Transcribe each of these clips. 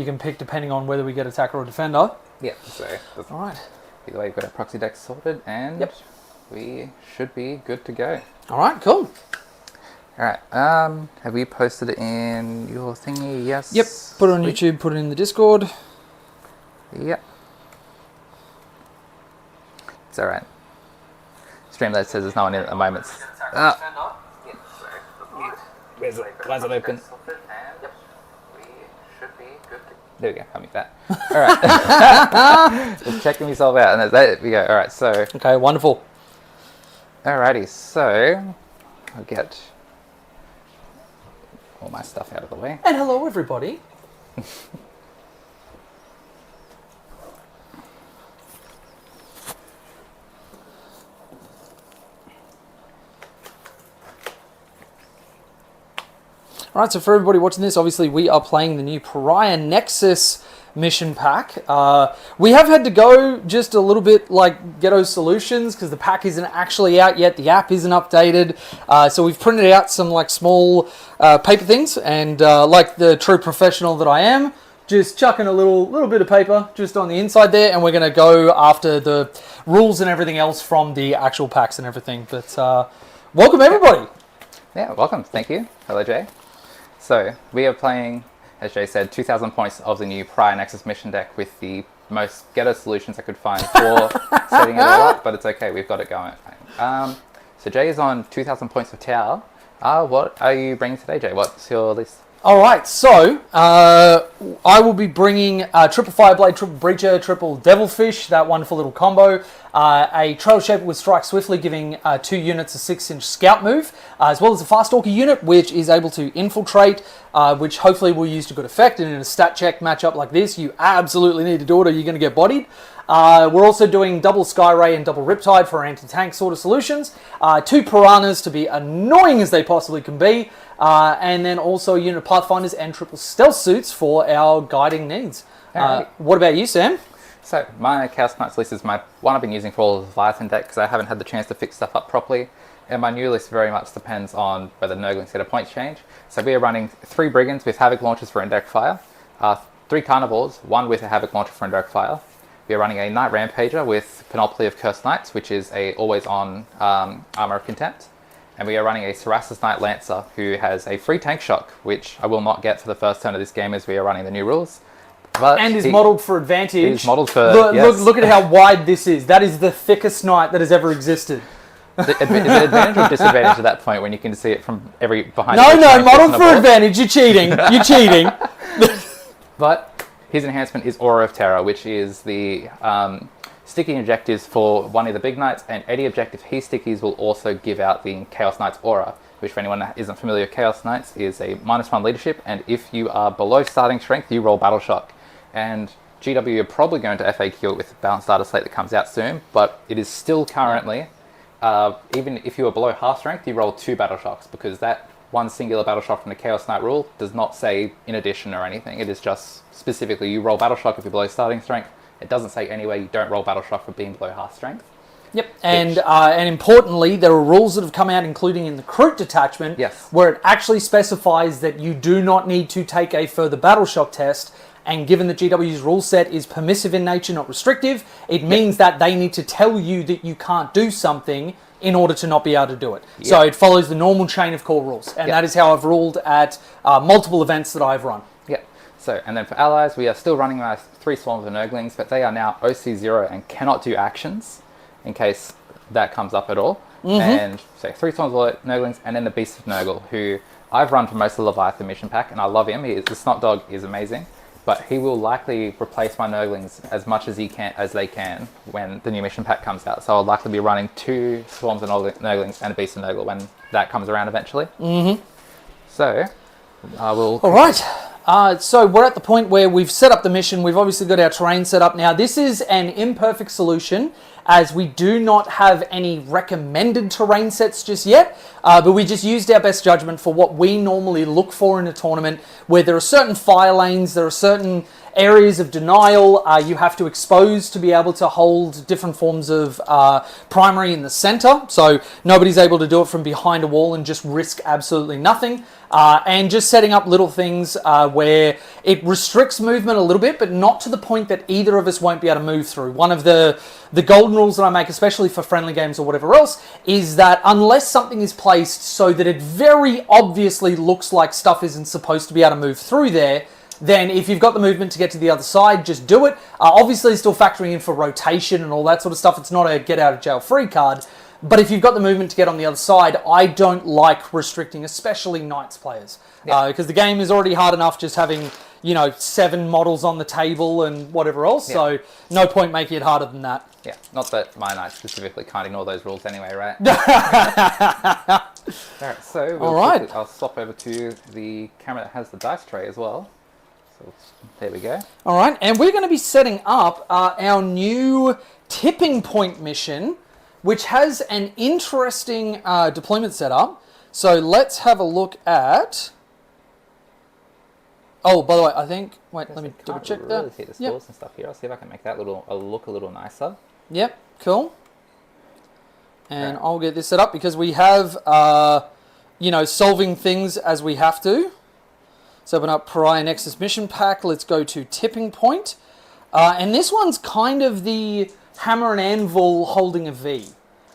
you can pick depending on whether we get attacker or defender. Yeah, so All right. either way, we've got our proxy deck sorted, and we should be good to go. All right, cool. All right, have we posted it in your thingy? Yes. Yep, put it on YouTube, put it in the Discord. Yep. It's all right. Streamlabs says there's no one in at the moment. Where's it? Why is it open? There we go, I'll mute that. Alright. Just checking myself out, and there we go. Alright, so. Okay, wonderful. Alrighty, so I'll get all my stuff out of the way. And hello, everybody. Alright, so for everybody watching this, obviously we are playing the new Pariah Nexus Mission pack. We have had to go just a little bit like ghetto solutions because the pack isn't actually out yet, the app isn't updated. So we've printed out some like small paper things, and like the true professional that I am, just chucking a little bit of paper just on the inside there, and we're going to go after the rules and everything else from the actual packs and everything. But welcome everybody. Yeah, welcome. Thank you. Hello, Jay. So we are playing, as Jay said, 2,000 points of the new Pariah Nexus Mission deck with the most ghetto solutions I could find for setting it all up, but it's okay, we've got it going. So Jay is on 2,000 points of tower. What are you bringing today, Jay? What's your list? All right, so I will be bringing triple Fireblade, triple Breacher, triple Devilfish, that wonderful little combo. A Trail Shaper with Strike Swiftly, giving 2 units a 6-inch scout move, as well as a Fast Stalker unit, which is able to infiltrate, which hopefully will use to good effect. And in a stat check matchup like this, you absolutely need to do it or you're going to get bodied. We're also doing double Skyray and double Riptide for anti-tank sort of solutions. 2 Piranhas to be annoying as they possibly can be. And then also a unit of Pathfinders and triple Stealth Suits for our guiding needs. What about you, Sam? So my Chaos Knights list is my one I've been using for all of the Leviathan deck because I haven't had the chance to fix stuff up properly. And my new list very much depends on whether Nurglings get a points change. So we are running 3 Brigands with Havoc Launchers for Indirect Fire, 3 Carnivores, 1 with a Havoc Launcher for Indirect Fire. We are running a Knight Rampager with Panoply of Cursed Knights, which is a always-on Armor of Contempt. And we are running a Sarassus Knight Lancer, who has a free tank shock, which I will not get for the first turn of this game as we are running the new rules. But and is modelled for advantage. It is modelled for, look at how wide this is. That is the thickest knight that has ever existed. Is it advantage or disadvantage at that point when you can see it from behind? No, modelled for advantage. You're cheating. You're cheating. But his enhancement is Aura of Terror, which is the sticking objectives for one of the big knights, and any objective he stickies will also give out the Chaos Knight's Aura, which for anyone that isn't familiar with Chaos Knights is a -1 leadership, and if you are below starting strength, you roll Battle Shock. And GW are probably going to FAQ it with the balanced data slate that comes out soon, but it is still currently, even if you are below half strength, you roll 2 Battle Shocks, because that one singular Battle Shock from the Chaos Knight rule does not say in addition or anything. It is just specifically you roll Battle Shock if you're below starting strength. It doesn't say anywhere you don't roll Battle Shock for being below half strength. Yep, and importantly, there are rules that have come out, including in the Kroot detachment, where it actually specifies that you do not need to take a further Battle Shock test. And given that GW's rule set is permissive in nature, not restrictive, it means that they need to tell you that you can't do something in order to not be able to do it. Yep. So it follows the normal chain of core rules. And that is how I've ruled at multiple events that I've run. Yeah. So, and then for allies, we are still running our 3 Swarms of Nurglings, but they are now OC0 and cannot do actions, in case that comes up at all. And so 3 Swarms of Nurglings, and then the Beast of Nurgle, who I've run for most of the Leviathan mission pack, and I love him. The Snot Dog is amazing. But he will likely replace my Nurglings as much as they can when the new mission pack comes out. So I'll likely be running 2 Swarms of Nurglings and a Beast of Nurgle when that comes around eventually. So I will... All right. So we're at the point where we've set up the mission. We've obviously got our terrain set up now. This is an imperfect solution, as we do not have any recommended terrain sets just yet, but we just used our best judgment for what we normally look for in a tournament, where there are certain fire lanes, there are certain areas of denial you have to expose to be able to hold different forms of primary in the center, so nobody's able to do it from behind a wall and just risk absolutely nothing. And just setting up little things where it restricts movement a little bit, but not to the point that either of us won't be able to move through. One of the golden rules that I make, especially for friendly games or whatever else, is that unless something is placed so that it very obviously looks like stuff isn't supposed to be able to move through there, then if you've got the movement to get to the other side, just do it. Obviously, still factoring in for rotation and all that sort of stuff. It's not a get out of jail free card. But if you've got the movement to get on the other side, I don't like restricting, especially Knights players. Because the game is already hard enough just having, 7 models on the table and whatever else. Yeah. So no point making it harder than that. Yeah, not that my Knights specifically can't ignore those rules anyway, right? Alright, so I'll swap over to the camera that has the dice tray as well. So there we go. All right, and we're going to be setting up our new tipping point mission, which has an interesting deployment setup. So let's have a look at... Oh, by the way, I think... Wait, let me double check that. Really see the stores and stuff here. I'll see if I can make that look a little nicer. Yep, cool. And I'll get this set up because we have, solving things as we have to. Let's open up Pariah Nexus Mission Pack. Let's go to Tipping Point. And this one's kind of the hammer and anvil holding a V.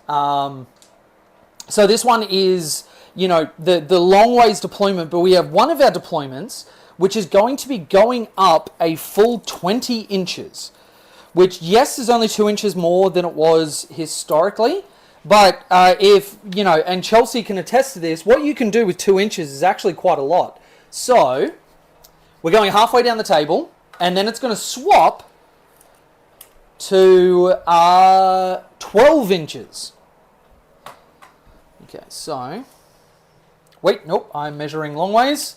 So this one is, the long ways deployment, but we have one of our deployments which is going to be going up a full 20 inches, which, yes, is only 2 inches more than it was historically. But if, and Chelsea can attest to this, what you can do with 2 inches is actually quite a lot. So we're going halfway down the table, and then it's going to swap to 12 inches. Okay, so... Wait, nope, I'm measuring long ways.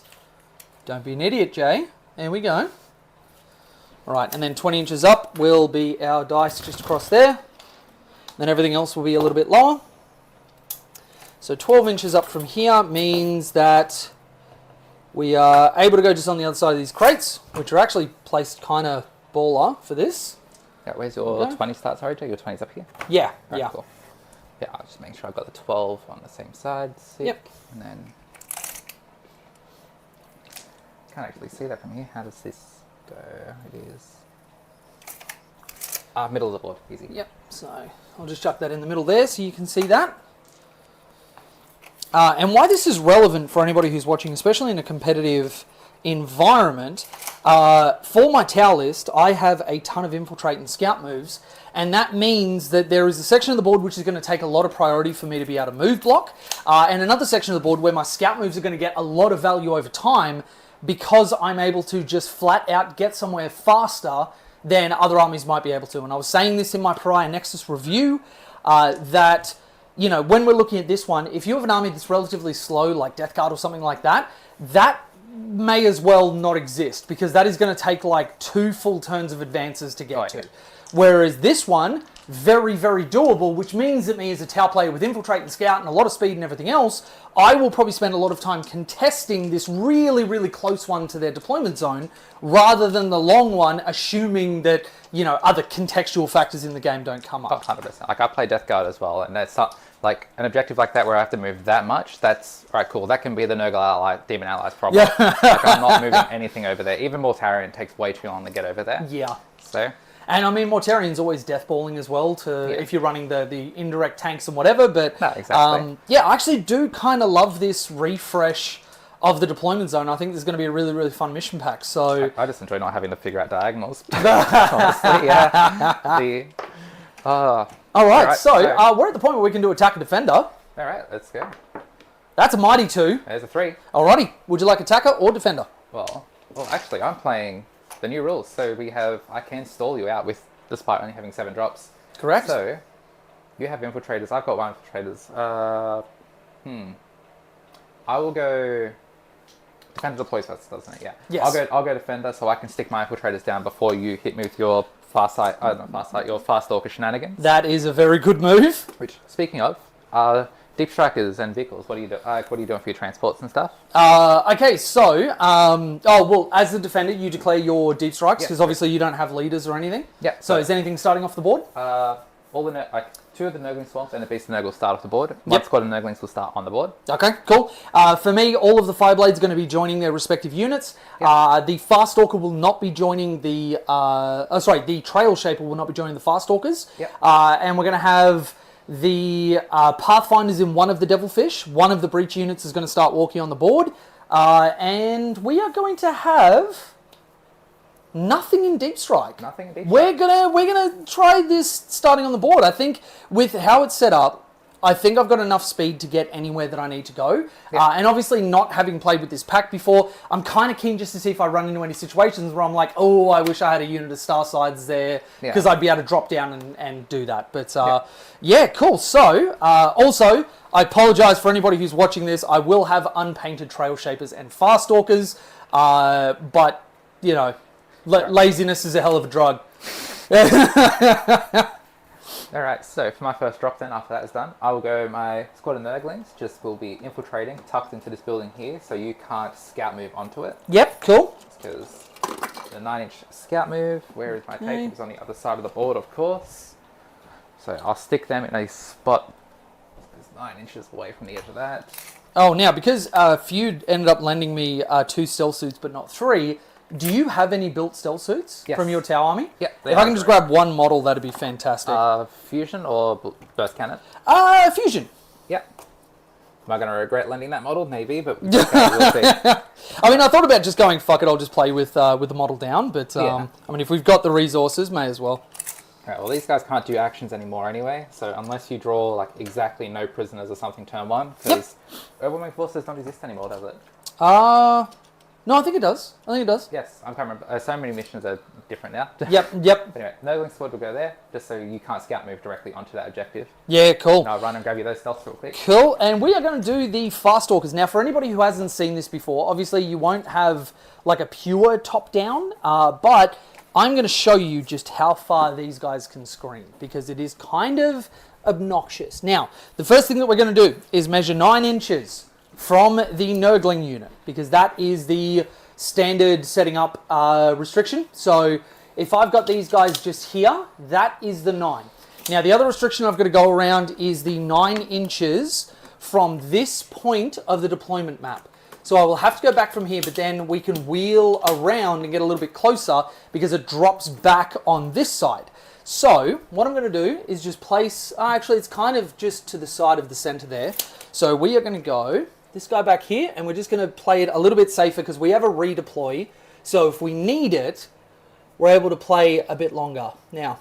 Don't be an idiot, Jay. There we go. All right, and then 20 inches up will be our dice just across there. Then everything else will be a little bit lower. So 12 inches up from here means that we are able to go just on the other side of these crates, which are actually placed kind of baller for this. Yeah, where's your 20 start? Sorry, Jay, your 20's up here? Yeah, right, yeah. Cool. Yeah, I'll just make sure I've got the 12 on the same side. Sick. Yep. And then... Can't actually see that from here. How does this go? It is... middle of the board. Easy. Yep, so I'll just chuck that in the middle there so you can see that. And why this is relevant for anybody who's watching, especially in a competitive environment, for my tower list, I have a ton of infiltrate and scout moves, and that means that there is a section of the board which is going to take a lot of priority for me to be able to move block, and another section of the board where my scout moves are going to get a lot of value over time because I'm able to just flat out get somewhere faster than other armies might be able to. And I was saying this in my Pariah Nexus review, that, when we're looking at this one, if you have an army that's relatively slow, like Death Guard or something like that, that may as well not exist, because that is going to take like 2 full turns of advances to get to. Whereas this one, very, very doable, which means that me as a Tau player with Infiltrate and Scout and a lot of speed and everything else, I will probably spend a lot of time contesting this really, really close one to their deployment zone, rather than the long one, assuming that, other contextual factors in the game don't come up. 100%. Like, I play Death Guard as well, and that's not, like, an objective like that where I have to move that much, that's, alright, cool, that can be the Nurgle ally, Demon Allies problem. Yeah. Like, I'm not moving anything over there. Even Mortarion takes way too long to get over there. Yeah. So... And I mean, Mortarion's always deathballing as well if you're running the indirect tanks and whatever. But no, exactly. I actually do kind of love this refresh of the deployment zone. I think there's going to be a really, really fun mission pack. So I just enjoy not having to figure out diagonals. Honestly, yeah. All right, so we're at the point where we can do attack and defender. All right, let's go. That's a mighty 2. There's a 3. Alrighty, would you like attacker or defender? Well, actually, I'm playing the new rules, so I can stall you out despite only having 7 drops. Correct. So, you have infiltrators, I've got 1 infiltrators. I will go... Defender deploys first, doesn't it? Yeah. Yes. I'll go defender, so I can stick my infiltrators down before you hit me with your your fast stalker shenanigans. That is a very good move. Which, speaking of, deep strikers and vehicles, what are you doing for your transports and stuff? Okay, so, as the defender, you declare your deep strikes, because obviously you don't have leaders or anything. Yeah. So is anything starting off the board? Two of the Nurgling Swamps and a Beast of Nurgle start off the board. One squad of Nurglings will start on the board. Okay, cool. For me, all of the Fireblades are going to be joining their respective units. Yep. The Fast Stalker will not be joining the... the Trail Shaper will not be joining the Fast Stalkers. Yep. And we're going to have the Pathfinders in one of the Devilfish. One of the Breach units is going to start walking on the board. And we are going to have... nothing in Deep Strike. Nothing in Deep Strike. We're gonna try this starting on the board. I think with how it's set up, I think I've got enough speed to get anywhere that I need to go. Yeah. And obviously, not having played with this pack before, I'm kind of keen just to see if I run into any situations where I'm like, oh, I wish I had a unit of Starsides there, because I'd be able to drop down and do that. But yeah, cool. So also, I apologize for anybody who's watching this. I will have unpainted Trail Shapers and Fast Stalkers, but you know. Laziness is a hell of a drug. Alright, so for my first drop then, after that is done, I will go my squad of Nurglings, just will be infiltrating, tucked into this building here, so you can't scout move onto it. Yep, cool. Because the 9-inch scout move, where is my tape? It's on the other side of the board, of course. So I'll stick them in a spot that's 9 inches away from the edge of that. Oh, now, because Feud ended up lending me 2 stealth suits, but not 3, do you have any built stealth suits from your Tower Army? Yeah. If I can just grab one model, that'd be fantastic. Fusion or burst cannon? Fusion. Yep. Am I going to regret lending that model? Maybe, but we'll see. I mean, I thought about just going, fuck it, I'll just play with the model down, but I mean, if we've got the resources, may as well. Alright, well, these guys can't do actions anymore anyway, so unless you draw, like, exactly no prisoners or something turn 1, because Overwhelming Force does not exist anymore, does it? No, I think it does. Yes, I can't remember. So many missions are different now. Yep. Anyway, Nurgling Sword will go there, just so you can't scout move directly onto that objective. Yeah, cool. And I'll run and grab you those stealths real quick. Cool, and we are going to do the Fast Stalkers. Now, for anybody who hasn't seen this before, obviously you won't have like a pure top-down, but I'm going to show you just how far these guys can scream, because it is kind of obnoxious. Now, the first thing that we're going to do is measure 9 inches from the Nurgling unit, because that is the standard setting up restriction. So if I've got these guys just here, that is the 9. Now the other restriction I've got to go around is the 9 inches from this point of the deployment map. So I will have to go back from here, but then we can wheel around and get a little bit closer because it drops back on this side. So what I'm going to do is just place, actually it's kind of just to the side of the center there. So we are going to go this guy back here, and we're just going to play it a little bit safer because we have a redeploy. So if we need it, we're able to play a bit longer. Now,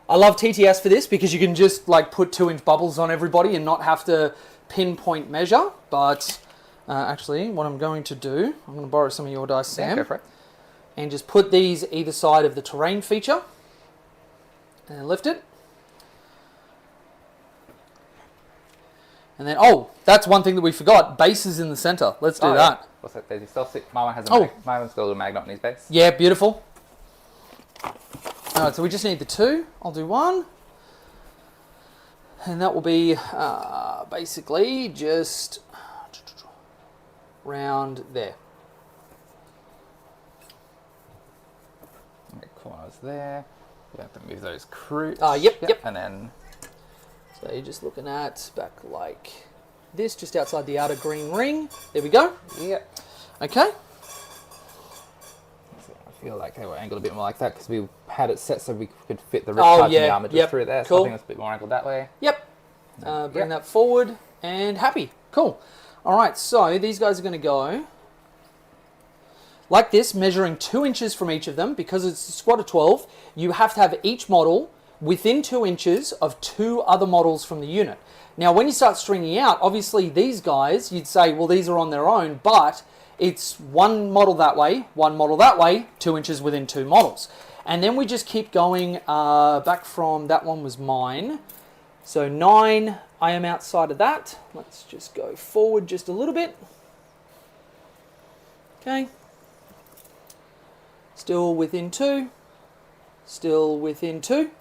I love TTS for this because you can just like put 2-inch bubbles on everybody and not have to pinpoint measure. But actually, what I'm going to do, I'm going to borrow some of your dice, Sam, go for it. and just put these either side of the terrain feature and lift it. And then, that's one thing that we forgot. Base is in the center. Let's do that. What's that? There's your stealth stick. My one has my one's got a little magnet on his base. Yeah, beautiful. Alright, so we just need the 2. I'll do 1. And that will be basically just round there. Corners there. We have to move those crews. Yep. And then... So you're just looking at back like this, just outside the outer green ring. There we go. Yep. Okay. I feel like they were angled a bit more like that because we had it set so we could fit the riptides and the armor just through there. Cool. So I think it's a bit more angled that way. Yep. Bring that forward and happy. Cool. All right, so these guys are going to go like this, measuring 2 inches from each of them. Because it's a squad of 12, you have to have each model within 2 inches of 2 other models from the unit. Now, when you start stringing out, obviously these guys, you'd say, well, these are on their own, but it's 1 model that way, 1 model that way, 2 inches within 2 models. And then we just keep going back from, that one was mine. So 9, I am outside of that. Let's just go forward just a little bit. Okay. Still within 2. Still within 2.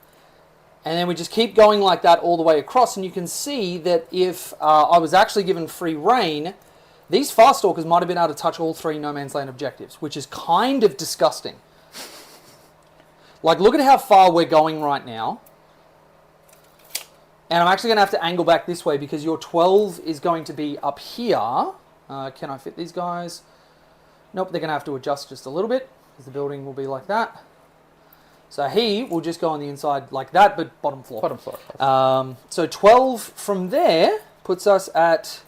And then we just keep going like that all the way across. And you can see that if I was actually given free reign, these Fast Stalkers might have been able to touch all 3 No Man's Land objectives, which is kind of disgusting. Like, look at how far we're going right now. And I'm actually going to have to angle back this way because your 12 is going to be up here. Can I fit these guys? Nope, they're going to have to adjust just a little bit because the building will be like that. So he will just go on the inside like that, but bottom floor. Bottom floor. So 12 from there puts us at...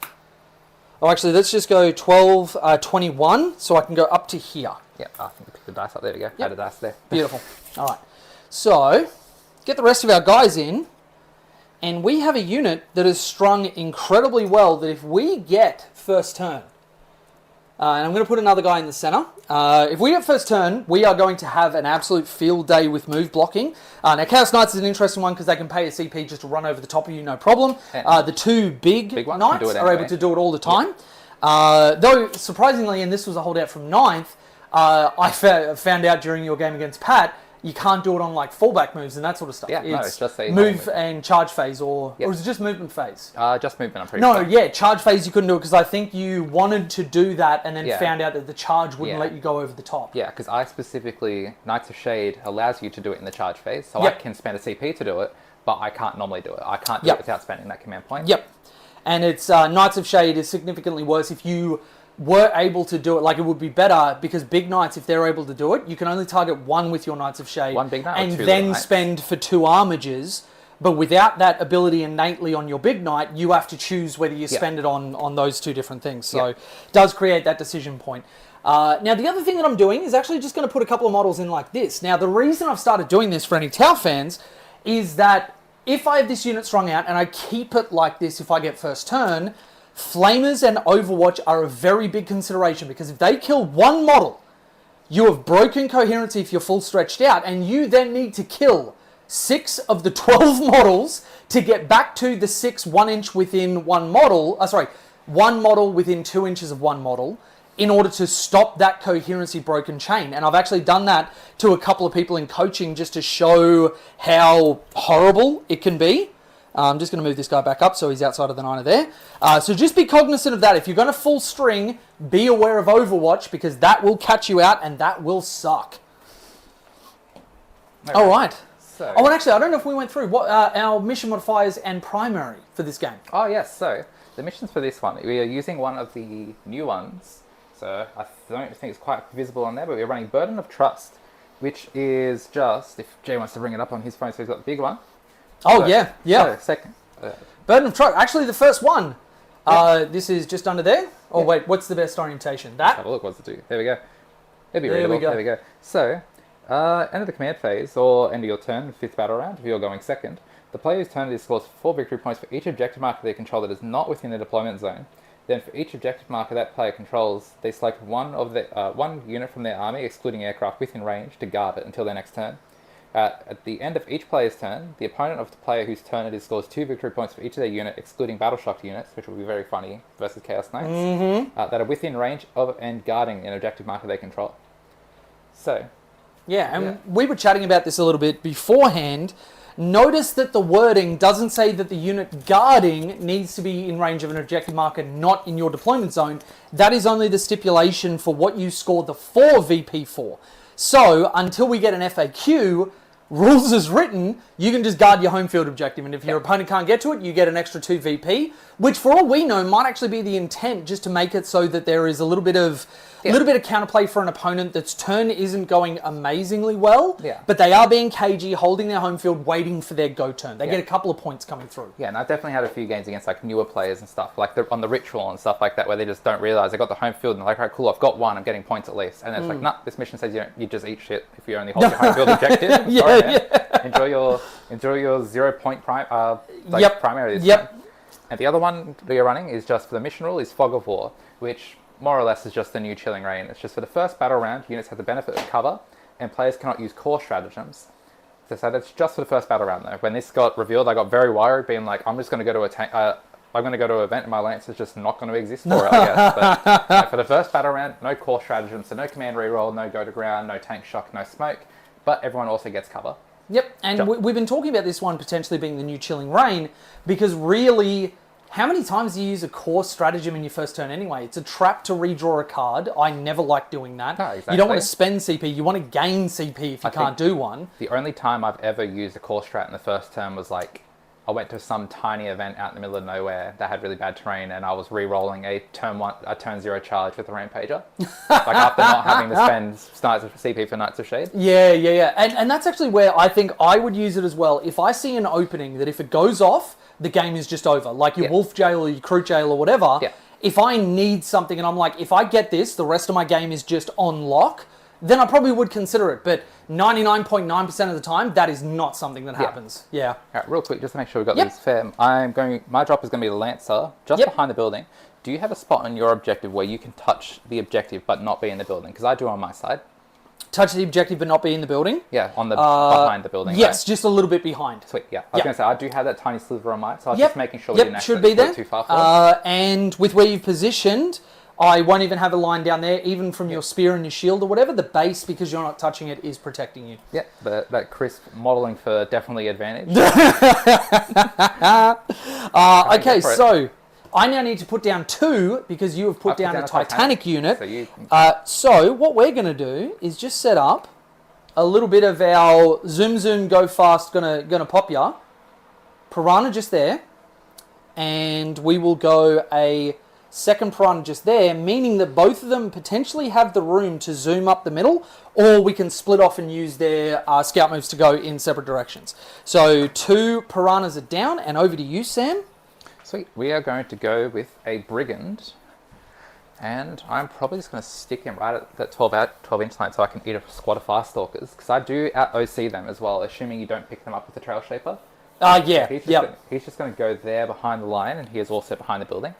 Oh, actually, let's just go 12, 21, so I can go up to here. Yeah, I think pick the dice up. There we go. Yep. Add a dice there. Beautiful. All right. So, get the rest of our guys in, and we have a unit that is strung incredibly well that if we get first turn, and I'm going to put another guy in the center. If we get first turn, we are going to have an absolute field day with move blocking. Now, Chaos Knights is an interesting one because they can pay a CP just to run over the top of you, no problem. The 2 big knights are able to do it all the time. Yep. Though, surprisingly, and this was a holdout from 9th, I found out during your game against Pat, you can't do it on like fallback moves and that sort of stuff. Yeah, it's just a move and charge phase, or is it just movement phase? Just movement, I'm pretty sure. No, yeah, charge phase you couldn't do it because I think you wanted to do that and then found out that the charge wouldn't let you go over the top. Yeah, because I specifically, Knights of Shade allows you to do it in the charge phase, so I can spend a CP to do it, but I can't normally do it. I can't do it without spending that command point. Yep. And it's Knights of Shade is significantly worse if you were able to do it. Like, it would be better because big knights, if they're able to do it, you can only target 1 with your Knights of Shade. 1 big knight and or 2 then spend for 2 armages. But without that ability innately on your big knight, you have to choose whether you spend it on those 2 different things. So it does create that decision point. Now, the other thing that I'm doing is actually just going to put a couple of models in like this. Now, the reason I've started doing this for any Tau fans is that if I have this unit strung out and I keep it like this if I get first turn, Flamers and Overwatch are a very big consideration because if they kill 1 model, you have broken coherency if you're full stretched out, and you then need to kill 6 of the 12 models to get back to the 6 1 inch within 1 model. 1 model within 2 inches of 1 model in order to stop that coherency broken chain. And I've actually done that to a couple of people in coaching just to show how horrible it can be. I'm just going to move this guy back up so he's outside of the 9 there. So just be cognizant of that. If you're going to full string, be aware of Overwatch because that will catch you out and that will suck. Okay. All right. So, and actually, I don't know if we went through what our mission modifiers and primary for this game. Oh, yes. So the missions for this one, we are using one of the new ones. So I don't think it's quite visible on there, but we're running Burden of Trust, which is just, if Jay wants to bring it up on his phone, so he's got the big one. Oh, so, yeah. So second. Burden of Trust. Actually, the first one. This is just under there. Oh, wait. What's the best orientation? That? Let's have a look. What's it do? There we go. It'll be readable. There we go. So, end of the command phase, or end of your turn, 5th battle round, if you're going second, the player whose turn it is scores 4 victory points for each objective marker they control that is not within the deployment zone. Then for each objective marker that player controls, they select one unit from their army, excluding aircraft, within range to guard it until their next turn. At the end of each player's turn, the opponent of the player whose turn it is scores 2 victory points for each of their unit, excluding battle shocked units, which will be very funny versus Chaos Knights, that are within range of and guarding an objective marker they control. So, we were chatting about this a little bit beforehand. Notice that the wording doesn't say that the unit guarding needs to be in range of an objective marker not in your deployment zone. That is only the stipulation for what you scored the 4 VP for. So, until we get an FAQ, rules as written, you can just guard your home field objective, and if your opponent can't get to it, you get an extra 2 VP, which for all we know might actually be the intent, just to make it so that there is a little bit of counterplay for an opponent that's turn isn't going amazingly well, but they are being cagey, holding their home field, waiting for their go turn. They get a couple of points coming through. Yeah, and I've definitely had a few games against like newer players and stuff, like on the ritual and stuff like that, where they just don't realize they got the home field and they're like, all right, cool, I've got 1, I'm getting points at least. And then it's like, nah, this mission says you just eat shit if you only hold your home field objective. Sorry, man. Enjoy your 0 point primary this time. And the other one we are running is just for the mission rule is Fog of War, which more or less is just the new Chilling Reign. It's just for the first battle round, units have the benefit of cover, and players cannot use core stratagems. So that's just for the first battle round though. When this got revealed, I got very worried, being like, I'm just going to go to I'm going to go to an event and my lance is just not going to exist for it, I guess. But for the first battle round, no core stratagems, so no command reroll, no go to ground, no tank shock, no smoke. but everyone also gets cover. Yep, and we've been talking about this one potentially being the new Chilling Reign, because really, how many times do you use a core stratagem in your first turn anyway? It's a trap to redraw a card. I never like doing that. No, exactly. You don't want to spend CP, you want to gain CP if you can't do one. The only time I've ever used a core strat in the first turn was like, I went to some tiny event out in the middle of nowhere that had really bad terrain, and I was re-rolling a turn 0 charge with a Rampager. Like after not having to spend Knights of CP for Knights of Shade. Yeah. And that's actually where I think I would use it as well. If I see an opening that if it goes off, the game is just over. Like your Wolf Jail or your Crew Jail or whatever. Yeah. If I need something and I'm like, if I get this, the rest of my game is just on lock, then I probably would consider it. But 99.9% of the time, that is not something that happens. Yeah. All right, real quick, just to make sure we got these fair. My drop is going to be the Lancer, just behind the building. Do you have a spot on your objective where you can touch the objective but not be in the building? Because I do on my side. Touch the objective but not be in the building? Yeah, on the behind the building. Yes, just a little bit behind. Sweet, yeah. I was going to say, I do have that tiny sliver on mine, so I was just making sure we didn't should be there. Too far forward. And with where you've positioned, I won't even have a line down there, even from your spear and your shield or whatever. The base, because you're not touching it, is protecting you. Yeah, that crisp modelling for definitely advantage. Okay, so I now need to put down 2 because you have put down a Titanic unit. So what we're going to do is just set up a little bit of our zoom, go fast, gonna pop ya. Piranha just there. And we will go a second Piranha just there, meaning that both of them potentially have the room to zoom up the middle, or we can split off and use their scout moves to go in separate directions. So 2 Piranhas are down, and over to you, Sam. Sweet. We are going to go with a Brigand, and I'm probably just going to stick him right at that 12-inch line so I can eat a squad of Firestalkers, because I do out-OC them as well, assuming you don't pick them up with the Trail Shaper. He's just going to go there behind the line, and he is also behind the building.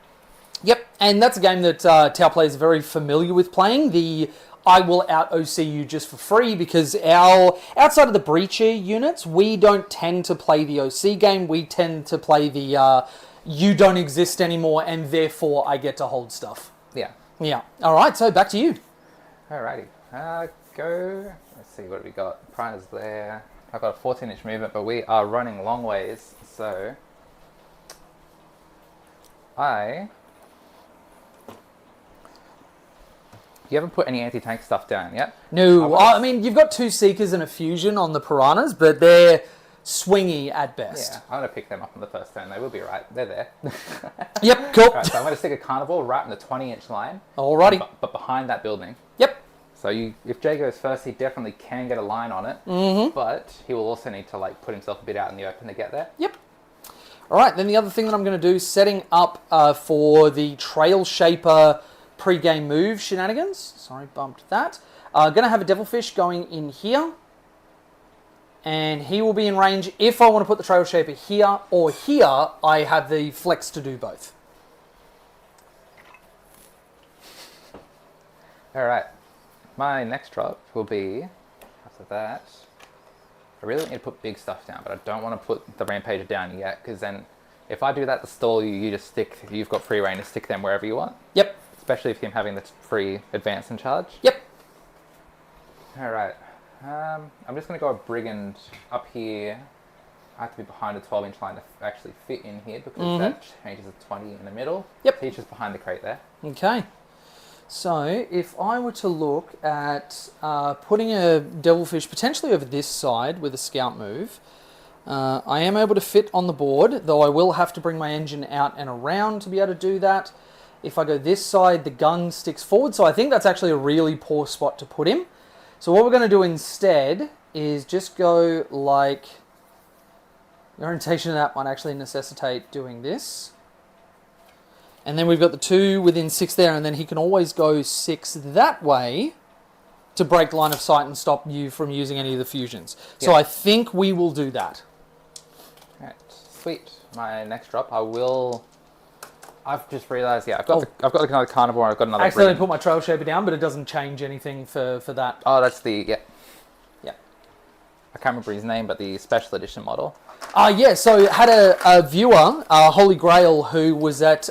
Yep, and that's a game that Tau players are very familiar with playing. The I will out-OC you just for free, because outside of the Breacher units, we don't tend to play the OC game. We tend to play the you don't exist anymore, and therefore I get to hold stuff. Yeah. All right, so back to you. Alrighty. Go. Let's see, what have we got? Piranha's there. I've got a 14-inch movement, but we are running long ways, so You haven't put any anti-tank stuff down yet? No, I mean, you've got 2 Seekers and a Fusion on the Piranhas, but they're swingy at best. Yeah, I'm going to pick them up on the first turn. They will be right. They're there. Yep, cool. Right, so I'm going to stick a Carnivore right in the 20-inch line. Alrighty. But behind that building. Yep. So if Jay goes first, he definitely can get a line on it. But he will also need to put himself a bit out in the open to get there. Yep. All right, then the other thing that I'm going to do is setting up for the Trail Shaper pre-game move shenanigans. Sorry, bumped that. Going to have a Devilfish going in here. And he will be in range. If I want to put the Trail Shaper here or here, I have the flex to do both. All right. My next drop will be, after that, I really need to put big stuff down, but I don't want to put the Rampager down yet, because then if I do that to stall you, you've got free reign to stick them wherever you want. Yep. Especially if him having the free advance and charge. Yep. All right. I'm just going to go a Brigand up here. I have to be behind a 12-inch line to actually fit in here, because that changes to 20 in the middle. Yep. He's just behind the crate there. Okay. So if I were to look at putting a Devilfish potentially over this side with a scout move, I am able to fit on the board, though I will have to bring my engine out and around to be able to do that. If I go this side, the gun sticks forward, so I think that's actually a really poor spot to put him. So what we're going to do instead is just go like... The orientation of that might actually necessitate doing this. And then we've got the 2 within 6 there, and then he can always go 6 that way to break line of sight and stop you from using any of the fusions. So I think we will do that. All right, sweet. My next drop, I've just realised, I've got another Carnivore, I've got another I accidentally put my Trail Shaper down, but it doesn't change anything for that. Oh, that's the, Yeah. I can't remember his name, but the special edition model. So had a viewer, Holy Grail, who was at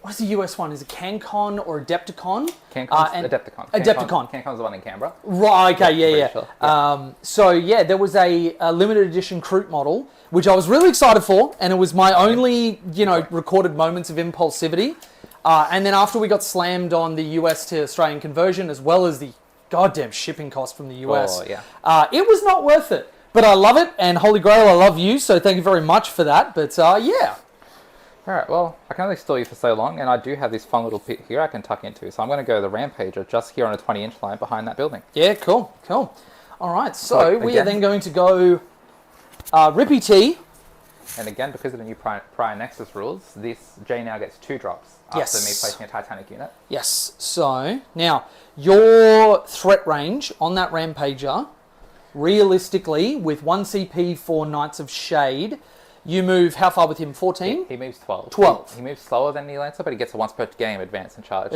What's the US one? Is it CanCon or Adepticon? CanCon's Adepticon. Adepticon. CanCon's the one in Canberra. Right, okay, yeah. Sure. Yeah. So, yeah, there was a limited edition Kroot model, which I was really excited for, and it was my only, recorded moments of impulsivity. And then after we got slammed on the US to Australian conversion, as well as the goddamn shipping cost from the US, it was not worth it. But I love it, and Holy Grail, I love you, so thank you very much for that. But, yeah. Alright, well, I can only store you for so long, and I do have this fun little pit here I can tuck into. So I'm going to go the Rampager just here on a 20-inch line behind that building. Yeah, cool. All right, so we are then going to go Rippy T. And again, because of the new Pariah Nexus rules, this Jay now gets 2 drops after me placing a Titanic unit. Yes, so now your threat range on that Rampager, realistically, with 1 CP for Knights of Shade, you move how far with him? 14? He moves 12. 12. He moves slower than the Lancer, but he gets a once per game advance and charge.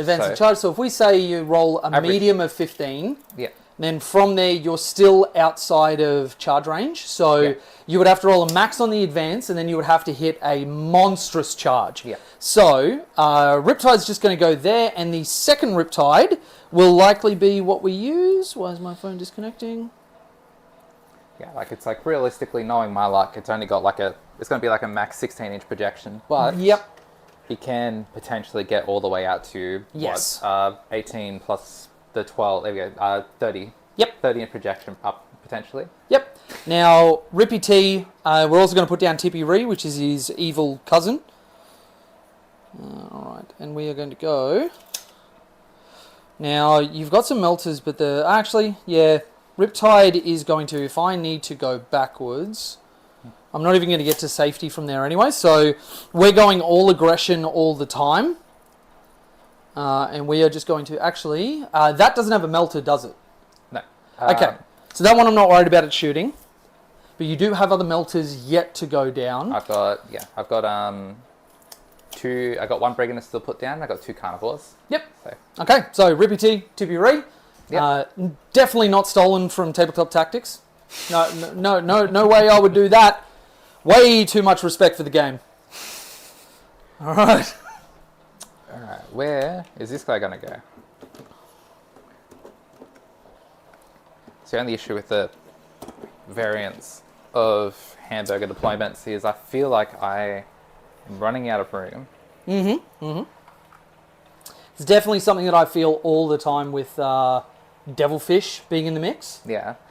So if we say you roll a medium of 15, then from there you're still outside of charge range. So you would have to roll a max on the advance, and then you would have to hit a monstrous charge. So Riptide's just going to go there, and the second Riptide will likely be what we use. Why is my phone disconnecting? Yeah, it's realistically, knowing my luck, it's only got it's going to be like a max 16-inch projection, but he can potentially get all the way out to 18 plus the 12. There we go, 30. 30 in projection up potentially. Now Rippy T, we're also going to put down Tippy Ree, which is his evil cousin. All right, and we are going to go. Now you've got some melters, but Riptide is going to, if I need to go backwards, I'm not even going to get to safety from there anyway. So we're going all aggression all the time. And we are just going to actually, that doesn't have a melter, does it? No. Okay. So that one I'm not worried about it shooting. But you do have other melters yet to go down. I've got 2, I got 1 Brigand to still put down. I got 2 Carnivores. So. Okay. So Rippy T, Tippy Ree. Definitely not stolen from Tabletop Tactics. No way I would do that. Way too much respect for the game. All right, where is this guy going to go? So the only issue with the variants of hamburger deployments is I feel like I am running out of room. It's definitely something that I feel all the time with Devilfish being in the mix.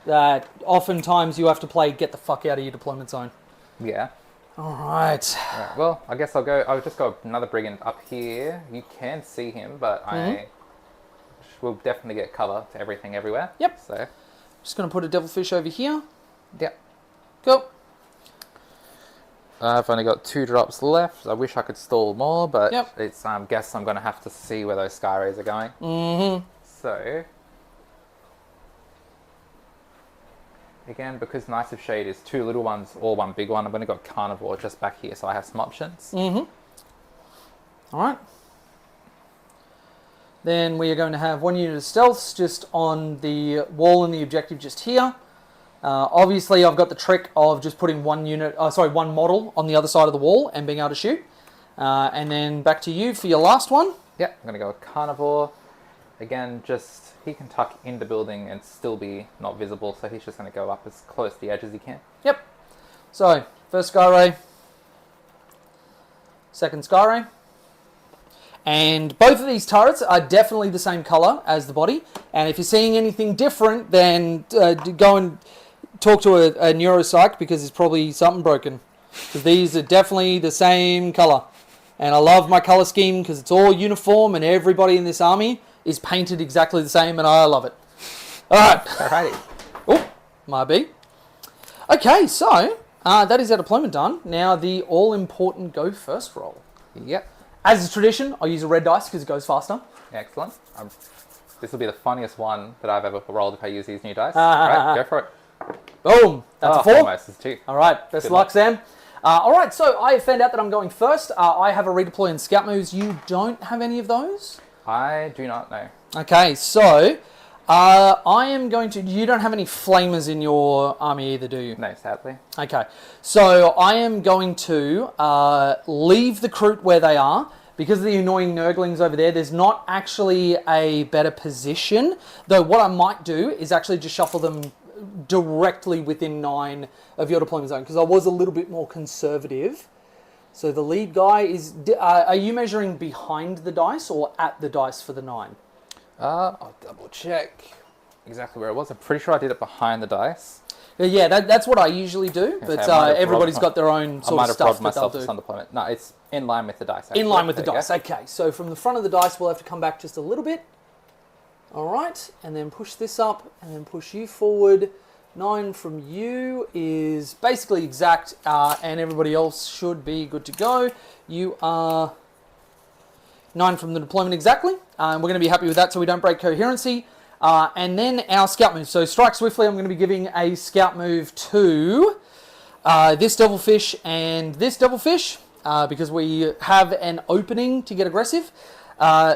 That oftentimes you have to play get the fuck out of your deployment zone. All right. Well, I guess I'll just go another Brigand up here. You can see him, but I will definitely get cover to everything everywhere. So just going to put a Devilfish over here. Cool. I've only got 2 drops left. I wish I could stall more, but it's guess I'm going to have to see where those Sky Rays are going. So again, because Knights of Shade is 2 little ones or 1 big one, I've only got Carnivore just back here, so I have some options. All right. Then we are going to have 1 unit of stealths just on the wall and the objective just here. Obviously, I've got the trick of just putting 1 model on the other side of the wall and being able to shoot. And then back to you for your last one. I'm going to go with Carnivore. Again, he can tuck in the building and still be not visible, so he's just going to go up as close to the edge as he can. So, first Sky Ray, second Sky Ray. And both of these turrets are definitely the same colour as the body. And if you're seeing anything different, then go and talk to a neuropsych, because there's probably something broken. Because these are definitely the same colour. And I love my colour scheme because it's all uniform and everybody in this army is painted exactly the same, and I love it. All right. Alrighty. Oh, my B. Okay, so that is our deployment done. Now the all-important go first roll. As is tradition, I'll use a red dice because it goes faster. Excellent. This will be the funniest one that I've ever rolled if I use these new dice. Right, go for it. Boom. That's a 4. Almost. It's 2. All right. Best of luck, Sam. All right, so I found out that I'm going first. I have a redeploy and scout moves. You don't have any of those? I do not know. Okay, so I am going to... You don't have any flamers in your army either, do you? No, sadly. Okay, so I am going to leave the Kroot where they are, because of the annoying Nurglings over there, there's not actually a better position. Though what I might do is actually just shuffle them directly within 9 of your deployment zone, because I was a little bit more conservative. So the lead guy is... are you measuring behind the dice or at the dice for the 9? I'll double check exactly where it was. I'm pretty sure I did it behind the dice. Yeah, that's what I usually do, but everybody's got their own sort of stuff that they'll do. Some deployment. No, it's in line with the dice. In line with the dice, okay. So from the front of the dice, we'll have to come back just a little bit. All right, and then push this up, and then push you forward. 9 from you is basically exact, and everybody else should be good to go. You are 9 from the deployment exactly. We're going to be happy with that so we don't break coherency. And then our scout move. So strike swiftly, I'm going to be giving a scout move to this devilfish and this devilfish because we have an opening to get aggressive.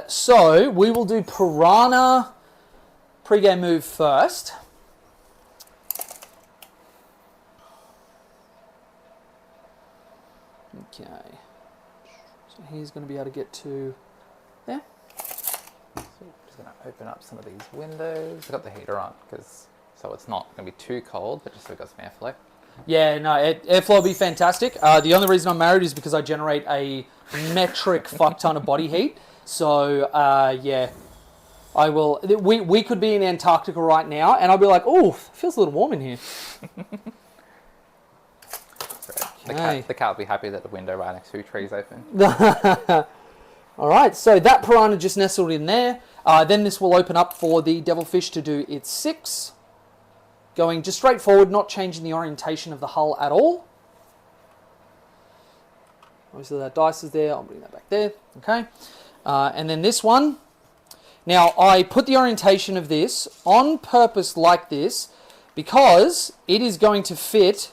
So we will do Piranha pre-game move first. Okay. So he's going to be able to get to there. Just going to open up some of these windows. I've got the heater on so it's not going to be too cold, but just so we've got some airflow. Yeah, no, airflow will be fantastic. The only reason I'm married is because I generate a metric fuck ton of body heat. So, yeah, I will. We could be in Antarctica right now, and I'll be like, oh, it feels a little warm in here. The cat will be happy that the window right next to the tree is open. All right, so that piranha just nestled in there. Then this will open up for the devilfish to do its 6. Going just straight forward, not changing the orientation of the hull at all. Obviously that dice is there. I'll bring that back there. Okay. And then this one. Now, I put the orientation of this on purpose like this because it is going to fit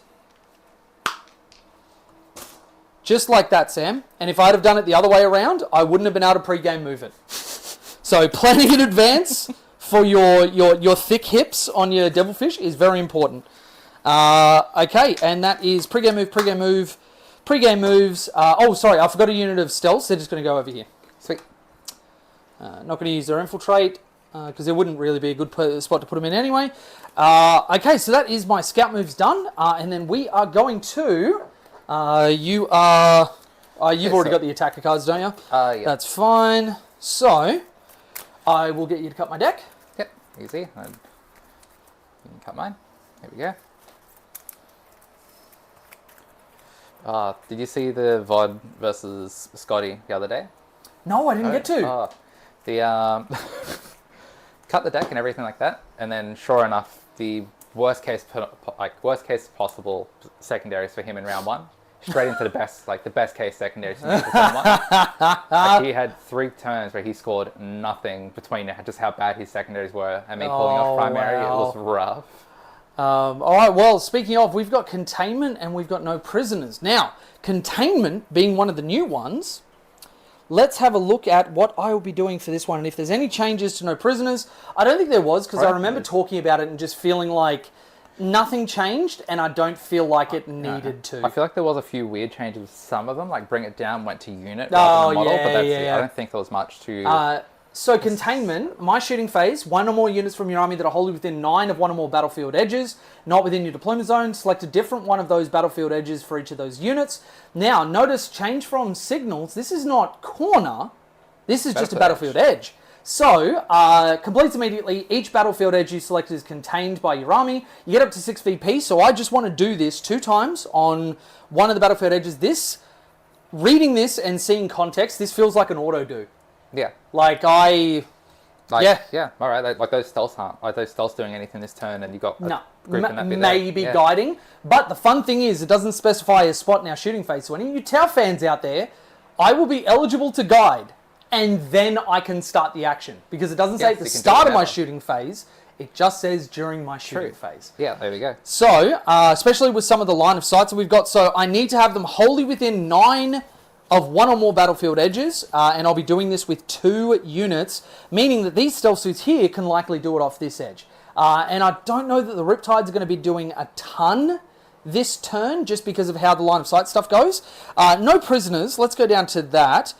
just like that, Sam. And if I'd have done it the other way around, I wouldn't have been able to pre-game move it. So planning in advance for your thick hips on your devilfish is very important. Okay, and that is pre-game move, pre-game move, pre-game moves. Oh, sorry, I forgot a unit of stealth. They're just going to go over here. Sweet. Not going to use their infiltrate because there wouldn't really be a good spot to put them in anyway. Okay, so that is my scout moves done. And then we are going to... you've already got the attacker cards, don't you? Yeah. That's fine. So, I will get you to cut my deck. Yep, easy. You can cut mine. Here we go. Did you see the VOD versus Scotty the other day? No, I didn't get to. Cut the deck and everything like that, and then sure enough, the worst case possible secondaries for him in round 1. Straight into the best case secondary. He had 3 turns where he scored nothing between just how bad his secondaries were and me pulling off primary. Wow. It was rough. All right, well, speaking of, we've got containment and we've got no prisoners. Now, containment being one of the new ones, let's have a look at what I will be doing for this one. And if there's any changes to no prisoners, I don't think there was because I remember talking about it and just feeling like nothing changed, and I don't feel like it needed to. I feel like there was a few weird changes with some of them, like bring it down went to unit rather than model, but that's it. I don't think there was much to... So containment, my shooting phase, 1 or more units from your army that are wholly within 9 of 1 or more battlefield edges, not within your deployment zone. Select a different one of those battlefield edges for each of those units. Now, notice change from signals. This is not corner. This is just a battlefield edge. So, completes immediately. Each battlefield edge you select is contained by your army. You get up to 6 VP, so I just want to do this 2 times on one of the battlefield edges. Reading this and seeing context, this feels like an auto-do. Yeah. Yeah. All right. Like those stealths aren't. Like those stealths doing anything this turn, and you got a group in that bit maybe there. Guiding. But the fun thing is, it doesn't specify a spot in our shooting phase. So any of you Tau fans out there, I will be eligible to guide, and then I can start the action because it doesn't say at the start of my shooting phase. It just says during my shooting phase. Yeah, there we go. So, especially with some of the line of sights that we've got, so I need to have them wholly within 9 of 1 or more battlefield edges, and I'll be doing this with 2 units, meaning that these stealth suits here can likely do it off this edge. And I don't know that the Riptides are going to be doing a ton this turn just because of how the line of sight stuff goes. No prisoners. Let's go down to that.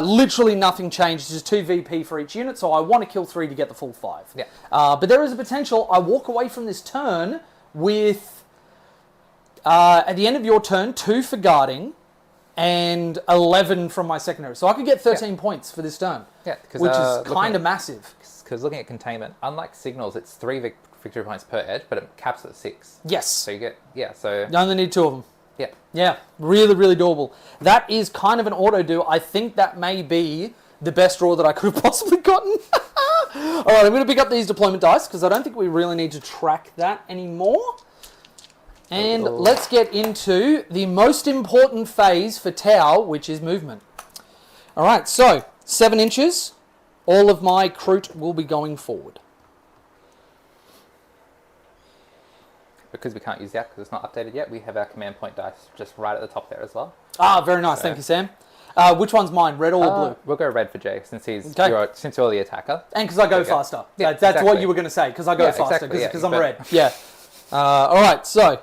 Literally nothing changed. Just 2 VP for each unit, so I want to kill 3 to get the full 5. Yeah. But there is a potential I walk away from this turn with, at the end of your turn, 2 for guarding and 11 from my secondary. So I could get 13 points for this turn, which is kind of massive. Because looking at containment, unlike signals, it's 3 victory points per edge, but it caps at 6. Yes. So you get, so... You only need 2 of them. Yeah. Yeah, really, really doable. That is kind of an auto-do. I think that may be the best draw that I could have possibly gotten. All right, I'm going to pick up these deployment dice because I don't think we really need to track that anymore. And let's get into the most important phase for Tau, which is movement. All right, so 7 inches. All of my Kroot will be going forward. Because we can't use that because it's not updated yet, we have our command point dice just right at the top there as well. Ah, very nice. Thank you, Sam. Which one's mine, red or blue? We'll go red for Jay, since you're the attacker. And because I go faster. Yeah, that's exactly what you were going to say, because I go faster, because I'm red. Yeah. All right, so...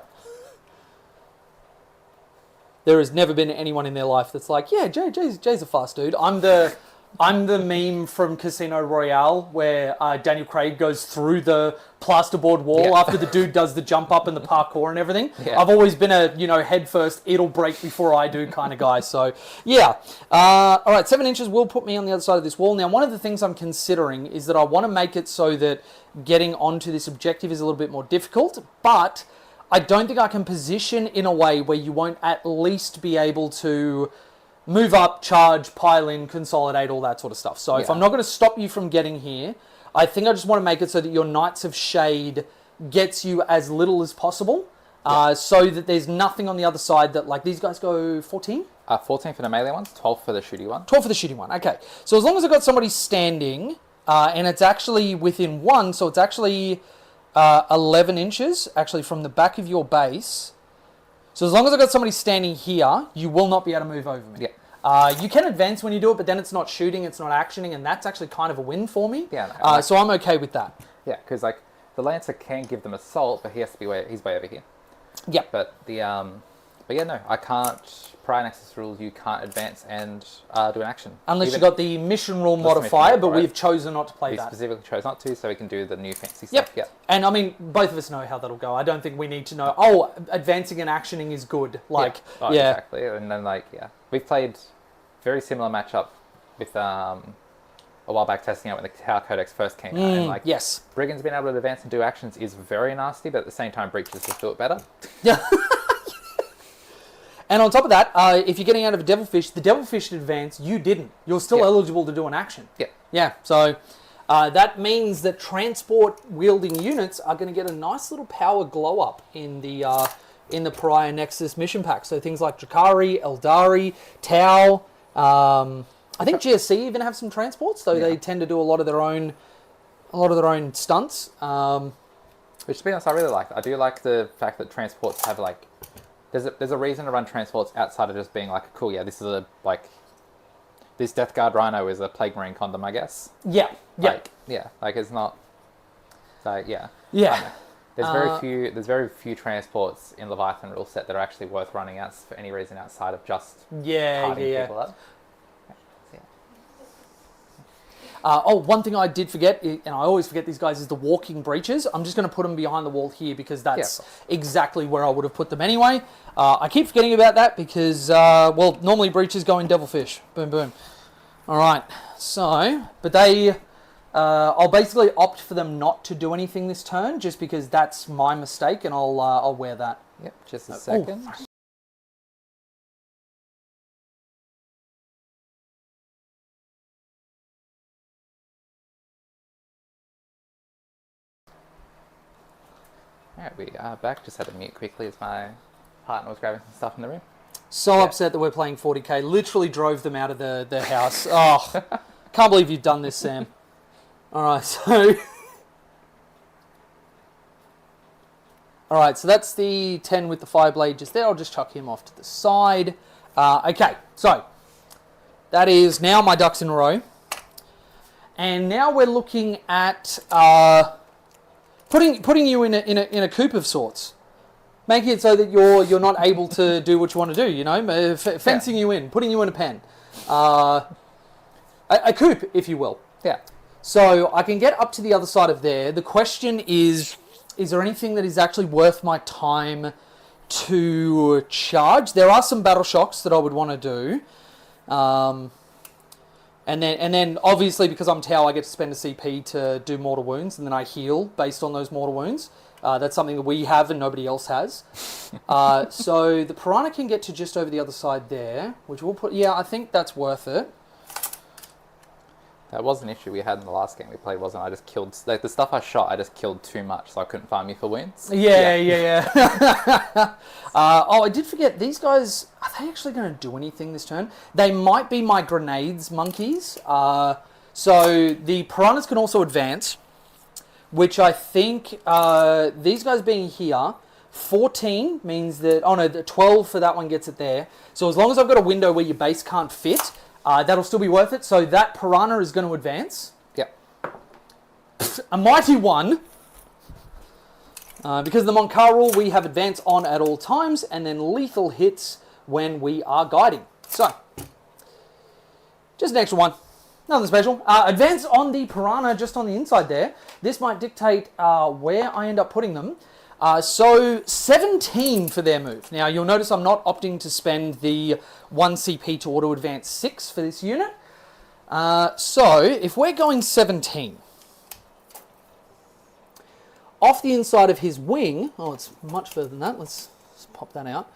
There has never been anyone in their life that's like, yeah, Jay's a fast dude. I'm the meme from Casino Royale where Daniel Craig goes through the plasterboard wall after the dude does the jump up and the parkour and everything. Yeah. I've always been a, head first, it'll break before I do kind of guy. So, yeah. All right, 7 inches will put me on the other side of this wall. Now, one of the things I'm considering is that I want to make it so that getting onto this objective is a little bit more difficult, but I don't think I can position in a way where you won't at least be able to move up, charge, pile in, consolidate, all that sort of stuff. So if I'm not going to stop you from getting here, I think I just want to make it so that your Knights of Shade gets you as little as possible, so that there's nothing on the other side that, like, these guys go 14? 14 for the melee ones, 12 for the shooty one. 12 for the shooting one, okay. So as long as I've got somebody standing, and it's actually within 1, so it's actually 11 inches, actually, from the back of your base. So as long as I've got somebody standing here, you will not be able to move over me. Yeah. You can advance when you do it, but then it's not shooting, it's not actioning, and that's actually kind of a win for me. Yeah. So I'm okay with that. Yeah, because like the Lancer can give them assault, but he has to be he's way over here. Yeah. But no, I can't. Pariah Nexus rules, you can't advance and do an action. Unless you've got the mission rule modifier, but we've chosen not to play that. We specifically chose not to, so we can do the new fancy stuff. Yep. And I mean, both of us know how that'll go. I don't think we need to know, advancing and actioning is good. Exactly. And then, we've played very similar matchup with a while back, testing out when the Tower Codex first came out. And Brigand's being able to advance and do actions is very nasty, but at the same time, Breaches just do it better. Yeah. And on top of that, if you're getting out of a Devilfish, the Devilfish advance, you didn't. You're still eligible to do an action. Yeah. Yeah, so that means that transport-wielding units are going to get a nice little power glow-up in the Pariah Nexus mission pack. So things like Drakari, Eldari, Tau. I think GSC even have some transports, though they tend to do a lot of their own stunts. Which, to be honest, I really like. I do like the fact that transports have there's a reason to run transports outside of just being like, cool, this is this Death Guard Rhino is a Plague Marine condom, I guess. Yeah. It's not. Yeah. There's very few transports in Leviathan rule set that are actually worth running out for any reason outside of just partying people up. One thing I did forget, and I always forget these guys, is the walking breaches. I'm just going to put them behind the wall here because that's exactly where I would have put them anyway. I keep forgetting about that because, normally breaches go in Devilfish. Boom, boom. All right. So, but they... I'll basically opt for them not to do anything this turn just because that's my mistake, and I'll wear that. Yep, just a second. Alright, we are back. Just had to mute quickly as my partner was grabbing some stuff in the room. So upset that we're playing 40k. Literally drove them out of the house. Oh, can't believe you've done this, Sam. Alright, so... Alright, so that's the 10 with the Fireblade just there. I'll just chuck him off to the side. Okay, so that is now my ducks in a row. And now we're looking at... putting you in a coop of sorts. Making it so that you're not able to do what you want to do, you know, fencing you in, putting you in a pen. A coop, if you will. Yeah. So I can get up to the other side of there. The question is there anything that is actually worth my time to charge? There are some battle shocks that I would want to do. And then obviously because I'm Tau, I get to spend a CP to do mortal wounds, and then I heal based on those mortal wounds. That's something that we have and nobody else has. So the Piranha can get to just over the other side there, which we'll put... Yeah, I think that's worth it. That was an issue we had in the last game we played, wasn't it? I just killed... Like, the stuff I shot, I just killed too much, so I couldn't farm you for wounds. Yeah. Oh, I did forget, these guys... Are they actually going to do anything this turn? They might be my grenades monkeys. So the Piranhas can also advance, which I think these guys being here, 14 means that... Oh no, the 12 for that one gets it there. So as long as I've got a window where your base can't fit, that'll still be worth it. So that Piranha is going to advance. Yep. A mighty one. Because of the Monkar rule, we have advance on at all times, and then lethal hits when we are guiding. So, just an extra one. Nothing special. Advance on the Piranha just on the inside there. This might dictate where I end up putting them. So 17 for their move. Now you'll notice I'm not opting to spend the 1 CP to auto advance 6 for this unit. So if we're going 17, off the inside of his wing, oh it's much further than that, let's pop that out.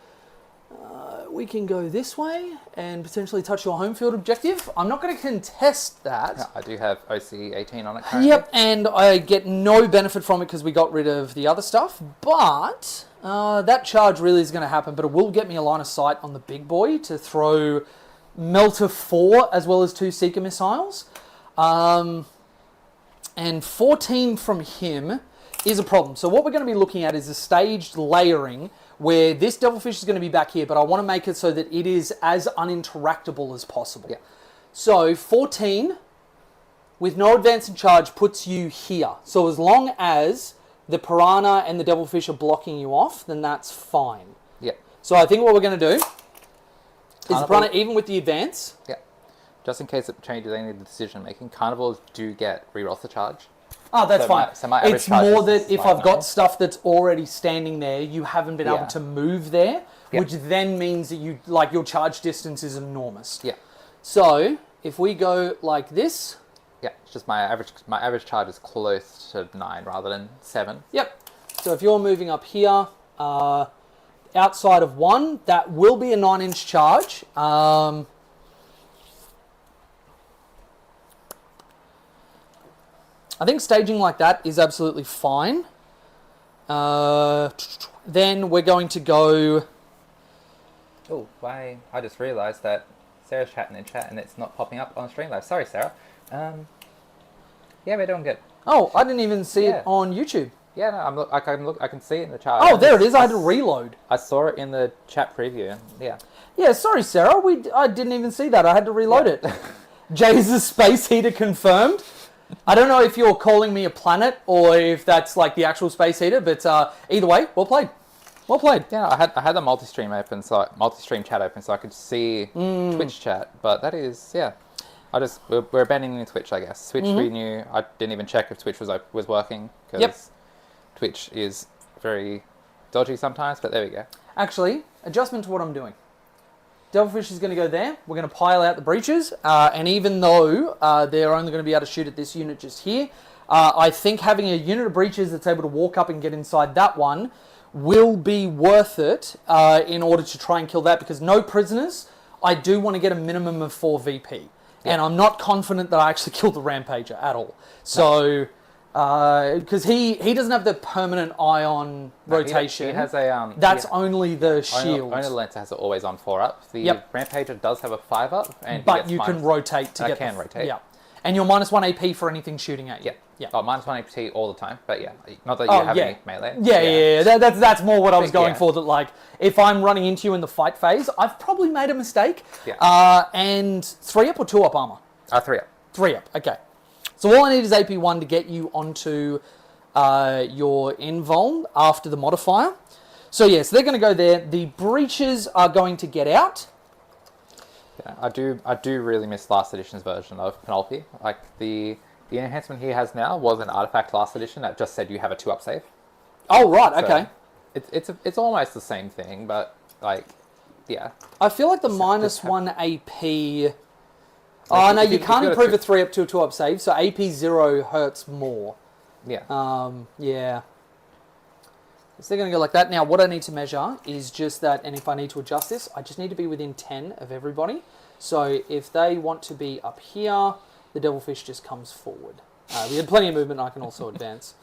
We can go this way and potentially touch your home field objective. I'm not going to contest that. Yeah, I do have OC 18 on it currently. Yep, and I get no benefit from it because we got rid of the other stuff. But that charge really is going to happen. But it will get me a line of sight on the big boy to throw Melter 4 as well as 2 Seeker missiles. And 14 from him is a problem. So what we're going to be looking at is a staged layering where this Devilfish is going to be back here, but I want to make it so that it is as uninteractable as possible. Yeah. So 14 with no advance in charge puts you here. So as long as the Piranha and the Devilfish are blocking you off, then that's fine. Yeah. So I think what we're going to do is the Piranha, even with the advance. Yeah. Just in case it changes any of the decision making, Carnivores do get re-roll the charge. Oh, that's fine. It's more that if I've got 9. stuff that's already standing there, you haven't been able to move there, which then means that you your charge distance is enormous. Yeah. So if we go like this, yeah, it's just my average charge is close to 9 rather than 7. Yep. So if you're moving up here, outside of 1, that will be a 9-inch charge. I think staging like that is absolutely fine. Then we're going to go... Oh, why? I just realised that Sarah's chatting in chat and it's not popping up on Streamlabs. Sorry, Sarah. Yeah, we're doing good. Oh, I didn't even see it on YouTube. Yeah, no, I can see it in the chat. Oh, there it is. I had to reload. I saw it in the chat preview. Yeah. Yeah, sorry, Sarah. I didn't even see that. I had to reload it. Jay's space heater confirmed. I don't know if you're calling me a planet or if that's like the actual space heater, but either way, well played. Well played. Yeah, I had the multi-stream chat open so I could see Twitch chat, but that is we're abandoning Twitch, I guess. Twitch we knew. I didn't even check if Twitch was working because Twitch is very dodgy sometimes, but there we go. Actually, adjustment to what I'm doing. Devilfish is going to go there. We're going to pile out the breaches. And even though they're only going to be able to shoot at this unit just here, I think having a unit of breaches that's able to walk up and get inside that one will be worth it in order to try and kill that. Because no prisoners, I do want to get a minimum of 4 VP. Yeah. And I'm not confident that I actually killed the Rampager at all. So... because he doesn't have the permanent ion rotation. He has a that's only the shield. Only the Lancer has it always on 4-up. The Rampager does have a 5-up, and but you can rotate to get. Rotate. Yeah, and you're -1 AP for anything shooting at you. Yeah. Oh, -1 AP all the time, but not that you have any melee. Yeah. That's more what I was going for. That like if I'm running into you in the fight phase, I've probably made a mistake. Yeah. And 3-up or 2-up armor. 3-up. 3-up. Okay. So all I need is AP1 to get you onto your invuln after the modifier. So yes, they're going to go there. The breaches are going to get out. Yeah, I do really miss last edition's version of Penelope. Like the enhancement he has now was an artifact last edition that just said you have a 2-up save. Oh right, So okay. It's almost the same thing, but like, yeah. I feel like the -1 AP. Oh no, you can't improve a 3-up to a 2-up save, so AP 0 hurts more. Yeah. Yeah. So they're going to go like that. Now, what I need to measure is just that, and if I need to adjust this, I just need to be within 10 of everybody. So if they want to be up here, the devilfish just comes forward. We had plenty of movement, and I can also advance.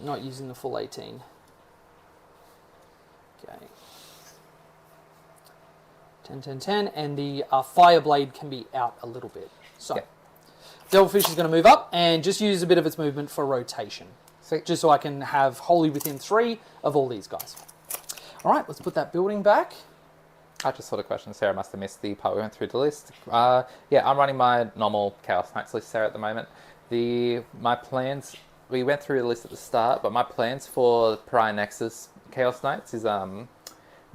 Not using the full 18. Okay. 10, 10, 10, and the fire blade can be out a little bit. So, yeah. Devilfish is going to move up and just use a bit of its movement for rotation. Sweet. Just so I can have wholly within 3 of all these guys. All right, let's put that building back. I just saw a question. Sarah must have missed the part we went through the list. Yeah, I'm running my normal Chaos Knights list, Sarah, at the moment. My plans, we went through the list at the start, but my plans for Pariah Nexus Chaos Knights is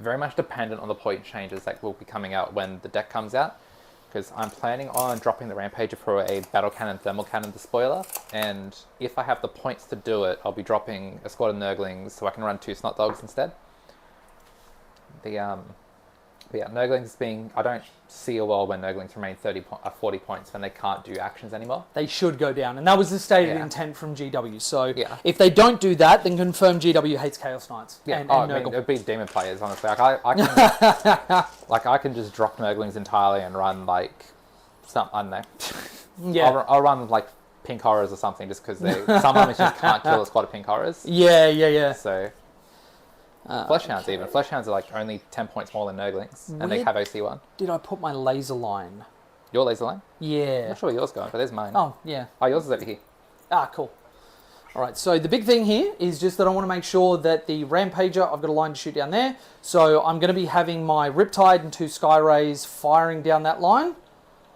very much dependent on the point changes that will be coming out when the deck comes out. Because I'm planning on dropping the Rampager for a Battle Cannon Thermal Cannon Despoiler, and if I have the points to do it, I'll be dropping a squad of Nurglings so I can run 2 Snot Dogs instead. But yeah, Nurglings being... I don't see a world when Nurglings remain 40 points when they can't do actions anymore. They should go down, and that was the stated intent from GW. So if they don't do that, then confirm GW hates Chaos Knights. Yeah, and I mean, it'd be Demon players, honestly. Like, I can just drop Nurglings entirely and run, like, I don't know. Yeah. I'll run, like, Pink Horrors or something just because some armies just can't kill a squad of Pink Horrors. Yeah. So... Fleshhounds even. Fleshhounds are like only 10 points more than Nurglings, and they have OC1. Did I put my laser line? Your laser line? Yeah. I'm not sure where yours going, but there's mine. Oh, yeah. Oh, yours is over here. Ah, cool. All right, so the big thing here is just that I want to make sure that the Rampager, I've got a line to shoot down there, so I'm going to be having my Riptide and 2 Sky Rays firing down that line.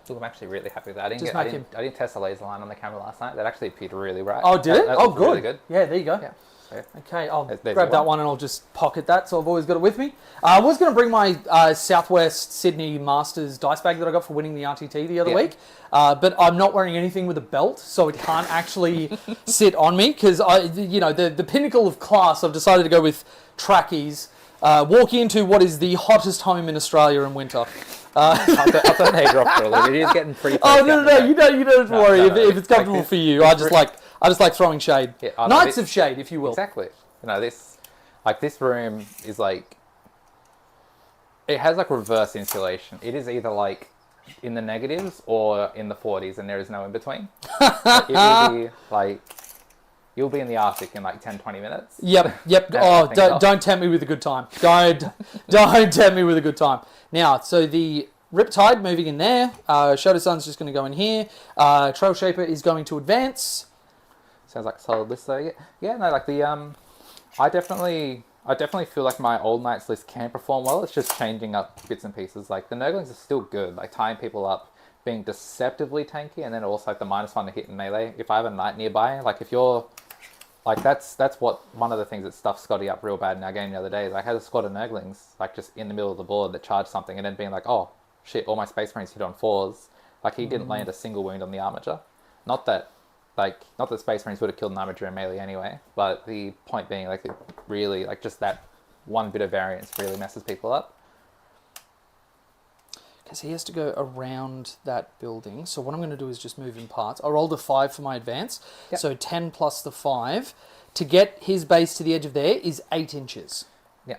Look, I'm actually really happy with that. I didn't test the laser line on the camera last night. That actually appeared really bright. Oh, did it? Oh, good. Really good. Yeah, there you go. Yeah. Okay, I'll grab that one and I'll just pocket that, so I've always got it with me. I was going to bring my Southwest Sydney Masters dice bag that I got for winning the RTT the other week, but I'm not wearing anything with a belt, so it can't actually sit on me, because the pinnacle of class, I've decided to go with trackies, walking into what is the hottest home in Australia in winter. I thought they dropped a little bit. It is getting pretty close. Oh, no, you don't worry. If it's comfortable for you, I just like throwing shade. Yeah, Knights of shade, if you will. Exactly. This room is like, it has like reverse insulation. It is either like in the negatives or in the 40s, and there is no in between. It will be like, you'll be in the Arctic in like 10, 20 minutes. Yep. Oh, don't tempt me with a good time. Don't tempt me with a good time. Now, so the Riptide moving in there. Shadow Sun's just going to go in here. Trail Shaper is going to advance. Sounds like a solid list though. Yeah. No, like I definitely feel like my old Knights list can perform well. It's just changing up bits and pieces. Like the Nurglings are still good. Like tying people up, being deceptively tanky, and then also like the -1 to hit in melee. If I have a Knight nearby, like if you're like that's what one of the things that stuffed Scotty up real bad in our game the other day. Is I had a squad of Nurglings like just in the middle of the board that charged something, and then being like, oh shit, all my Space Marines hit on 4s. Like he didn't land a single wound on the Armature. Not that Space Marines would have killed an Armature in melee anyway, but the point being, like, it really, like, just that one bit of variance really messes people up. Because he has to go around that building. So what I'm going to do is just move in parts. I rolled a 5 for my advance. Yep. So 10 plus the 5. To get his base to the edge of there is 8 inches. Yeah.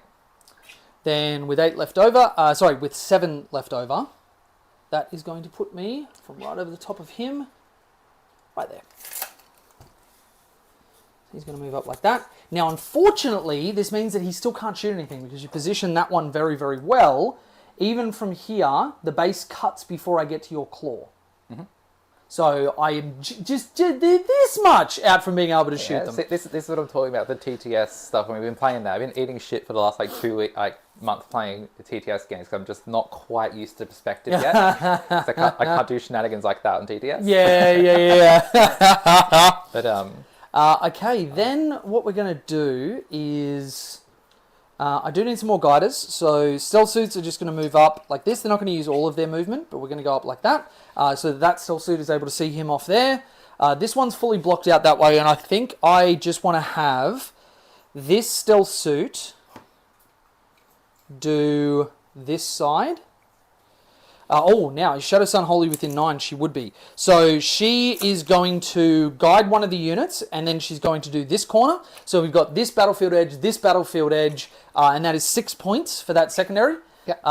Then with 8 left over, with 7 left over, that is going to put me from right over the top of him, right there. He's going to move up like that. Now, unfortunately, this means that he still can't shoot anything because you position that one very, very well. Even from here, the base cuts before I get to your claw. Mm-hmm. So I am just this much out from being able to shoot them. This is what I'm talking about, the TTS stuff. When we've been playing that, I've been eating shit for the last like 2 weeks, month playing the TTS games because I'm just not quite used to perspective yet. I can't do shenanigans like that on TTS. Yeah. But okay, then what we're going to do is I do need some more guiders, so stealth suits are just going to move up like this. They're not going to use all of their movement, but we're going to go up like that, so that stealth suit is able to see him off there. This one's fully blocked out that way, and I think I just want to have this stealth suit do this side. Now, is Shadow Sun wholly within 9? She would be. So she is going to guide one of the units, and then she's going to do this corner. So we've got this battlefield edge, and that is 6 points for that secondary. Yep.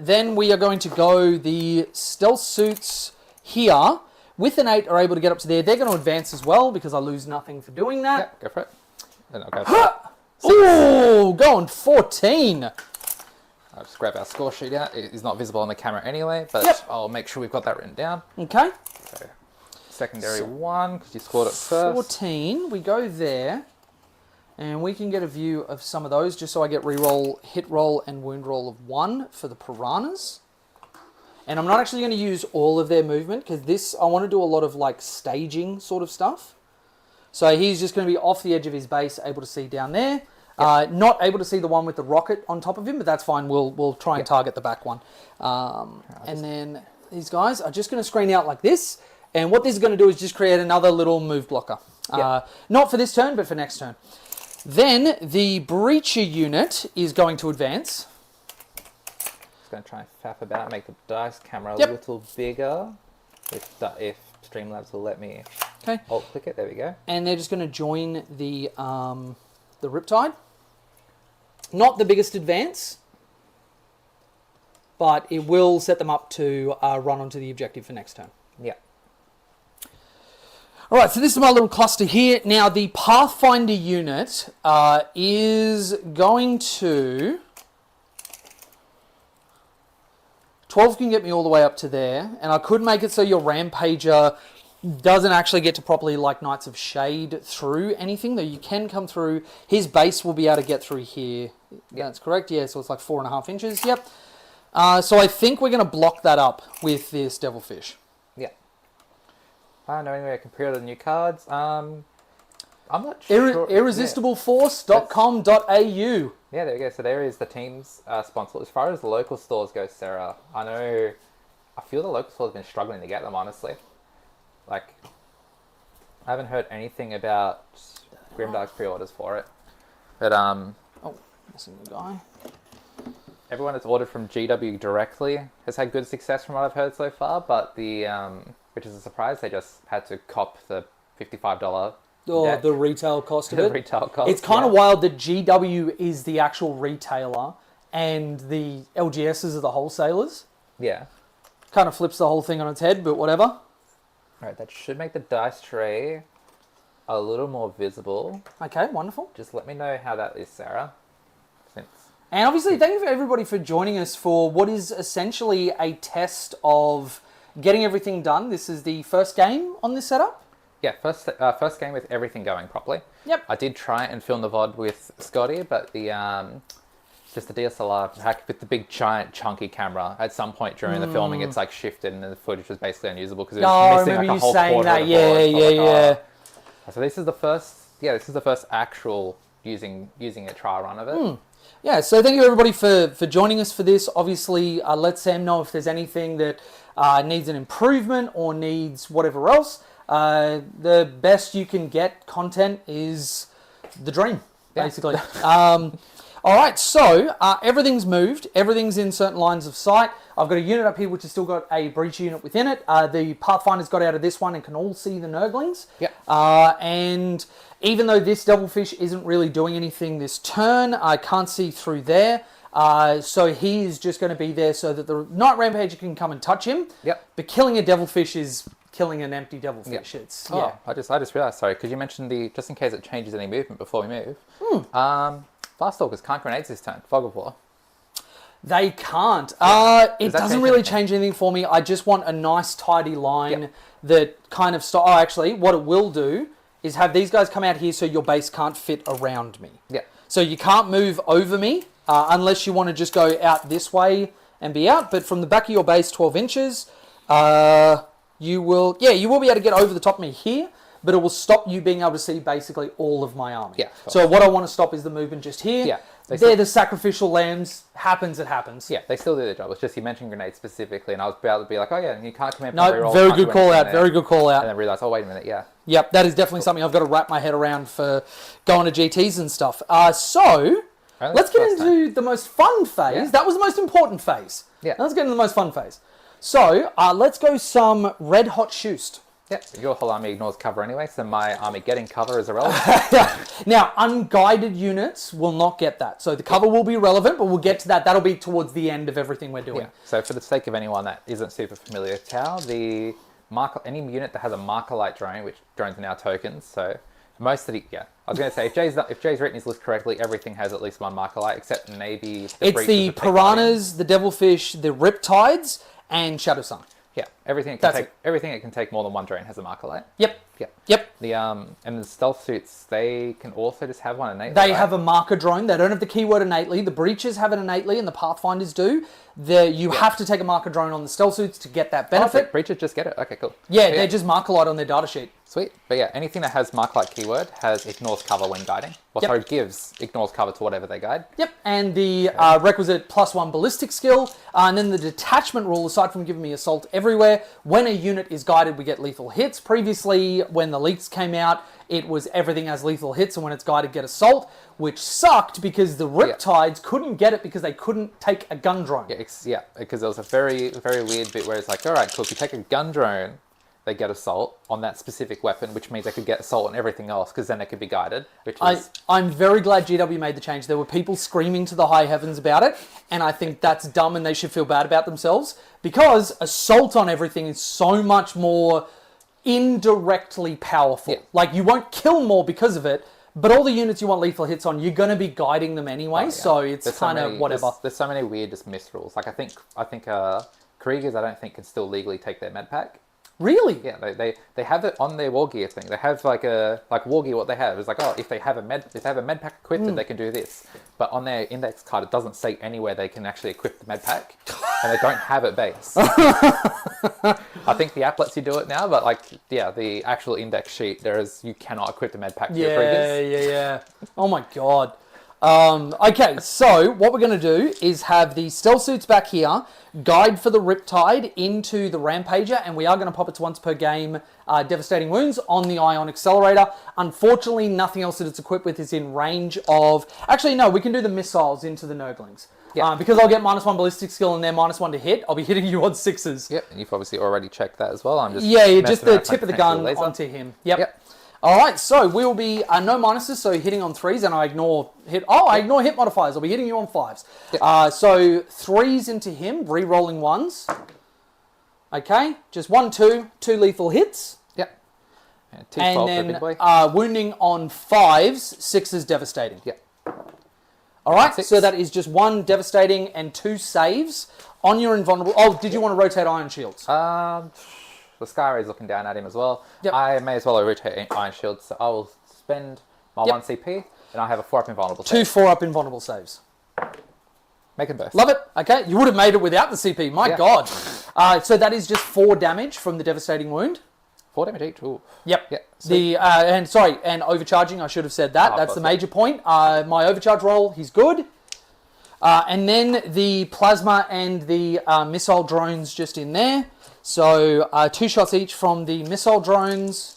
Then we are going to go the stealth suits here. With an 8 are able to get up to there. They're going to advance as well, because I lose nothing for doing that. Yep, go for it. Then I'll go for it. Ooh, going 14. I'll just grab our score sheet out. It is not visible on the camera anyway, but Yep. I'll make sure we've got that written down. Okay. So, secondary 1, because you scored it first. 14, we go there, and we can get a view of some of those, just so I get reroll, hit roll, and wound roll of 1 for the piranhas. And I'm not actually going to use all of their movement, because this, I want to do a lot of like staging sort of stuff. So he's just going to be off the edge of his base, able to see down there. Yep. Not able to see the one with the rocket on top of him, but that's fine. We'll try and target the back one. And then these guys are just going to screen out like this. And what this is going to do is just create another little move blocker. Yep. Not for this turn, but for next turn. Then the breacher unit is going to advance. Just going to try and faff about, make the dice camera a Yep. little bigger. If Streamlabs will let me alt click it, there we go. And they're just going to join the Riptide. Not the biggest advance, but it will set them up to run onto the objective for next turn. Yeah. All right, so this is my little cluster here. Now, the Pathfinder unit is going to... 12 can get me all the way up to there, and I could make it so your Rampager doesn't actually get to properly, like Knights of Shade, through anything, though you can come through. His base will be able to get through here. That's correct, yeah, so it's like 4.5 inches, yep. So I think we're going to block that up with this Devilfish. Yeah. I don't know any way I can pre-order the new cards. I'm not sure. Irresistibleforce.com.au. Yeah, there we go. So there is the team's sponsor. As far as the local stores go, Sarah, I feel the local stores have been struggling to get them, honestly. Like, I haven't heard anything about Grimdark's pre-orders for it. But, Oh, missing the guy. everyone that's ordered from GW directly has had good success from what I've heard so far, but which is a surprise, they just had to cop the $55 Oh, the retail cost of it. the retail cost. It's kind of wild that GW is the actual retailer and the LGSs are the wholesalers. Yeah. Kind of flips the whole thing on its head, but whatever. Alright, that should make the dice tray a little more visible. Okay, wonderful. Just let me know how that is, Sarah. And obviously, thank you for everybody for joining us for what is essentially a test of getting everything done. This is the first game on this setup. Yeah, first game with everything going properly. Yep. I did try and film the VOD with Scotty, but just the DSLR pack with the big giant chunky camera. At some point during the filming, it's like shifted and the footage was basically unusable because it was missing like a whole quarter of the board. Yeah. So this is the first. Yeah, this is the first actual using a trial run of it. Yeah, so thank you everybody for joining us for this. Obviously, let Sam know if there's anything that needs an improvement or needs whatever else. The best you can get content is the dream, basically. All right, so everything's moved. Everything's in certain lines of sight. I've got a unit up here which has still got a breach unit within it. The Pathfinder's got out of this one and can all see the Nurglings. Yep. And even though this Devilfish isn't really doing anything this turn, I can't see through there. So he's just going to be there so that the Night Rampager can come and touch him. Yep. But killing a Devilfish is killing an empty Devilfish. Yep. It's, I just realised, sorry, because you mentioned just in case it changes any movement before we move. Farstalkers can't grenades this turn. Fog of War. They can't. It doesn't really change anything for me. I just want a nice tidy line that kind of stop. Oh, actually, what it will do is have these guys come out here so your base can't fit around me. Yeah. So you can't move over me unless you want to just go out this way and be out. But from the back of your base, 12 inches, you will be able to get over the top of me here. but it will stop you being able to see basically all of my army. Yeah. So what I want to stop is the movement just here. Yeah. They're the sacrificial lambs. Happens, it happens. Yeah, they still do their job. It's just you mentioned grenades specifically, and I was about to be like, oh yeah, you can't command. No, very good call out. Very good call out. And then realize, oh wait a minute, yeah. Yep, that is definitely something I've got to wrap my head around for going to GTs and stuff. So let's get into the most fun phase. Yeah. That was the most important phase. Yeah. Let's get into the most fun phase. So let's go some red hot shoost. Yep, your whole army ignores cover anyway, so my army getting cover is irrelevant. Now, unguided units will not get that. So the cover will be relevant, but we'll get to that. That'll be towards the end of everything we're doing. Yeah. So for the sake of anyone that isn't super familiar with Tau, the marker, any unit that has a marker light drone, which drones are now tokens, so most of the, I was going to say, if Jay's written his list correctly, everything has at least one marker light, except maybe it's the piranhas, the devilfish, the riptides, and Shadow Sun. Yeah, everything it can take more than one drone has a marker light. Yep. The and the stealth suits, they can also just have one innately. They have a marker drone. They don't have the keyword innately. The breaches have it innately, and the pathfinders do. You have to take a marker drone on the stealth suits to get that benefit. Breaches just get it. Okay, cool. Yeah, they're just marker light on their data sheet. Sweet. But yeah, anything that has marker light keyword ignores cover when guiding. Ignores cover to whatever they guide. Yep, and the requisite +1 ballistic skill, and then the detachment rule, aside from giving me assault everywhere, when a unit is guided, we get lethal hits. Previously, when the leaks came out, it was everything has lethal hits, and when it's guided, get assault, which sucked because the Riptides couldn't get it because they couldn't take a gun drone. Yeah, because there was a very, very weird bit where it's like, all right, cool, if you take a gun drone, they get assault on that specific weapon, which means they could get assault on everything else, because then they could be guided. I'm very glad GW made the change. There were people screaming to the high heavens about it, and I think that's dumb and they should feel bad about themselves, because assault on everything is so much more indirectly powerful. Yeah. Like, you won't kill more because of it, but all the units you want lethal hits on, you're going to be guiding them anyway, so it's kind of whatever. There's so many weird just missed rules. Like, I think Kriegers, I don't think, can still legally take their med pack. Really? Yeah, they have it on their war gear thing. They have like war gear. What they have is like, oh, if they have a med pack equipped, then they can do this. But on their index card, it doesn't say anywhere they can actually equip the med pack, and they don't have it base. I think the app lets you do it now, but the actual index sheet, you cannot equip the med pack. Yeah. Oh my god. Okay, so what we're going to do is have the stealth suits back here, guide for the Riptide into the Rampager, and we are going to pop its once per game devastating wounds on the Ion Accelerator. Unfortunately, nothing else that it's equipped with is in range of... Actually, no, we can do the missiles into the Nurglings. Yeah. Because I'll get -1 ballistic skill and they're -1 to hit, I'll be hitting you on 6s. Yep, and you've obviously already checked that as well. I'm just just the tip of the gun onto him. Yep. All right, so we will be no minuses, so hitting on 3s, and I ignore hit. Oh, I ignore hit modifiers. I'll be hitting you on 5s. Yep. So 3s into him, re-rolling 1s. Okay, just 1, 2, 2 lethal hits. Yep. And then wounding on 5s, 6s devastating. Yep. All right, so that is just 1 devastating and 2 saves on your invulnerable. Oh, did you want to rotate Iron Shields? The Skyray's looking down at him as well. Yep. I may as well rotate Iron Shields, so I will spend my 1 CP, and I have a 4-up invulnerable save. 2 4-up invulnerable saves. Make them both. Love it. Okay, you would have made it without the CP. My God. So that is just 4 damage from the devastating wound. 4 damage each. Ooh. Yep. Yeah. And overcharging. I should have said that. That's the major point. My overcharge roll. He's good. And then the plasma and the missile drones just in there. So 2 shots each from the missile drones.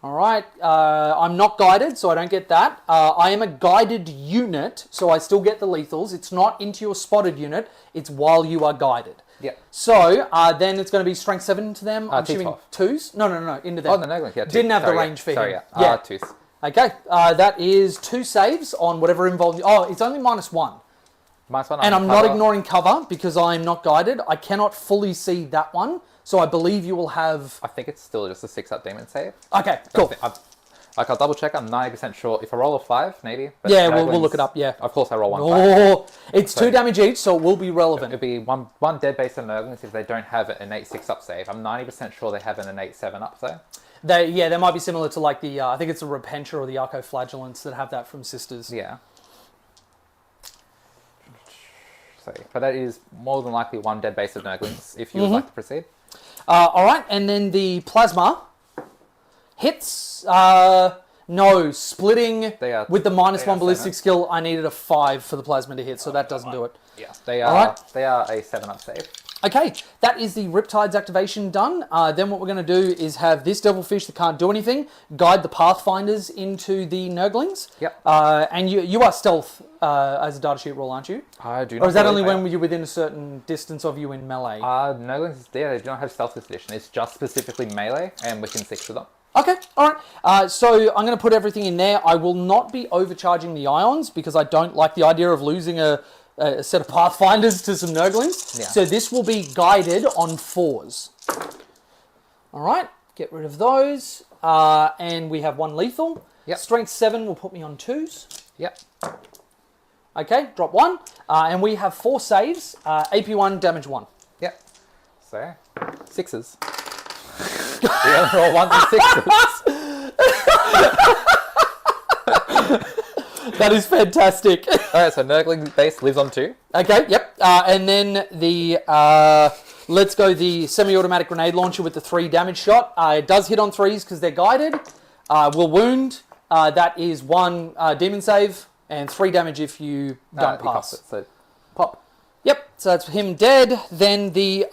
All right. I'm not guided, so I don't get that. I am a guided unit, so I still get the lethals. It's not into your spotted unit. It's while you are guided. Yeah. So then it's going to be strength 7 to them. I'm assuming 2s? No, into them. Oh, the Nurglings. Yeah, 2. Didn't have the range for him. Sorry, yeah. 2s. Okay. That is 2 saves on whatever involved. Oh, it's only -1. -1 and I'm not ignoring cover because I'm not guided. I cannot fully see that one. So I believe you will have... I think it's still just a 6-up demon save. Okay, cool. I'll double check. I'm 90% sure. If I roll a 5, maybe. But yeah, we'll look it up, yeah. Of course I roll 1 5. It's 2 damage each, so it will be relevant. It'll be one dead base on Nurglings if they don't have an innate 6-up save. I'm 90% sure they have an innate 7-up though. They might be similar to like the, I think it's the Repentia or the Arcoflagellants that have that from Sisters. Yeah. So, but that is more than likely 1 dead base of Nurglings if you would like to proceed. All right, and then the plasma. Hits. No, splitting They are- with the -1 7, ballistic skill. I needed a 5 for the plasma to hit, so that doesn't do it. Yeah, they are. Alright. They are a 7-up save. Okay, that is the Riptide's activation done. Then what we're going to do is have this Devilfish that can't do anything guide the Pathfinders into the Nurglings. Yep. And you are stealth as a data sheet roll, aren't you? I do not. Or is that only believe when you're within a certain distance of you in melee? Nurglings, they do not have stealth this edition. It's just specifically melee and within 6 of them. Okay, all right. So I'm going to put everything in there. I will not be overcharging the ions because I don't like the idea of losing a set of Pathfinders to some Nurglings. Yeah. So this will be guided on 4s. All right, get rid of those. And we have 1 lethal. Yep. Strength 7 will put me on 2s. Yep. Okay, drop 1. And we have 4 saves. AP 1, damage 1. Yep. So, 6s. We only roll 1s and 6s. That is fantastic. Alright, so Nurgling base lives on 2. Okay, yep. And then the let's go the semi-automatic grenade launcher with the 3 damage shot. It does hit on 3s because they're guided. Will wound. That is 1 demon save and 3 damage if you don't pass. It, so pop. Yep, so that's him dead. Then the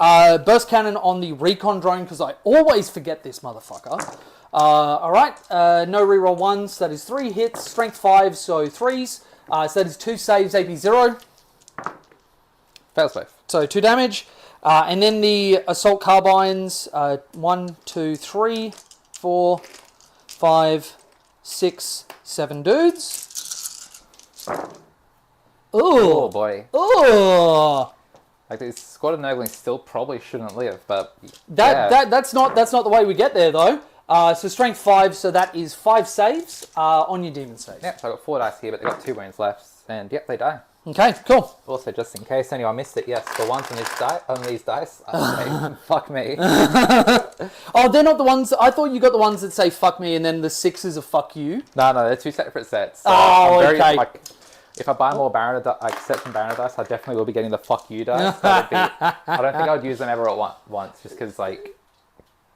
burst cannon on the recon drone because I always forget this motherfucker. All right, no reroll 1s. That is 3 hits. Strength 5, so 3s. So that is 2 saves, AP 0. Fail safe. So 2 damage. And then the assault carbines, 1, 2, 3, 4, 5, 6, 7 dudes. Oh Ooh. boy. Oh. Like this squad of Nurglings still probably shouldn't live, but That's not the way we get there though. So strength 5, so that is 5 saves on your demon save. Yep, so I've got 4 dice here, but they've got 2 wounds left, and yep, they die. Okay, cool. Also, just in case anyone missed it, yes, the ones on these dice, say, fuck me. Oh, they're not the ones. I thought you got the ones that say "fuck me" and then the 6s are "fuck you." No, they're 2 separate sets. So Oh, I'm very, okay. Like, if I buy more Baron, sets from Baron dice, I definitely will be getting the "fuck you" dice. That would be, I don't think I would use them ever at once, just because like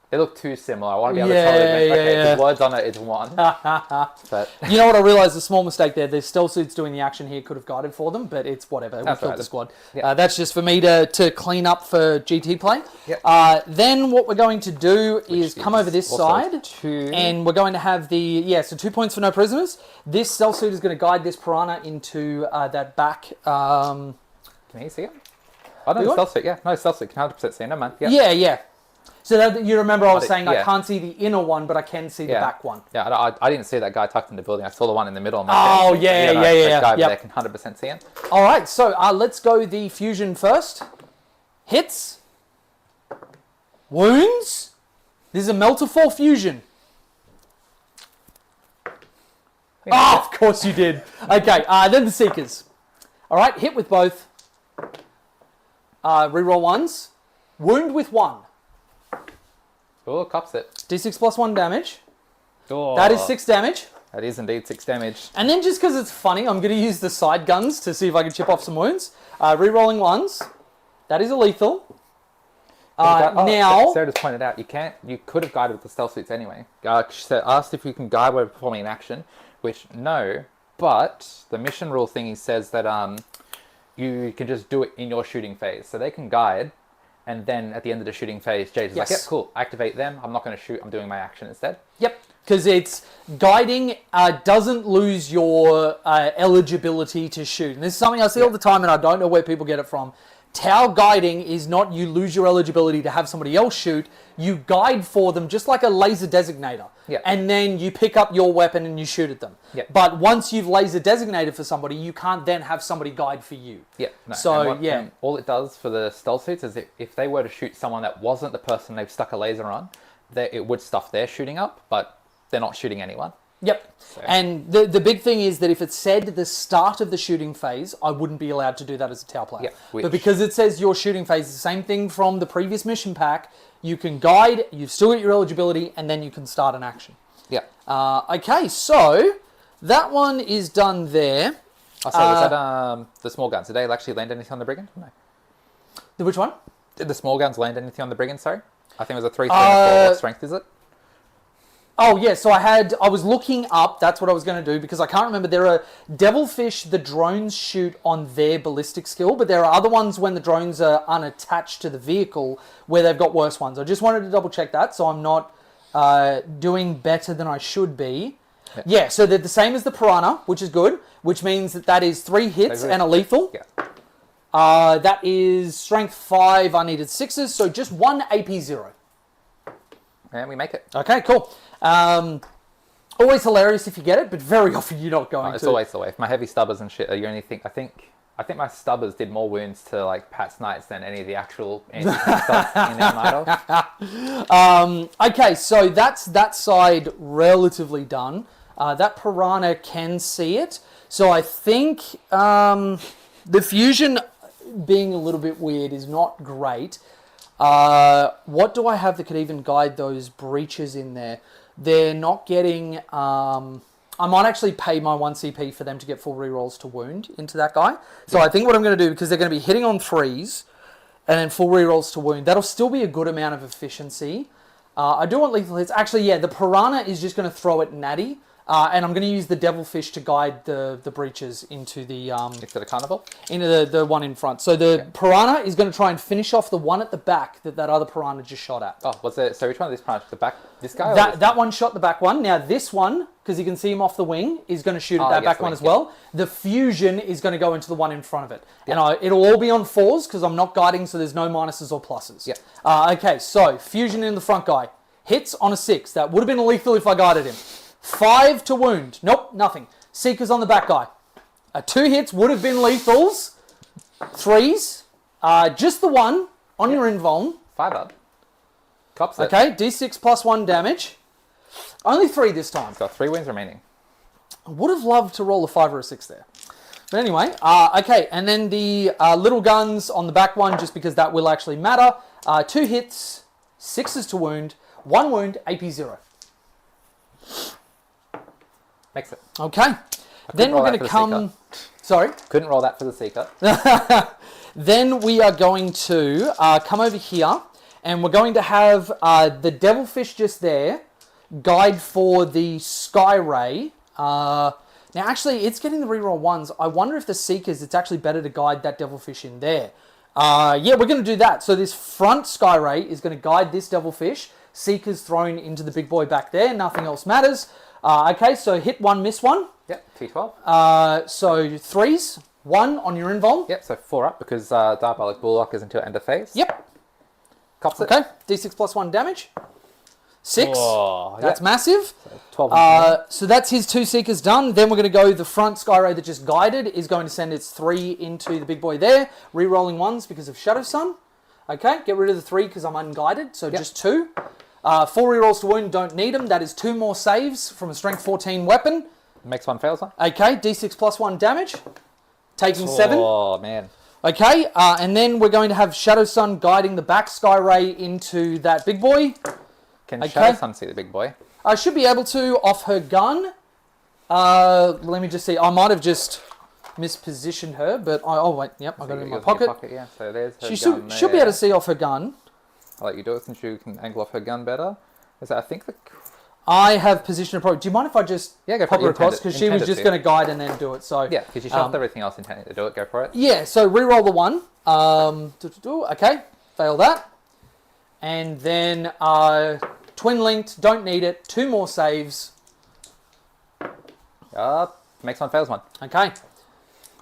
they look too similar. I want to be able to tell them, okay, the words on it is 1. But You know what? I realised a small mistake there. The stealth suits doing the action here could have guided for them, but it's whatever. We That's killed right. the squad. Yeah. That's just for me to clean up for GT play. Yep. Then what we're going to do is come over this also side, 2. and we're going to have so 2 points for no prisoners. This stealth suit is going to guide this piranha into that back. Can you see it? Oh no, You the what? stealth suit. Yeah, no stealth suit. Can 100% see it. No man. Yep. Yeah. So that, you remember I was saying I yeah. can't see the inner one, but I can see the back one. Yeah, I didn't see that guy tucked in the building. I saw the one in the middle. Oh, yeah. That guy over Yep. there can 100% see him. All right, so let's go the fusion first. Hits. Wounds. This is a Melter 4 fusion. Yeah. Oh, of course you did. Okay, then the Seekers. All right, hit with both. Reroll 1s. Wound with 1. Oh, cops it. D6 plus 1 damage. Oh, That is 6 damage. That is indeed 6 damage. And then just because it's funny, I'm going to use the side guns to see if I can chip off some wounds. Rerolling 1s. That is a lethal. Now... Sarah just pointed out, you could have guided with the stealth suits anyway. She asked if you can guide while performing an action, which no, but the mission rule thingy says that you can just do it in your shooting phase. So they can guide, and then at the end of the shooting phase, Jade is like, yep, cool, activate them. I'm not going to shoot, I'm doing my action instead. Yep. Because it's guiding doesn't lose your eligibility to shoot. And this is something I see all the time, and I don't know where people get it from. Tau guiding is not you lose your eligibility to have somebody else shoot. You guide for them just like a laser designator. Yeah. And then you pick up your weapon and you shoot at them. Yeah. But once you've laser designated for somebody, you can't then have somebody guide for you. Yeah. No. So, and all it does for the stealth suits is if they were to shoot someone that wasn't the person they've stuck a laser on, it would stuff their shooting up, but they're not shooting anyone. Yep. So. And the big thing is that if it said the start of the shooting phase, I wouldn't be allowed to do that as a Tau player. Yeah, but because it says your shooting phase is the same thing from the previous mission pack, you can guide, you've still got your eligibility, and then you can start an action. Yeah. Okay, so that one is done there. Oh, so was that the small guns? Did they actually land anything on the brigand? No. Which one? Did the small guns land anything on the brigand, sorry? I think it was a 3, 3, and a 4. What strength is it? Oh yeah, so I was looking up, that's what I was going to do, because I can't remember, there are devilfish the drones shoot on their ballistic skill, but there are other ones when the drones are unattached to the vehicle where they've got worse ones. I just wanted to double check that, so I'm not doing better than I should be. Yeah, so they're the same as the Piranha, which is good, which means that is 3 hits and a lethal. Yeah. That is strength 5, I needed 6s, so just 1 AP 0. And we make it. Okay, cool. Always hilarious if you get it, but very often you're not going to. It's always the way. If my heavy stubbers and shit are the only thing, I think my stubbers did more wounds to like Pat's Knights than any of the actual anti-tank stuff in there might have. Okay, so that's that side relatively done. That Piranha can see it. So I think the fusion being a little bit weird is not great. What do I have that could even guide those breaches in there? They're not getting... I might actually pay my 1 CP for them to get full rerolls to wound into that guy. So I think what I'm going to do, because they're going to be hitting on 3s and then full rerolls to wound, that'll still be a good amount of efficiency. I do want lethal hits. Actually, yeah, the Piranha is just going to throw it natty. And I'm going to use the Devilfish to guide the breaches into the... into the carnival? Into the one in front. So the Piranha is going to try and finish off the one at the back that other Piranha just shot at. Oh, what's it? So which one of these Piranhas? The back? This guy? That one shot the back one. Now this one, because you can see him off the wing, is going to shoot at that back one as well. The fusion is going to go into the one in front of it. Yep. And it'll all be on 4s because I'm not guiding, so there's no minuses or pluses. Yep. Okay, so fusion in the front guy. Hits on a 6. That would have been a lethal if I guided him. 5 to wound. Nope, nothing. Seekers on the back guy. 2 hits would have been lethals. 3s. Just the 1 on your invuln. 5 up. Cops it. Okay, D6 plus 1 damage. Only 3 this time. It's got 3 wounds remaining. I would have loved to roll a 5 or a 6 there. But anyway, okay, and then the little guns on the back one, just because that will actually matter. 2 hits, 6s to wound, 1 wound, AP 0. Makes it. Okay. Then we're going to come... Sorry? Couldn't roll that for the Seeker. Then we are going to come over here, and we're going to have the Devilfish just there, guide for the Sky Ray. Now, actually, it's getting the reroll 1s. I wonder if the Seekers, it's actually better to guide that Devilfish in there. Yeah, we're going to do that. So this front Sky Ray is going to guide this Devilfish. Seekers thrown into the big boy back there. Nothing else matters. Okay, so hit 1, miss 1. Yep, T12. So 3s, 1 on your invuln. Yep, so 4 up because Diabolic Bullock is until end of phase. Yep. Cops it. Okay, D6 plus 1 damage. 6. Oh, that's massive. So 12. So that's his 2 Seekers done. Then we're going to go, the front Sky Ray that just guided is going to send its 3 into the big boy there. Rerolling 1s because of Shadow Sun. Okay, get rid of the 3 because I'm unguided, so just 2. 4 rerolls to wound, don't need them. That is 2 more saves from a strength 14 weapon. Makes 1, fails 1. Okay, D6 plus 1 damage. Taking 7. Oh, man. Okay, and then we're going to have Shadow Sun guiding the back Sky Ray into that big boy. Can Shadow Sun see the big boy? I should be able to off her gun. Let me just see. I might have just mispositioned her, but wait, yep, I got it in my pocket. Yeah, so there's her She gun should be able to see off her gun. I'll let you do it since you can angle off her gun better. I think I have positioned her. Do you mind if I just pop her across? Because she was just going to guide and then do it. So yeah, because you shoved everything else intending to do it. Go for it. Yeah, so reroll the 1. Okay, fail that. And then twin linked, don't need it. 2 more saves. Makes 1, fails 1. Okay.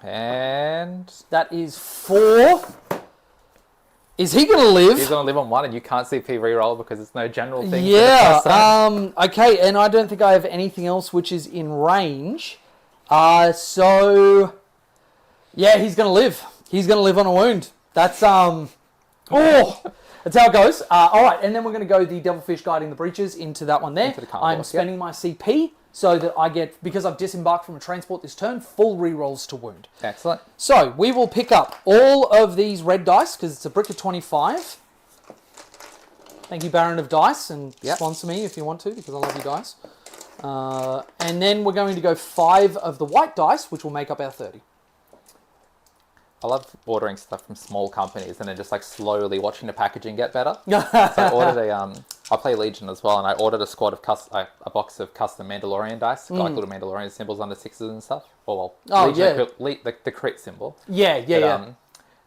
And that is 4. Is he going to live? He's going to live on 1 and you can't CP reroll because it's no general thing. Yeah, okay, and I don't think I have anything else which is in range. So, yeah, he's going to live. He's going to live on a wound. That's, that's how it goes. All right, and then we're going to go the Devilfish guiding the breaches into that one there. I'm spending my CP so that I get, because I've disembarked from a transport this turn, full rerolls to wound. Excellent. So we will pick up all of these red dice because it's a brick of 25. Thank you, Baron of Dice, and sponsor me if you want to because I love you dice. And then we're going to go 5 of the white dice, which will make up our 30. I love ordering stuff from small companies and then just like slowly watching the packaging get better. So I ordered I play Legion as well, and I ordered a squad of a box of custom Mandalorian dice, got like little Mandalorian symbols under 6s and stuff. Or Legion, the crit symbol. Yeah.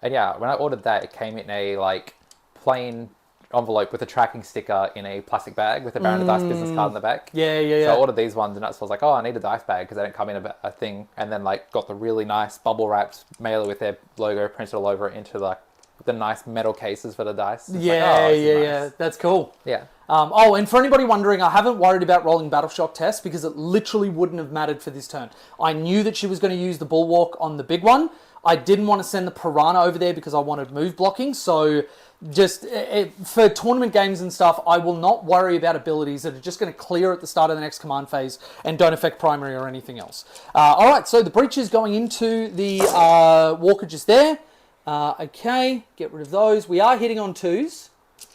And yeah, when I ordered that, it came in a like plain envelope with a tracking sticker in a plastic bag with a Baron of Dice business card in the back. Yeah. So I ordered these ones, and so I was like, oh, I need a dice bag because they don't come in a thing. And then like got the really nice bubble wrapped mailer with their logo printed all over it into like the nice metal cases for the dice. It's nice. That's cool. Yeah. And for anybody wondering, I haven't worried about rolling Battle Shock tests because it literally wouldn't have mattered for this turn. I knew that she was going to use the Bulwark on the big one. I didn't want to send the Piranha over there because I wanted move blocking. So just for tournament games and stuff, I will not worry about abilities that are just going to clear at the start of the next command phase and don't affect primary or anything else. All right, so the breach is going into the Walker just there. Okay, get rid of those. We are hitting on 2s.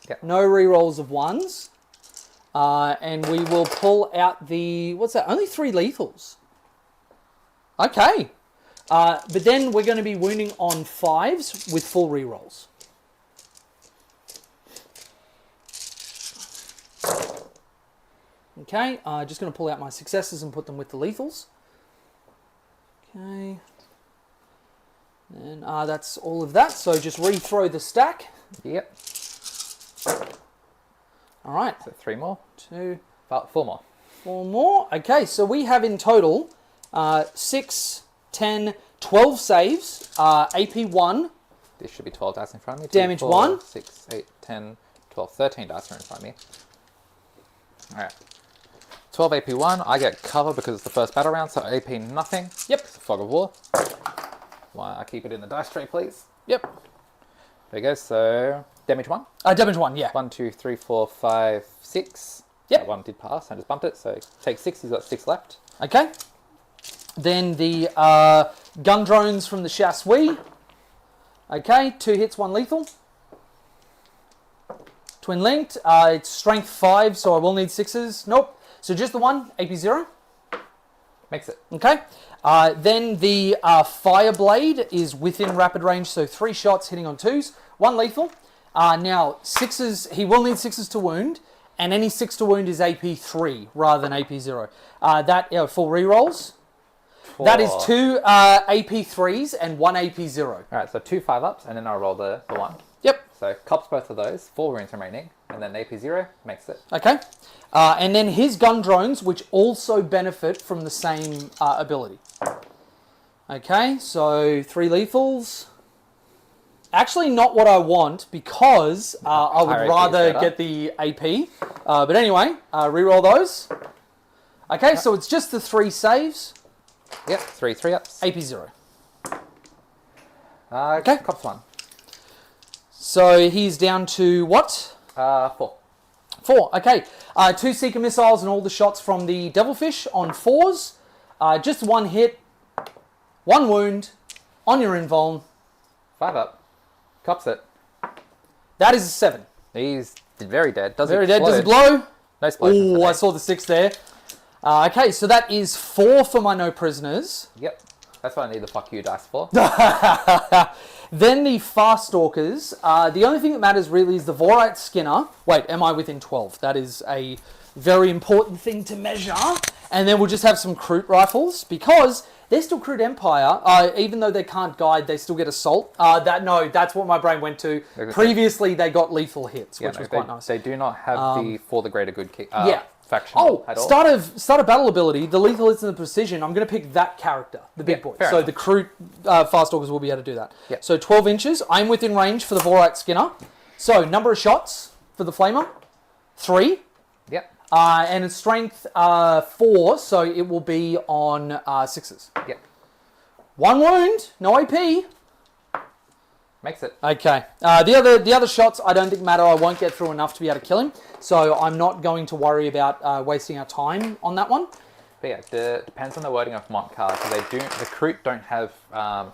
Yep. No rerolls of 1s. And we will pull out the... What's that? Only 3 lethals. Okay. But then we're going to be wounding on 5s with full rerolls. Okay, just going to pull out my successes and put them with the lethals. Okay. And that's all of that. So just rethrow the stack. Yep. All right. So 3 more. 2. About 4 more. 4 more. Okay, so we have in total 6, 10, 12 saves, AP 1. This should be 12 dice in front of me. Damage 4, 1. 6, 8, 10, 12, 13 dice are in front of me. Alright. 12 AP 1. I get cover because it's the first battle round, so AP nothing. Yep. It's a fog of war. I keep it in the dice tray, please. Yep. There you go. So damage 1. Damage 1, yeah. 1, 2, 3, 4, 5, 6. Yep. That one did pass. I just bumped it. So take 6. He's got 6 left. Okay. Then the gun drones from the Chassis. Okay, 2 hits, 1 lethal. Twin linked. It's strength 5, so I will need 6s. Nope. So just the 1, AP 0. Makes it. Okay. Then the Fireblade is within rapid range, so 3 shots hitting on 2s, 1 lethal. Now, 6s, he will need 6s to wound, and any 6 to wound is AP 3 rather than AP 0. That, full rerolls. That is 2 AP 3s and 1 AP 0. Alright, so 2 5-ups, and then I'll roll the 1. Yep. So cops both of those, 4 wounds remaining, and then AP 0 makes it. Okay. And then his gun drones, which also benefit from the same ability. Okay, so 3 lethals. Actually, not what I want because I would rather get the AP. But anyway, reroll those. Okay, so it's just the 3 saves. Yep, 3 3-ups. AP 0. Okay, cops 1. So he's down to what? 4. 4, okay. 2 Seeker missiles and all the shots from the Devilfish on 4s. Just 1 hit, 1 wound on your invuln. 5-up. Cops it. That is a 7. He's very dead. Does Very it dead. explode? Does it blow? No explosions. Oh, I saw the 6 there. Okay, so that is 4 for my no prisoners. Yep. That's what I need the fuck you dice for. Then the Fast Stalkers. The only thing that matters really is the Vorite Skinner. Wait, am I within 12? That is a very important thing to measure. And then we'll just have some Kroot rifles because they're still Kroot Empire. Even though they can't guide, they still get assault. That's what my brain went to. Previously, they got lethal hits, which was quite nice. They do not have the For the Greater Good kick. Faction at all. Start of battle ability, the lethal hits and the precision. I'm going to pick that character, the big boy. So the Kroot Fast Stalkers will be able to do that. Yep. So 12 inches. I'm within range for the Vorite Skinner. So number of shots for the Flamer, 3. Yep. And it's strength 4, so it will be on 6s. Yep. 1 wound, no AP. Makes it. Okay. The other shots I don't think matter. I won't get through enough to be able to kill him. So I'm not going to worry about wasting our time on that one. But yeah, depends on the wording of Mont cards. So the Kroot don't have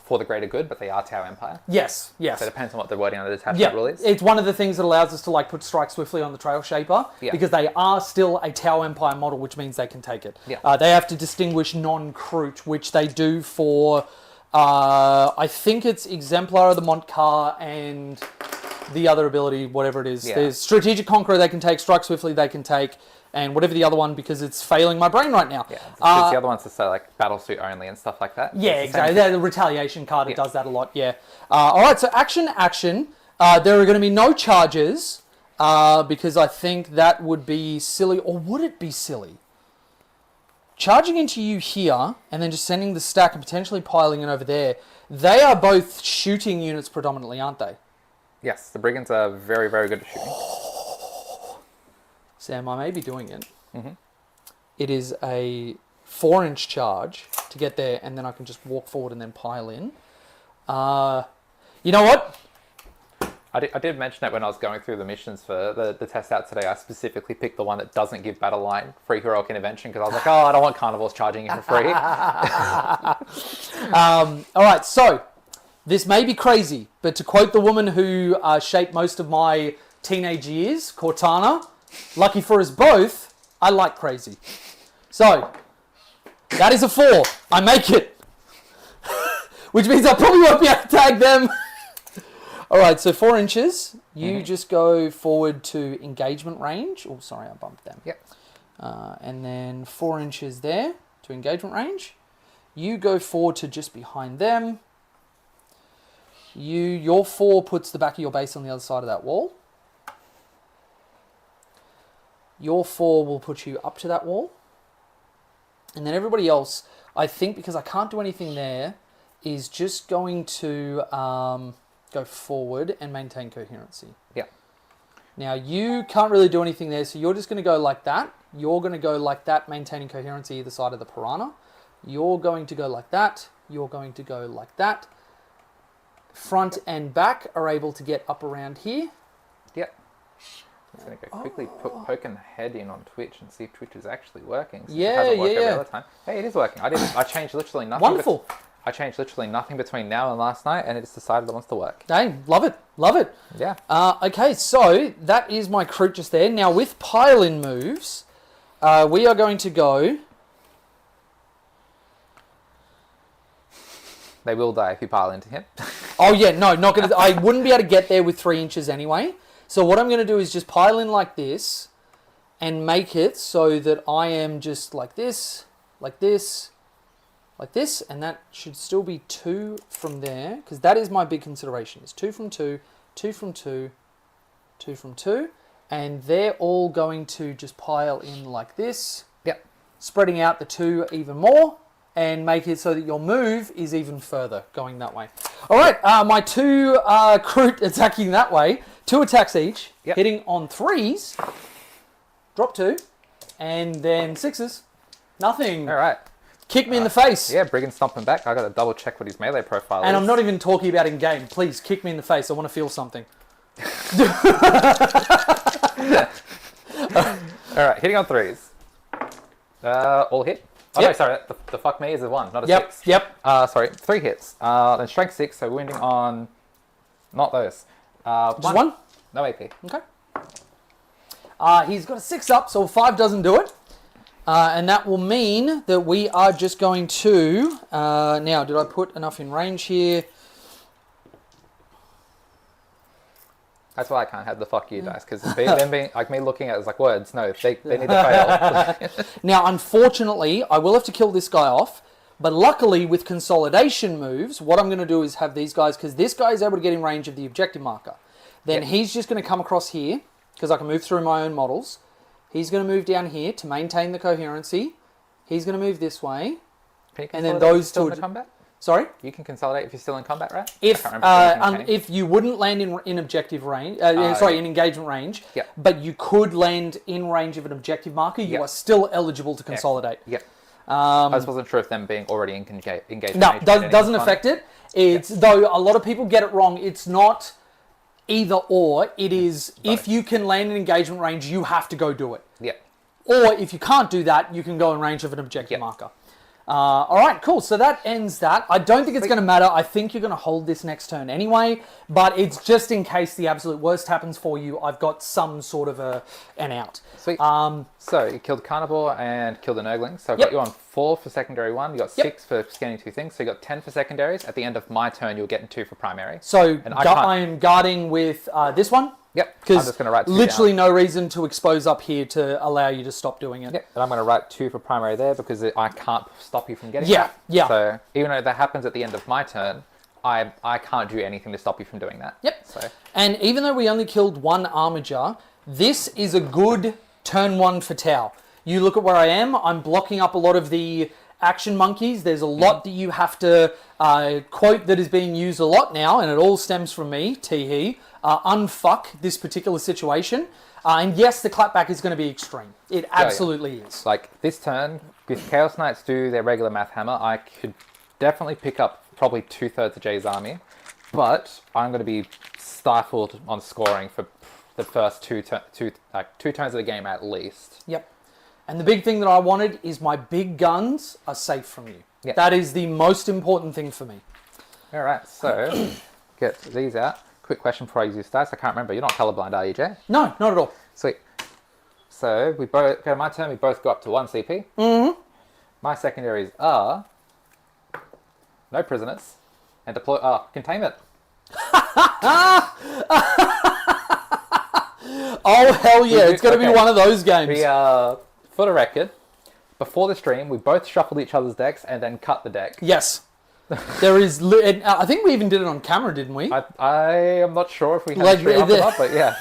For the Greater Good, but they are Tau Empire. Yes. So it depends on what the wording on the detachment rule is. It's one of the things that allows us to put Strike Swiftly on the Trail Shaper because they are still a Tau Empire model, which means they can take it. Yeah. They have to distinguish non-Kroot, which they do for... I think it's Exemplar of the Montcar and the other ability, whatever it is. Yeah. There's Strategic Conqueror they can take, Strike Swiftly they can take, and whatever the other one, because it's failing my brain right now. Yeah, because the other ones are so like battle suit only and stuff like that. Yeah, exactly. The retaliation card, it does that a lot, yeah. All right, so action. There are going to be no charges, because I think that would be silly, or would it be silly? Charging into you here, and then just sending the stack and potentially piling it over there. They are both shooting units predominantly, aren't they? Yes, the Brigands are very, very good at shooting. Sam, I may be doing it. Mm-hmm. It is a 4-inch charge to get there, and then I can just walk forward and then pile in. You know what? I did mention that when I was going through the missions for the test out today. I specifically picked the one that doesn't give battle line free heroic intervention because I was like, I don't want carnivores charging in for free. All right, so this may be crazy, but to quote the woman who shaped most of my teenage years, Cortana, lucky for us both, I like crazy. So, that is a 4. I make it. Which means I probably won't be able to tag them. All right, so 4 inches. You just go forward to engagement range. Oh, sorry, I bumped them. Yep. And then 4 inches there to engagement range. You go forward to just behind them. Your 4 puts the back of your base on the other side of that wall. Your 4 will put you up to that wall. And then everybody else, I think, because I can't do anything there, is just going to go forward and maintain coherency. Yeah. Now, you can't really do anything there, so you're just going to go like that. You're going to go like that, maintaining coherency either side of the piranha. You're going to go like that. You're going to go like that. Front and back are able to get up around here. Yep. I'm going to go quickly poke a head in on Twitch and see if Twitch is actually working. Yeah, it hasn't worked yeah. every other time. Hey, it is working. I changed literally nothing. Wonderful. I changed literally nothing between now and last night, and it just decided it wants to work. Hey, love it. Love it. Yeah. Okay, so that is my Kroot just there. Now, with pile-in moves, we are going to go... They will die if you pile into him. Oh, yeah, no, not going to... I wouldn't be able to get there with 3 inches anyway. So what I'm going to do is just pile in like this and make it so that I am just like this, like this, like this, and that should still be 2 from there, because that is my big consideration. It's 2 from 2, 2 from 2, 2 from 2, and they're all going to just pile in like this. Yep. Spreading out the 2 even more, and make it so that your move is even further going that way. All right, my 2 Kroot attacking that way. 2 attacks each, hitting on 3s, drop 2, and then 6s. Nothing. All right. Kick me in the face. Yeah, Brigand stomping back. I got to double check what his melee profile is. And I'm not even talking about in game. Please kick me in the face. I want to feel something. All right, hitting on 3s. All hit. Oh no, sorry. The fuck me is a 1, not a 6. Yep. Sorry, 3 hits. Then strength 6, so wounding on not those. Just 1? No AP. Okay. He's got a 6 up, so 5 doesn't do it. And that will mean that we are just going to... now, did I put enough in range here? That's why I can't have the fuck you dice, because them being like me looking at it as like words. No, they need to fail. Now, unfortunately, I will have to kill this guy off. But luckily, with consolidation moves, what I'm going to do is have these guys, because this guy is able to get in range of the objective marker. Then he's just going to come across here, because I can move through my own models. He's going to move down here to maintain the coherency. He's going to move this way. And then those two... in combat? Sorry? You can consolidate if you're still in combat, right? If you wouldn't land in objective range, in engagement range, but you could land in range of an objective marker, you are still eligible to consolidate. Yeah. I just wasn't sure if them being already engaged. No, doesn't affect it. It's though a lot of people get it wrong. It's not either or. It is if you can land in engagement range, you have to go do it. Yeah. Or if you can't do that, you can go in range of an objective marker. All right, cool. So that ends that. I don't think it's going to matter. I think you're going to hold this next turn anyway, but it's just in case the absolute worst happens for you. I've got some sort of an out. Sweet. So you killed Carnivore and killed the Nurgling. So I've got you on 4 for secondary 1. You got 6 for scanning 2 things. So you got 10 for secondaries. At the end of my turn, you'll get 2 for primary. So I am guarding with this one. Yep. Because I'm just going to write 2 literally down. no reason to expose up here to allow you to stop doing it. Yep. And I'm going to write 2 for primary there because I can't stop you from getting that. Yeah. So even though that happens at the end of my turn, I can't do anything to stop you from doing that. Yep. So. And even though we only killed 1 Armiger, this is a good turn 1 for Tau. You look at where I am. I'm blocking up a lot of the action monkeys. There's a lot that you have to quote that is being used a lot now, and it all stems from me, Teehee. Unfuck this particular situation. And yes, the clapback is going to be extreme. It absolutely is. Like this turn, if Chaos Knights do their regular Math Hammer, I could definitely pick up probably 2/3 of Jay's army, but I'm going to be stifled on scoring for the first two turns of the game at least. Yep. And the big thing that I wanted is my big guns are safe from you. Yep. That is the most important thing for me. All right, so get these out. Quick question before I use your stats. I can't remember. You're not colorblind, are you, Jay? No, not at all. Sweet. So we both go to my turn. We both go up to 1 CP. Mm-hmm. My secondaries are no prisoners and deploy. Containment. Oh, hell yeah. It's going to be one of those games. For the record, before the stream, we both shuffled each other's decks and then cut the deck. Yes. There is... I think we even did it on camera, didn't we? I am not sure if we had stream up or not, but yeah.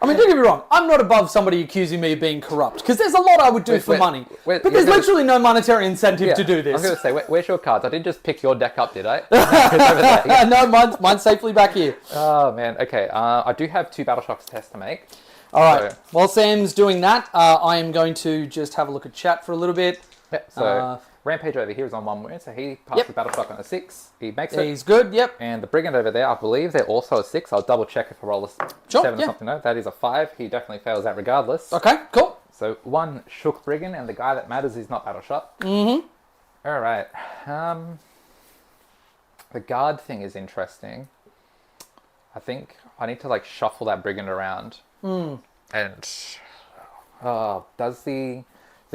I mean, don't get me wrong. I'm not above somebody accusing me of being corrupt, because there's a lot I would do for money. But there's literally no monetary incentive to do this. I was going to say, where's your cards? I didn't just pick your deck up, did I? Over there, yeah. No, mine's safely back here. Oh, man. Okay. I do have 2 Battle Shocks tests to make. All right. So, while Sam's doing that, I am going to just have a look at chat for a little bit. Yep. So Rampage over here is on 1 wound, so he passes Battle Shock on a 6. He makes it. He's good. Yep. And the Brigand over there, I believe they're also a 6. I'll double check if I roll a 7 or something. No, that is a 5. He definitely fails that regardless. Okay. Cool. So 1 Shook Brigand, and the guy that matters is not Battle Shock. Mm-hmm. All right. The guard thing is interesting. I think I need to shuffle that Brigand around. And does the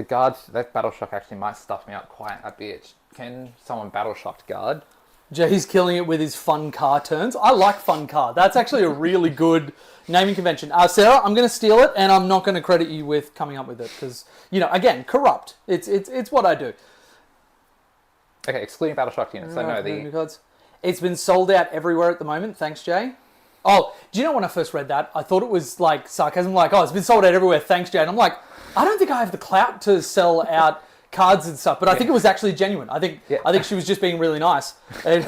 guard, that Battle Shock actually might stuff me out quite a bit. Can someone Battle Shocked guard? Jay's killing it with his fun car turns. I like fun car. That's actually a really good naming convention. Sarah, I'm going to steal it, and I'm not going to credit you with coming up with it because, again, corrupt. It's what I do. Okay, excluding Battle Shocked units. So no, it's been sold out everywhere at the moment. Thanks, Jay. Oh, do you know when I first read that, I thought it was sarcasm, it's been sold out everywhere, thanks, Jay. And I'm like, I don't think I have the clout to sell out cards and stuff, but I think it was actually genuine. I think she was just being really nice. All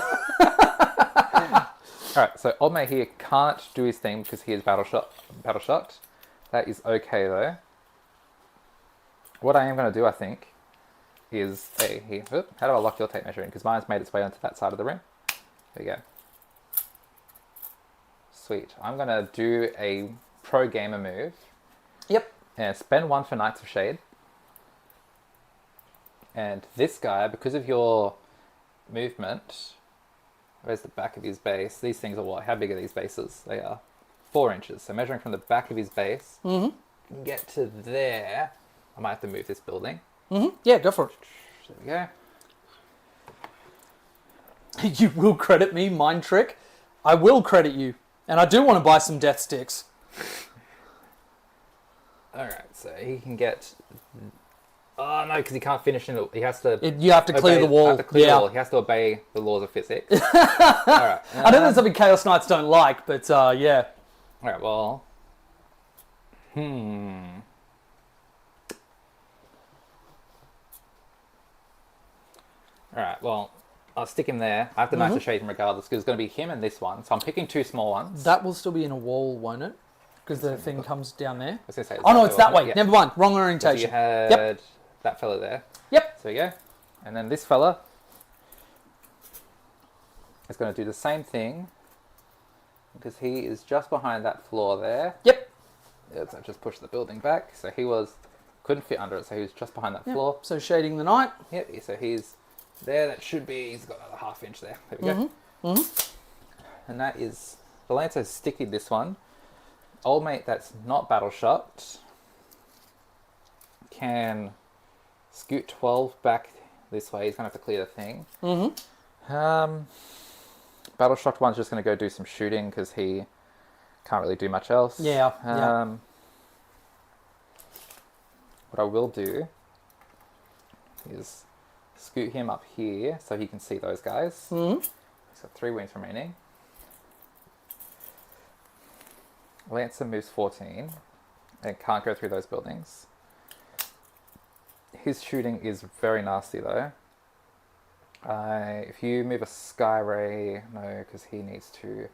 right, so Old Mate here can't do his thing because he is Battle Shocked. That is okay, though. What I am going to do, I think, is... how do I lock your tape measure in? Because mine's made its way onto that side of the room. There you go. Sweet. I'm going to do a pro gamer move. Yep. And spend 1 for Knights of Shade. And this guy, because of your movement, where's the back of his base? These things are what? How big are these bases? They are 4 inches. So measuring from the back of his base, get to there. I might have to move this building. Yeah, go for it. There we go. You will credit me, mind trick. I will credit you. And I do want to buy some death sticks. Alright, so he can get... Oh, no, because he can't finish in it. He has to... You have to clear the wall. The wall. He has to obey the laws of physics. Alright. I know that's something Chaos Knights don't like, but yeah. Alright, well... Alright, well... I'll stick him there. I have to Knights of Shade him regardless, because it's going to be him and this one. So I'm picking 2 small ones. That will still be in a wall, won't it? Because the thing comes down there. I was going to say... Oh, no, it's that way. Yeah. Never mind. Wrong orientation. So you had that fella there. Yep. So you go. And then this fella is going to do the same thing, because he is just behind that floor there. Yep. So just push the building back. So he was couldn't fit under it, so he was just behind that floor. So shading the knight. Yep, so he's there. That should be, he's got another ½ inch there. There we go. And that is, the Lancer's sticky this one. Old mate that's not battle shocked can scoot 12 back this way. He's going to have to clear the thing. Battle shocked one's just going to go do some shooting because he can't really do much else. Yeah. What I will do is scoot him up here so he can see those guys. He's got 3 wounds remaining. Lancer moves 14 and can't go through those buildings. His shooting is very nasty though. If you move a Sky Ray, no, because he needs to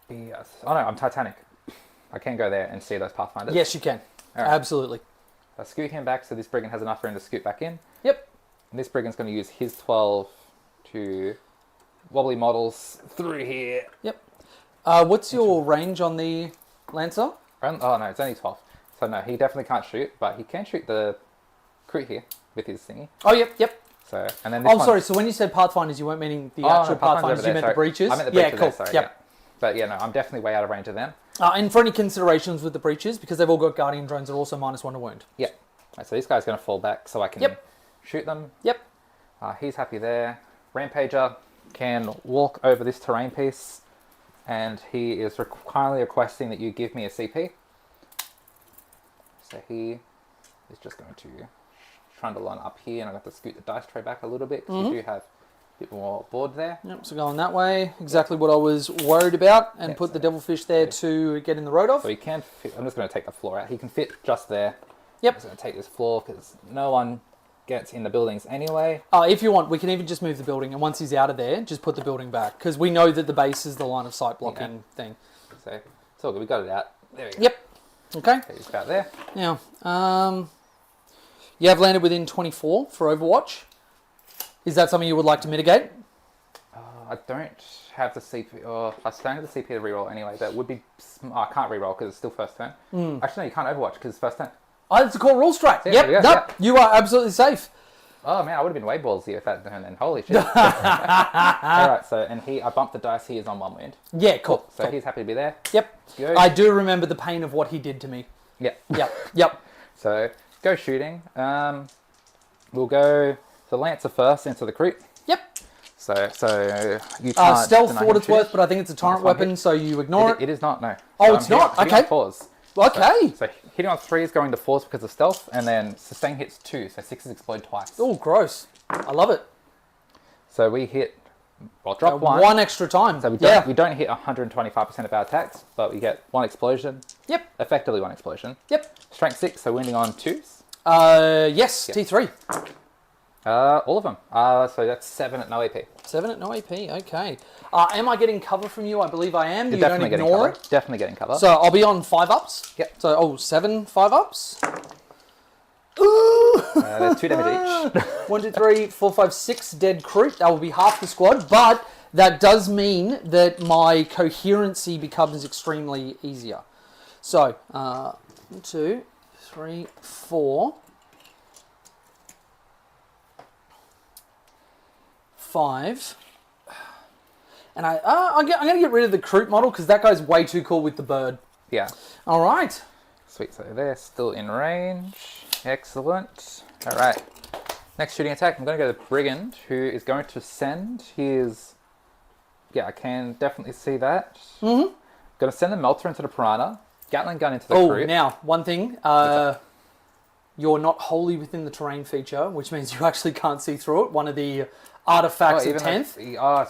be... Oh no, I'm Titanic. I can go there and see those Pathfinders. Yes, you can. Right. Absolutely. I scoot him back so this Brigand has enough room to scoot back in. Yep. And this Brigand's going to use his 12 to wobbly models through here. Yep. What's your range on the Lancer? Oh no, it's only 12. So no, he definitely can't shoot, but he can shoot the crit here with his thingy. Oh, yep. So, and then this sorry, so when you said Pathfinders, you weren't meaning the actual Pathfinders, you meant the breaches? I meant the breaches cool. there, sorry. Yep. Yeah. But yeah, no, I'm definitely way out of range of them. And for any considerations with the breaches, because they've all got Guardian drones, they're also -1 to wound. Yeah. Right, so this guy's going to fall back so I can shoot them. Yep. He's happy there. Rampager can walk over this terrain piece, and he is kindly requesting that you give me a CP. So he is just going to trundle on up here, and I'm going to have to scoot the dice tray back a little bit because we do have a bit more board there. Yep, so going that way, exactly what I was worried about, and put the Devilfish there to get in the road of. So he can fit, I'm just going to take the floor out. He can fit just there. Yep. I'm just going to take this floor because no one gets in the buildings anyway. If you want, we can even just move the building, and once he's out of there, just put the building back, because we know that the base is the line of sight blocking thing. So it's all good. We got it out. There we go. Yep. Okay. So he's about there. Now, you have landed within 24 for Overwatch. Is that something you would like to mitigate? I don't have the CP, or I don't have the CP to reroll anyway, but it would be... I can't reroll because it's still first turn. Actually, no, you can't Overwatch because it's first turn. Oh, it's a call rule strike. So, Yep. You are absolutely safe. Oh man, I would have been way ballsy if that turned then. Holy shit. Alright, so, and I bumped the dice, he is on 1 wound. Yeah, cool. So he's happy to be there. Yep. Go. I do remember the pain of what he did to me. Yep. So, go shooting. We'll go the Lancer first into the crit. Yep. So you can't stealth for what it's worth, but I think it's a torrent weapon, so you ignore it. It is not, no. Oh, it's not? Hitting Okay. on 4s. Okay. So hitting on 3 is going to 4s because of stealth, and then sustain hits 2, so 6s explode twice. Oh, gross. I love it. So we hit, drop 1. 1 extra time. So we don't hit 125% of our attacks, but we get 1 explosion. Yep. Effectively 1 explosion. Yep. Strength 6, so winning on 2s. Yes, yep. T3. All of them. So that's 7 at no AP. 7 at no AP, okay. Am I getting cover from you? I believe I am. You're you definitely don't ignore getting cover. Definitely getting cover. So I'll be on 5-ups. Yep. So, 7 5-ups. Ooh! There's 2 damage each. 1, 2, 3, 4, 5, 6 dead crit. That will be half the squad, but that does mean that my coherency becomes extremely easier. So, 1, 2, 3, 4, 5. And I'm going to get rid of the Croup model because that guy's way too cool with the bird. Yeah. All right. Sweet. So they're still in range. Excellent. All right. Next shooting attack, I'm going to go to the Brigand, who is going to send his... Yeah, I can definitely see that. Going to send the Melter into the Piranha. Gatling gun into the Croup. Now, one thing. You're not wholly within the terrain feature, which means you actually can't see through it. One of the artifacts of 10th.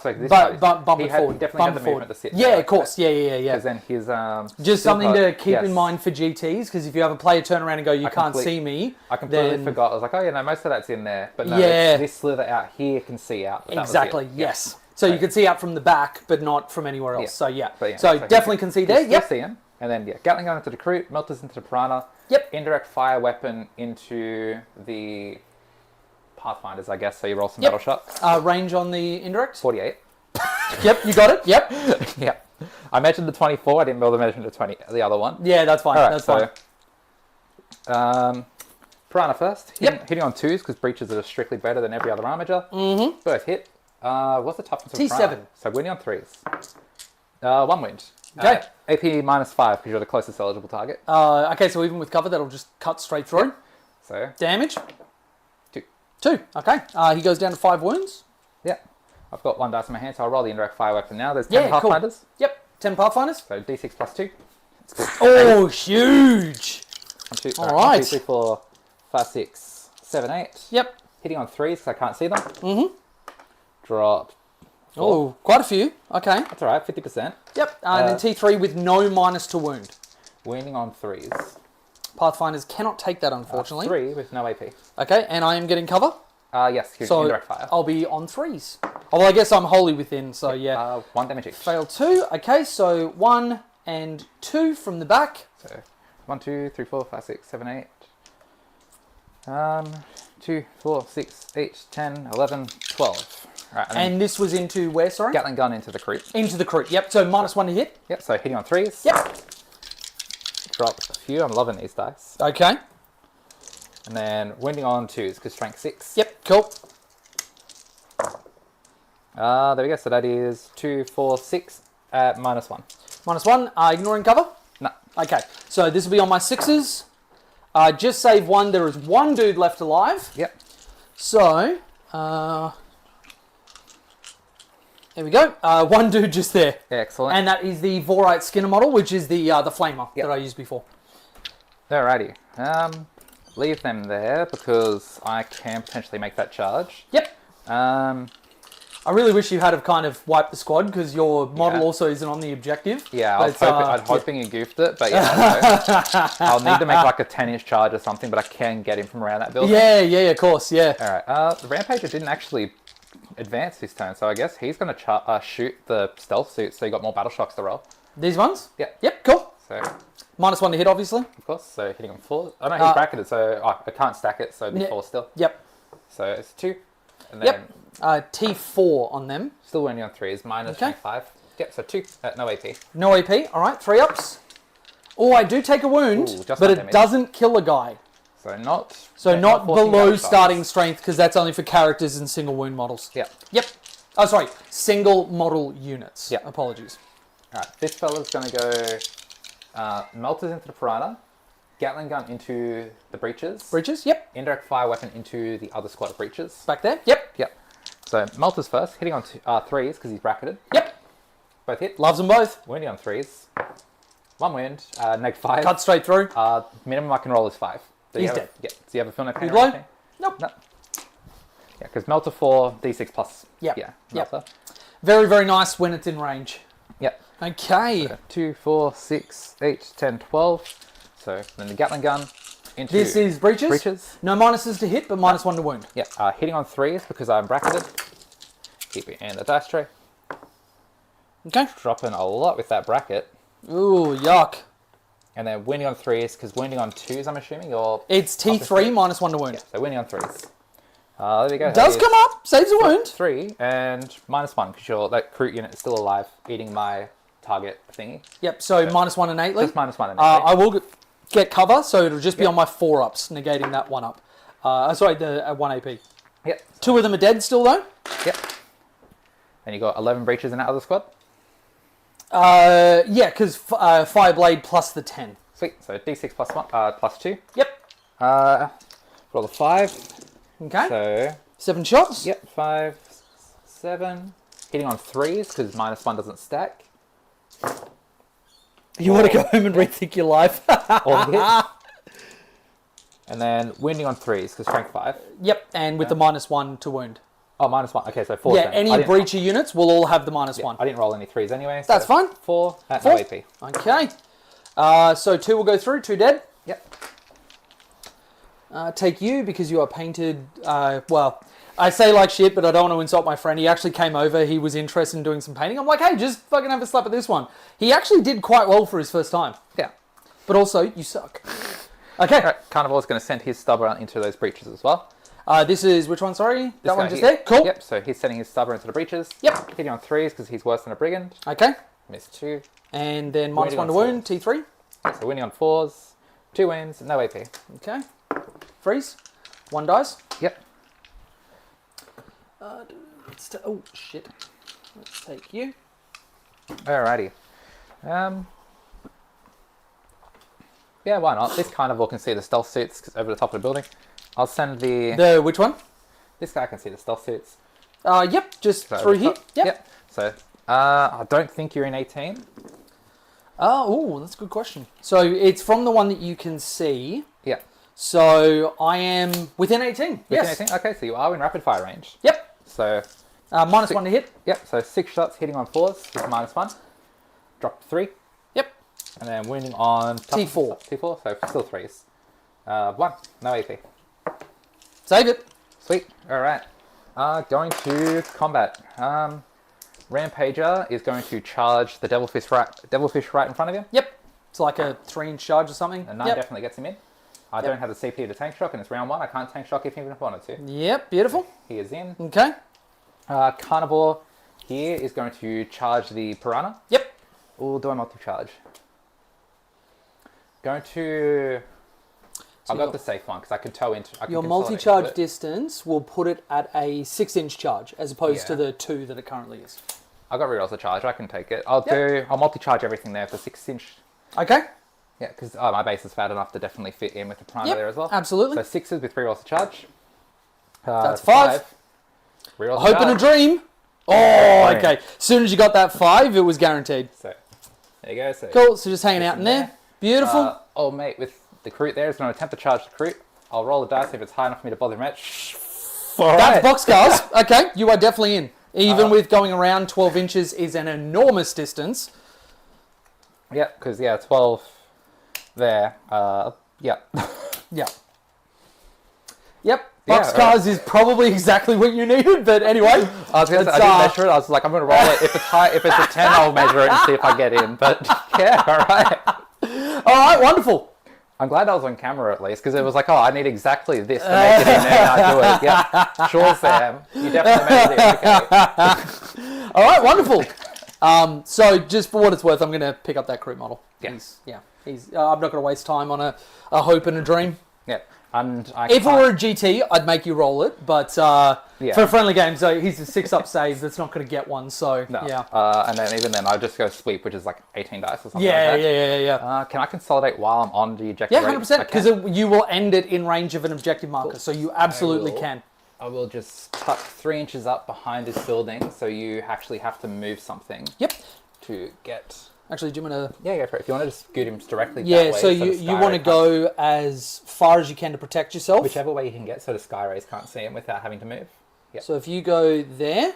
So this but bump it forward. He definitely bump had the forward. movement to sit. Yeah, of course. Yeah. Because then his... Just something to keep in mind for GTs, because if you have a player turn around and go, you can't see me. I completely forgot. I was like, oh, yeah, no, most of that's in there. But no, this slither out here can see out. Exactly, yes. So you can see out from the back, but not from anywhere else. So, yeah. But, so definitely can see there. Yep. See him. And then, Gatling gun into the Croup, Melters into the Piranha. Yep. Indirect fire weapon into the Pathfinders, I guess. So you roll some battle shots. Range on the indirect? 48. Yep, you got it. Yep. Yep. I mentioned the 24. I didn't bother mentioning the 20, the other one. Yeah, that's fine. All right, that's fine. Piranha first. Yep. Hitting on 2s because breaches are strictly better than every other armager. Mm-hmm. Both hit. What's the toughness of T7. Piranha? So winning on 3s. 1 wind. Okay. AP -5 because you're the closest eligible target. Okay, so even with cover, that'll just cut straight through. So Damage? 2. 2. Okay. He goes down to 5 wounds. Yeah. I've got 1 dice in my hand, so I'll roll the indirect fire weapon now. There's 10 Yeah, cool. Pathfinders. Yep. 10 Pathfinders. So D6 plus 2. Oh, huge. 1, 2, All 1, right. 2, 3, 4, 5, 6, 7, 8. Yep. Hitting on 3s because I can't see them. Mm-hmm. Drop. 4. Oh, quite a few. Okay. That's alright, 50%. Yep. And then T3 with no minus to wound. Wounding on 3s. Pathfinders cannot take that, unfortunately. 3 with no AP. Okay, and I am getting cover. Yes, So indirect fire. I'll be on 3s. Oh, well, I guess I'm wholly within, so yeah. 1 damage each. Fail 2. Okay, so 1 and 2 from the back. So 1, 2, 3, 4, 5, 6, 7, 8. 2, 4, 6, 8, 10, 11, 12. Alright, And this was into where, sorry? Gatling gun into the croup. Into the croup. Yep, so -1 to hit. Yep, so hitting on 3s. Yep. Drop a few. I'm loving these dice. Okay. And then wounding on 2s because strength 6. Yep, cool. There we go. So that is 2, 4, 6 at -1. -1. Ignoring cover. No. Okay, so this will be on my 6s. Just save 1. There is 1 dude left alive. Yep. So, there we go. 1 dude just there. Excellent. And that is the Vorite Skinner model, which is the flamer Yep. that I used before. Alrighty. Leave them there because I can potentially make that charge. Yep. I really wish you had have kind of wiped the squad because your model also isn't on the objective. Yeah, I was hoping you goofed it, but yeah, no. I'll need to make like a 10-inch charge or something, but I can get him from around that building. Yeah, of course, yeah. Alright, the Rampager didn't actually advance this turn, so I guess he's going to shoot the stealth suit, so you got more battle shocks to roll. These ones? Yeah. Yep, cool. So, -1 to hit, obviously. of course, so hitting on 4. Oh no, he's bracketed, so I can't stack it, so it'd be Yeah. 4 still. Yep. So it's 2. And then T4 on them. still wounding on 3s, -5. Yep, so 2 at no AP. No AP. All right, 3 ups. Oh, I do take a wound, Ooh, just but one it damage. doesn't kill a guy. So not Not forcing below battle starting shocks. strength because that's only for characters and single wound models. Yep. Yep. Oh, sorry. Single model units. Yep. Apologies. Alright, this fella's going to go melters into the Piranha, Gatling gun into the breaches, Breaches? Yep. indirect fire weapon into the other squad of breaches. Back there? Yep. Yep. So melters first, hitting on 3s because he's bracketed. Yep. Both hit. Loves them both. Wounding on 3s. 1 wound, -5. Cut straight through. Minimum I can roll is 5. He's dead. Yeah. Do you have a fill no pain? You or blow? anything? Nope. No. Yeah, because melter 4, D6 plus. Yep. Yeah. Yep. Melter. Very, very nice when it's in range. Yep. Okay. 2, 4, 6, 8, 10, 12. So then the Gatling gun into This is breaches. breaches. No minuses to hit, but -1 to wound. Yeah, hitting on 3s because I'm bracketed. Keep it in the dice tray. Okay. Dropping a lot with that bracket. Ooh, yuck. And then wounding on 3s because wounding on 2s, I'm assuming, or... It's T3 -1 to wound. Yeah, so wounding on 3s. There we go. Does That come is up. Saves a wound. 3 and -1 because that croup unit is still alive, eating my target thingy. Yep, so -1 innately. Just -1 and I will get cover, so it'll just be on my 4 ups, negating that 1 up. Sorry, the 1 AP. Yep. 2 of them are dead still, though. Yep. And you got 11 breaches in that other squad. Yeah, because Fireblade plus the 10. Sweet. So D6 plus 2. Yep. Roll a 5. Okay. So 7 shots. yep, 5, 7. Hitting on 3s because -1 doesn't stack. You want to go home and rethink your life? All hit. And then wounding on 3s because strength 5. Yep, and with the -1 to wound. Oh, -1. Okay, so 4. Yeah, any breacher units will all have the -1. I didn't roll any 3s anyway. So That's fine. 4 at 4. no AP. Okay. So 2 will go through, 2 dead. Yep. Take you because you are painted. Well, I say like shit, but I don't want to insult my friend. He actually came over. He was interested in doing some painting. I'm like, hey, just fucking have a slap at this one. He actually did quite well for his first time. Yeah. But also, you suck. Okay. All right, Carnival's going to send his stubber into those breaches as well. This is which one? Sorry, This that one guy just here. there. Cool. Yep. So he's sending his stubber into the breaches. Yep. Hitting on 3s because he's worse than a brigand. Okay. Missed 2. And then Wounding -1 to on wound. T3. So winning on 4s. 2 wounds, no AP. Okay. Freeze. 1 dice. Yep. Oh, shit. Let's take you. Alrighty. Yeah, why not? This carnivore can see the stealth suits over the top of the building. I'll send The which one? This guy can see the stealth suits. Yep, just So through here. Yep. So, I don't think you're in 18. Oh, that's a good question. So it's from the one that you can see. Yeah. So I am within 18. Yes. 18? Okay, so you are in rapid fire range. Yep. So, -1 to hit. yep, so 6 shots hitting on 4s with -1. Drop 3. Yep. And then wounding on T4. T4, so still 3s. 1, no AP. Save it. Sweet. Alright. Going to combat. Rampager is going to charge the devilfish right in front of you. Yep. It's like a 3-inch charge or something. And 9 definitely gets him in. I don't have the CP to tank shock, and it's round 1. I can't tank shock even if I wanted to. Yep, beautiful. He is in. Okay. Carnivore here is going to charge the piranha. Yep. Or do I multi-charge? Going to... So I've got the safe one because I can tow into... Your multi-charge distance will put it at a 6-inch charge as opposed to the 2 that it currently is. I've got rerolls to charge. I can take it. I'll multi-charge everything there for 6-inch. Okay. Yeah, because my base is fat enough to definitely fit in with the piranha there as well. Absolutely. So 6s with 3 rolls to charge. That's 5. Rerolls Hope and a dream. Oh, okay. As soon as you got that 5, it was guaranteed. So, there you go. So cool. So just hanging out in there. Beautiful. Oh, mate, with the Kroot there, it's going to attempt to charge the Kroot. I'll roll the dice if it's high enough for me to bother him out. That's boxcars. Okay, you are definitely in. Even with going around 12 inches is an enormous distance. Yeah, because, 12 there. Yeah. Yeah. Yep. Boxcars is probably exactly what you needed, but anyway. I was going to say, I didn't measure it. I was like, I'm going to roll it. If it's high, if it's a 10, I'll measure it and see if I get in. But, yeah, all right. All right, wonderful. I'm glad I was on camera at least, because it was like, oh, I need exactly this to make it in there and I do it. Yep, sure, Sam. You definitely made it. Okay. All right, wonderful. So just for what it's worth, I'm going to pick up that Kroot model. Yeah. I'm not going to waste time on a hope and a dream. Yeah. And if it were a GT, I'd make you roll it, but for friendly games, he's a 6-up save that's not going to get one, so yeah. And then even then, I'll just go sweep, which is like 18 dice or something like that. Yeah. Can I consolidate while I'm on the objective? Yeah, 100%, because you will end it in range of an objective marker, so you absolutely can. I will just tuck 3 inches up behind this building, so you actually have to move something. Yep. To get... Actually, do you want to... Yeah, go for it. If you want to just scoot him directly that way... Yeah, so you want to go as far as you can to protect yourself. Whichever way you can get, so the sky rays can't see him without having to move. Yep. So if you go there...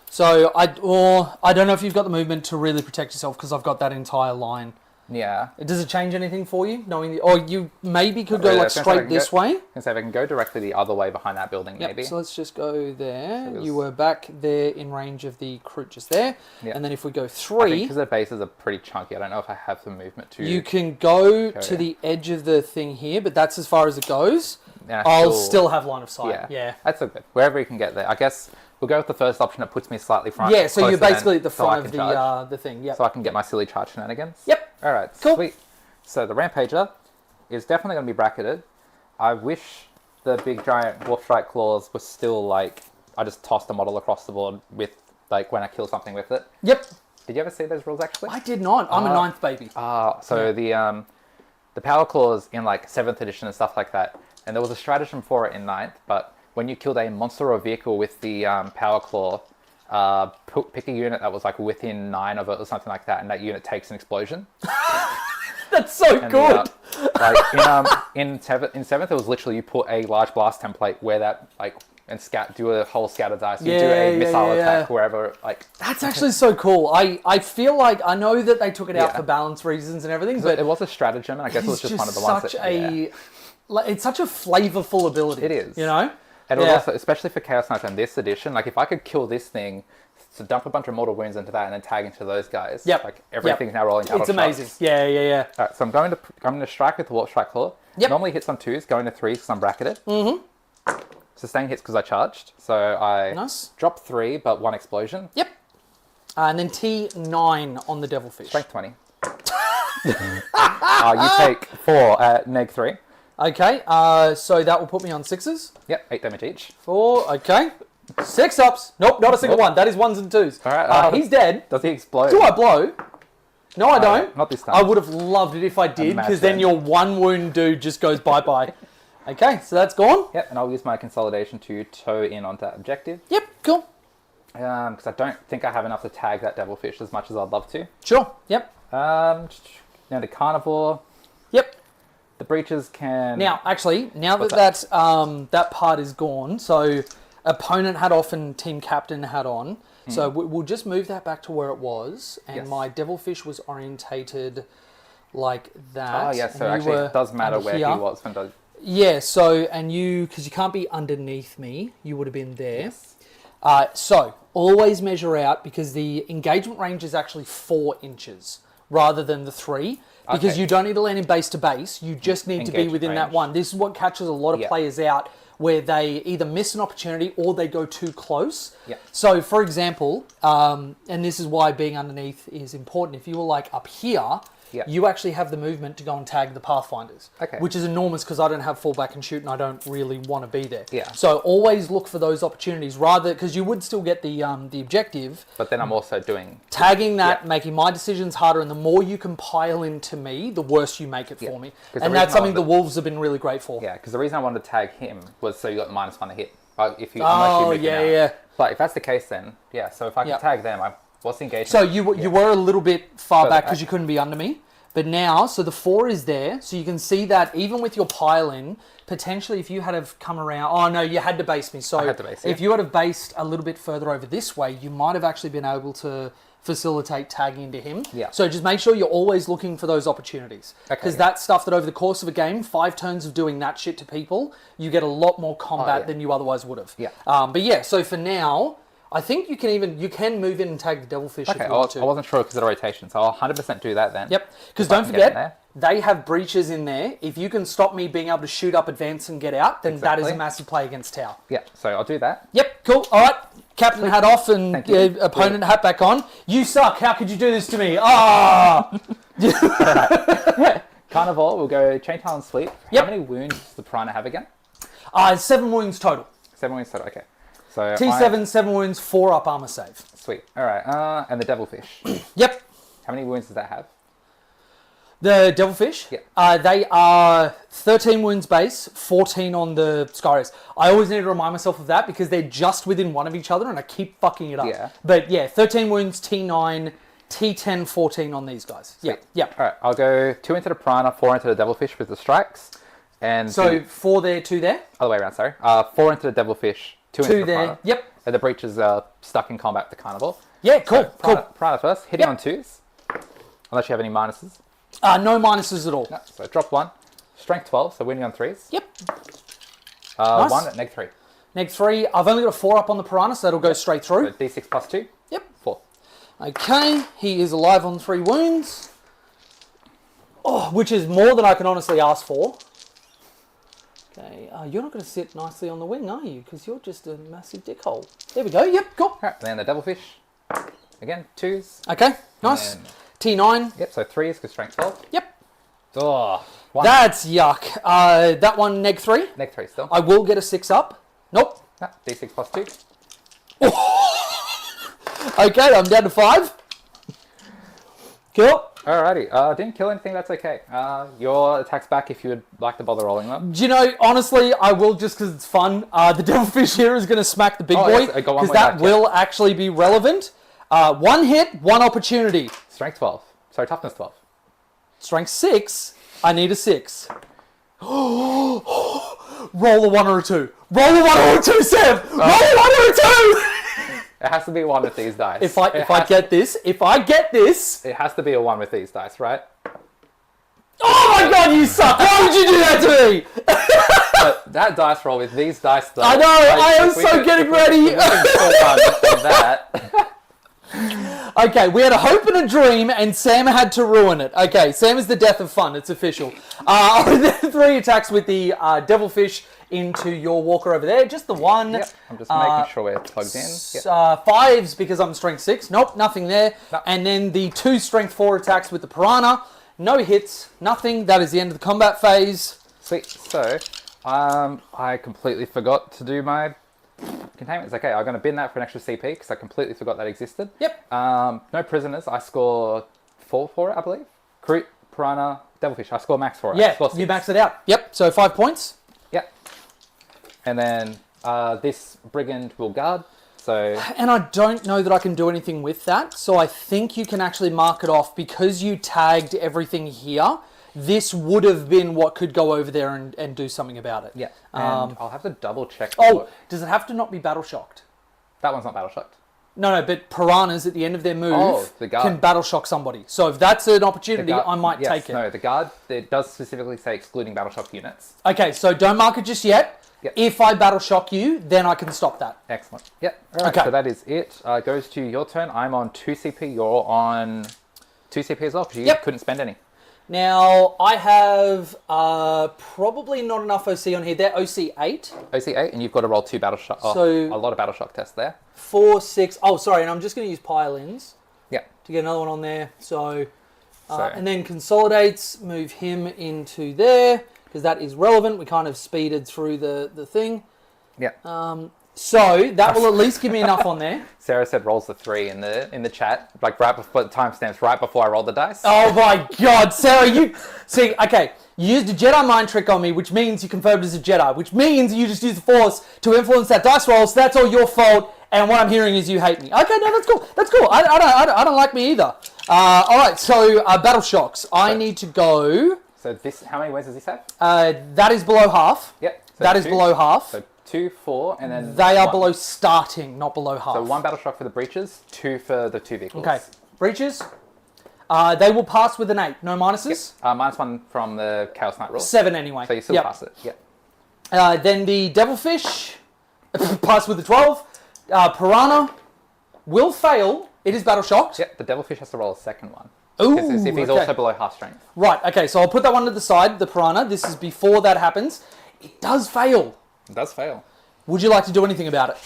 So I don't know if you've got the movement to really protect yourself, because I've got that entire line. Yeah. Does it change anything for you, knowing or you maybe could go like straight this way? I say if I can go directly the other way behind that building, maybe. So let's just go there. So you were back there in range of the Kroot just there. And then if we go 3... because the bases are pretty chunky, I don't know if I have the movement to... You can go to the edge of the thing here, but that's as far as it goes. I'll still have line of sight. Yeah. That's so good. Wherever you can get there. I guess we'll go with the first option that puts me slightly front. Yeah, so you're basically at the front of the thing. Yep. So I can get my silly charge shenanigans. Yep. All right, cool. Sweet. So the Rampager is definitely going to be bracketed. I wish the big giant Warp Strike claws were still like, I just tossed a model across the board with, like, when I kill something with it. Yep. Did you ever see those rules actually? I did not. I'm a 9th baby. So the Power Claws in like 7th edition and stuff like that, and there was a stratagem for it in 9th, but when you killed a monster or vehicle with the Power Claw, pick a unit that was like within 9 of it or something like that, and that unit takes an explosion. That's so good. In 7th, it was literally you put a large blast template where that and do a whole scatter dice. You do a missile attack wherever. That's actually so cool. I feel like I know that they took it out for balance reasons and everything, but it was a stratagem, and I guess it was just one of the ones that. It's such a flavorful ability. It is. You know. And it was also, especially for Chaos Knights and this edition, like if I could kill this thing, so dump a bunch of mortal wounds into that and then tag into those guys. Yep. Like everything's now rolling out. It's amazing. Shots. Yeah. All right, so I'm going to strike with the Warp Strike Claw. Yep. Normally hits on 2s, going to 3s because I'm bracketed. Mm-hmm. Sustain hits because I charged. So I drop 3, but 1 explosion. Yep. And then T9 on the Devilfish. Strength 20. You take 4 at -3. Okay, so that will put me on 6s. Yep, 8 damage each. 4, okay. 6 ups. Nope, not a single one. That is 1s and 2s. All right. He's dead. Does he explode? Do I blow? No, I don't. Not this time. I would have loved it if I did, because then your 1 wound dude just goes bye-bye. Okay, so that's gone. Yep, and I'll use my consolidation to tow in onto that objective. Yep, cool. Because I don't think I have enough to tag that devilfish as much as I'd love to. Sure, yep. Now the carnivore. Yep. The breaches can... Now, actually, that part is gone, so opponent hat off and team captain hat on. So we'll just move that back to where it was, and my devilfish was orientated like that. Oh, yeah, so actually it does matter where he was. Yeah, so, and you, because you can't be underneath me, you would have been there. Yes. So, always measure out, because the engagement range is actually 4 inches rather than the 3. Because you don't need to land in base to base, you just need to be within that 1. This is what catches a lot of players out, where they either miss an opportunity or they go too close. Yep. So, for example, and this is why being underneath is important, if you were like up here, you actually have the movement to go and tag the Pathfinders, which is enormous, because I don't have fall back and shoot and I don't really want to be there. Yeah. So always look for those opportunities, rather, because you would still get the objective. But then I'm also doing... Tagging that, making my decisions harder, and the more you can pile into me, the worse you make it for me. And that's something the Wolves have been really great for. Yeah, because the reason I wanted to tag him was so you got -1 to hit. Unless you move him out. But if that's the case, then, so if I can tag them, what's the engagement? So you were a little bit far back because you couldn't be under me. But now, so the 4 is there, so you can see that even with your pile-in, potentially if you had have come around... Oh, no, you had to base me. So I had to base, if you had have based a little bit further over this way, you might have actually been able to facilitate tagging into him. Yeah. So just make sure you're always looking for those opportunities. Because that's stuff that over the course of a game, 5 turns of doing that shit to people, you get a lot more combat than you otherwise would have. Yeah. But yeah, so for now... I think you can move in and tag the devilfish if you want to. I wasn't sure because of the rotation, so I'll 100% do that then. Yep, because don't forget, they have breaches in there. If you can stop me being able to shoot up, advance, and get out, then that is a massive play against Tau. Yeah, so I'll do that. Yep, cool. All right, captain hat off and opponent hat back on. You suck. How could you do this to me? Ah! Carnivore will go chain tail and sweep. How many wounds does the Pariah have again? 7 wounds total. 7 wounds total, okay. So T7, 7 wounds, 4 up armor save. Sweet. All right. And the devilfish. Yep. How many wounds does that have? The devilfish? Yeah. They are 13 wounds base, 14 on the Skyrace. I always need to remind myself of that because they're just within one of each other and I keep fucking it up. Yeah. But yeah, 13 wounds, T9, T10, 14 on these guys. Sweet. Yeah. All right. I'll go 2 into the Piranha, 4 into the devilfish with the strikes. And so 4 there, 2 there? Other way around, sorry. 4 into the devilfish. 2 into the there. Piranha. Yep. And the breach is stuck in combat with the carnivore. Yeah, cool. So, Piranha first, hitting on 2s. Unless you have any minuses. No minuses at all. No, so drop 1. Strength 12, so winning on 3s. Yep. Nice. 1 at -3. -3. I've only got a 4 up on the Piranha, so that'll go straight through. So D6 plus 2. Yep. 4. Okay, he is alive on 3 wounds. Oh, which is more than I can honestly ask for. Okay, you're not going to sit nicely on the wing, are you? Because you're just a massive dickhole. There we go. Yep, cool. All right, then the devilfish. Again, 2s. Okay, nice. T9. Yep, so 3s because strength 12. Yep. Oh, 1. That's yuck. That one, -3. -3 still. I will get a 6 up. Nope. No, D6 plus 2. Okay, I'm down to 5. Cool. Alrighty, didn't kill anything, that's okay. Your attack's back if you would like to bother rolling them. Do you know, honestly, I will just because it's fun. The devilfish here is going to smack the big boy because that will actually be relevant. 1 hit, 1 opportunity. Strength 12. Sorry, toughness 12. Strength 6. I need a 6. Roll a 1 or a 2. Roll a 1 or a 2, Sam! Roll a 1 or a 2! It has to be 1 with these dice. If I get this, it has to be a 1 with these dice, right? Oh my god, you suck! Why would you do that to me? But that dice roll with these dice, though. I know. I am so getting ready. That. Okay, we had a hope and a dream, and Sam had to ruin it. Okay, Sam is the death of fun. It's official. 3 attacks with the devilfish into your walker over there. Just the 1. Yep. I'm just making sure we're plugged in. Yep. 5s because I'm strength 6. Nope, nothing there. Nope. And then the 2 strength 4 attacks with the Piranha. No hits, nothing. That is the end of the combat phase. Sweet. So, I completely forgot to do my containment. It's okay. I'm going to bin that for an extra CP because I completely forgot that existed. Yep. No prisoners. I score 4 for it, I believe. Crete, Piranha, Devilfish. I score max for it. Yeah, you max it out. Yep. So 5 points. Yep. And then this Brigand will guard. So. And I don't know that I can do anything with that. So I think you can actually mark it off because you tagged everything here. This would have been what could go over there and do something about it. Yeah. And I'll have to double check. Oh, does it have to not be battle shocked? That one's not battle shocked. No, but piranhas at the end of their move the guard can battle shock somebody. So if that's an opportunity, I might take it. No, the guard, it does specifically say excluding battle shock units. Okay, so don't mark it just yet. Yep. If I battle shock you, then I can stop that. Excellent. Yep. All right, okay. So that is it. Goes to your turn. I'm on 2 CP. You're on 2 CP as well because you couldn't spend any. Now, I have probably not enough OC on here. They're OC 8. OC 8, and you've got to roll 2 battle shock. So a lot of battle shock tests there. 4, 6. Oh, sorry, and I'm just going to use pile-ins. Yeah. To get another one on there. So and then consolidates, move him into there, because that is relevant. We kind of speeded through the thing. Yeah. So that will at least give me enough on there. Sarah said rolls the 3 in the chat, like right before the timestamps, right before I rolled the dice. Oh my God, Sarah, you see? Okay, you used a Jedi mind trick on me, which means you confirmed as a Jedi, which means you just used the Force to influence that dice roll. So that's all your fault. And what I'm hearing is you hate me. Okay, no, that's cool. That's cool. I don't like me either. All right, so battle shocks. I need to go. So this, how many wins does this have? That is below half. Yep. So that is below half. So 2, 4, and then they are below starting, not below half. So 1 battle shock for the breaches, 2 for the 2 vehicles. Okay. Breaches. They will pass with an 8. No minuses. Yep. -1 from the Chaos Knight rule. 7 anyway. So you still pass it. Yep. Then the Devilfish pass with a 12. Piranha will fail. It is battle shocked. Yep. The Devilfish has to roll a second one. Ooh, because if he's also below half strength. Right. Okay. So I'll put that one to the side. The Piranha. This is before that happens. It does fail. It does fail. Would you like to do anything about it?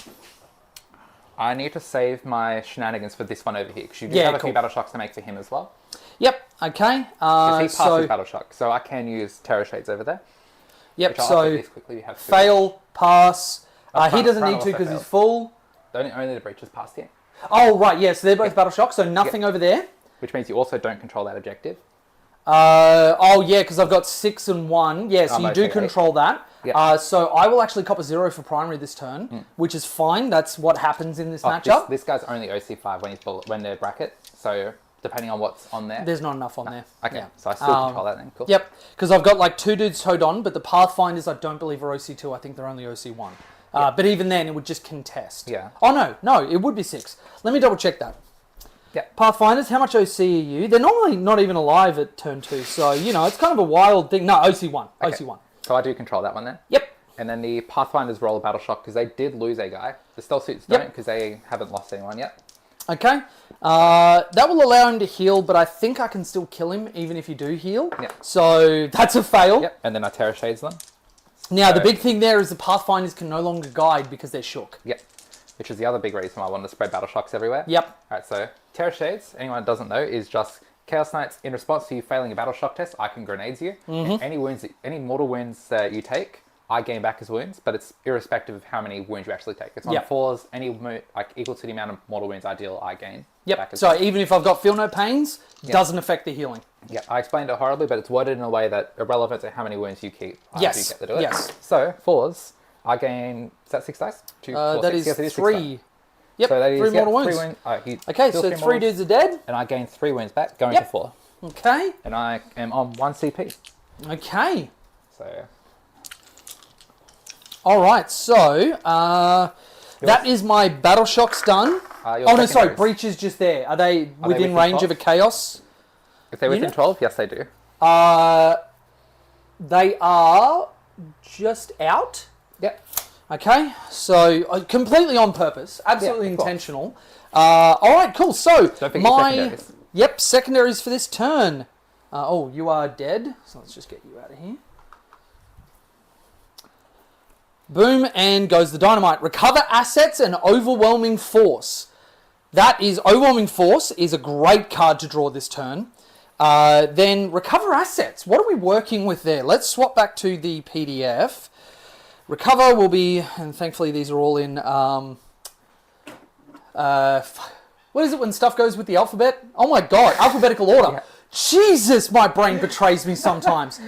I need to save my shenanigans for this one over here, because you do have a few battle shocks to make for him as well. Yep, okay. Because he passes battle shock, so I can use Terror Shades over there. Yep, so fail, pass. He doesn't need to because he's full. Only the breaches passed here. Oh, right, yes, they're both battle shocks, so nothing over there. Which means you also don't control that objective. Oh, yeah, because I've got 6 and 1. Yeah, so you do control that. Yep. So I will actually cop a 0 for primary this turn, which is fine. That's what happens in this matchup. This guy's only OC5 when they're bracket, so depending on what's on there. There's not enough on there. Okay, so I still control that then. Cool. Yep, because I've got like 2 dudes towed on, but the Pathfinders I don't believe are OC2. I think they're only OC1. But even then, it would just contest. Yeah. Oh, no, it would be 6. Let me double check that. Yeah. Pathfinders, how much OC are you? They're normally not even alive at turn 2, so, it's kind of a wild thing. No, OC1. Okay. OC1. So I do control that one then? Yep. And then the Pathfinders roll a battle shock because they did lose a guy. The Stealth Suits don't because they haven't lost anyone yet. Okay. That will allow him to heal, but I think I can still kill him even if you do heal. Yep. So that's a fail. Yep. And then I Terror Shades them. Now, the big thing there is the Pathfinders can no longer guide because they're shook. Yep. Which is the other big reason I wanted to spread battle shocks everywhere. Yep. All right, so Terror Shades, anyone that doesn't know, is just Chaos Knights. In response to you failing a battle shock test, I can grenades you. And any mortal wounds that you take, I gain back as wounds, but it's irrespective of how many wounds you actually take. It's on 4s, equal to the amount of mortal wounds I deal, I gain. Yep. So even if I've got feel no pains, doesn't affect the healing. Yeah, I explained it horribly, but it's worded in a way that irrelevant to how many wounds you keep. Yes. You get to do it. Yes. So 4s, I gain. Is that 6 dice? 2, 4, that 6. is Yes, 3. Yep. So that is 3 mortal wounds. 3 wounds. Okay, so 3 dudes are dead. And I gain 3 wounds back, going to 4. Okay. And I am on 1 CP. Okay. So. All right, so that is my battle shocks done. Oh no, sorry, breach is just there. Are they within range of a chaos? If they're within 12, yes, they do. They are just out. Yep. Okay, so completely on purpose, absolutely intentional. All right, cool. So secondaries. Secondaries for this turn. Oh, you are dead. So let's just get you out of here. Boom, and goes the dynamite. Recover assets and overwhelming force. That is, overwhelming force is a great card to draw this turn. Then recover assets. What are we working with there? Let's swap back to the PDF. Recover will be, and thankfully these are all in, what is it when stuff goes with the alphabet? Oh my god, alphabetical order. Yeah. Jesus, my brain betrays me sometimes.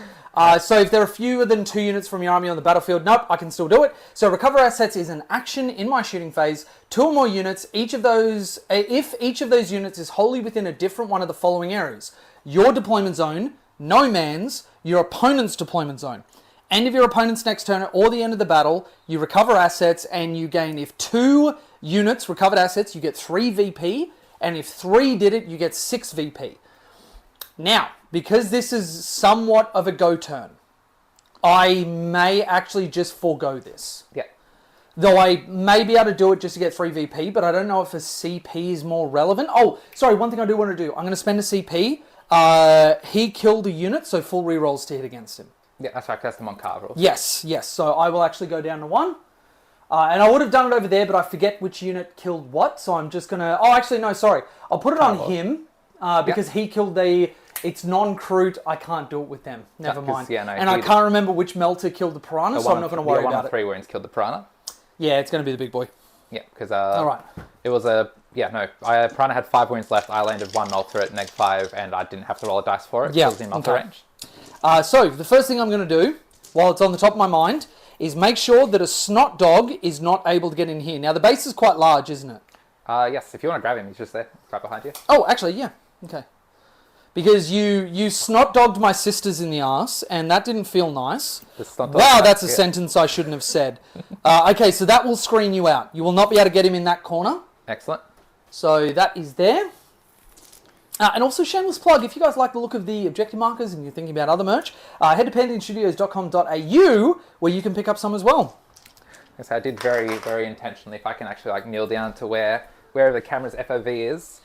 So if there are fewer than 2 units from your army on the battlefield, nope, I can still do it. So recover assets is an action in my shooting phase. 2 or more units, if each of those units is wholly within a different one of the following areas: your deployment zone, no man's, your opponent's deployment zone. End of your opponent's next turn or the end of the battle, you recover assets and you gain, if 2 units recovered assets, you get 3 VP, and if 3 did it, you get 6 VP. Now, because this is somewhat of a go turn, I may actually just forego this. Yeah. Though I may be able to do it just to get 3 VP, but I don't know if a CP is more relevant. Oh, sorry, one thing I do want to do. I'm going to spend a CP. He killed a unit, so full rerolls to hit against him. Yeah, that's right, that's the Moncada rule. Yes. So I will actually go down to 1. And I would have done it over there, but I forget which unit killed what, so I'm just going to... Oh, actually, no, sorry. I'll put it on him, because he killed the... It's non-Crute, I can't do it with them. Never mind. Yeah, no, and I can't remember which melter killed the Piranha, so I'm not going to worry about it. 1 and 3 wounds killed the Piranha. Yeah, it's going to be the big boy. Yeah, because All right. it was a... Yeah, no, Piranha had 5 wounds left, I landed 1 melter at -5, and I didn't have to roll a dice for it, Yeah, it was in melter range. So, the first thing I'm going to do, while it's on the top of my mind, is make sure that a snot dog is not able to get in here. Now, the base is quite large, isn't it? Yes, if you want to grab him, he's just there, right behind you. Oh, actually, yeah. Okay. Because you snot dogged my sisters in the arse, and that didn't feel nice. Wow, that's a sentence I shouldn't have said. Okay, so that will screen you out. You will not be able to get him in that corner. Excellent. So that is there. And also, shameless plug, if you guys like the look of the objective markers and you're thinking about other merch, head to pantheonstudios.com.au where you can pick up some as well. Yes, I did very, very intentionally, if I can actually like kneel down to wherever the camera's FOV is.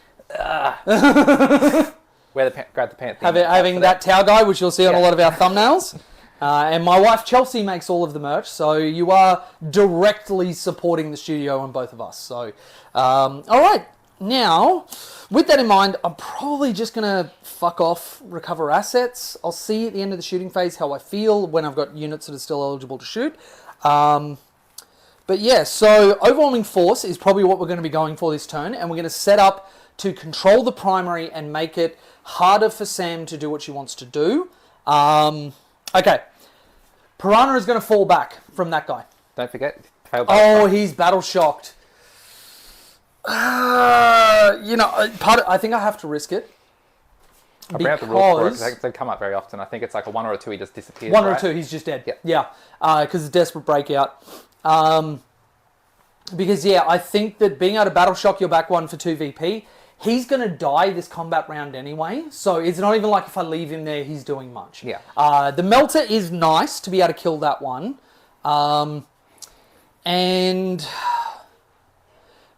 Grab the Pantheon. Having that towel guy, which you'll see on a lot of our thumbnails. And my wife Chelsea makes all of the merch, so you are directly supporting the studio and both of us. So, all right. Now, with that in mind, I'm probably just going to fuck off recover assets. I'll see at the end of the shooting phase how I feel when I've got units that are still eligible to shoot. But yeah, so overwhelming force is probably what we're going to be going for this turn, and we're going to set up to control the primary and make it harder for Sam to do what she wants to do. Okay. Piranha is going to fall back from that guy. Don't forget. He's battle shocked. I think I have to risk it. I'll bring out the rules for it because they come up very often. I think it's like a 1 or a 2, he just disappears. 1 or a 2, he's just dead. Yeah. Because it's desperate breakout. Because, I think that being able to battle shock your back 1 for 2 VP, he's going to die this combat round anyway. So it's not even like if I leave him there, he's doing much. Yeah. The melter is nice to be able to kill that one. And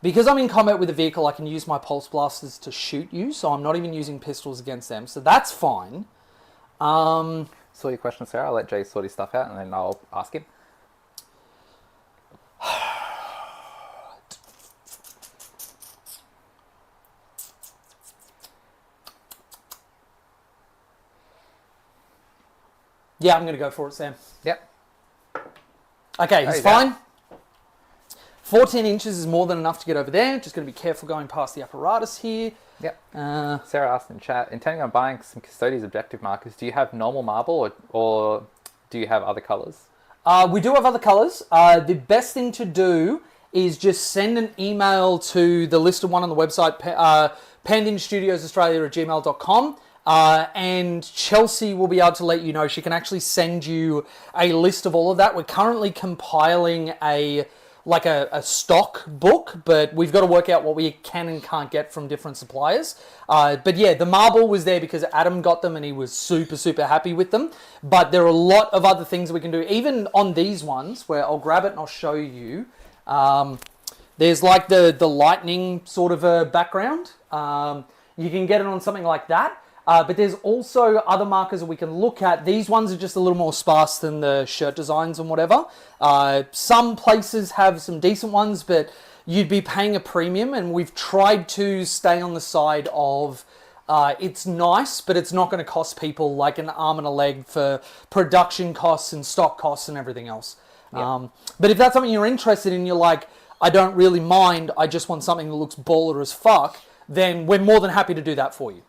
because I'm in combat with a vehicle, I can use my pulse blasters to shoot you, so I'm not even using pistols against them, so that's fine. So your question, Sarah, I'll let Jay sort his stuff out, and then I'll ask him. Yeah, I'm going to go for it, Sam. Yep. Okay, he's fine. 14 inches is more than enough to get over there. Just going to be careful going past the apparatus here. Yep. Sarah asked in chat, intending on buying some Custodian's objective markers, do you have normal marble or do you have other colours? We do have other colours. The best thing to do is just send an email to the listed one on the website, pantheonstudiosaustralia@gmail.com. And Chelsea will be able to let you know. She can actually send you a list of all of that. We're currently compiling a stock book, but we've got to work out what we can and can't get from different suppliers. But yeah, the marble was there because Adam got them and he was super, super happy with them. But there are a lot of other things we can do, even on these ones, where I'll grab it and I'll show you. There's like the lightning sort of a background. You can get it on something like that. But there's also other markers that we can look at. These ones are just a little more sparse than the shirt designs and whatever. Some places have some decent ones, but you'd be paying a premium, and we've tried to stay on the side of It's nice, but it's not going to cost people like an arm and a leg for production costs and stock costs and everything else. Yep. But if that's something you're interested in, you're like, I don't really mind, I just want something that looks baller as fuck, then we're more than happy to do that for you.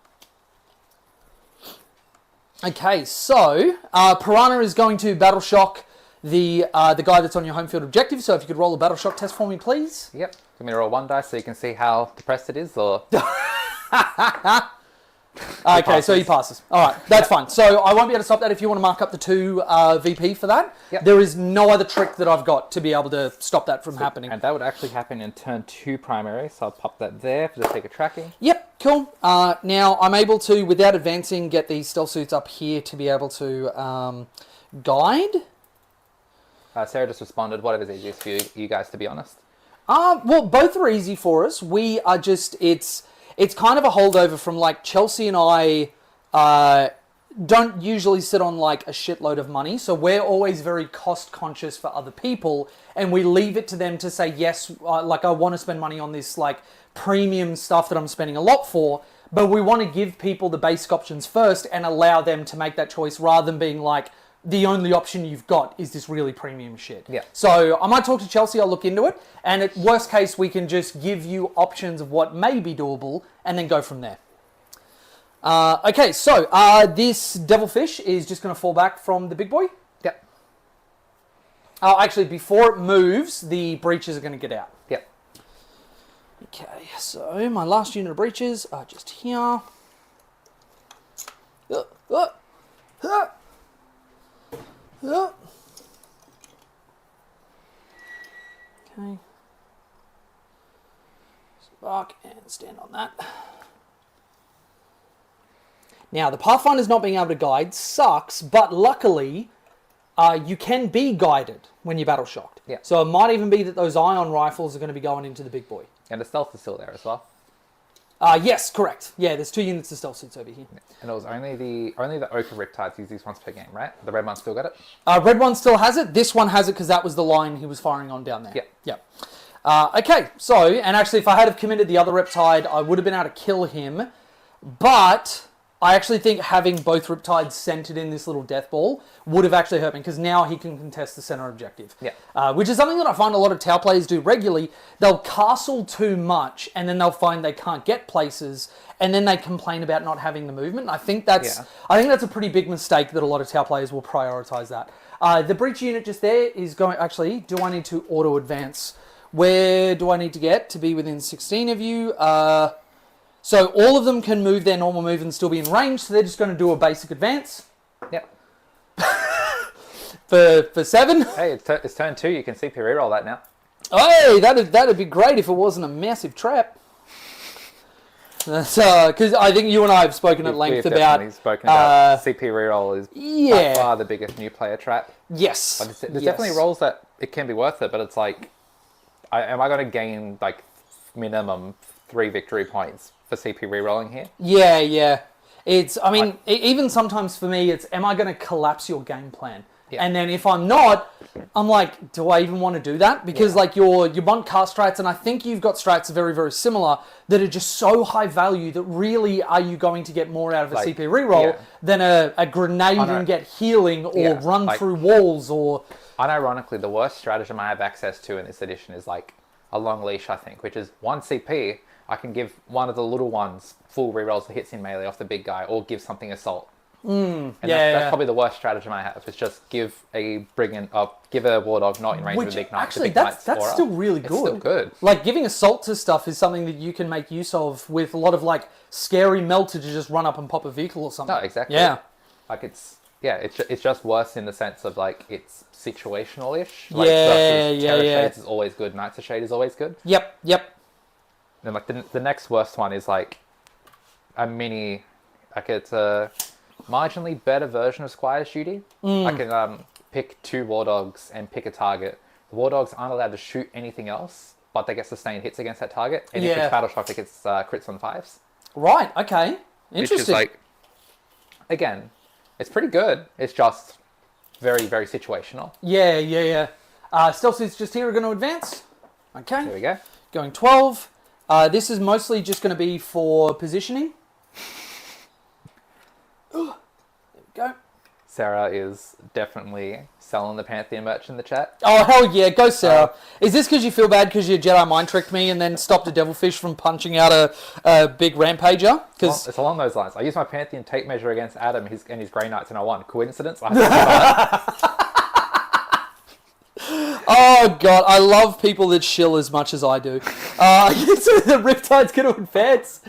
Okay, so Piranha is going to Battle Shock the guy that's on your home field objective. So if you could roll a Battle Shock test for me, please. Yep. Give me to roll 1 dice so you can see how depressed it is, or... Okay, so he passes. All right, that's fine. So I won't be able to stop that if you want to mark up the 2 VP for that. Yep. There is no other trick that I've got to be able to stop that from happening. And that would actually happen in turn 2 primary, so I'll pop that there for the sake of tracking. Yep, cool. Now I'm able to, without advancing, get these stealth suits up here to be able to guide. Sarah just responded, whatever's easiest for you guys, to be honest. Well, both are easy for us. We are just, it's kind of a holdover from like Chelsea and I don't usually sit on like a shitload of money. So we're always very cost conscious for other people, and we leave it to them to say, yes, like I want to spend money on this like premium stuff that I'm spending a lot for, but we want to give people the basic options first and allow them to make that choice rather than being like, the only option you've got is this really premium shit. Yeah. So I might talk to Chelsea, I'll look into it, and at worst case, we can just give you options of what may be doable, and then go from there. Okay, so this devilfish is just going to fall back from the big boy. Yep. Actually, before it moves, the breaches are going to get out. Yep. Okay, so my last unit of breaches are just here. Okay. Spark and stand on that. Now, the Pathfinder's not being able to guide sucks, but luckily, you can be guided when you're battle shocked. Yeah. So it might even be that those ion rifles are going to be going into the big boy. And the stealth is still there as well. Yes, correct. Yeah, there's 2 units of stealth suits over here. And it was only the Ochre Riptides use these once per game, right? The red one still got it? Red one still has it. This one has it because that was the line he was firing on down there. Yeah. Yeah. Okay, so, and actually if I had have committed the other Riptide, I would have been able to kill him. But I actually think having both Riptides centered in this little death ball would have actually hurt me, because now he can contest the center objective. Yeah. Which is something that I find a lot of Tau players do regularly. They'll castle too much, and then they'll find they can't get places, and then they complain about not having the movement. I think that's a pretty big mistake that a lot of Tau players will prioritize that. The breach unit just there is going. Actually, do I need to auto advance? Where do I need to get to be within 16 of you? So all of them can move their normal move and still be in range, so they're just going to do a basic advance. Yep. for 7. Hey, it's turn 2. You can CP reroll that now. Hey, that'd be great if it wasn't a massive trap. Because I think you and I have spoken at length about CP reroll is by far the biggest new player trap. Yes. But there's definitely roles that it can be worth it, but it's like, am I going to gain like minimum 3 victory points for CP rerolling here? Yeah. It's, I mean, even sometimes for me, it's, am I going to collapse your game plan? Yeah. And then if I'm not, I'm like, do I even want to do that? Because like you want cast strats, and I think you've got strats very, very similar that are just so high value that really are you going to get more out of a CP reroll than a grenade and get healing or run through walls or... Unironically, the worst stratagem I have access to in this edition is like a long leash, I think, which is 1 CP. I can give one of the little ones full rerolls for hits in melee off the big guy, or give something assault. That's probably the worst stratagem I have. Is just give a war dog not in range of a big knight. Actually, that's still really good. It's still good. Like giving assault to stuff is something that you can make use of with a lot of like scary melter to just run up and pop a vehicle or something. No, exactly. Yeah. Like it's just worse in the sense of like it's situational-ish. Like Terror Shades is always good. Knights of Shade is always good. Yep. And like the next worst one is like a mini, like it's a marginally better version of Squire's Duty. I can pick 2 war dogs and pick a target. The war dogs aren't allowed to shoot anything else, but they get sustained hits against that target. And if it's battle shocked, it gets crits on 5s. Right. Okay. Interesting. Which is like, again, it's pretty good. It's just very, very situational. Yeah. Stealth suits just here are going to advance. Okay. There we go. Going 12. This is mostly just going to be for positioning. There we go. Sarah is definitely selling the Pantheon merch in the chat. Oh, hell yeah. Go, Sarah. Is this because you feel bad because your Jedi mind tricked me and then stopped a devilfish from punching out a big rampager? Because It's along those lines. I used my Pantheon tape measure against Adam and his Grey Knights and I won. Coincidence? I Oh, God. I love people that shill as much as I do. So the Riptide's going to advance.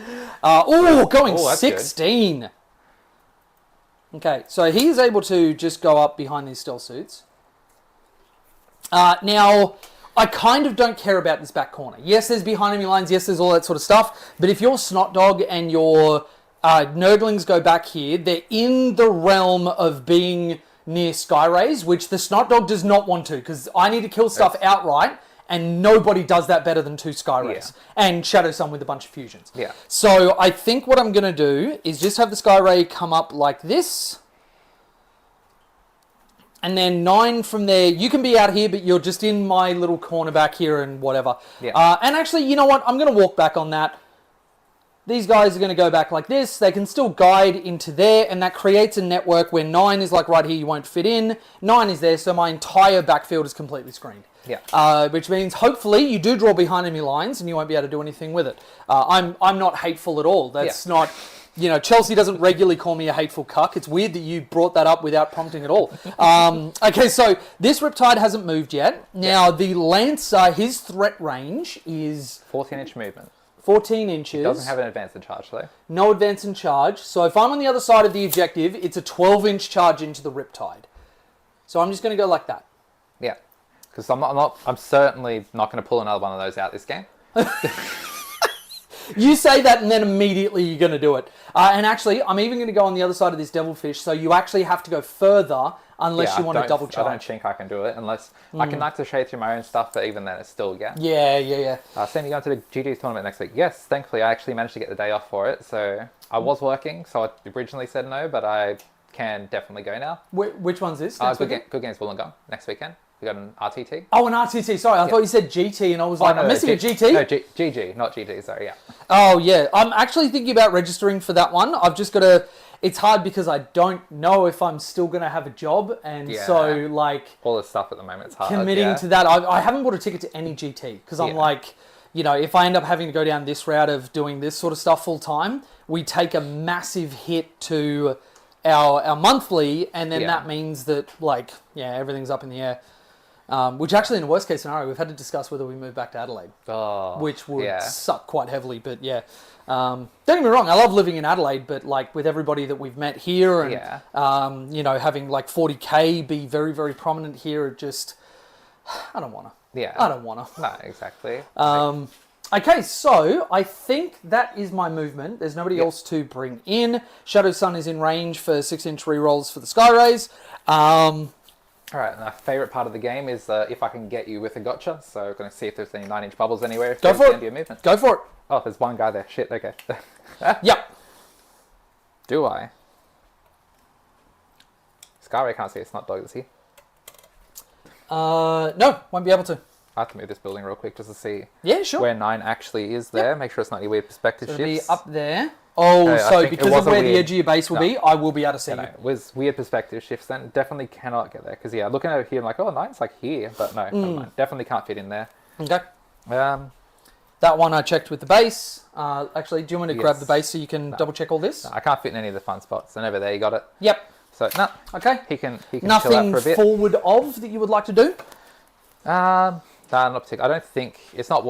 Going that's 16. Good. Okay, so he's able to just go up behind these stealth suits. Now, I kind of don't care about this back corner. Yes, there's behind enemy lines. Yes, there's all that sort of stuff. But if your Snot Dog and your Nurglings go back here, they're in the realm of being near Skyrays, which the Snot Dog does not want to, because I need to kill stuff outright, and nobody does that better than 2 Skyrays. Yeah. And Shadow Sun with a bunch of fusions. Yeah. So I think what I'm going to do is just have the Skyray come up like this. And then 9 from there. You can be out here, but you're just in my little corner back here and whatever. Yeah. And actually, you know what? I'm going to walk back on that. These guys are going to go back like this. They can still guide into there, and that creates a network where 9 is like right here, you won't fit in. 9 is there, so my entire backfield is completely screened. Yeah. Which means hopefully you do draw behind enemy lines and you won't be able to do anything with it. I'm not hateful at all. That's not... You know, Chelsea doesn't regularly call me a hateful cuck. It's weird that you brought that up without prompting at all. Okay, so this Riptide hasn't moved yet. Now, the Lancer, his threat range is... 14-inch movement. 14 inches. It doesn't have an advance in charge, though. No advance in charge. So if I'm on the other side of the objective, it's a 12-inch charge into the Riptide. So I'm just going to go like that. Yeah. Because I'm certainly not going to pull another one of those out this game. You say that and then immediately you're going to do it. And actually, I'm even going to go on the other side of this Devilfish, so you actually have to go further unless you want to double charge. I don't think I can do it unless... I can Knights of Shade through my own stuff, but even then it's still, Yeah. Sam, you going to the GG's tournament next week? Yes, thankfully I actually managed to get the day off for it, so I was working, so I originally said no, but I can definitely go now. Which one's this? Good Games Wollongong next weekend. We got an RTT. Oh, an RTT. Sorry, I thought you said GT, and I was like, I'm missing a GT. No, GG, not GT. Sorry, yeah. Oh, yeah. I'm actually thinking about registering for that one. I've just got to... It's hard because I don't know if I'm still going to have a job, and so, like... All this stuff at the moment, it's hard. Committing to that. I haven't bought a ticket to any GT, because I'm like... You know, if I end up having to go down this route of doing this sort of stuff full time, we take a massive hit to our monthly, and then that means that, like, everything's up in the air. Which actually, in the worst case scenario, we've had to discuss whether we move back to Adelaide, which would suck quite heavily. But don't get me wrong, I love living in Adelaide, but like with everybody that we've met here, and you know, having like 40k be very, very prominent here, it just I don't want to. I don't want to. No, exactly. Okay, so I think that is my movement. There's nobody else to bring in. Shadow Sun is in range for 6-inch rerolls for the Skyrays. All right, my favourite part of the game is if I can get you with a gotcha. So I'm going to see if there's any 9-inch bubbles anywhere. Go for it. Movement. Go for it. Oh, there's one guy there. Shit, okay. Yep. Do I? Skyray can't see a Snot Dog, does he? No, won't be able to. I have to move this building real quick just to see where 9 actually is there. Make sure it's not any weird perspective shifts. shifts. It'll be up there. Oh, so because of where the edge of your base will be, I will be able to see you. It was weird perspective shifts then. Definitely cannot get there. Because, looking over here, I'm like, oh, 9's like here. But no, never mind. Definitely can't fit in there. Okay. That one I checked with the base. Actually, do you want to grab the base so you can double check all this? No, I can't fit in any of the fun spots. And over there, you got it. Yep. So, no. Okay. He can Nothing chill out for a bit. Forward of that you would like to do? No, not particularly. I don't think...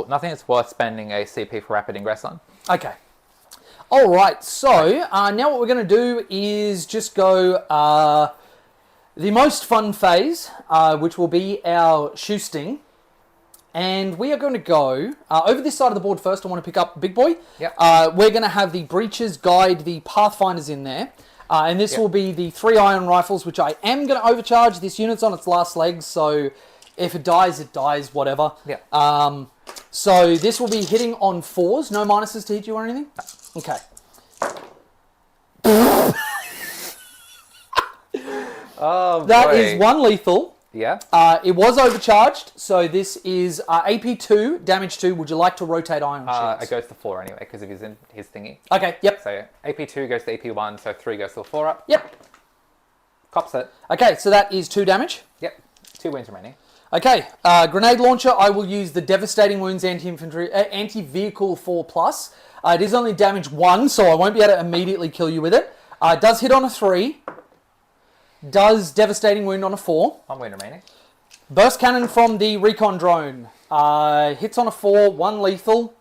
Nothing that's worth spending a CP for rapid ingress on. Okay. All right, so now what we're going to do is just go the most fun phase, which will be our shoosting. And we are going to go over this side of the board first. I want to pick up Big Boy. Yep. We're going to have the Breaches guide the Pathfinders in there. And this will be the 3 iron rifles, which I am going to overcharge. This unit's on its last legs, so if it dies, whatever. Yeah. So this will be hitting on 4s, no minuses to hit you or anything? No. Okay. Oh, that is 1 lethal. Yeah. It was overcharged, so this is AP 2, damage 2. Would you like to rotate ion shields? It goes to 4 anyway, because of his thingy. Okay, yep. So AP 2 goes to AP 1, so 3 goes to a 4-up. Yep. Cops it. Okay, so that is 2 damage. Yep. 2 wounds remaining. Okay, grenade launcher, I will use the Devastating Wounds anti-infantry, anti-vehicle 4+. It is only damage 1, so I won't be able to immediately kill you with it. It does hit on a 3. Does Devastating Wound on a 4. 1 wound remaining. Burst Cannon from the Recon Drone. Hits on a 4, 1 lethal.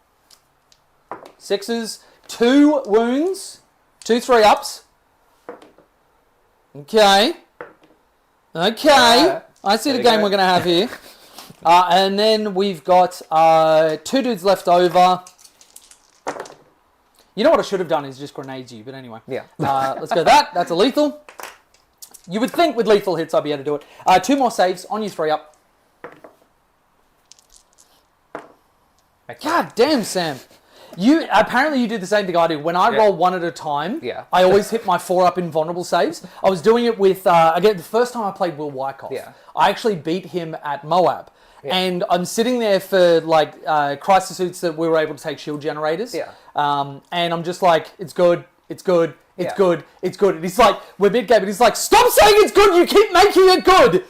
6s. 2 wounds. 2 3-ups. Okay. Okay. I see the game we're going to have here. And then we've got 2 dudes left over. You know what I should have done is just grenades you, but anyway. Yeah. Let's go that. That's a lethal. You would think with lethal hits I'd be able to do it. 2 more saves on your 3-up. God damn, Sam. Apparently you do the same thing I do. When I roll 1 at a time, I always hit my 4-up invulnerable saves. I was doing it with, again, the first time I played Will Wyckoff, I actually beat him at Moab. Yeah. And I'm sitting there for like crisis suits that we were able to take shield generators. Yeah. And I'm just like, it's good, it's good, it's good, it's good. And he's like, we're mid-game, and he's like, stop saying it's good, you keep making it good.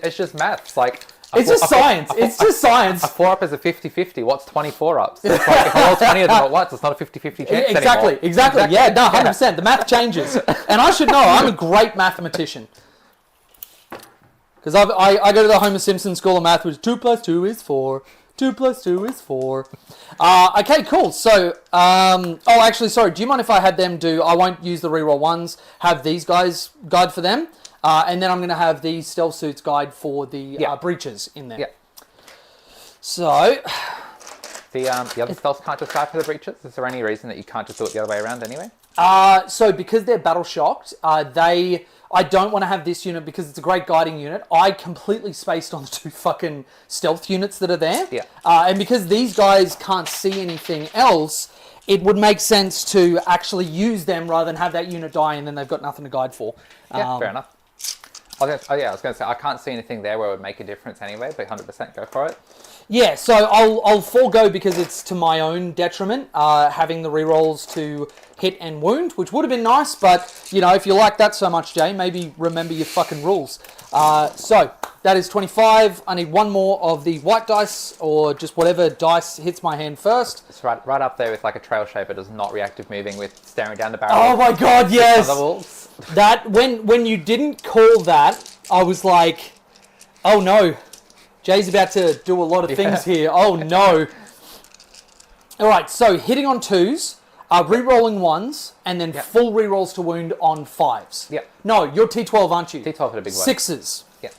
It's just maths. Like, it's just science. It's just science. A 4-up is a 50-50. What's 24 ups? It's like if I roll 20 of them at once, it's not a 50-50 chance anymore. Exactly. Yeah, no, 100%. The math changes. And I should know, I'm a great mathematician. Because I go to the Homer Simpson School of Math, which 2 + 2 is 4. 2 + 2 is 4. Okay, cool. So, actually, sorry. Do you mind if I had them do, I won't use the reroll ones, have these guys guide for them? And then I'm going to have the stealth suits guide for the breaches in there. Yeah. So... The other stealths can't just guide for the breaches? Is there any reason that you can't just do it the other way around anyway? So because they're battle shocked, I don't want to have this unit because it's a great guiding unit. I completely spaced on the 2 fucking stealth units that are there. Yeah. And because these guys can't see anything else, it would make sense to actually use them rather than have that unit die and then they've got nothing to guide for. Yeah, fair enough. I was going to say, I can't see anything there where it would make a difference anyway, but 100% go for it. Yeah, so I'll forego because it's to my own detriment, having the rerolls to hit and wound, which would have been nice, but, you know, if you like that so much, Jay, maybe remember your fucking rules. So, that is 25. I need 1 more of the white dice, or just whatever dice hits my hand first. It's right up there with like a trail shaper, does not reactive moving with staring down the barrel. Oh my god, yes! That, when you didn't call that, I was like, oh no. Jay's about to do a lot of things here. Oh no. Alright, so hitting on 2s, re-rolling 1s, and then full re-rolls to wound on 5s. Yep. No, you're T12, aren't you? T12 hit a big one. 6s. Yep.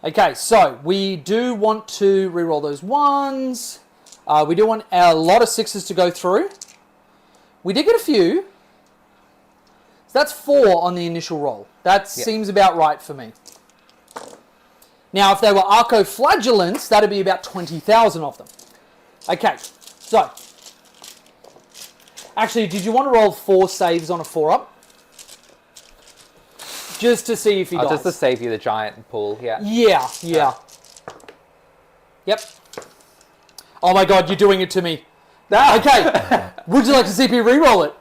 Okay, so we do want to re-roll those 1s. We do want a lot of 6s to go through. We did get a few. So that's 4 on the initial roll. That seems about right for me. Now, if they were arco-flagellants, that'd be about 20,000 of them. Okay, so. Actually, did you want to roll 4 saves on a 4-up? Just to see if he dies. Just to save you the giant pool, yeah. Yeah. Yep. Oh my god, you're doing it to me. Okay. Would you like to see me re-roll it?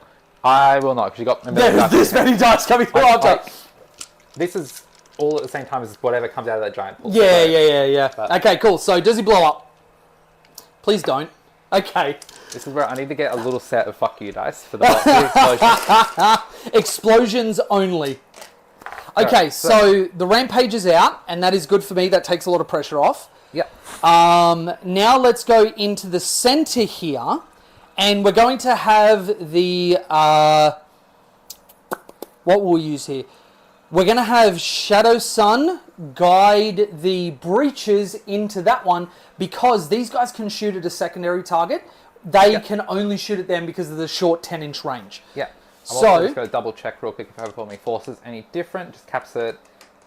I will not, because you got... There's this many dice coming through after. This is all at the same time as whatever comes out of that giant pool. Yeah. Okay, cool. So, does he blow up? Please don't. Okay. This is where I need to get a little set of fuck you dice for the explosions. Explosions only. Okay, right, so the rampage is out, and that is good for me. That takes a lot of pressure off. Yep. Now let's go into the center here, and we're going to have the... what will we use here? We're going to have Shadow Sun guide the breaches into that one because these guys can shoot at a secondary target. They can only shoot at them because of the short 10-inch range. Yeah. I'm just going to double check real quick if Overperforming Forces any different. Just caps it.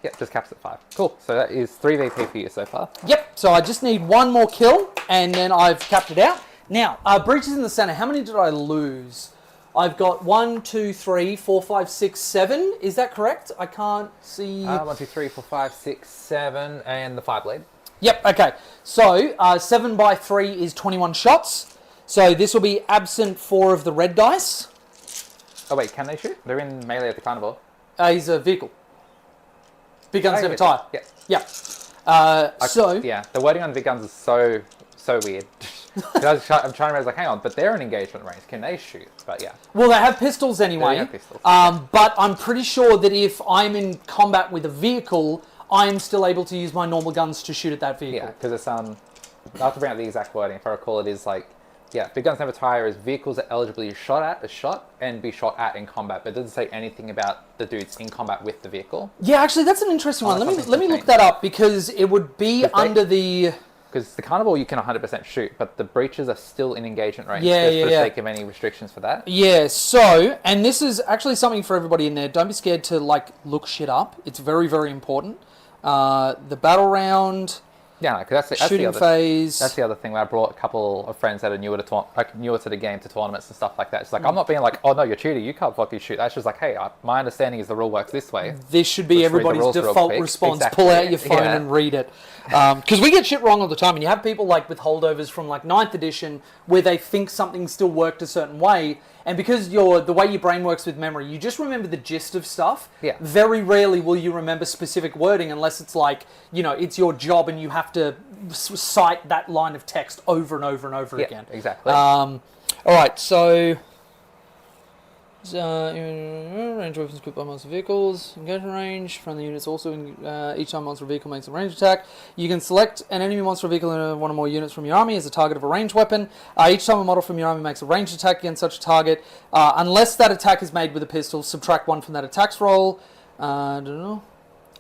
Yep, just caps at 5. Cool. So that is 3 VP for you so far. Yep. So I just need 1 more kill and then I've capped it out. Now, breaches in the center. How many did I lose? I've got 1, 2, 3, 4, 5, 6, 7. Is that correct? I can't see. 1, 2, 3, 4, 5, 6, 7, and the fire blade. Yep, okay. So 7 by 3 is 21 shots. So this will be absent 4 of the red dice. Oh wait, can they shoot? They're in melee at the carnival. He's a vehicle. Big guns never tire. Yeah. Yeah. Yeah, the wording on the big guns is so weird. I'm trying to remember, like, hang on, but they're in engagement range. Can they shoot? But yeah. Well, they have pistols anyway. They have pistols. But I'm pretty sure that if I'm in combat with a vehicle, I'm still able to use my normal guns to shoot at that vehicle. Yeah, because it's I have to bring out the exact wording. If I recall, it is like, yeah, big guns never tire is vehicles that eligibly shot and be shot at in combat, but it doesn't say anything about the dudes in combat with the vehicle. Yeah, actually, that's an interesting one. Let me look that up, because it would be under the. Because the carnival you can 100% shoot, but the breaches are still in engagement range. Yeah, for the sake of any restrictions for that. Yeah, so, and this is actually something for everybody in there. Don't be scared to, like, look shit up. It's very, very important. The battle round, Yeah, because that's shooting the other phase. That's the other thing. Where I brought a couple of friends that are newer to the game to tournaments and stuff like that. It's like, I'm not being like, oh no, you're cheating, you can't fucking shoot. That's just like, hey, my understanding is the rule works this way. This should be everybody's default response. Exactly. Pull out your phone and read it. Because we get shit wrong all the time, and you have people like with holdovers from like 9th edition where they think something still worked a certain way, and because the way your brain works with memory, you just remember the gist of stuff. Yeah. Very rarely will you remember specific wording unless it's like, it's your job and you have to cite that line of text over and over and over again. Exactly. All right, so range weapons equipped by monster vehicles. Engagement range. Friendly units also, each time monster vehicle makes a ranged attack. You can select an enemy monster vehicle in one or more units from your army as a target of a ranged weapon. Each time a model from your army makes a ranged attack against such a target, unless that attack is made with a pistol, subtract 1 from that attack's roll. I don't know.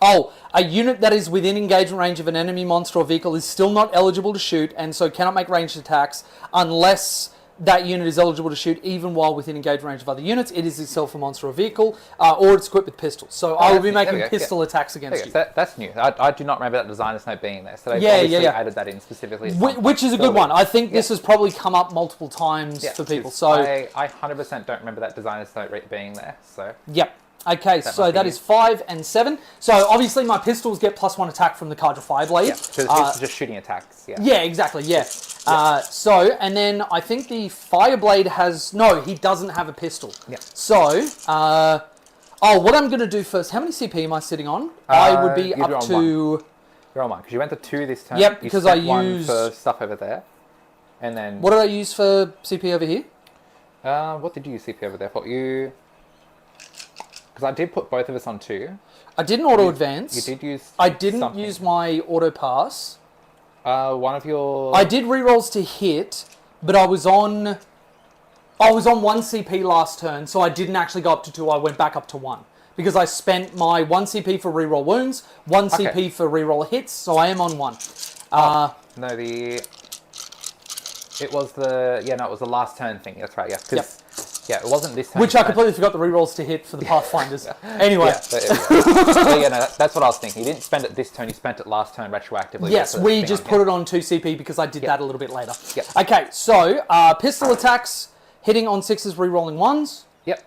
Oh, a unit that is within engagement range of an enemy monster or vehicle is still not eligible to shoot, and so cannot make ranged attacks unless that unit is eligible to shoot even while within engagement range of other units. It is itself a monster or vehicle, or it's equipped with pistols. So I will be making pistol attacks against you. That's new. I do not remember that designer's note being there. So they obviously added that in specifically. Which is a good one. I think this has probably come up multiple times for people. So I 100% don't remember that designer's note being there. So yep. Okay, so that is 5 and 7. So obviously my pistols get +1 attack from the Cadre Fireblade. Yeah, because it's just shooting attacks. Yeah. Yeah, exactly. Yeah. So, and then I think the Fireblade has... No, he doesn't have a pistol. Yeah. So, what I'm going to do first... How many CP am I sitting on? I would be up to... You're on 1, because you went to 2 this turn. Yep, because I used... 1 for stuff over there. And then... What did I use for CP over here? What did you use CP over there for? Because I did put both of us on 2. I didn't auto-advance. You did use I didn't use my auto-pass. One of your... I did rerolls to hit, but I was on 1 CP last turn, so I didn't actually go up to 2. I went back up to 1. Because I spent my 1 CP for reroll wounds, 1 CP for reroll hits, so I am on 1. No, it was the last turn thing. That's right, yeah. Yep. Yeah, it wasn't this turn. Which I completely forgot the rerolls to hit for the Pathfinders. Anyway. That's what I was thinking. You didn't spend it this turn, you spent it last turn retroactively. Yes, we just put it on 2 CP because I did that a little bit later. Yep. Okay, so pistol attacks, hitting on 6s, rerolling 1s. Yep.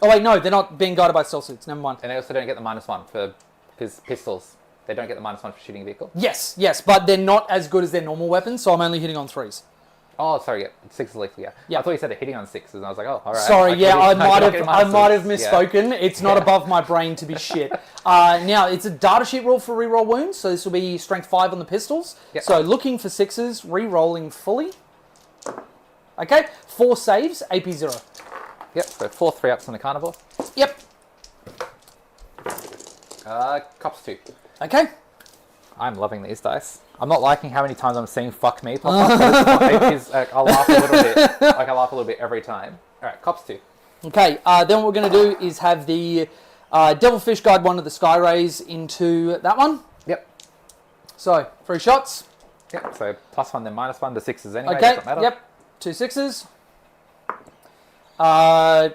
Oh wait, no, they're not being guided by stealth suits, never mind. And they also don't get the -1 because pistols, they don't get the -1 for shooting a vehicle. Yes, but they're not as good as their normal weapons, so I'm only hitting on 3s. Oh, sorry, yeah, 6 is lethal, yeah. I thought you said hitting on 6s, and I was like, oh, all right. Sorry, I might have misspoken. Yeah. It's not above my brain to be shit. Now, it's a data sheet roll for reroll wounds, so this will be strength 5 on the pistols. Yep. So looking for 6s, rerolling fully. Okay, 4 saves, AP 0. Yep, so 4 3-ups on the carnivore. Yep. Cops 2. Okay. I'm loving these dice. I'm not liking how many times I'm seeing "fuck me" pop up. I'll laugh a little bit. I laugh a little bit every time. All right, cops 2. Okay. Then what we're going to do is have the Devilfish guide 1 of the Sky Rays into that one. Yep. So 3 shots. Yep. So +1 then -1 to 6s anyway. Okay. Doesn't matter. Yep. 2 6s.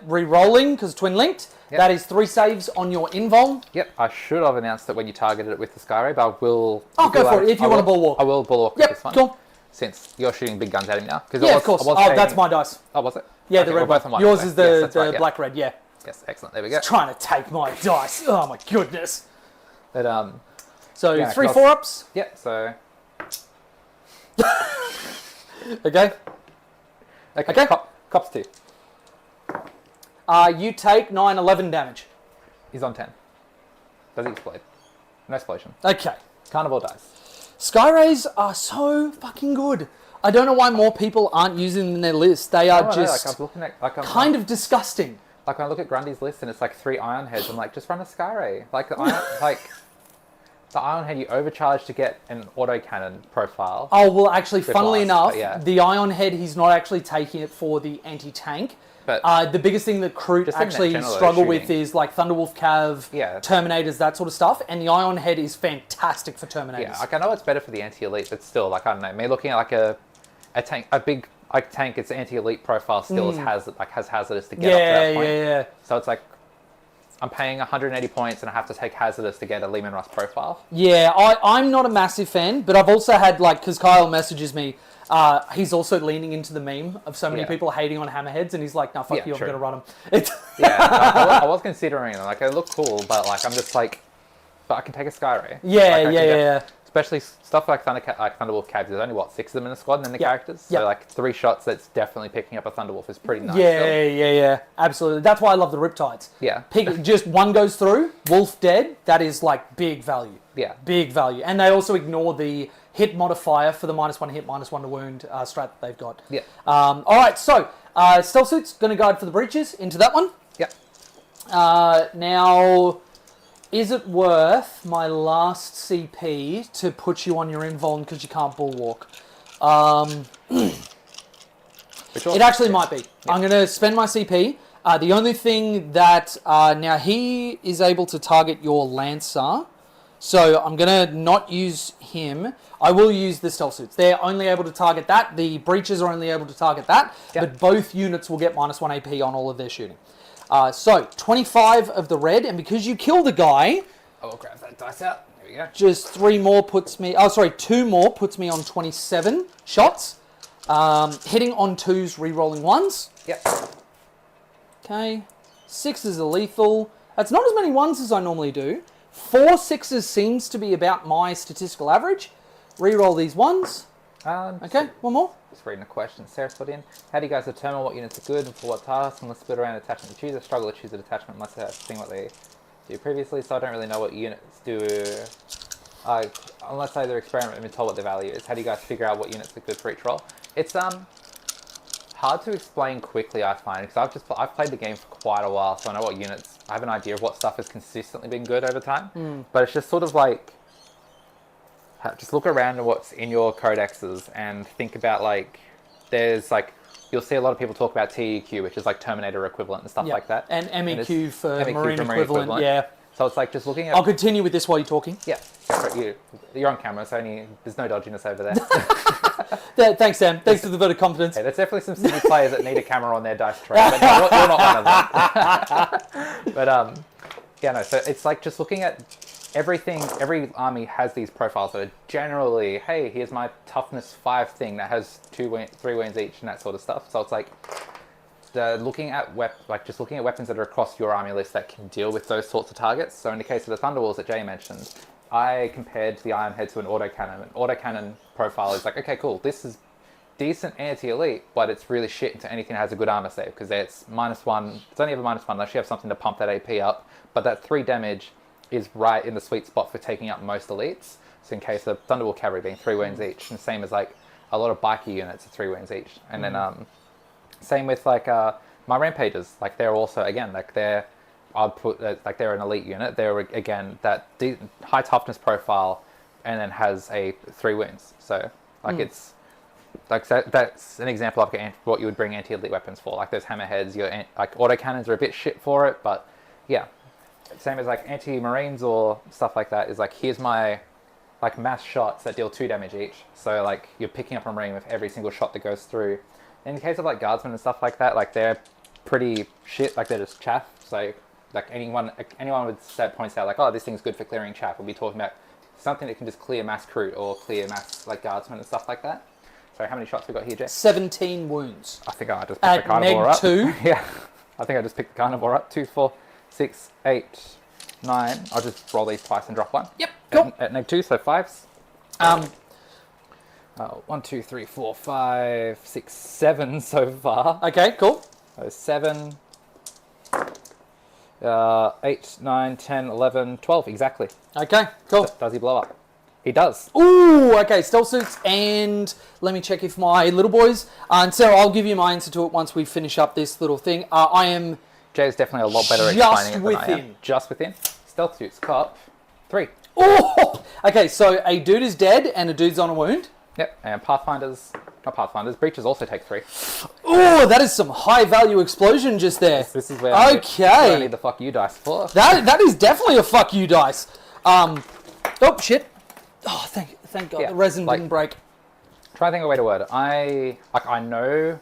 Re-rolling because twin linked. Yep. That is 3 saves on your invuln. Yep, I should have announced it when you targeted it with the Sky Ray, but I will... Oh, go for it if you want to bulwark. I will bulwark with this one. Cool. since you're shooting big guns at him now. Because Yeah, of course. That's my dice. Oh, was it? Yeah, Okay, the red we're both one. on one. Yours Okay. is the, Yes, that's the right, yeah. black-red, yeah. Yes, excellent. There we go. Trying to take my dice. Oh, my goodness. But, So, yeah, 3 'cause- 4-ups. yeah, so... Okay. Okay. Cops 2. You take 9, 11 damage. He's on 10. Does he explode? No explosion. Okay. Carnival dice. Skyrays are so fucking good. I don't know why more people aren't using them in their list. They are just I'm looking at, like, kind of disgusting. Like when I look at Grundy's list and it's like 3 ion heads, I'm like, just run a Skyray. Like the ion, the ion head, you overcharge to get an autocannon profile. Oh, well, actually, With funnily blast, enough, yeah. the Ion Head, he's not actually taking it for the anti-tank. But the biggest thing that Kroot just in actually general, struggle with shooting. is like Thunderwolf Cav, Yeah. Terminators, that sort of stuff. And the Ion Head is fantastic for Terminators. yeah, like I know it's better for the anti-elite, but still, like I don't know, me looking at like a tank, a big like tank, its anti-elite profile still has hazardous to get up to that point. Yeah. So it's like I'm paying 180 points and I have to take hazardous to get a Lehman Russ profile. Yeah, I'm not a massive fan, but I've also had, like, because Kyle messages me, he's also leaning into the meme of so many Yeah. people hating on hammerheads, and he's like, no, fuck Yeah, you, true. I'm going to run them. Yeah, I was considering them. Like they look cool, but like I'm just like, but I can take a Skyray. Yeah. Especially stuff like Thunderwolf Cabs. There's only 6 of them in the squad, and then the characters. So Yep. like 3 shots, that's definitely picking up a Thunderwolf is pretty nice. Yeah, absolutely. That's why I love the Riptides. Yeah. Just one goes through, Wolf dead, that is like big value. Yeah. Big value. And they also ignore the hit modifier for the -1 hit, -1 to wound strat that they've got. Yeah. All right, so Stealth Suit's going to guide for the breaches into that one. Yep. Now, is it worth my last CP to put you on your invuln because you can't bulwark? It actually might be. Yeah. I'm going to spend my CP. The only thing that now he is able to target your Lancer, so I'm going to not use him. I will use the Stealth Suits. They're only able to target that. The breaches are only able to target that, but both units will get -1 AP on all of their shooting. So 25 of the red, and because you kill the guy, I'll grab that dice out. There we go. just 3 more puts me. Oh, sorry, 2 more puts me on 27 shots. Hitting on 2s, re-rolling 1s. Yep. Okay, 6s are lethal. That's not as many 1s as I normally do. 4 6s seems to be about my statistical average. Re-roll these 1s. Okay, one more. Just reading a question Sarah's put in. How do you guys determine what units are good and for what tasks? Unless split around attachment to choose, I struggle to choose a detachment unless I've seen what they do previously, so I don't really know what units do. Unless I either experiment and been told what the value is. How do you guys figure out what units are good for each role? It's hard to explain quickly, I find, because I've played the game for quite a while, so I know what units. I have an idea of what stuff has consistently been good over time. But it's just sort of like, just look around at what's in your codexes and think about like, there's like, you'll see a lot of people talk about TEQ, which is like Terminator equivalent and stuff like that. And MEQ And for MEQ Marine for equivalent, yeah. So it's like just looking at... I'll continue with this while you're talking. Yeah, you're on camera, so there's no dodginess over there. Thanks, Sam. Thanks for the vote of confidence. Hey, there's definitely some Sydney players that need a camera on their dice tray, but no, you're not one of them. But yeah, no. So it's like just looking at everything. Every army has these profiles that are generally, hey, here's my toughness 5 thing that has 3 wounds each and that sort of stuff. So it's like looking at weapons that are across your army list that can deal with those sorts of targets. So in the case of the Thunderwolves that Jay mentioned, I compared the Iron Head to an autocannon. An autocannon profile is like, okay, cool, this is decent anti-elite, but it's really shit into anything that has a good armor save, because it's -1, it's only ever -1 unless you have something to pump that AP up, but that 3 damage is right in the sweet spot for taking up most elites. So in case of Thunderbolt Cavalry being 3 wounds each, and same as like a lot of biker units are 3 wounds each. And then same with like my Rampagers, like they're also, again, like I'd put like they're an elite unit. They're again that high toughness profile, and then has a 3 wounds. So like it's like that's an example of what you would bring anti-elite weapons for. Like those hammerheads, like autocannons are a bit shit for it, but yeah, same as like anti-marines or stuff like that. Is like, here's my like mass shots that deal 2 damage each. So like you're picking up a marine with every single shot that goes through. In the case of like guardsmen and stuff like that, like they're pretty shit. Like they're just chaff. So like anyone would points out like, oh, this thing's good for clearing chaff. We'll be talking about something that can just clear mass recruit or clear mass like guardsmen and stuff like that. So how many shots we got here, Jay? 17 wounds. I think I just picked the carnivore Meg up. 2? Yeah. I think I just picked the carnivore up. 2, 4, 6, 8, 9. I'll just roll these twice and drop one. Yep, cool. At neg 2, so 5s. 1, 2, 3, 4, 5, 6, 7 so far. Okay, cool. So 7, 8, 9, 10, 11, 12, exactly. Okay, cool. Does he blow up? He does. Ooh, okay, stealth suits, and let me check if my little boys, and Sarah, I'll give you my answer to it once we finish up this little thing. I am Jay's definitely a lot better at just explaining it than I am. within. Just within. Stealth suits, cop, 3. Oh, okay, so a dude is dead and a dude's on a wound. Yep, and Pathfinders, not Pathfinders, Breaches also take 3. Oh, that is some high value explosion just there. This is where I okay. need the fuck you dice for. That is definitely a fuck you dice. Oh shit. Oh, thank God, Yeah, the resin like- didn't break. Try to think of a way to word it. I know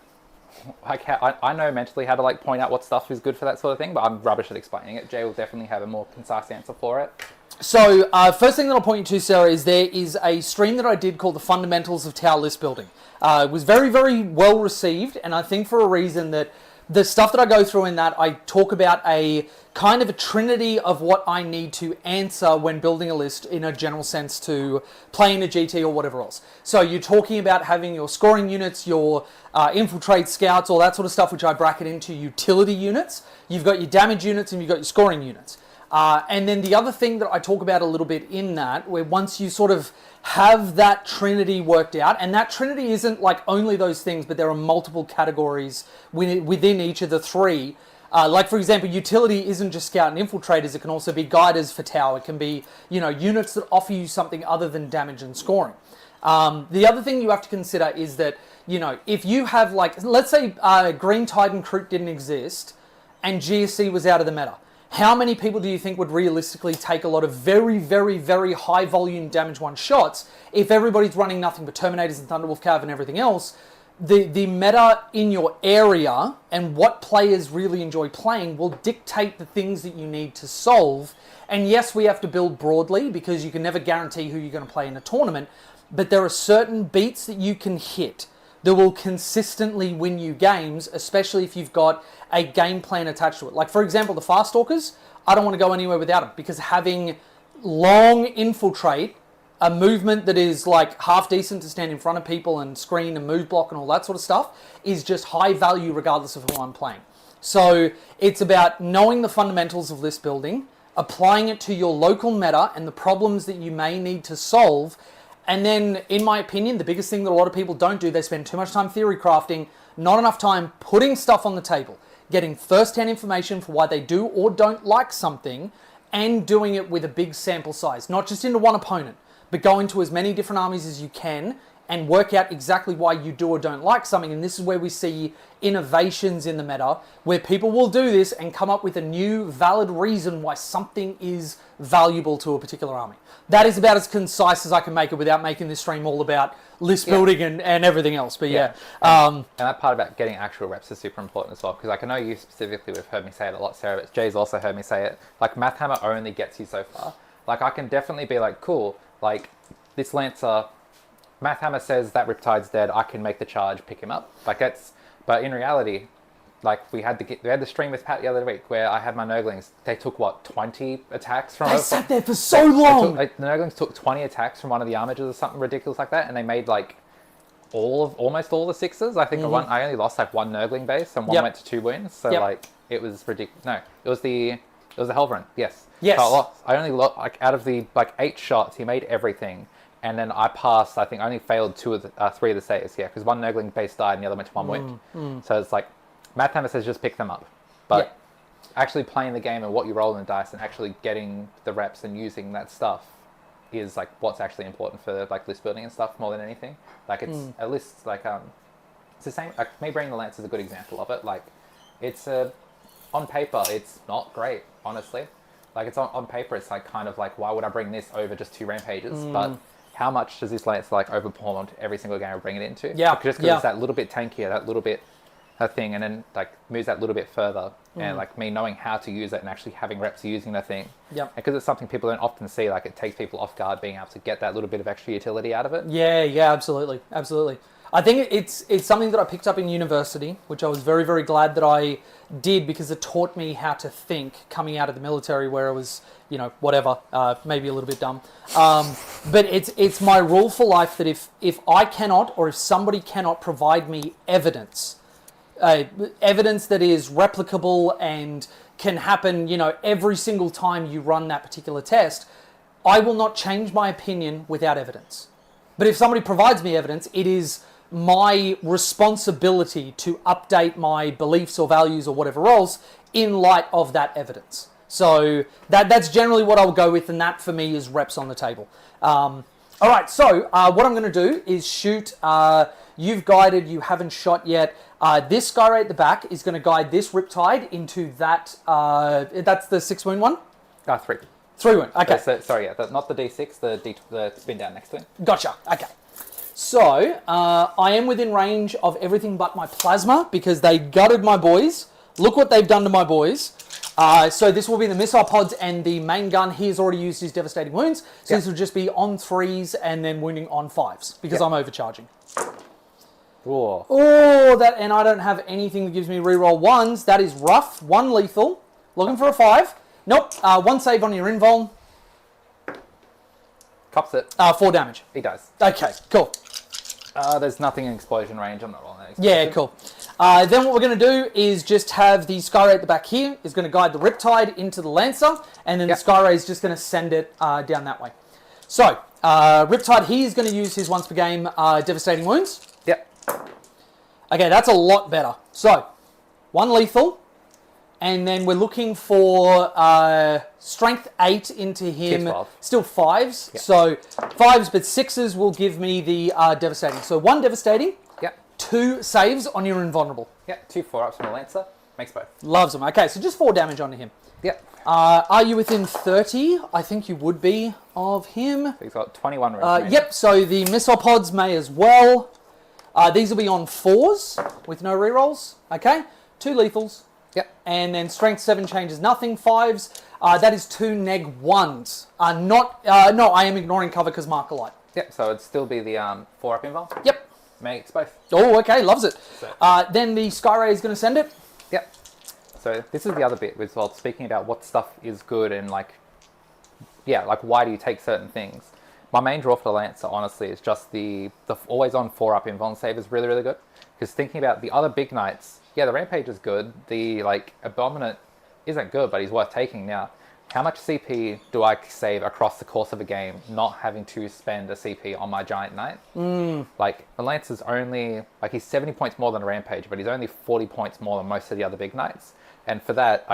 I know mentally how to like point out what stuff is good for that sort of thing, but I'm rubbish at explaining it. Jay will definitely have a more concise answer for it. So, first thing that I'll point you to, Sarah, is there is a stream that I did called The Fundamentals of Tower List Building. It was very, very well received, and I think for a reason that the stuff that I go through in that, I talk about a kind of a trinity of what I need to answer when building a list in a general sense to play in a GT or whatever else. So you're talking about having your scoring units, your infiltrate scouts, all that sort of stuff, which I bracket into utility units. You've got your damage units and you've got your scoring units. And then the other thing that I talk about a little bit in that, where once you sort of have that trinity worked out, and that trinity isn't like only those things, but there are multiple categories within each of the three. Like, for example, utility isn't just scout and infiltrators, it can also be guiders for tower. It can be, units that offer you something other than damage and scoring. The other thing you have to consider is that, if you have, like, let's say Green Titan Croup didn't exist and GSC was out of the meta. How many people do you think would realistically take a lot of very, very, very high volume damage one shots if everybody's running nothing but Terminators and Thunderwolf Cav and everything else? The meta in your area and what players really enjoy playing will dictate the things that you need to solve. And yes, we have to build broadly because you can never guarantee who you're going to play in a tournament, but there are certain beats that you can hit that will consistently win you games, especially if you've got a game plan attached to it. Like, for example, the Fast Stalkers, I don't want to go anywhere without them because having long infiltrate, a movement that is like half decent to stand in front of people and screen and move block and all that sort of stuff is just high value regardless of who I'm playing. So it's about knowing the fundamentals of list building, applying it to your local meta and the problems that you may need to solve. And then, in my opinion, the biggest thing that a lot of people don't do, they spend too much time theory crafting, not enough time putting stuff on the table, getting first-hand information for why they do or don't like something, and doing it with a big sample size. Not just into one opponent, but go into as many different armies as you can and work out exactly why you do or don't like something. And this is where we see innovations in the meta, where people will do this and come up with a new valid reason why something is valuable to a particular army. That is about as concise as I can make it without making this stream all about list building and everything else. But and that part about getting actual reps is super important as well, because I know you specifically have heard me say it a lot, Sarah, but Jay's also heard me say it. Like, Math Hammer only gets you so far. Like, I can definitely be like, cool, like, this Lancer, Math Hammer says that Riptide's dead, I can make the charge, pick him up. Like, that's, but in reality, like, we had the stream with Pat the other week where I had my Nurglings. They took, 20 attacks from... They sat there for so long! The Nurglings took 20 attacks from one of the armages or something ridiculous like that, and they made, like, almost all the sixes. I think I only lost, like, one Nurgling base, and one went to 2 wins. So, like, it was ridiculous. No, it was the Helverin, yes. Yes. So I only lost, like, out of the, 8 shots, he made everything. And then I passed, I think, I only failed 3 of the saves, because one Nurgling base died and the other went to 1 win. So it's like, Matt Hammer says just pick them up. But actually playing the game and what you roll in the dice and actually getting the reps and using that stuff is, like, what's actually important for, like, list building and stuff more than anything. Like, it's a list, like, it's the same, like, me bringing the Lance is a good example of it. Like, it's on paper, it's not great, honestly. Like, it's on paper, it's, like, kind of like, why would I bring this over just 2 rampages? But how much does this Lance, like, overperform every single game I bring it into? Yeah. Just because it's that little bit tankier, that little bit thing, and then, like, moves that little bit further. And, like, me knowing how to use it and actually having reps using the thing. Yep. Because it's something people don't often see, like, it takes people off guard being able to get that little bit of extra utility out of it. Yeah, absolutely. Absolutely. I think it's something that I picked up in university, which I was very, very glad that I did because it taught me how to think coming out of the military where I was, whatever, maybe a little bit dumb. But it's my rule for life that if I cannot or if somebody cannot provide me evidence that is replicable and can happen, every single time you run that particular test, I will not change my opinion without evidence. But if somebody provides me evidence, it is my responsibility to update my beliefs or values or whatever else in light of that evidence. So that's generally what I'll go with, and that for me is reps on the table. All right, so what I'm going to do is shoot. You've guided, you haven't shot yet. This guy right at the back is going to guide this Riptide into that. That's the 6-wound one? 3. 3 wound, okay. Not the D6, the spin down next to it. Gotcha, okay. So, I am within range of everything but my plasma because they gutted my boys. Look what they've done to my boys. So this will be the missile pods and the main gun. He has already used his devastating wounds. So this will just be on 3s and then wounding on 5s because I'm overcharging. Whoa. Oh, and I don't have anything that gives me reroll 1s. That is rough. 1 lethal. Looking for a 5. Nope. 1 save on your invuln. Cops it. 4 damage. He does. Okay, cool. There's nothing in explosion range. I'm not rolling that. Yeah, cool. Then what we're going to do is just have the Skyray at the back here is going to guide the Riptide into the Lancer, and then the Skyray is just going to send it down that way. So, Riptide, he is going to use his once per game devastating wounds. Yep. Okay, that's a lot better. So, 1 lethal, and then we're looking for strength 8 into him. Still 5s. Yep. So 5s, but 6s will give me the devastating. So 1 devastating. Yep. 2 saves on your invulnerable. Yep. 2 4-ups from the Lancer. Makes both. Loves them. Okay, so just 4 damage onto him. Yep. Are you within 30? I think you would be of him. So he's got 21 range. Yep. So the missile pods may as well. These will be on 4s with no rerolls. Okay. 2 lethals. Yep. And then strength 7 changes nothing. 5s. That is 2 neg 1s. No, I am ignoring cover because marker light. Yep. So it'd still be the 4-up invuln. Yep. Makes both. Oh, okay. Loves it. So. Then the Skyray is going to send it. Yep. So this is the other bit with speaking about what stuff is good and like why do you take certain things. My main draw for the Lancer, honestly, is just the always on 4-up invuln save is really, really good. Because thinking about the other big knights, the Rampage is good. The Abominant isn't good, but he's worth taking. Now, how much CP do I save across the course of a game not having to spend a CP on my Giant Knight? Like, the Lancer's only, he's 70 points more than a Rampage, but he's only 40 points more than most of the other big knights. And for that,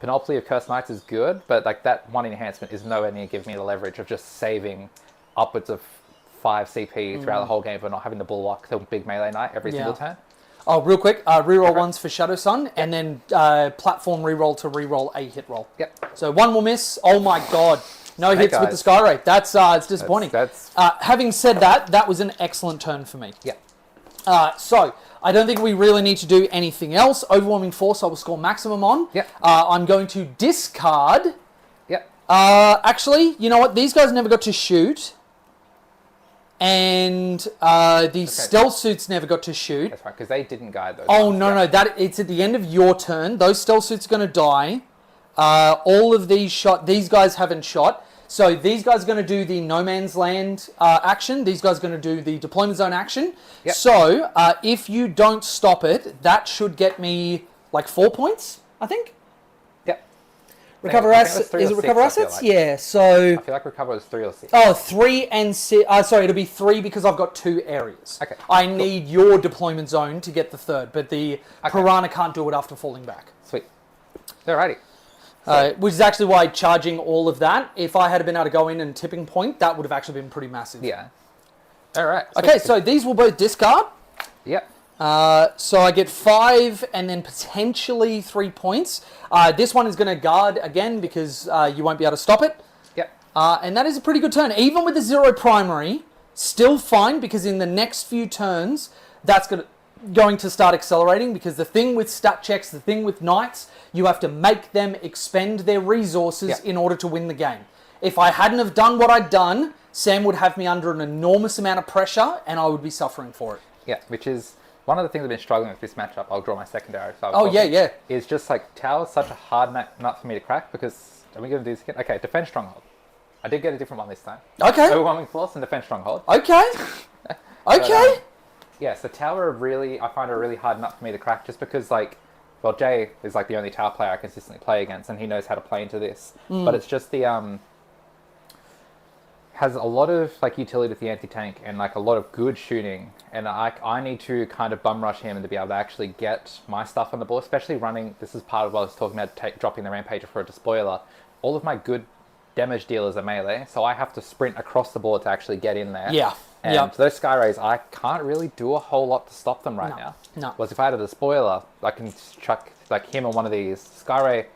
Panoply of Cursed Knights is good, but that 1 enhancement is nowhere near giving me the leverage of just saving upwards of 5 CP throughout the whole game for not having to bulwark the big melee knight every single turn. Oh, real quick, reroll 1s for Shadow Sun, and then platform reroll to reroll a hit roll. Yep. So 1 will miss. Oh my god. No hits with the Skyray. That's it's disappointing. Having said that, that was an excellent turn for me. Yeah. So, I don't think we really need to do anything else. Overwhelming Force I will score maximum on. Yep. I'm going to discard. Yep. Actually, you know what? These guys never got to shoot. And the stealth suits never got to shoot. That's right, because they didn't guide those. Oh, no. It's at the end of your turn. Those stealth suits are going to die. All of these guys haven't shot. So these guys are going to do the No Man's Land action. These guys are going to do the deployment zone action. Yep. So if you don't stop it, that should get me 4 points, I think. Yep. Recover assets. Is it recover assets? Yeah. So I feel like recover is 3 or 6. Oh, 3 and 6. Sorry, it'll be 3 because I've got 2 areas. Okay. I need your deployment zone to get the 3rd, but the Piranha can't do it after falling back. Sweet. Alrighty. Which is actually why charging all of that, if I had been able to go in and tipping point, that would have actually been pretty massive. Yeah. Alright. Okay, so these will both discard. Yep. So I get 5 and then potentially 3 points. This one is going to guard again because you won't be able to stop it. Yep. And that is a pretty good turn. Even with the 0 primary, still fine because in the next few turns, that's going to start accelerating because the thing with stat checks, the thing with knights, you have to make them expend their resources in order to win the game. If I hadn't have done what I'd done, Sam would have me under an enormous amount of pressure and I would be suffering for it. Yeah, which is one of the things I've been struggling with this matchup. I'll draw my secondary. So Oh, yeah. Is just like Tower's such a hard nut for me to crack because are we going to do this again? Okay, Defense Stronghold. I did get a different one this time. Okay. Overwhelming Force and Defense Stronghold. Okay. Okay. Yeah, so Tower I find a really hard nut for me to crack just because well, Jay is like the only Tower player I consistently play against and he knows how to play into this. But it's just the has a lot of utility with the anti-tank and a lot of good shooting, and I need to kind of bum rush him to be able to actually get my stuff on the board, especially running. This is part of what I was talking about, dropping the Rampager for a despoiler. All of my good damage dealers are melee, so I have to sprint across the board to actually get in there. Yeah. And those Sky Rays, I can't really do a whole lot to stop them right now. No. Whereas if I had a despoiler, I can chuck him on one of these. Sky Ray,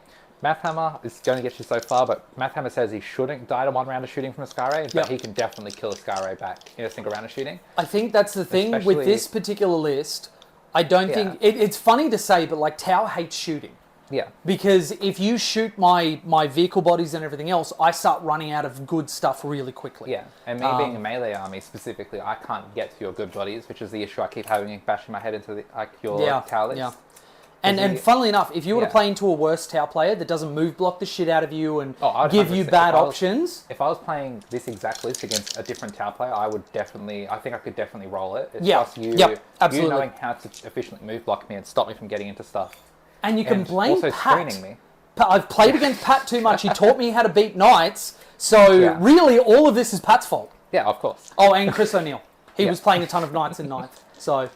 Math Hammer is going to get you so far, but Math Hammer says he shouldn't die to one round of shooting from a Sky Ray, but he can definitely kill a Sky Ray back in a single round of shooting. I think that's the thing with this particular list. I don't think it's funny to say, but Tau hates shooting. Yeah. Because if you shoot my vehicle bodies and everything else, I start running out of good stuff really quickly. Yeah, and me being a melee army specifically, I can't get to your good bodies, which is the issue I keep having, bashing my head into your Tau list. Yeah. And funnily enough, if you were to play into a worse Tau player that doesn't move block the shit out of you and give you bad options... If I was playing this exact list against a different Tau player, I think I could definitely roll it. It's just you knowing how to efficiently move block me and stop me from getting into stuff. And you can blame also Pat. screening me. I've played against Pat too much. He taught me how to beat knights. So really, all of this is Pat's fault. Yeah, of course. Oh, and Chris O'Neill. He was playing a ton of knights in ninth. So...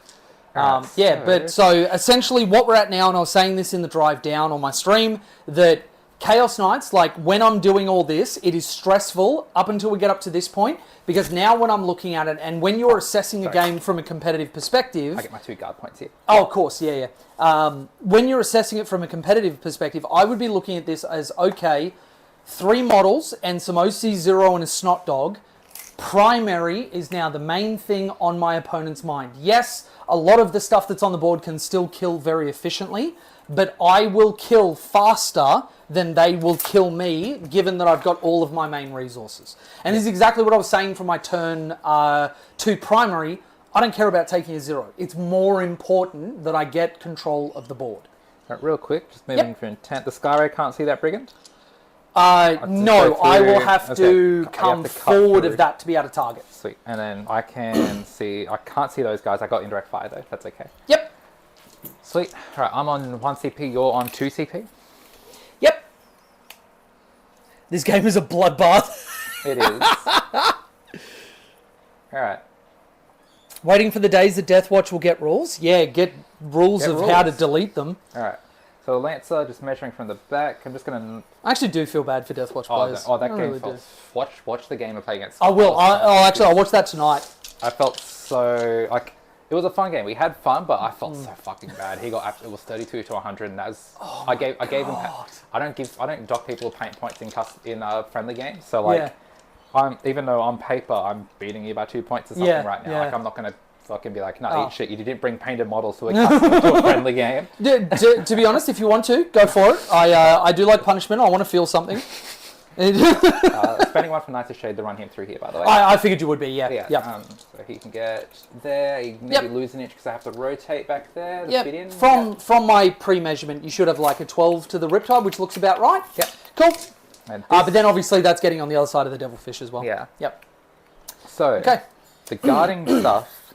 so essentially what we're at now, and I was saying this in the drive down on my stream, that Chaos Knights, when I'm doing all this, it is stressful up until we get up to this point, because now when I'm looking at it, and when you're assessing a game from a competitive perspective... I get my 2 guard points here. Oh, of course, when you're assessing it from a competitive perspective, I would be looking at this as, okay, 3 models and some OC0 and a Snot Dog. Primary is now the main thing on my opponent's mind. Yes, a lot of the stuff that's on the board can still kill very efficiently, but I will kill faster than they will kill me, given that I've got all of my main resources. And this is exactly what I was saying for my turn 2 primary. I don't care about taking a 0. It's more important that I get control of the board. Right, real quick, just moving for intent. The Sky Ray can't see that Brigand? No, I will have to come forward of that to be able to target. Sweet. And then I can't see those guys. I got indirect fire though. That's okay. Yep. Sweet. All right, I'm on 1 CP. You're on 2 CP. Yep. This game is a bloodbath. It is. All right. Waiting for the days that Deathwatch will get rules. Yeah, get rules of how to delete them. All right. So Lancer, just measuring from the back. I'm just going to... I actually do feel bad for Deathwatch players. That game really felt... Watch the game I play against. I will. I'll watch that tonight. I felt so... it was a fun game. We had fun, but I felt so fucking bad. It was 32 to 100, and that was... I gave him... I don't dock people paint points in friendly games, so even though on paper I'm beating you by 2 points or something right now, I'm not going to fucking be like, no, eat shit. You didn't bring painted models to a friendly game. To be honest, if you want to, go for it. I do like punishment. I want to feel something. Spending 1 for Knights of Shade to run him through here, by the way. I figured you would be, yeah. So he can get there. He maybe lose an inch because I have to rotate back there to fit in. From my pre-measurement, you should have a 12 to the Riptide, which looks about right. Yep. Cool. But then obviously that's getting on the other side of the Devilfish as well. Yeah. Yep. So the guarding stuff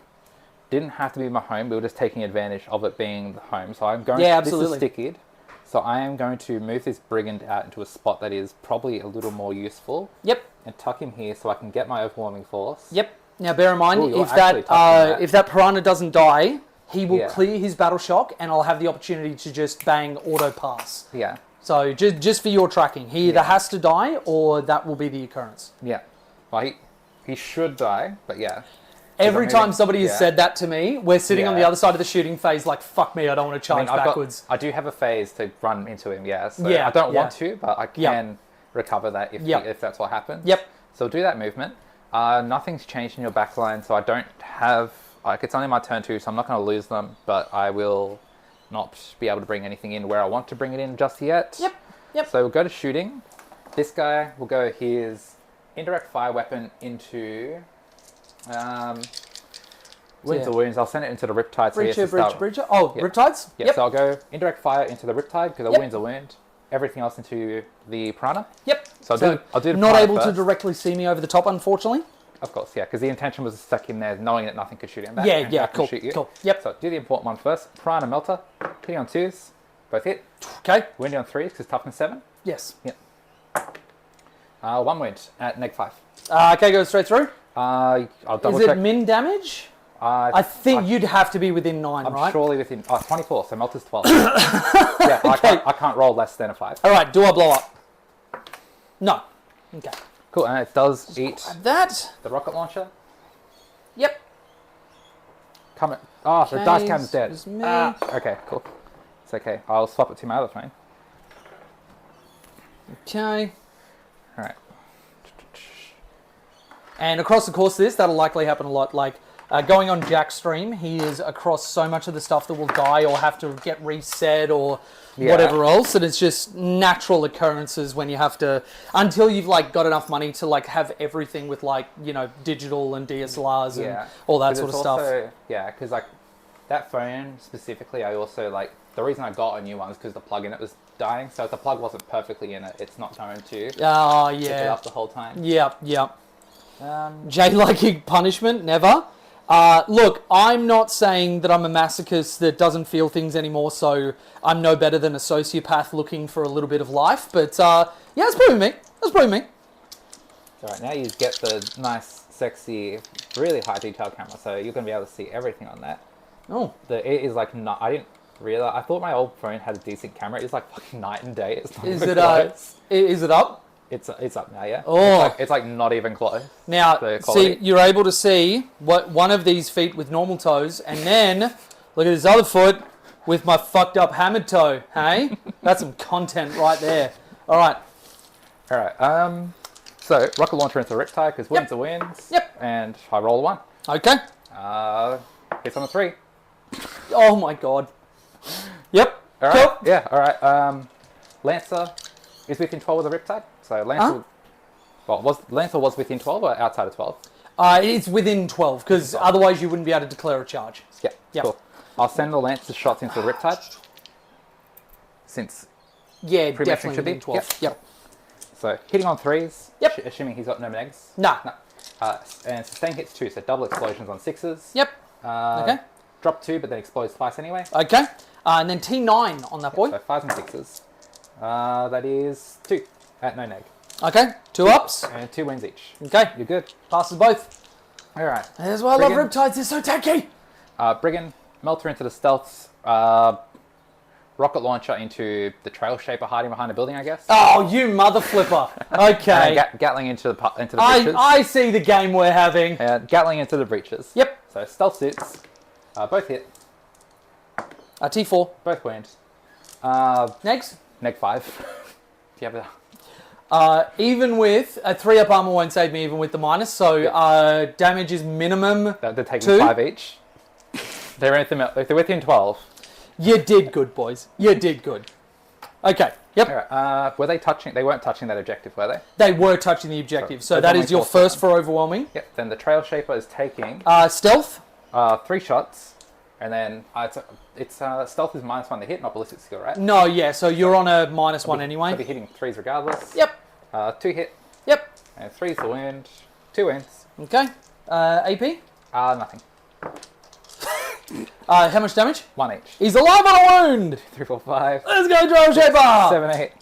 didn't have to be my home. We were just taking advantage of it being the home. So I'm going to... absolutely. This is stickied. So I am going to move this Brigand out into a spot that is probably a little more useful. Yep. And tuck him here so I can get my Overwhelming Force. Yep. Now bear in mind, if that Piranha doesn't die, he will clear his Battle Shock and I'll have the opportunity to just bang auto pass. Yeah. So just for your tracking, he either has to die or that will be the occurrence. Yeah. Well, he should die, but yeah. Every time somebody has said that to me, we're sitting on the other side of the shooting phase like, fuck me, I don't want to charge backwards. I do have a phase to run into him, So I don't want to, but I can recover that if that's what happens. Yep. So do that movement. Nothing's changed in your backline, so I don't have... it's only my turn 2, so I'm not going to lose them, but I will not be able to bring anything in where I want to bring it in just yet. Yep. So we'll go to shooting. This guy will go his indirect fire weapon into... Wounds Yeah. are wounds. I'll send it into the Riptide. So he has Breacher, to start. breacher. Oh, Yep. Riptides? Yeah, so I'll go indirect fire into the Riptide because the Yep. wound's a wound. Everything else into the Piranha. Yep. So I'll do the not Piranha able to first. directly see me over the top, unfortunately. Of course, yeah, because the intention was stuck in there knowing that nothing could shoot him back. Yeah, and yeah, nothing cool, shoot you. cool. Yep. So do the important one first. Piranha Melter, hitting on 2s, both hit. Okay. Wounding on 3s because toughness 7. Yes. Yep. 1 wound at -5. Okay, go straight through. I'll double Is check. it min damage? I think you'd have to be within 9, I'm right? surely within 24, so Melter's 12. Yeah, I can't roll less than a 5. All right, do I blow up? No. Okay. Cool, and it does eat Grab that. the rocket launcher. Yep. Come Oh, the dice cam's dead. Excuse me. Okay, cool. It's okay. I'll swap it to my other phone. Okay. All right. And across the course of this, that'll likely happen a lot. Like going on Jack's stream, he is across so much of the stuff that will die or have to get reset or whatever else. And it's just natural occurrences when you have to, until you've like got enough money to like have everything with like, you know, digital and DSLRs and all that sort of stuff. Yeah, because like that phone specifically, I also like, the reason I got a new one is because the plug in it was dying. So if the plug wasn't perfectly in it, it's not going to pick it up the whole time. Yep, yep. Jay liking punishment? Never. Look, I'm not saying that I'm a masochist that doesn't feel things anymore, so I'm no better than a sociopath looking for a little bit of life. But yeah, that's probably me. That's probably me. All right, now you get the nice, sexy, really high detail camera, so you're going to be able to see everything on that. Oh. It is like not. I didn't realize. I thought my old phone had a decent camera. It's like fucking night and day. It's not Is even it close. Is it up? It's up now, yeah. Oh. It's like not even close. Now, the quality. see, you're able to see what one of these feet with normal toes, and then look at this other foot with my fucked up hammered toe. Hey, that's some content right there. All right. All right. So rocket launcher into the Riptide because wins are wins. Yep. And I roll a 1. Okay. Hits on a 3. Oh my god. Yep. All right. Cool. Yeah. All right. Lancer is within 12 of the Riptide. So Lancer. Lancer was within 12 or outside of 12? It's within 12 because otherwise you wouldn't be able to declare a charge. Yeah. Yep. Cool. I'll send the Lancer shots into the Riptide. Since Yeah, pretty much definitely should be. within 12. Yep. So hitting on 3s. Yep. Assuming he's got no megs. Nah. No. And sustain hits 2, so double explosions on 6s. Yep. Okay. Drop 2, but then explodes twice anyway. Okay. And then T9 on that boy. So 5s and 6s. That is 2 at no neg. Okay. 2 ups. And 2 wins each. Okay. You're good. Passes both. All right. That's why I love Brigand. Riptides. They're so tanky. Brigand, Melter into the stealths. Rocket launcher into the trail shaper hiding behind a building, I guess. Oh, you mother flipper. Okay. Gatling into the breaches. I see the game we're having. Gatling into the breaches. Yep. So stealth suits. Both hit. T4. Both wound. Next. Neg 5. Do you have a... Even with a 3-up armor won't save me even with the minus, so damage is minimum. They're taking 2. 5 each. They're within 12. You did good, boys. You did good. Okay. Yep. All right. Were they touching? They weren't touching that objective, were they? They were touching the objective, so there's that only is your 4 first for overwhelming. Yep. Then the trail shaper is taking Stealth. 3 shots, and then it's stealth is -1 to hit, not ballistic skill, right? No, yeah. So you're on a -1 anyway. So be hitting 3s regardless. Yep. 2 hit. Yep. And 3's the wound. 2 wins. Okay. AP. Nothing. How much damage? 1 each. He's alive on a wound. 3, 4, 5. Let's go, Trail Shaper. 7, 8,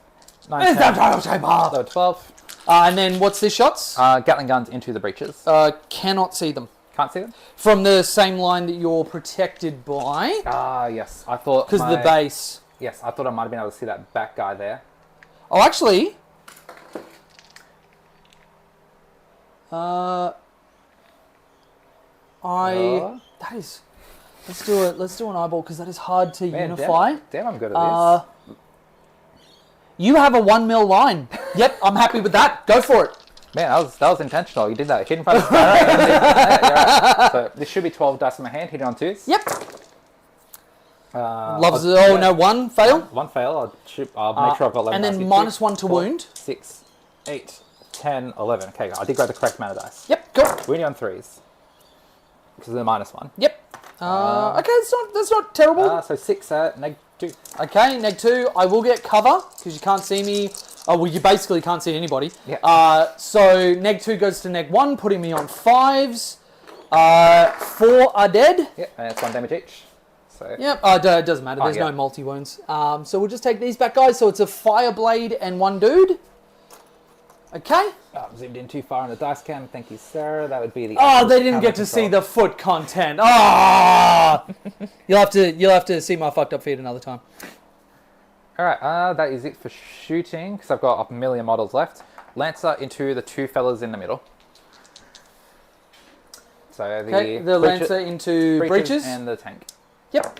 9, It's the 10. Trail Shaper. So 12. And then what's this shots? Gatling guns into the breaches. Cannot see them. Can't see them? From the same line that you're protected by. Yes. I thought... Because of the base. Yes, I thought I might have been able to see that back guy there. Oh, actually... That is... Let's do an eyeball, because that is hard to unify. Damn, I'm good at this. You have a 1 mil line. Yep, I'm happy with that. Go for it. Man, that was intentional. You did that. Hit in front of Pariah. So this should be 12 dice in my hand. Hit it on 2s. Yep. Loves it. Oh, no, 1 fail. 1 fail. I'll make sure I've got 11 and dice. then -1 -1 to wound. 6, 8, 10, 11. Okay, I did grab the correct amount of dice. Yep, cool. Wounding on 3s. because of the -1. Yep. Okay, that's not terrible. So 6 at -2. Okay, -2. I will get cover because you can't see me. Oh, well, you basically can't see anybody. Yeah. So -2 goes to -1, putting me on 5s. 4 are dead. Yep, and it's 1 damage each. So. Yep. It doesn't matter. There's no multi wounds. So we'll just take these back, guys. So it's a fire blade and 1 dude. Okay. Oh, I've zoomed in too far on the dice cam. Thank you, sir. That would be the. Oh, they didn't get to see the foot content. Ah! You'll have to see my fucked up feet another time. All right. That is it for shooting because I've got a million models left. Lancer into the 2 fellas in the middle. So the Lancer into breaches and the tank. Yep.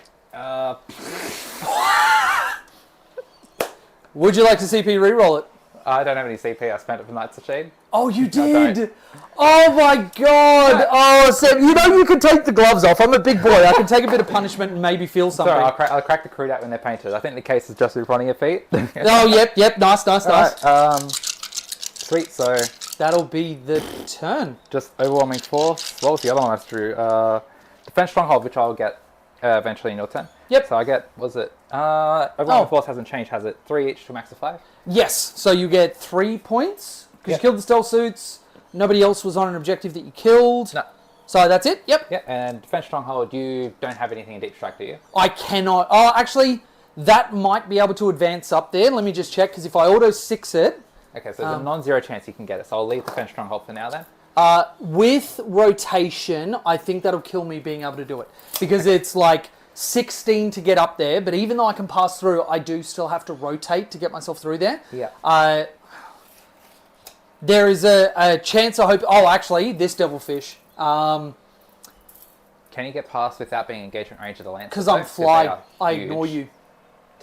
Would you like to CP reroll it? I don't have any CP. I spent it for Knights of Shade. Oh, you did! Oh my god! Oh, Sam, you can take the gloves off. I'm a big boy. I can take a bit of punishment and maybe feel something. Sorry, I'll crack the crude out when they're painted. I think the case is just in front of your feet. Oh, yep. Nice. Right, sweet, so... That'll be the turn. Just overwhelming force. What was the other one I drew? Defense Stronghold, which I'll get eventually in your turn. Yep. So I get, overwhelming force hasn't changed, has it? 3 each to a max of 5? Yes, so you get 3 points, because you killed the stealth suits, nobody else was on an objective that you killed. No. So that's it, yep. Yeah, and Defense Stronghold, you don't have anything in Deep Strike, do you? I cannot, actually, that might be able to advance up there. Let me just check, because if I auto-6 it... Okay, so there's a non-zero chance you can get it, so I'll leave Defense Stronghold for now then. With rotation, I think that'll kill me being able to do it, because it's like 16 to get up there, but even though I can pass through, I do still have to rotate to get myself through there. Yeah. There is a chance, I hope... Oh, actually, this Devilfish. Can you get past without being engagement range of the Lancer? Because I'm fly, I ignore you.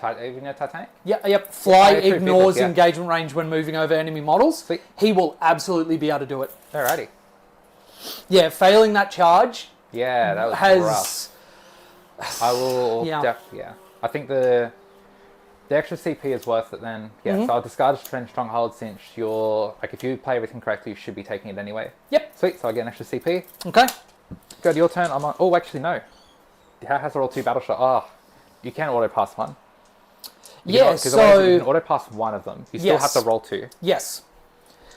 Even though Titanic? Yeah, yep. Fly ignores engagement range when moving over enemy models. Sweet. He will absolutely be able to do it. Alrighty. Yeah, failing that charge... Yeah, that was rough. I will... Yeah. I think the extra CP is worth it then. Yeah, so I'll discard Defense Stronghold since you're... Like, if you play everything correctly, you should be taking it anyway. Yep. Sweet, so I get an extra CP. Okay. Go to your turn. I'm on... Oh, actually, no. How has to roll 2 battle shot? Oh, you can auto pass 1. Yeah, so... You can auto pass 1 of them. You still have to roll 2. Yes.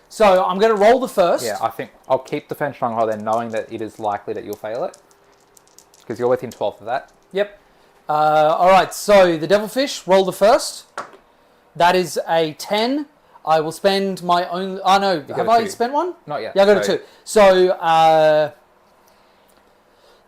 So I'm going to roll the first. Yeah, I think I'll keep Defense Stronghold then, knowing that it is likely that you'll fail it. Because you're within 12 of that. Yep. Alright, so the Devilfish, roll the first. That is a 10. I will spend my own... Oh, no. Have I spent 1? Not yet. Yeah, I got a 2. So,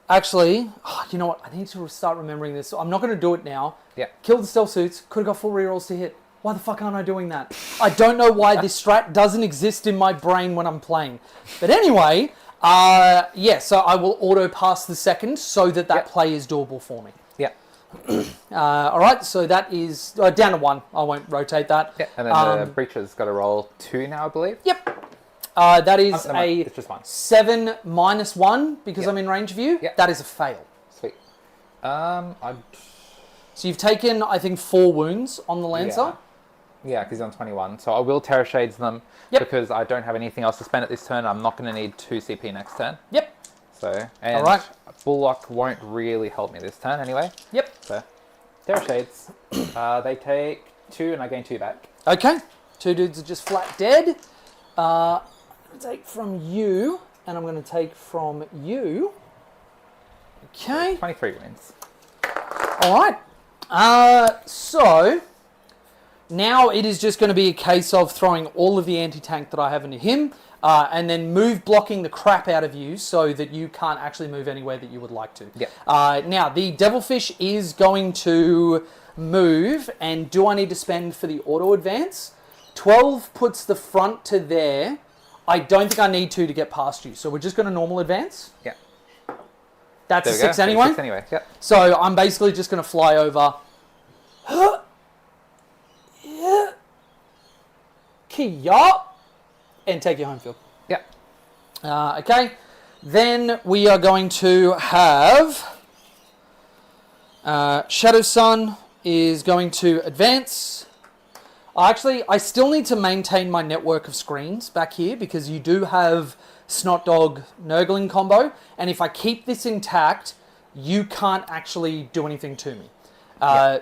actually, you know what? I need to start remembering this. So I'm not going to do it now. Yeah. Kill the stealth suits. Could have got 4 rerolls to hit. Why the fuck aren't I doing that? I don't know why this strat doesn't exist in my brain when I'm playing. But anyway, yeah, so I will auto pass the second so that play is doable for me. Yeah. All right, so that is down to 1. I won't rotate that. Yeah, and then the Breacher's got to roll 2 now, I believe. Yep. That is it's just 1. 7 minus 1 because I'm in range of you. Yep. That is a fail. Sweet. So you've taken, I think, 4 wounds on the Lancer. Yeah, because he's on 21. So I will Terror Shades them because I don't have anything else to spend at this turn. I'm not going to need 2 CP next turn. Yep. So, and Bullock won't really help me this turn anyway. Yep. So, Terror Shades. They take 2 and I gain 2 back. Okay. 2 dudes are just flat dead. I'm going to take from you, and I'm going to take from you. Okay. 23 wins. All right. So... Now it is just going to be a case of throwing all of the anti-tank that I have into him and then move blocking the crap out of you so that you can't actually move anywhere that you would like to. Yeah. Now, the Devilfish is going to move, and do I need to spend for the auto advance? 12 puts the front to there. I don't think I need to get past you, so we're just going to normal advance. Yeah. That's a 6 anyway? 6 anyway, yep. So I'm basically just going to fly over... Kia, and take your home field. Yeah. Okay. Then we are going to have Shadow Sun is going to advance. Actually, I still need to maintain my network of screens back here because you do have Snot Dog Nurgling combo. And if I keep this intact, you can't actually do anything to me.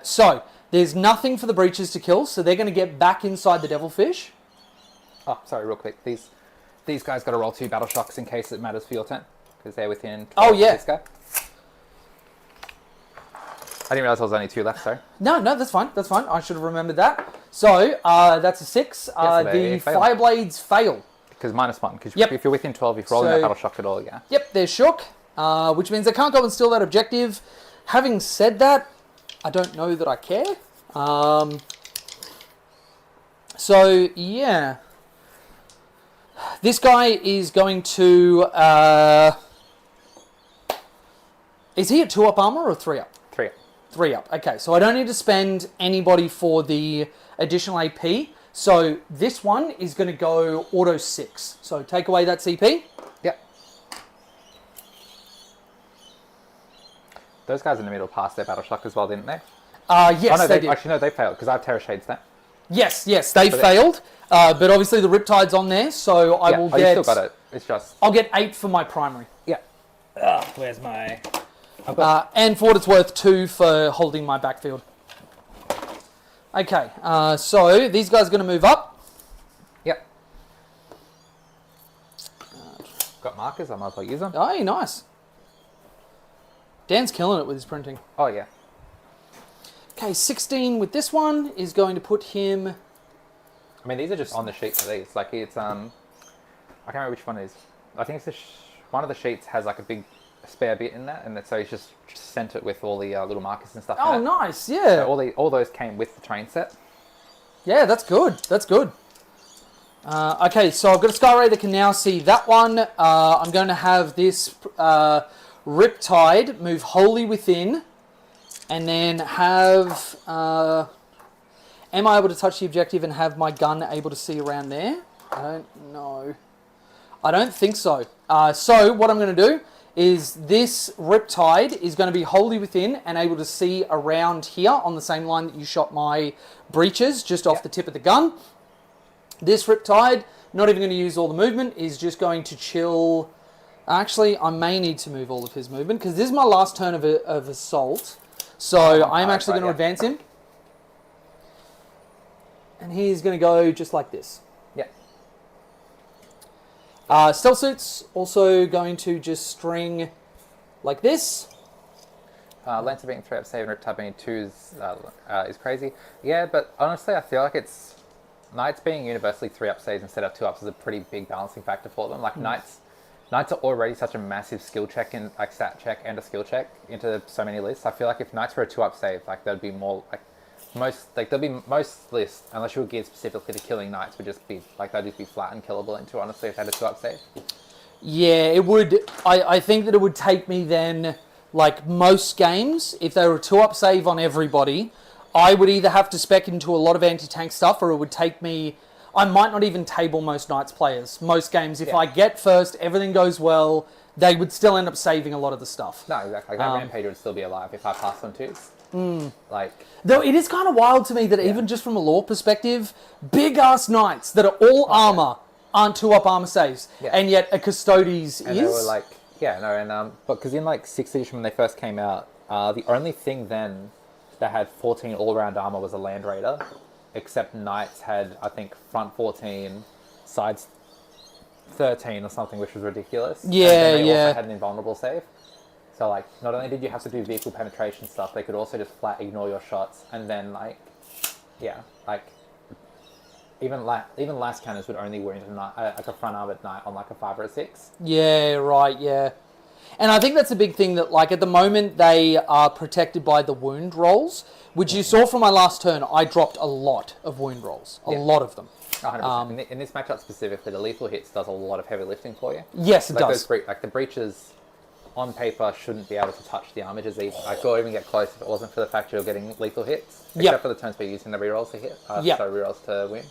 So there's nothing for the breaches to kill, so they're going to get back inside the Devilfish. Oh, sorry, real quick. These guys got to roll 2 battle shocks in case it matters for your turn, because they're within 12 of this guy. I didn't realize there was only 2 left, sorry. No, that's fine. That's fine. I should have remembered that. So that's a 6. So the Fireblades fail. Because -1, because if you're within 12, if you're rolling that battle shock at all, yeah. Yep, they're shook, which means they can't go and steal that objective. Having said that, I don't know that I care. So, yeah. This guy is going to... is he a 2-up armor or 3-up? 3-up. 3-up, okay. So I don't need to spend anybody for the additional AP. So this one is going to go auto 6. So take away that CP. Yep. Those guys in the middle passed their battle shock as well, didn't they? Yes, no, they did. Actually, no, they failed because I have Terror Shades now. Yes, they failed. But obviously the Riptide's on there, so I will get... you still got it. It's just... I'll get 8 for my primary. Yeah. Where's my... And for what it's worth, 2 for holding my backfield. Okay, so these guys are going to move up. Yep. Got markers, I might as well use them. Oh, nice. Dan's killing it with his printing. Oh, yeah. Okay, 16 with this one is going to put him... I mean, these are just on the sheet for these. Like, it's, I can't remember which one it is. I think it's one of the sheets has, like, a big spare bit in that, and so he's just sent it with all the little markers and stuff. Oh, nice, yeah. So all those came with the train set. Yeah, that's good. That's good. Okay, so I've got a Skyray that can now see that one. I'm going to have this Riptide move wholly within, and then have... am I able to touch the objective and have my gun able to see around there? I don't know. I don't think so. So what I'm going to do is this Riptide is going to be wholly within and able to see around here on the same line that you shot my breaches, just off the tip of the gun. This Riptide, not even going to use all the movement, is just going to chill. Actually, I may need to move all of his movement because this is my last turn of assault. So I'm actually going to advance him. And he's going to go just like this. Stealth Suit's also going to just string like this. Lancer being 3-up save and Riptide being 2 is crazy. Yeah, but honestly, I feel like it's... Knights being universally 3-up saves instead of 2-ups is a pretty big balancing factor for them. Like, Knights are already such a massive skill check, and like stat check and a skill check into so many lists. I feel like if Knights were a 2-up save, like, there'd be more... like there'll be most lists, unless you were geared specifically to killing Knights, would just be like they'd just be flat and killable into, honestly, if they had a 2-up save. Yeah, it would. I think that it would take me then, like most games, if they were a 2-up save on everybody, I would either have to spec into a lot of anti-tank stuff, or it would take me... I might not even table most Knights players. Most games, if I get first, everything goes well, they would still end up saving a lot of the stuff. No, exactly. Like, that Rampager would still be alive if I passed on 2s. Like, though it is kind of wild to me that even just from a lore perspective, big ass Knights that are all armor aren't 2-up armor saves, and yet a Custodes and is. They were like, but because in like 6th edition when they first came out, the only thing then that had 14 all-round armor was a Land Raider, except Knights had, I think, front 14, sides 13 or something, which was ridiculous. Yeah, and they also had an invulnerable save. So, like, not only did you have to do vehicle penetration stuff, they could also just flat ignore your shots, and then, like, even last cannons would only wound like a front armored knight on, like, a 5 or a 6. Yeah, right, yeah. And I think that's a big thing that, like, at the moment they are protected by the wound rolls, which you saw from my last turn, I dropped a lot of wound rolls. A lot of them. 100%. In this matchup specifically, the lethal hits does a lot of heavy lifting for you. Yes, it does. Like, the breaches... on paper, shouldn't be able to touch the armages, or even get close if it wasn't for the fact you're getting lethal hits. Except for the turns where you're using the rerolls to hit. So rerolls to win.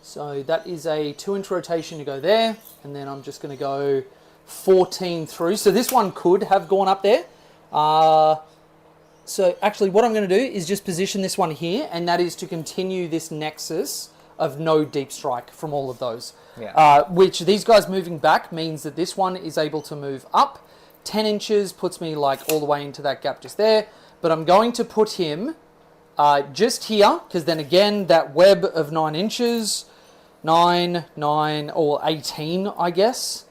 So that is a 2-inch rotation to go there, and then I'm just going to go 14 through. So this one could have gone up there. So actually what I'm going to do is just position this one here, and that is to continue this Nexus of no deep strike from all of those. Yeah. Which these guys moving back means that this one is able to move up 10 inches, puts me like all the way into that gap just there. But I'm going to put him just here, because then again, that web of 9 inches, 9, 9, or 18, I guess.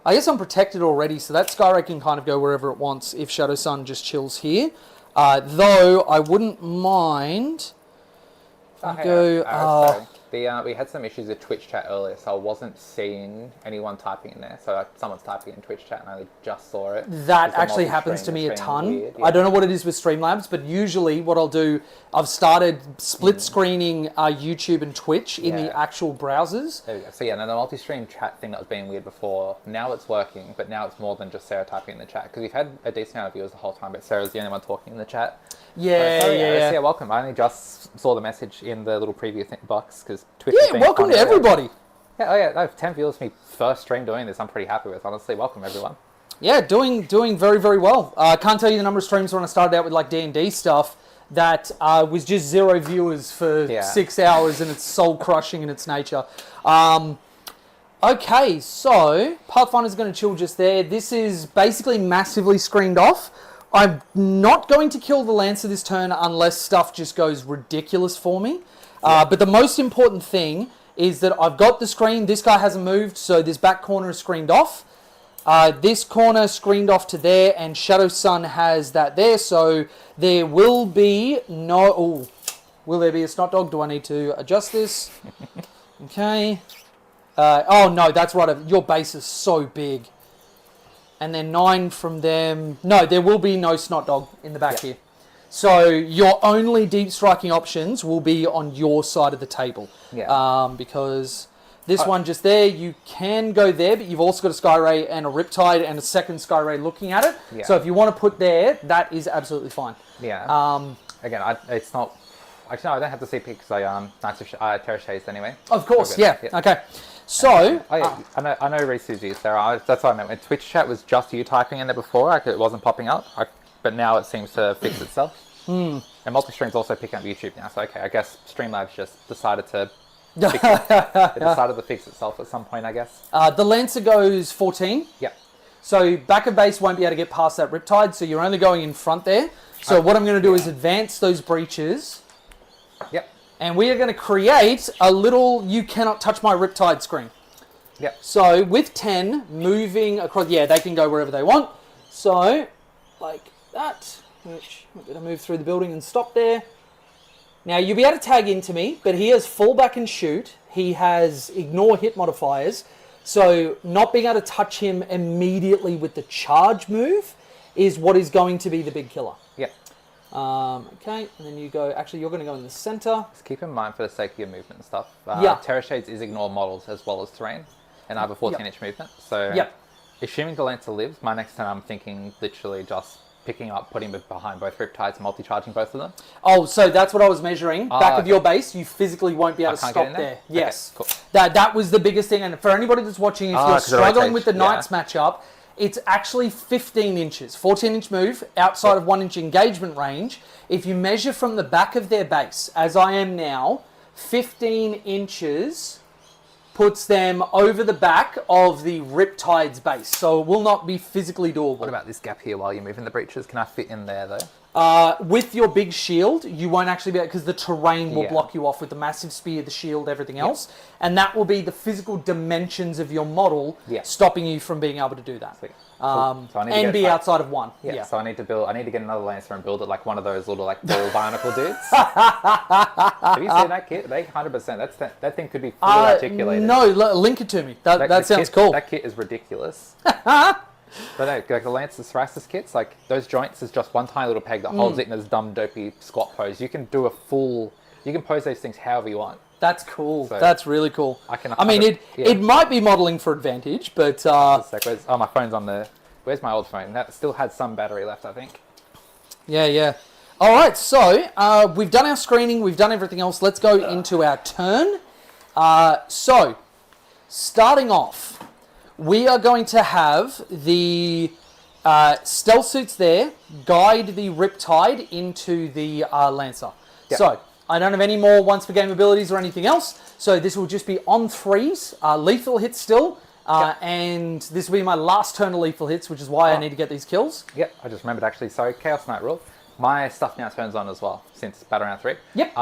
I guess I'm protected already, so that Skyray can kind of go wherever it wants if Shadow Sun just chills here. Though, I wouldn't mind... Sorry. We had some issues with Twitch chat earlier, so I wasn't seeing anyone typing in there. So someone's typing in Twitch chat, and I just saw it. That actually happens to me a ton. Weird, yeah. I don't know what it is with Streamlabs, but usually what I'll do, I've started split screening YouTube and Twitch in the actual browsers. There we go. So yeah, now the multi-stream chat thing that was being weird before, now it's working, but now it's more than just Sarah typing in the chat, because we've had a decent amount of viewers the whole time, but Sarah's the only one talking in the chat. Yeah. Welcome. I only just saw the message in the little preview box because Twitch. Yeah, welcome to everybody. Yeah, I have 10 viewers. Me first stream doing this. I'm pretty happy with. Honestly, welcome everyone. Yeah, doing very, very well. I can't tell you the number of streams when I started out with like D&D stuff that was just 0 viewers for 6 hours, and it's soul crushing in its nature. Okay, so Pathfinder's going to chill just there. This is basically massively screened off. I'm not going to kill the Lancer this turn unless stuff just goes ridiculous for me. But the most important thing is that I've got the screen. This guy hasn't moved, so this back corner is screened off. This corner screened off to there, and Shadow Sun has that there. So there will be no... Ooh, will there be a Snot Dog? Do I need to adjust this? Okay. Oh, no, that's right. Your base is so big. And then 9 from them. No, there will be no Snot Dog in the back here. So your only deep striking options will be on your side of the table. Yeah. Because this one just there, you can go there, but you've also got a Skyray and a Riptide and a second Skyray looking at it. Yeah. So if you want to put there, that is absolutely fine. Yeah. Again, it's not... Actually, no, I don't have to see because I Terra Shades anyway. Of course, yeah. Okay. So... I know Reese is there. That's what I meant. When Twitch chat was just you typing in there before, it wasn't popping up. But now it seems to fix itself. And multi-stream's also picking up YouTube now. So, okay, I guess Streamlabs just decided to fix it decided to fix itself at some point, I guess. The Lancer goes 14. Yep. So back of base won't be able to get past that Riptide, so you're only going in front there. So what I'm going to do is advance those breaches. Yep. And we are going to create a little you cannot touch my Riptide screen. Yep. So with 10 moving across, they can go wherever they want. So like that, which I'm going to move through the building and stop there. Now you'll be able to tag into me, but he has fall back and shoot. He has ignore hit modifiers. So not being able to touch him immediately with the charge move is what is going to be the big killer. Yep. Okay, and then you go, actually you're going to go in the center. Just keep in mind for the sake of your movement and stuff. Yeah. Terra Shades is ignore models as well as terrain, and I have a 14-inch movement. So assuming the Lancer lives, my next turn I'm thinking literally just picking up, putting it behind both Riptides and multi-charging both of them. Oh, so that's what I was measuring. Back of your base, you physically won't be able to stop there. Yes. Okay, cool. That was the biggest thing. And for anybody that's watching, if you're struggling with the Knights matchup, it's actually 15 inches. 14-inch move, outside of 1-inch engagement range. If you measure from the back of their base, as I am now, 15 inches puts them over the back of the Riptide's base. So it will not be physically doable. What about this gap here while you're moving the breaches? Can I fit in there though? With your big shield, you won't actually be able, because the terrain will block you off with the massive spear, the shield, everything else. And that will be the physical dimensions of your model stopping you from being able to do that. Sweet. So and be outside of 1. So I need to get another Lancer and build it like one of those little like ball barnacle dudes. Have you seen that kit? They 100%. That thing could be fully articulated. No, link it to me. That sounds cool. That kit is ridiculous. But no, like the Lancer Thraxus kits, like those joints is just one tiny little peg that holds it in this dumb dopey squat pose. You can do you can pose those things however you want. That's cool. So that's really cool. It might be modeling for advantage, but... my phone's on the... Where's my old phone? That still had some battery left, I think. Yeah. All right, so we've done our screening. We've done everything else. Let's go into our turn. So, starting off, we are going to have the stealth suits there guide the Riptide into the Lancer. Yep. So, I don't have any more once per game abilities or anything else. So this will just be on 3s, lethal hits still. And this will be my last turn of lethal hits, which is why I need to get these kills. Yep, I just remembered actually. Sorry, Chaos Knight rule. My stuff now turns on as well, since Battle Round 3. Yep.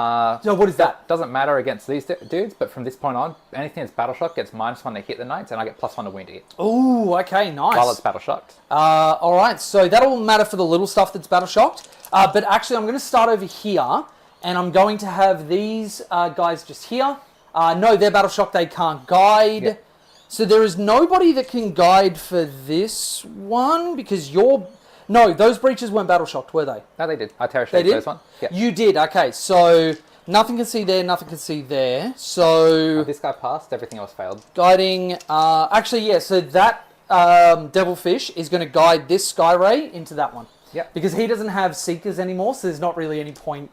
So what is that? Doesn't matter against these dudes, but from this point on, anything that's Battle Shock gets -1 to hit the knights, and I get +1 to wound hit. Ooh, okay, nice. While it's Battle Shocked. Alright, so that'll matter for the little stuff that's Battle Shocked. But actually, I'm going to start over here, and I'm going to have these guys just here. No, they're Battle Shocked, they can't guide. Yep. So there is nobody that can guide for this one, because you're... No, those breaches weren't Battle Shocked, were they? No, they did. I Terror Shaped those one. Yeah. You did, okay. So, nothing can see there, nothing can see there. So... this guy passed, everything else failed. Guiding... actually, yeah, so that Devilfish is going to guide this Sky Ray into that one. Yeah. Because he doesn't have Seekers anymore, so there's not really any point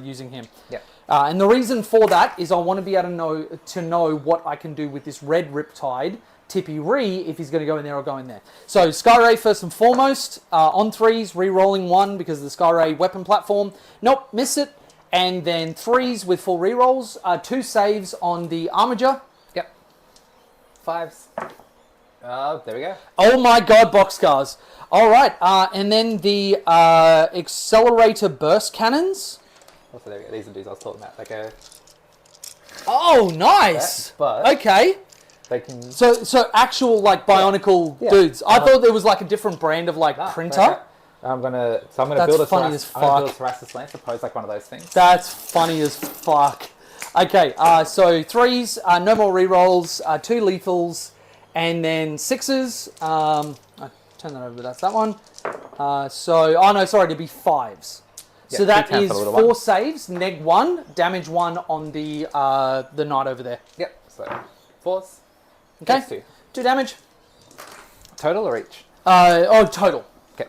using him. Yeah. And the reason for that is I want to be able to know what I can do with this red Riptide Tippy Ree if he's going to go in there or go in there. So Sky Ray first and foremost, on 3s, re-rolling 1 because of the Sky Ray weapon platform. Nope, miss it. And then 3s with full re-rolls, 2 saves on the Armiger. Yep. 5s. There we go. Oh my god, boxcars. Alright, and then the Accelerator Burst Cannons. Oh, so there we go. These are dudes I was talking about. They go... Oh, nice. Yeah, but... Okay. They can... So actual like bionicle dudes. I thought there was like a different brand of like printer. I'm gonna That's build a funny as fuck. Thrasus Lance to pose like one of those things. That's funny as fuck. Okay, so 3s, no more rerolls, 2 lethals, and then 6s. I turn that over. That's that one. Oh no, sorry, to be 5s. Yeah, so that is 4 one. saves, neg 1, damage 1 on the knight over there. Yep. So 4s. Okay. 2 damage. Total or each? Total. Okay.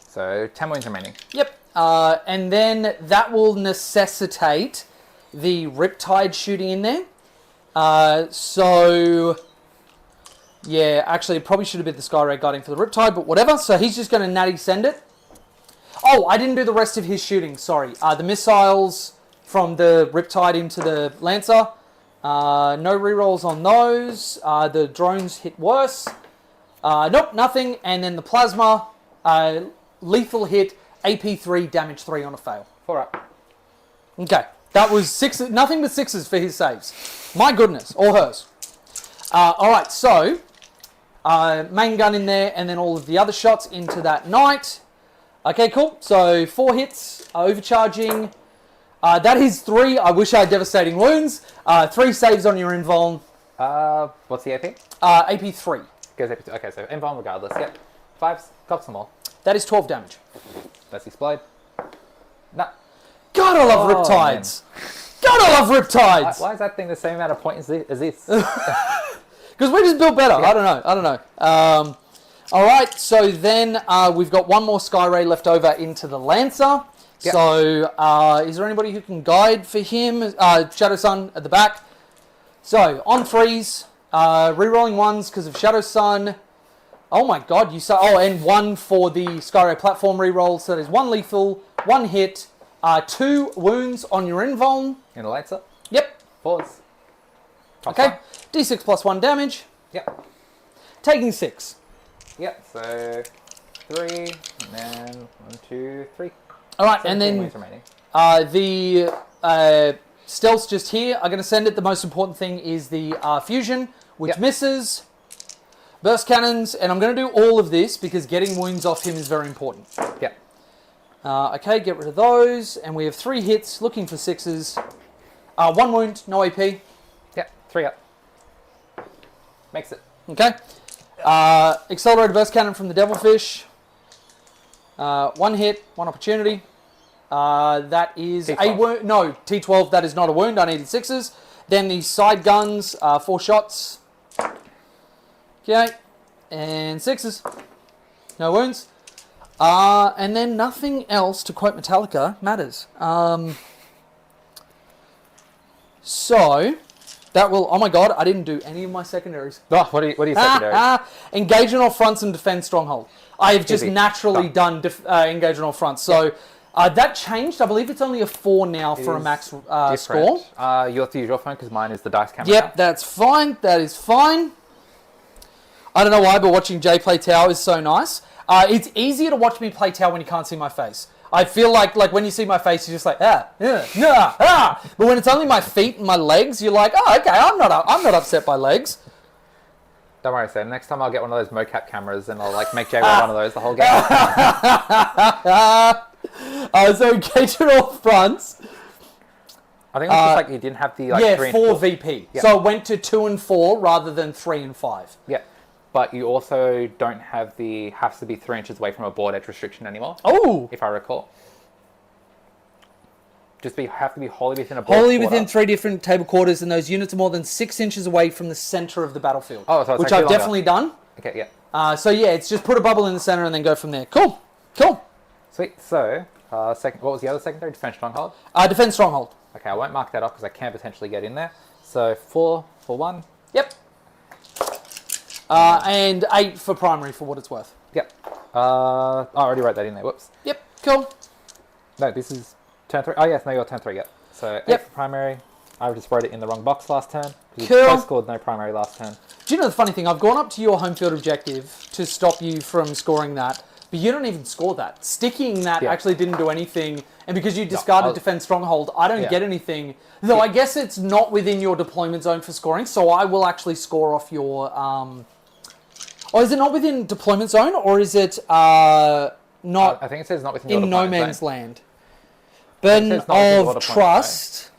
So 10 wounds remaining. Yep. And then that will necessitate the Riptide shooting in there. Yeah, actually, it probably should have been the Sky Ray guiding for the Riptide, but whatever. So he's just going to natty send it. Oh, I didn't do the rest of his shooting, sorry. The missiles from the Riptide into the Lancer. No rerolls on those. The drones hit worse. Nope, nothing. And then the Plasma, lethal hit, AP 3, damage 3 on a fail. 4 up. Okay, that was 6, nothing but 6s for his saves. My goodness, or hers. Alright, so, main gun in there, and then all of the other shots into that knight. Okay, cool. So 4 hits, overcharging. That is 3. I wish I had devastating wounds. 3 saves on your invuln. What's the AP? AP 3. Goes AP 2. Okay, so invuln regardless. Yep. 5s. Got some more. That is 12 damage. Let's explode. Nah. God, I love Riptides. God, I love Riptides. Why is that thing the same amount of points as this? Because we just built better. Yeah. I don't know. All right, so then we've got one more Sky Ray left over into the Lancer. Yep. So is there anybody who can guide for him? Shadow Sun at the back. So on 3s, re-rolling 1s because of Shadow Sun. Oh my god, and 1 for the Sky Ray platform re-roll. So there's 1 lethal, 1 hit, 2 wounds on your invuln. In the Lancer? Yep. 4s. Okay, D6 plus 1 damage. Yep. Taking 6. Yep, so 3, and then 1, 2, 3. All right, and then the stealth's just here. I'm going to send it. The most important thing is the fusion, which misses. Burst cannons, and I'm going to do all of this because getting wounds off him is very important. Yeah. Okay, get rid of those, and we have 3 hits, looking for 6s. 1 wound, no AP. Yeah, 3 up. Makes it. Okay. Accelerated burst cannon from the Devilfish. 1 hit, 1 opportunity. That is T12. a wound. No, T12, that is not a wound. I needed 6s. Then the side guns, 4 shots. Okay. And 6s. No wounds. And then nothing else, to quote Metallica, matters. So, that will... Oh my god, I didn't do any of my secondaries. Oh, what are you secondaries? Engage on all fronts and defend stronghold. I have just naturally done engage on all fronts. So, That changed. I believe it's only a 4 now for a max score. You have to use your phone because mine is the dice camera. Yep, now. that's fine. That is fine. I don't know why, but watching Jay play Tower is so nice. It's easier to watch me play Tower when you can't see my face. I feel like when you see my face, you're just like, ah. But when it's only my feet and my legs, you're like, oh, okay, I'm not upset by legs. Don't worry, Sam. Next time I'll get one of those mocap cameras and I'll like make Jay wear one of those the whole game. So engage at all fronts. I think it was just like you didn't have the like 3 and 4 VP. Yeah. So it went to 2 and 4 rather than 3 and 5. Yeah. But you also don't have the has to be 3 inches away from a board edge restriction anymore. Oh! If I recall. Have to be wholly within a board Wholly quarter. within 3 different table quarters, and those units are more than 6 inches away from the center of the battlefield. Oh, so it's which actually I've longer. definitely done. Okay, yeah. So yeah, it's just put a bubble in the center and then go from there. Cool. Sweet. So, what was the other secondary? Defense stronghold? Defense stronghold. Okay, I won't mark that off because I can potentially get in there. So 4 for 1. Yep. And 8 for primary for what it's worth. Yep. I already wrote that in there. Whoops. Yep. Cool. No, this is turn 3. Oh yes, no, you're turn 3. Yep. So 8 for primary. I just wrote it in the wrong box last turn. You both scored no primary last turn. Do you know the funny thing? I've gone up to your home field objective to stop you from scoring that, but you don't even score that. Sticking that actually didn't do anything, and because you discarded defense stronghold, I don't get anything. Though I guess it's not within your deployment zone for scoring, so I will actually score off your. Or is it not within deployment zone, or is it not? I think it says not within your in no deployment man's zone. land. Burden of trust.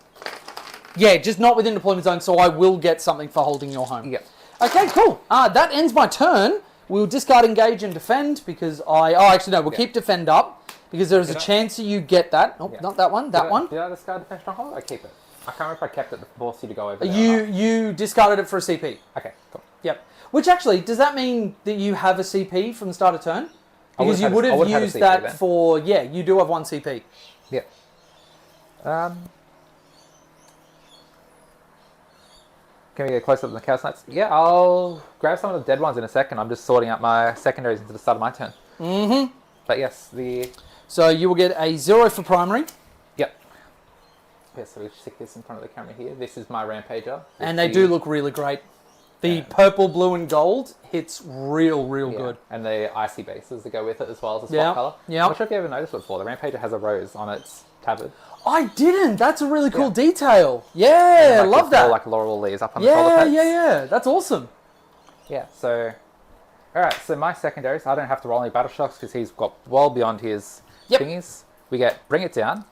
Yeah, just not within deployment zone, so I will get something for holding your home. Yep. Okay, cool. That ends my turn. We'll discard engage and defend because actually no, we'll keep defend up because there is a chance that you get that. Oh, not that one. That one. Did I discard defense stronghold? I keep it. I can't remember if I kept it to force you to go over there. You discarded it for a CP. Okay, cool. Yep. Which actually, does that mean that you have a CP from the start of turn? Because you would have used that for you do have 1 CP. Yeah. Can we get close up to the Chaos Knights? Yeah, I'll grab some of the dead ones in a second. I'm just sorting out my secondaries into the start of my turn. Mm-hmm. But yes, So you will get a 0 for primary. Yep. Yeah, so we stick this in front of the camera here. This is my Rampager. And they do look really great. The purple, blue, and gold hits real good. And the icy bases that go with it as well as a swap colour. Yeah. I'm not sure if you ever noticed it before. The Rampager has a rose on its tabard. I didn't. That's a really cool detail. Yeah, I love that. Like laurel leaves up on the shoulder pads. Yeah. That's awesome. Yeah, so... Alright, so my secondaries, I don't have to roll any battle shocks because he's got well beyond his thingies. We get Bring It Down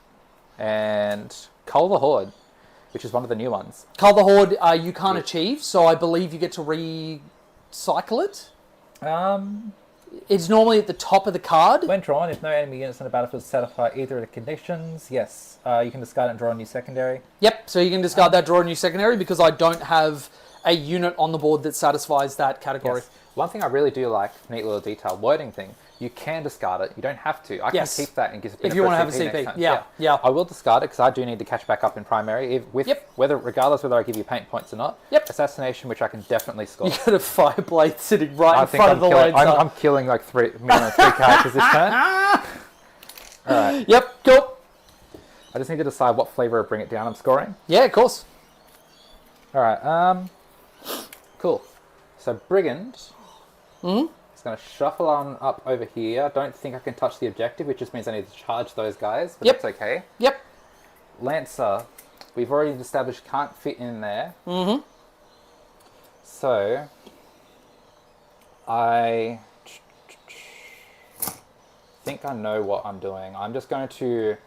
and Cull the Horde, which is one of the new ones. Cull the Horde, you can't achieve, so I believe you get to recycle it. It's normally at the top of the card. When drawn, if no enemy units on the battlefield satisfy either of the conditions, yes, you can discard it and draw a new secondary. Yep, so you can discard that, draw a new secondary, because I don't have a unit on the board that satisfies that category. Yes. One thing I really do like, neat little detail, wording thing, you can discard it, you don't have to. I can keep that and give it if you want to have a CP. Yeah. I will discard it because I do need to catch back up in primary, regardless whether I give you paint points or not. Yep. Assassination, which I can definitely score. You got a Fireblade sitting right in front of the Lancer. I'm killing like minimum 3 characters this turn. Alright. Yep, cool. I just need to decide what flavour of Bring It Down I'm scoring. Yeah, of course. Alright, cool. So Brigand is going to shuffle on up over here. I don't think I can touch the objective, which just means I need to charge those guys, but that's okay. Yep. Lancer, we've already established can't fit in there. Mm-hmm. So I think I know what I'm doing. I'm just going to...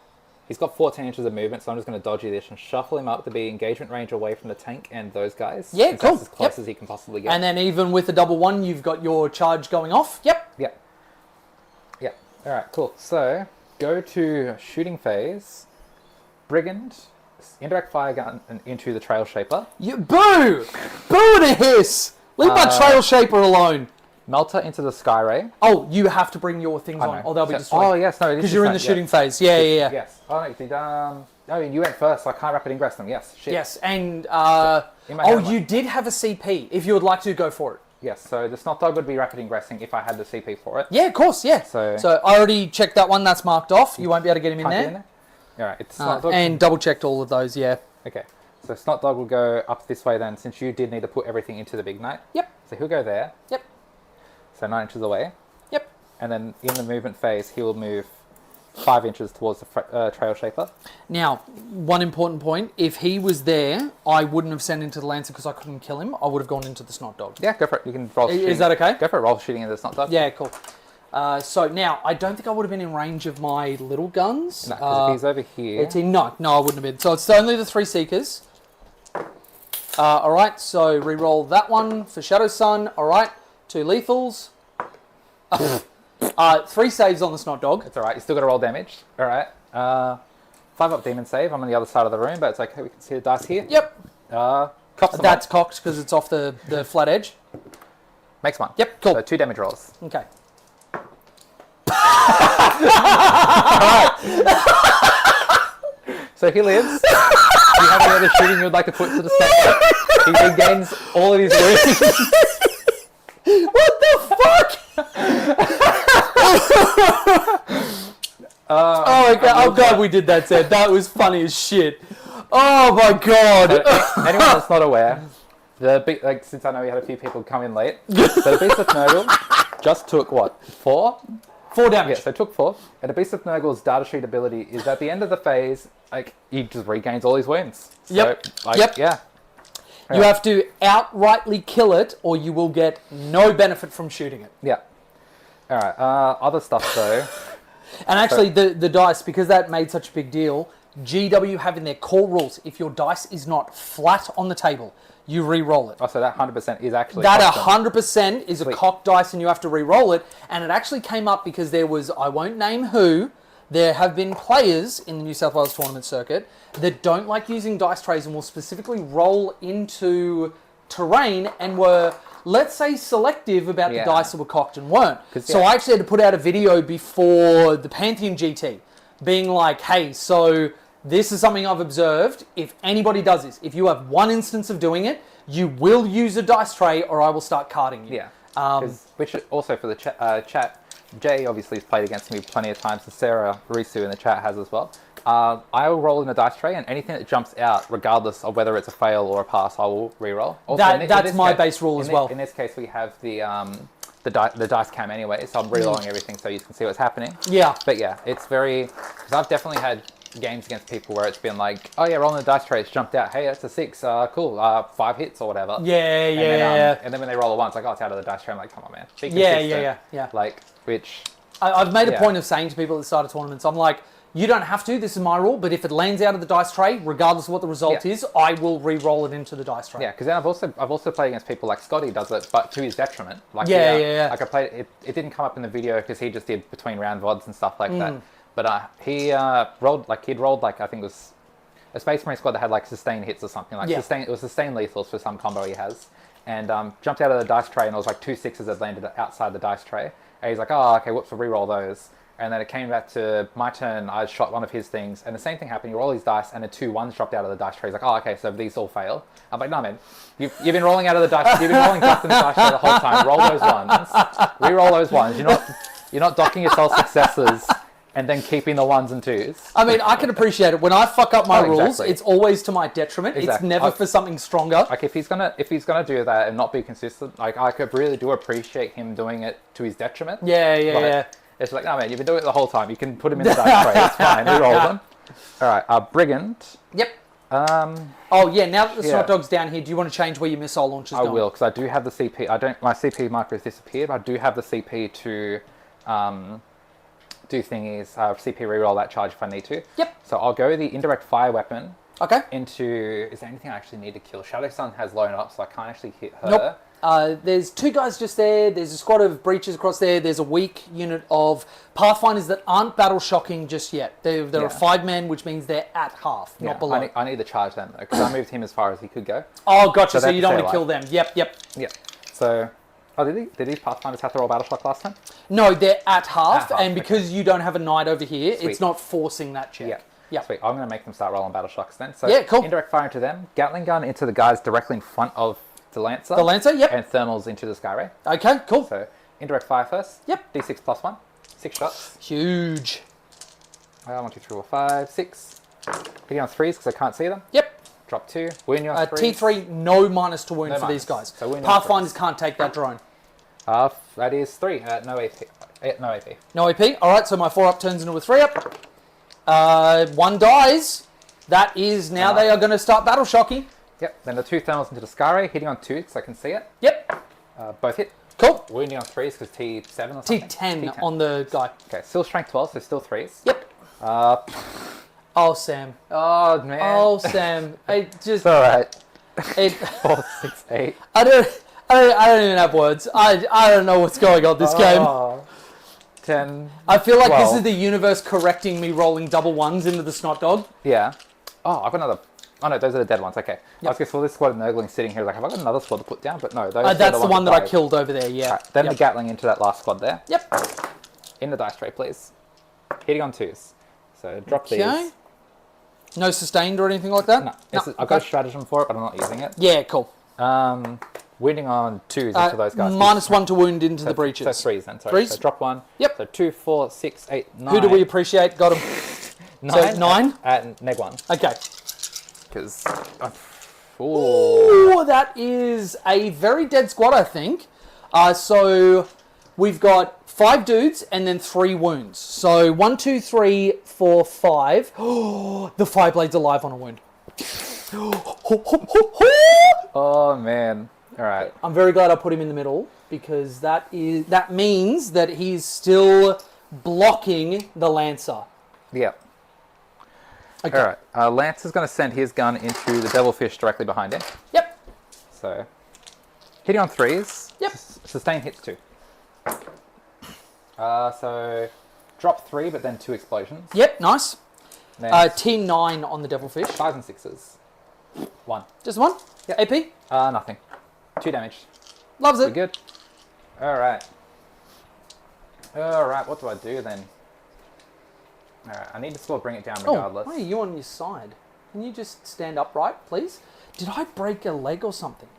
He's got 14 inches of movement, so I'm just going to dodge this and shuffle him up to be engagement range away from the tank and those guys. Yeah, cool. That's as close as he can possibly get. And then even with the double 1, you've got your charge going off. Yep. All right, cool. So go to shooting phase, Brigand, indirect fire gun into the Trail Shaper. Boo! Boo and a hiss! Leave my Trail Shaper alone. Melter into the Sky Ray. Oh, you have to bring your things on, or they'll be destroyed. Oh, yes, no, because you're in the shooting phase. Yeah. Yes. Oh, no, you went first, so I can't rapid ingress them. Yes, shit. Yes, and you did did have a CP. If you would like to, go for it. Yes, so the Snot Dog would be rapid ingressing if I had the CP for it. Yeah, of course, yeah. So I already checked that one. That's marked off. You won't be able to get him in there. All right, it's Snot Dog. And double-checked all of those, yeah. Okay, so Snot Dog will go up this way then, since you did need to put everything into the Big Knight. Yep. So he'll go there. Yep. So 9 inches away. Yep. And then in the movement phase, he will move 5 inches towards the Trail Shaper. Now, one important point, if he was there, I wouldn't have sent into the Lancer because I couldn't kill him. I would have gone into the Snot Dog. Yeah, go for it. You can roll shooting. Is that okay? Go for it. Roll shooting into the Snot Dog. Yeah, cool. So now, I don't think I would have been in range of my little guns. No, because if he's over here... No, I wouldn't have been. So it's only the 3 Seekers. Alright, so re-roll that one for Shadow Sun. Alright, 2 lethals. 3 saves on the Snot Dog. It's alright, you still got to roll damage. Alright. 5 up demon save. I'm on the other side of the room, but it's okay. We can see the dice here. Yep. That's cocked because it's off the flat edge. Makes 1. Yep, cool. So 2 damage rolls. Okay. So he lives. Do you have any other shooting you would like to put to the Snot Dog? He regains all of his wounds. What the fuck? Oh my god! I'm glad we did that, Ted. That was funny as shit. Oh my god! Anyone that's not aware, since I know we had a few people come in late, so the Beast of Nurgle just took what? 4? 4 damage. Yeah, so took 4. And the Beast of Nurgle's data sheet ability is at the end of the phase, he just regains all his wounds. Yep. So, Yeah. You have to outrightly kill it, or you will get no benefit from shooting it. Yeah. All right. Other stuff though. And actually, the dice, because that made such a big deal, GW have in their core rules, if your dice is not flat on the table, you re-roll it. Oh, so that 100% is actually... That 100% is a cocked dice and you have to re-roll it. And it actually came up because there was, I won't name who, there have been players in the New South Wales tournament circuit that don't like using dice trays and will specifically roll into terrain and were, let's say, selective about the dice that were cocked and weren't. So I actually had to put out a video before the Pantheon GT being like, hey, so this is something I've observed. If anybody does this, if you have one instance of doing it, you will use a dice tray or I will start carding you. Yeah. Which also for the chat, Jay obviously has played against me plenty of times, and Sarah Risu in the chat has as well. I will roll in a dice tray, and anything that jumps out, regardless of whether it's a fail or a pass, I will re-roll. Also, that's my base rule as well. In this case, we have the dice cam anyway, so I'm re-rolling everything so you can see what's happening. Yeah. But yeah, it's very... Because I've definitely had games against people where it's been like, oh yeah, rolling the dice tray, it's jumped out. Hey, that's a 6. Cool. 5 hits or whatever. Yeah. And then when they roll a 1, it's like, oh, it's out of the dice tray. I'm like, come on, man. Yeah. Like, which... I've made a point of saying to people at the start of tournaments, I'm like, you don't have to, this is my rule, but if it lands out of the dice tray, regardless of what the result is, I will re-roll it into the dice tray. Yeah, because then I've also played against people like Scotty does it, but to his detriment. Like, Like I played it didn't come up in the video because he just did between round VODs and stuff like that. But he'd rolled I think it was a Space Marine squad that had like sustained hits or something. Like it was sustained lethals for some combo he has. And jumped out of the dice tray and it was like 2 6s that landed outside the dice tray. And he's like, oh, okay, whoops, I'll re-roll those. And then it came back to my turn, I shot one of his things, and the same thing happened. You roll these dice, and the 2 1s dropped out of the dice tray. He's like, oh, okay, so these all fail. I'm like, no, man, you've been rolling out of the dice, you've been rolling dust in the dice tray the whole time. Roll those 1s, re-roll those 1s. You're not docking yourself successes and then keeping the 1s and 2s. I mean, I can appreciate it. When I fuck up my rules, it's always to my detriment. It's never for something stronger. Like if he's gonna do that and not be consistent, like I could really do appreciate him doing it to his detriment. Yeah. It's like, no man, you've been doing it the whole time. You can put him in the dice tray. It's fine. We roll them. All right, Brigand. Yep. Oh yeah. Now that the Snot Dog's down here, do you want to change where your missile launch is going? I will, because I do have the CP. My CP marker has disappeared. But I do have the CP to do thingies. CP reroll that charge if I need to. Yep. So I'll go the indirect fire weapon. Okay. Is there anything I actually need to kill? Shadow Sun has lown up, so I can't actually hit her. Nope. There's 2 guys just there. There's a squad of breaches across there. There's a weak unit of Pathfinders that aren't battle shocking just yet. There are 5 men, which means they're at half, not below. I need to charge them, though, because I moved him as far as he could go. Oh, gotcha. So you don't want to kill them. Yep. Yeah. So, did these Pathfinders have to roll battle shock last time? No, they're at half, and because you don't have a knight over here, it's not forcing that check. Yeah. Sweet. I'm going to make them start rolling battle shocks then. So yeah, cool. Indirect fire into them. Gatling gun into the guys directly in front of the Lancer. The Lancer, yep. And thermals into the Skyray. Okay, cool. So indirect fire first. Yep. D6 plus 1. 6 shots. Huge. 1, 2, 3, 4, 5, 6. Hitting on 3s because I can't see them. Yep. Drop 2. Wound on 3s. T3, no minus to wound No for minus. these guys. So wound on Pathfinders 3s. can't take that drone. That is 3. No AP. No AP. No AP. All right, so my 4 up turns into a 3 up. 1 dies. That is now they are going to start battle shocking. Yep. Then the 2 thermals into the Skyray, hitting on 2 because I can see it. Yep. Both hit. Cool. Wounding on 3s because T7 or something. T10 on the guy. Okay, still strength 12, so still 3s. Yep. Oh, Sam. Oh, man. Oh, Sam. I just... It's alright. It, 4, 6, 8. I don't even have words. I don't know what's going on this game. 10. I feel like 12. this is the universe correcting me rolling double ones into the snot dog. Yeah. Oh, I've got another. Oh no, those are the dead ones. Okay. I was going to say this squad of Nurgling sitting here. Like, have I got another squad to put down? But no, those. That's the one that I died. killed over there. Yeah. Right, then Yep. the Gatling into that last squad there. Yep. In the dice tray, please. Hitting on 2s. So drop Okay. these. No sustained or anything like that. No, No. I've got a stratagem for it, but I'm not using it. Yeah, cool. Wounding on 2s into those guys. -1 to wound into So, the breaches. So 3s then. Sorry. 3s? So drop 1. Yep. So 2, 4, 6, 8, 9. Who do we appreciate? Got him. 9. So 9? At neg 1. Okay. Because. Ooh, that is a very dead squad, I think. So we've got 5 dudes and then 3 wounds. So 1, 2, 3, 4, 5. Oh, the Fireblade's alive on a wound. Oh man. Alright. I'm very glad I put him in the middle because that means that he's still blocking the Lancer. Yep. Okay. Alright. Lance is going to send his gun into the Devilfish directly behind him. Yep. So, hitting on 3s. Yep. Sustain hits 2. So, drop 3, but then 2 explosions. Yep, nice. Then T9 on the Devilfish. 5s and 6s. 1. Just 1? Yep. AP? Nothing. 2 damage. Loves We it. good? Alright. Alright, what do I do then? Alright, I need to still bring it down regardless. Why are you on your side? Can you just stand upright, please? Did I break a leg or something?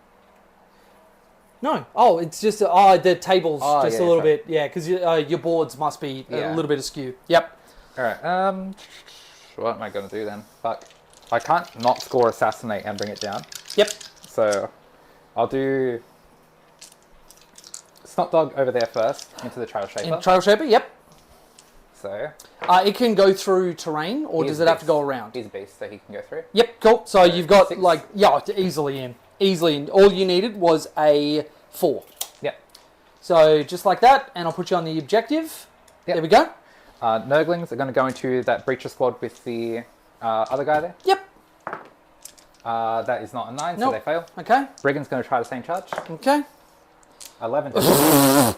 No. Oh, it's just the table's just a little bit. Yeah, because your boards must be a little bit askew. Yep. Alright, what am I going to do then? Fuck. I can't not score Assassinate and bring it down. Yep. So, I'll do Snot Dog over there first, into the Trail Shaper. In Trail Shaper, yep. So, It can go through terrain, or he's does a it have to beast. go around? He's a beast, so he can go through. Yep, cool. So you've got 6. easily in. Easily in. All you needed was a 4. Yep. So just like that, and I'll put you on the objective. Yep. There we go. Nurglings are going to go into that Breacher squad with the other guy there. Yep. That is not a 9, so Nope. they fail. Okay. Brigand's going to try the same charge. Okay. 11.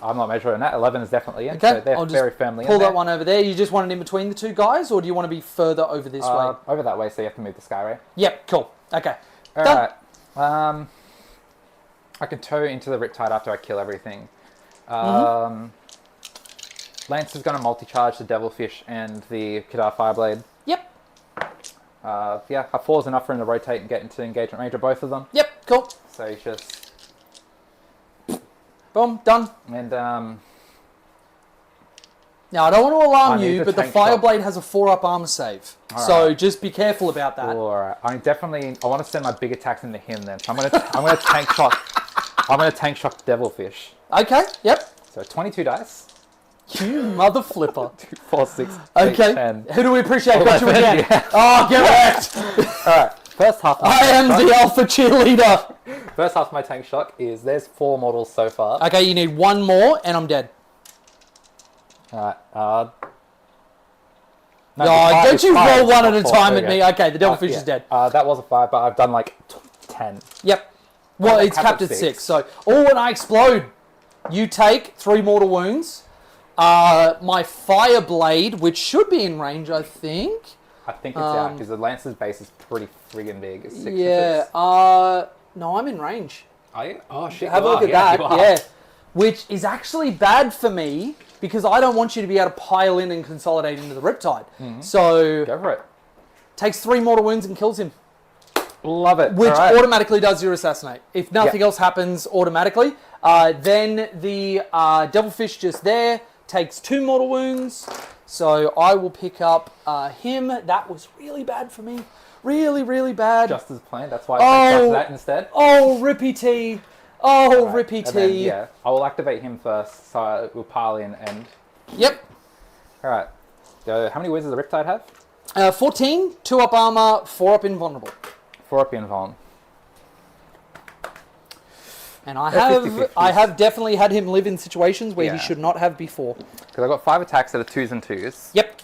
I'm not measuring that. 11 is definitely in, Okay. so they're I'll just very firmly pull in there. that one over there. You just want it in between the 2 guys, or do you want to be further over this way? Over that way, so you have to move the Skyray. Yep. Cool. Okay. Alright. I can tow into the Riptide after I kill everything. Lance is going to multi-charge the Devilfish and the Kedar Fireblade. Yep. Yeah, a 4 is enough for him to rotate and get into engagement range of both of them. Yep. Cool. So he's just... Boom. Done. And, Now, I don't want to alarm I need you, the but the tank shot. Fireblade has a 4-up armor save. So just be careful about that. Alright. I want to send my big attacks into him then. So I'm going to tank shock... I'm going to tank shock Devilfish. Okay. Yep. So 22 dice. You mother flipper. 2, 4, 6, Okay. 8, 10. Who do we appreciate? Got you 11, again. yeah. Oh, get wrecked. Alright. First half of my I am the alpha cheerleader. First half of my tank shock is there's 4 models so far. Okay, you need 1 more, and I'm dead. Alright. No, don't you roll one at a time at me. Okay. Okay, the Devilfish is dead. That was a 5, but I've done like 10. Yep. Well, I'm it's capped capped at at 6. 6. So, when I explode, you take 3 mortal wounds. My Fireblade, which should be in range, I think. I think it's out because the Lancer's base is pretty friggin' big. It's 6 Yeah. inches. No, I'm in range. Are you? Oh shit. Have a you look are, at that. you are. Yeah. Which is actually bad for me because I don't want you to be able to pile in and consolidate into the Riptide. So Go for it. takes 3 mortal wounds and kills him. Love it. Which All right. automatically does your assassinate. If nothing else happens automatically, then the Devilfish just there takes 2 mortal wounds. So I will pick up him. That was really bad for me. Really, really bad. Just as planned. That's why I picked up that instead. Oh, Rippy T. Oh, Right. Rippy And T. then, yeah, I will activate him first, so I will pile in and... Yep. All right. How many wounds does the Riptide have? 14, 2 up armor, 4 up invulnerable. 4 up invuln. And I 50-50. have definitely had him live in situations where he should not have before. Because I've got 5 attacks that are 2s and 2s. Yep.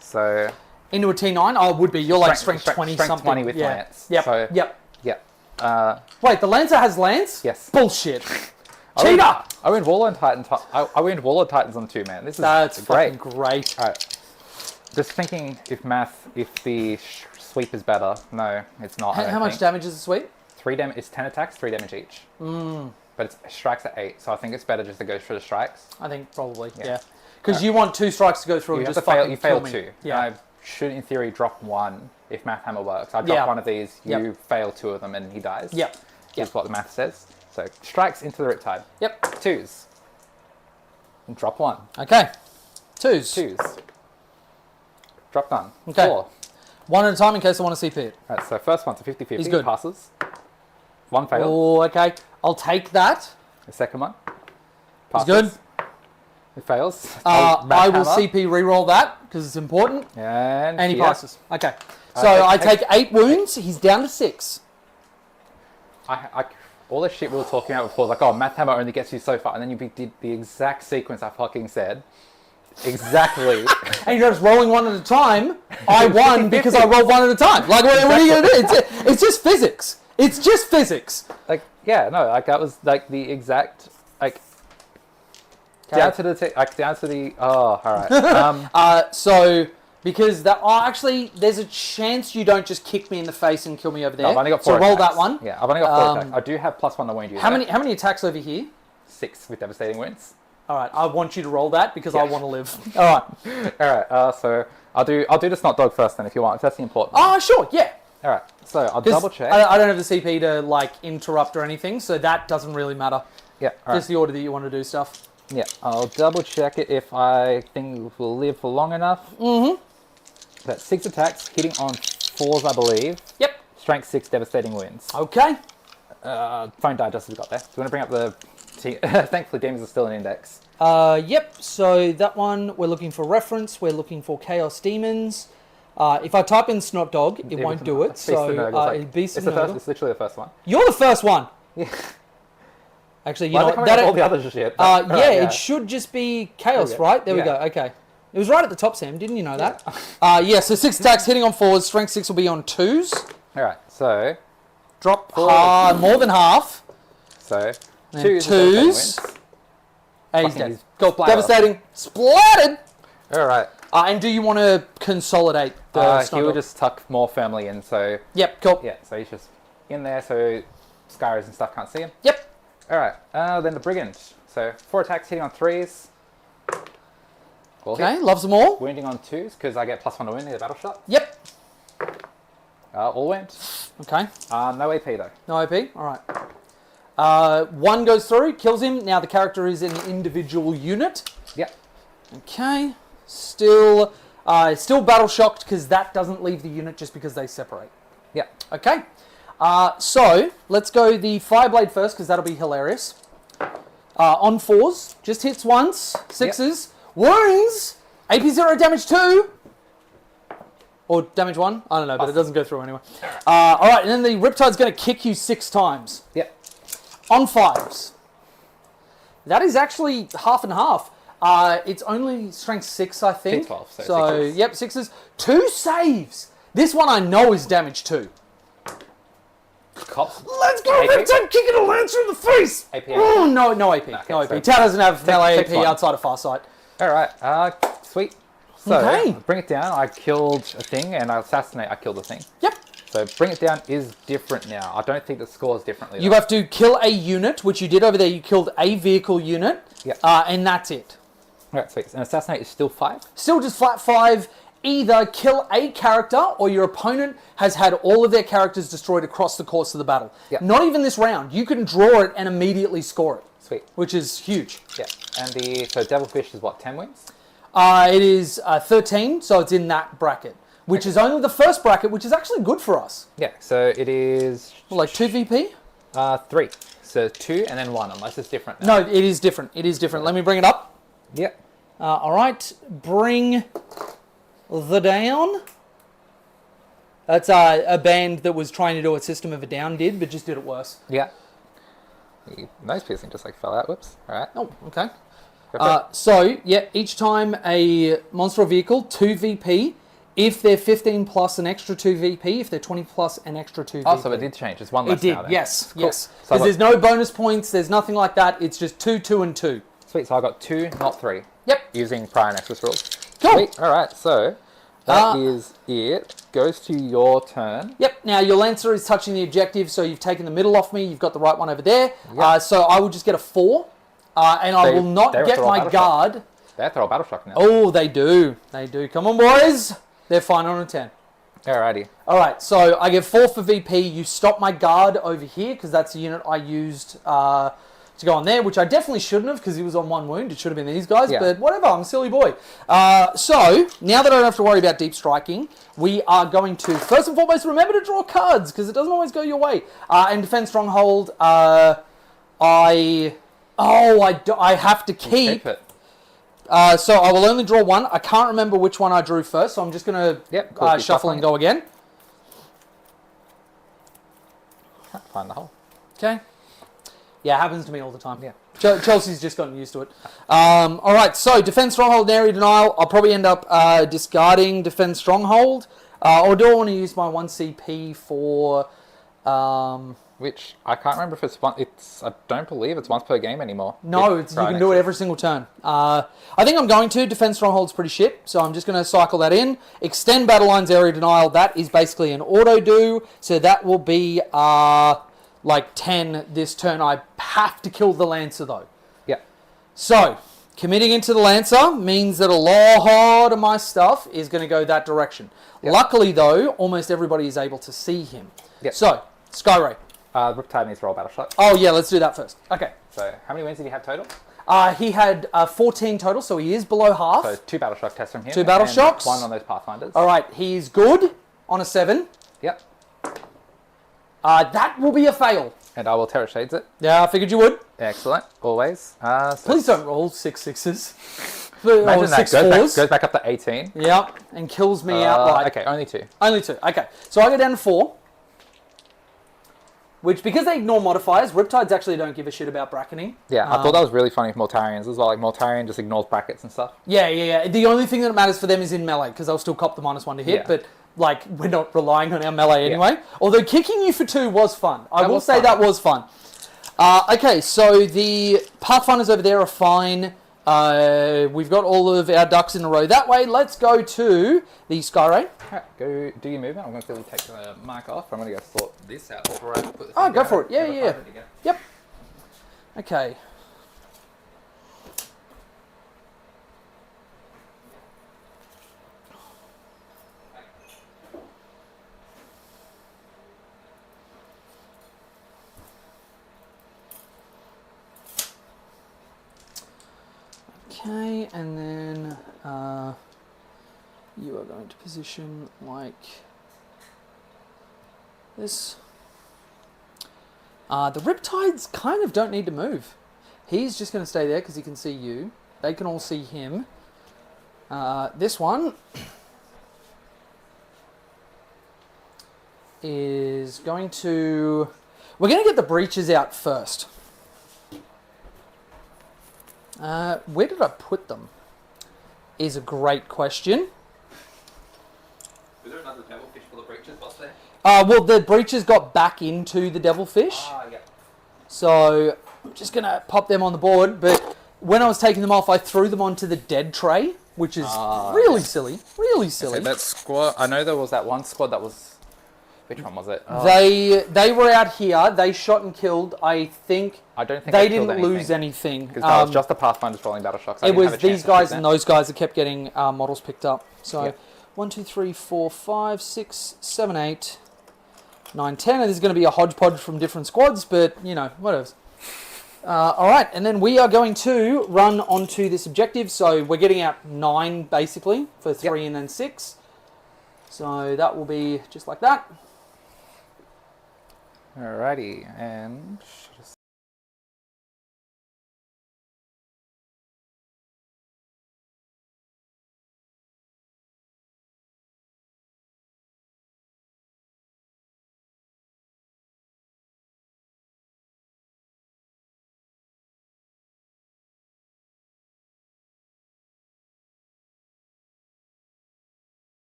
So... Into a T9? Oh, it would be. You're like strength 20 strength something. 20 with Lance. Yep. So, yep. Yeah. Wait, the Lancer has Lance? Yes. Bullshit. I Cheater! I went Warlord Titans. I went Warlord Titans on 2, man. This is That's great. fucking great. All right. Just thinking if the sweep is better. No, it's not. How much damage is the sweep? 3 damage. It's 10 attacks, 3 damage each. But it strikes at 8, so I think it's better just to go for the strikes. I think probably, yeah. Because you want 2 strikes to go through You and have just to fail. fucking You fail kill me. 2. Yeah. And I should, in theory, drop 1 if Math Hammer works. I drop one of these. You fail 2 of them, and he dies. Yep. Is what the math says. So strikes into the Riptide. Yep. 2s. And drop 1. Okay. 2s. 2s. Drop none. Okay. 4. 1 at a time in case I want to CP it. Right, so first one's a 50-50. He's good. Passes. 1 fail. Oh, okay. I'll take that. The second one. He's Passes. good. It fails. I will CP reroll that because it's important. And he here. passes. Okay. So I take 8 wounds. He's down to 6. All the shit we were talking about before, like, oh, Math Hammer only gets you so far, and then you did the exact sequence I fucking said. Exactly. And you're just rolling 1 at a time. I won because I rolled 1 at a time. Like, what are you going to do? It's just physics. It's just physics. Like, yeah, no, like, that was, like, the exact, like, down to the, oh, all right. So, because that, actually, there's a chance you don't just kick me in the face and kill me over there. No, I've only got 4 so roll attacks. that one. Yeah, I've only got 4 attacks. I do have +1 to wound you. How many attacks over here? 6 with devastating wounds. All right, I want you to roll that because I want to live. All right. All right. So I'll do the Snot Dog first then, if you want. If that's the important one. Oh, sure, yeah. All right. So I'll double check. I don't have the CP to like interrupt or anything, so that doesn't really matter. Yeah. All right. Just the order that you want to do stuff. Yeah. I'll double check it if I think we'll live for long enough. Mm-hmm. That's 6 attacks, hitting on 4s, I believe. Yep. Strength 6, devastating wounds. Okay. Phone died just as we got there. Do you want to bring up the... Thankfully, demons are still an index. Yep, so that one, we're looking for reference, we're looking for Chaos Demons. If I type in Snot Dog, it won't do it, so Beast of Nurgle. It's literally the first one. You're the first one! Yeah. Actually, you Why know are they what? coming up with all the other shit? Yeah, it should just be Chaos, right? There we Yeah. go, okay. It was right at the top, Sam, didn't you know that? Yeah, so 6 attacks hitting on 4s, strength 6 will be on 2s. Alright, so... Drop more than half. So... And 2s. And he's dead. He's Go, splattered. devastating. Splattered! Alright. And do you want to consolidate the He will just tuck more firmly in, so... Yep, cool. Yeah, so he's just in there, so Skyros and stuff can't see him. Yep. Alright, then the Brigand. So 4 attacks hitting on 3s. Okay, loves them all. Wounding on 2s, because I get +1 to wound in the battle shot. Yep. All went. Okay. No AP though. No AP? Alright. 1 goes through, kills him. Now the character is an individual unit. Yep. Okay. Still battle shocked because that doesn't leave the unit just because they separate. Yep. Okay. So let's go the Fireblade first because that'll be hilarious. On 4s, just hits once. 6s. Yep. Wounds. AP 0, damage 2. Or damage 1. I don't know, but it doesn't go through anyway. Alright, and then the Riptide's going to kick you 6 times. Yep. On 5s. That is actually half and half. It's only strength 6, I think. 12, so 6s. Yep, 6s. 2 saves. This one I know is damage 2. Cops. Let's go, Riptide kicking a Lancer in the face! AP. Oh, no AP. Okay, no AP. so Tau doesn't have melee AP takes one. outside of Farsight. Alright, sweet. So, Okay. bring it down. I killed a thing, and I assassinate. I killed a thing. Yep. So, bring it down is different now. I don't think the scores differently. You have to kill a unit, which you did over there. You killed a vehicle unit. Yep. And that's it. Alright, sweet. And assassinate is still 5? Still just flat 5. either kill a character or your opponent has had all of their characters destroyed across the course of the battle. Yep. Not even this round. You can draw it and immediately score it. Sweet. Which is huge. Yeah. And so Devilfish is what, 10 wins? It is 13, so it's in that bracket. Which is only the first bracket, which is actually good for us. Yeah, so it is... Like 2 VP? 3. So 2 and then 1, unless it's different now. No, it is different. It is different. Let me bring it up. Yep. All right, bring the down. That's a band that was trying to do what System of a Down did, but just did it worse. Yeah. The nose piercing just like fell out. Whoops. All right. Oh, okay. Go for it. So, yeah, each time a monster or vehicle, 2 VP. If they're 15 plus an extra 2 VP, if they're 20 plus an extra 2 VP. Oh, so it did change. It's one less It did, now then. yes, Cool. yes. So Because there's no bonus points, there's nothing like that. It's just 2, 2, and 2. Sweet, so I got 2, not 3. Yep. Using Pariah Nexus rules. Cool. Sweet, alright, so that is it. Goes to your turn. Yep, now your Lancer is touching the objective, so you've taken the middle off me, you've got the right one over there. Yep. So I will just get a 4, and I will not they get throw a my battle guard. shock. They have to throw a battle shock now. Oh, they do. They do. Come on, boys. They're fine on a 10. Alrighty. Alright, so I get 4 for VP. You stop my guard over here, because that's the unit I used to go on there, which I definitely shouldn't have, because he was on 1 wound. It should have been these guys, but whatever. I'm a silly boy. So, now that I don't have to worry about deep striking, we are going to, first and foremost, remember to draw cards, because it doesn't always go your way. And Defend Stronghold, I have to keep it. So I will only draw 1. I can't remember which one I drew first, so I'm just going to shuffle and go again. Find the hole. Okay. Yeah, it happens to me all the time. Yeah. Chelsea's just gotten used to it. All right, so Defend Stronghold and Area Denial. I'll probably end up discarding Defend Stronghold. Or do I want to use my 1 CP for... Which, I can't remember if it's one... I don't believe it's once per game anymore. No, you can do it every single turn. I think I'm going to. Defend Stronghold's pretty shit, so I'm just going to cycle that in. Extend Battle Lines Area Denial. That is basically an auto-do, so that will be... like 10 this turn. I have to kill the Lancer though. Yeah. So, committing into the Lancer means that a lot of my stuff is going to go that direction. Yep. Luckily though, almost everybody is able to see him. Yep. So, Skyray. Riptide needs to roll battle shot. Oh yeah, let's do that first. Okay. So, how many wins did he have total? He had 14 total, so he is below half. So, 2 battle shock tests from him. 2 battle and shocks. 1 on those Pathfinders. Alright, he's good on a 7. Yep. That will be a fail. And I will Terror Shades it. Yeah, I figured you would. Excellent. Always. So Please don't roll 6 6s. imagine Or that 6 4s. goes back up to 18. Yep, and kills me outright. Okay, only 2. Only 2. Okay, so I go down to 4. Which, because they ignore modifiers, Riptides actually don't give a shit about bracketing. Yeah, I thought that was really funny for Mortarians as well. Like, Mortarian just ignores brackets and stuff. Yeah. The only thing that matters for them is in melee, because they'll still cop the -1 to hit, Yeah. but, like, we're not relying on our melee anyway. Although kicking you for 2 was fun. I will say that was fun. Okay, so the Pathfinders over there are fine. We've got all of our ducks in a row that way. Let's go to the Skyray. Alright, go do your movement. I'm going to quickly take the mic off. I'm going to go sort this out before I put the Oh, thing go down. for it. Yeah. Yep. Okay. Okay, and then you are going to position like this. The Riptides kind of don't need to move. He's just going to stay there because he can see you. They can all see him. This one is going to... We're going to get the breaches out first. Where did I put them? Is a great question. Was there another devilfish for the breaches, was there? Well, the breaches got back into the devilfish. Yeah. So I'm just going to pop them on the board. But when I was taking them off, I threw them onto the dead tray, which is really silly. Really silly. Okay, that squad, I know there was that one squad that was... Which one was it? Oh. They were out here. They shot and killed. I don't think they didn't lose anything. Because that was just the Pathfinders rolling battle shocks. It was these guys and those guys that kept getting models picked up. So, yeah. 1, 2, 3, 4, 5, 6, 7, 8, 9, 10. And this is going to be a hodgepodge from different squads, but, you know, whatever. All right, and then we are going to run onto this objective. So we're getting out 9, basically, for 3 and then 6. So that will be just like that. Alrighty, and...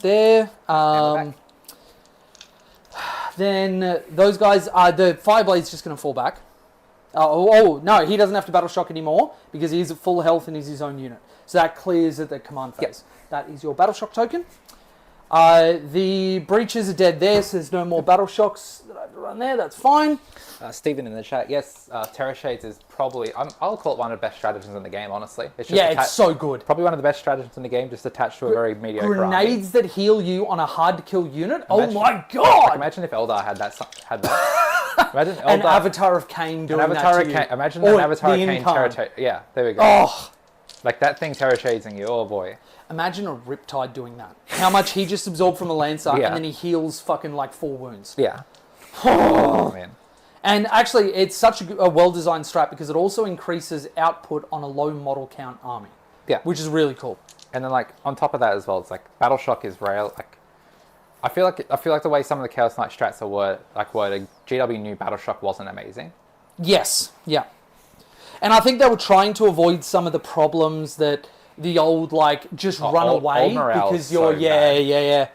There. Then those guys, the Fireblade's just going to fall back. No, he doesn't have to battle shock anymore because he's at full health and he's his own unit. So that clears at the command phase. Yep. That is your battle shock token. The breaches are dead there, so there's no more battle shocks that I have to run there. That's fine. Stephen in the chat, yes, Terror Shades is probably, I'll call it one of the best stratagems in the game, honestly. It's just it's so good. Probably one of the best stratagems in the game, just attached to a very mediocre Grenades army. that heal you on a hard-to-kill unit? Oh my god! Like, imagine if Eldar had that. Imagine Eldar, an Avatar of Cain doing that to you. Imagine an Avatar of Cain Terror. Yeah, there we go. Oh. Like that thing Terror Shadesing you, oh boy. Imagine a Riptide doing that. How much he just absorbed from a Lancer and then he heals fucking like 4 wounds. Yeah. Oh man. And actually, it's such a well-designed strat because it also increases output on a low model count army. Yeah. Which is really cool. And then, like, on top of that as well, it's like Battle Shock is rare. Like, I feel like the way some of the Chaos Knight strats are worded, GW knew Battle Shock wasn't amazing. Yes. Yeah. And I think they were trying to avoid some of the problems that the old just run away because you're yeah.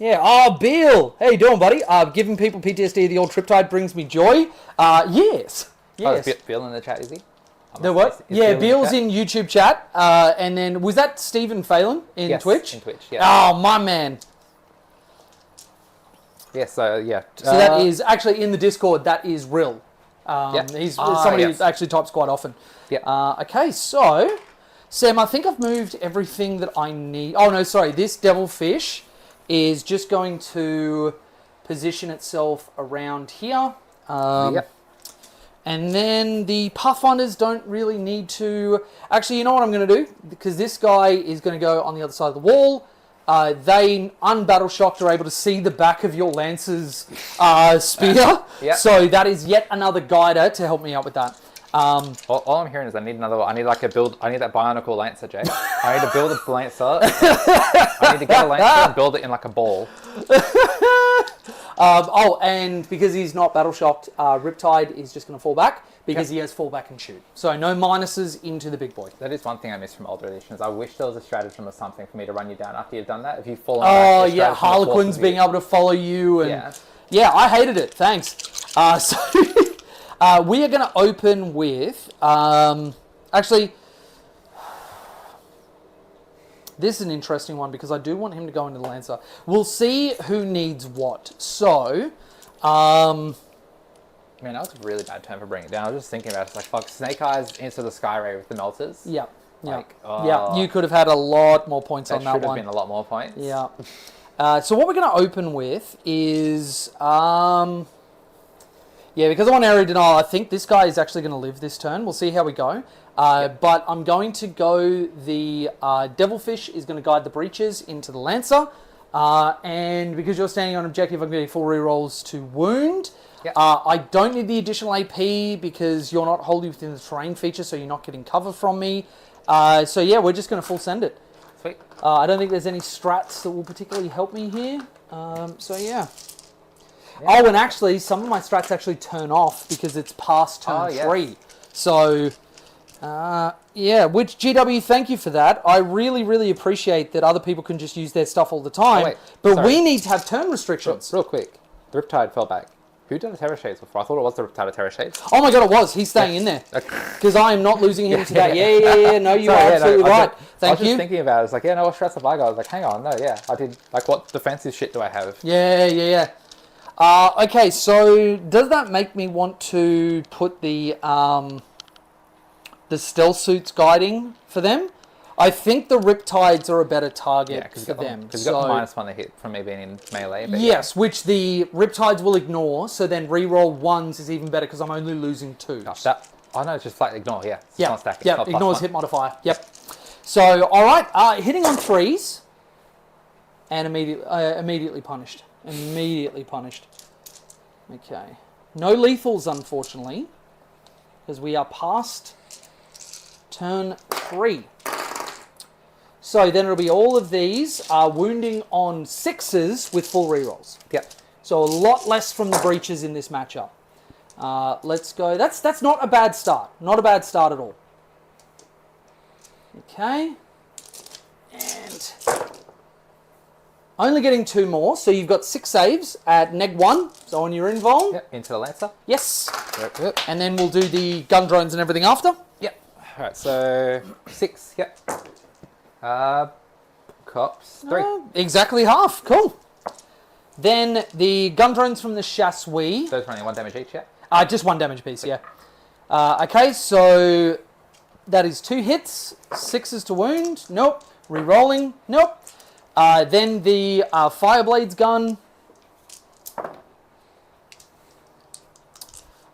Oh, Bill, how you doing, buddy? Giving people PTSD the old Triptide brings me joy. Yes. Oh, is Bill in the chat, is he? The what? Yeah, Bill's in YouTube chat. And then, was that Stephen Phelan in Twitch? in Twitch, yeah. Oh, my man. Yeah, so, yeah. So that is, actually, in the Discord, that is Rill. He's somebody who actually types quite often. Yeah. Okay, so, Sam, I think I've moved everything that I need. Oh, no, sorry. This Devilfish is just going to position itself around here. And then the Pathfinders don't really need to... Actually, you know what I'm going to do? Because this guy is going to go on the other side of the wall. They, unbattle shocked, are able to see the back of your Lancer's spear. So that is yet another guider to help me out with that. All I'm hearing is I need that Bionicle Lancer, Jay. I need to build a Lancer. I need to get a Lancer and build it in like a ball. And because he's not battle shocked, Riptide is just going to fall back because he has fall back and shoot. So no minuses into the big boy. That is one thing I miss from older editions. I wish there was a stratagem or something for me to run you down after you've done that. If you've fallen back, yeah, Harlequins being able to follow you. And yeah, I hated it. Thanks. We are going to open with... actually... This is an interesting one because I do want him to go into the Lancer. We'll see who needs what. So, man, that was a really bad turn for bringing it down. I was just thinking about it. It's like, fuck, Snake Eyes into the Sky Ray with the Melters. Yeah. You could have had a lot more points on that one. Should have been a lot more points. Yeah. So what we're going to open with is... because I want area denial, I think this guy is actually going to live this turn. We'll see how we go. But I'm going to go the Devilfish is going to guide the breaches into the Lancer. And because you're standing on objective, I'm getting 4 rerolls to wound. Yep. I don't need the additional AP because you're not wholly within the terrain feature, so you're not getting cover from me. So yeah, we're just going to full send it. Sweet. I don't think there's any strats that will particularly help me here. So yeah. Oh, and actually, some of my strats actually turn off because it's past turn 3. So, which GW, thank you for that. I really, really appreciate that other people can just use their stuff all the time. We need to have turn restrictions. Real quick, the Riptide fell back. Who did the Terror Shades before? I thought it was the Riptide of Terror Shades. Oh my god, it was. He's staying in there. Because I am not losing him today. Yeah. No, you are absolutely right. Thank you. I was just thinking about it. It's like, yeah, no, what strats have I got? I was like, hang on, no, yeah. I did, like, what defensive shit do I have? Yeah. Okay, so does that make me want to put the stealth suits guiding for them? I think the Riptides are a better target for them. Because you've got the -1 to hit from me being in melee. Yes, which the Riptides will ignore, so then reroll 1s is even better because I'm only losing 2s. Oh no, it's just flat ignore, yeah. It's not stacking. Yeah, ignores hit modifier. Yep. So, alright, hitting on 3s, and immediately punished. Immediately punished. Okay. No lethals, unfortunately, because we are past turn 3. So then it'll be all of these wounding on 6s with full rerolls. Yep. So a lot less from the breaches in this matchup. Let's go. That's not a bad start. Not a bad start at all. Okay. And only getting 2 more. So you've got 6 saves at -1. So on your invuln. Yep. Into the Lancer. Yes. Yep. And then we'll do the gun drones and everything after. Yep. All right. So 6. Yep. Cops 3. Exactly half. Cool. Then the gun drones from the Chassui. Those running 1 damage each, yeah? Just 1 damage piece, yeah. Okay, so that is 2 hits, 6s to wound. Nope. Rerolling. Nope. Then the Fireblades gun.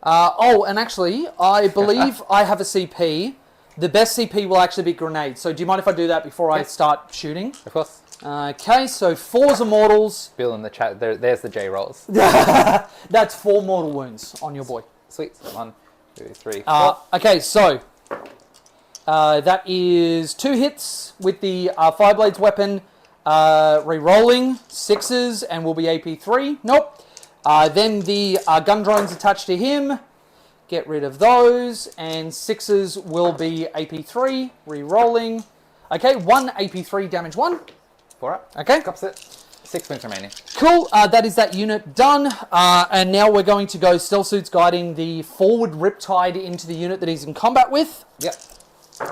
And actually, I believe I have a CP. The best CP will actually be grenades. So do you mind if I do that before I start shooting? Of course. Okay, so 4's immortals. Bill in the chat, there's the J rolls. That's 4 mortal wounds on your boy. Sweet. 1, 2, 3, 4. Okay, so that is 2 hits with the Fireblades weapon. Rerolling 6s and will be AP3. Nope. Then the gun drones attached to him. Get rid of those, and 6s will be AP3, re-rolling. Okay, 1 AP3, damage 1. 4 up. Okay. Cops it. 6 points remaining. Cool, that is that unit done. And now we're going to go stealth suits guiding the forward Riptide into the unit that he's in combat with. Yep.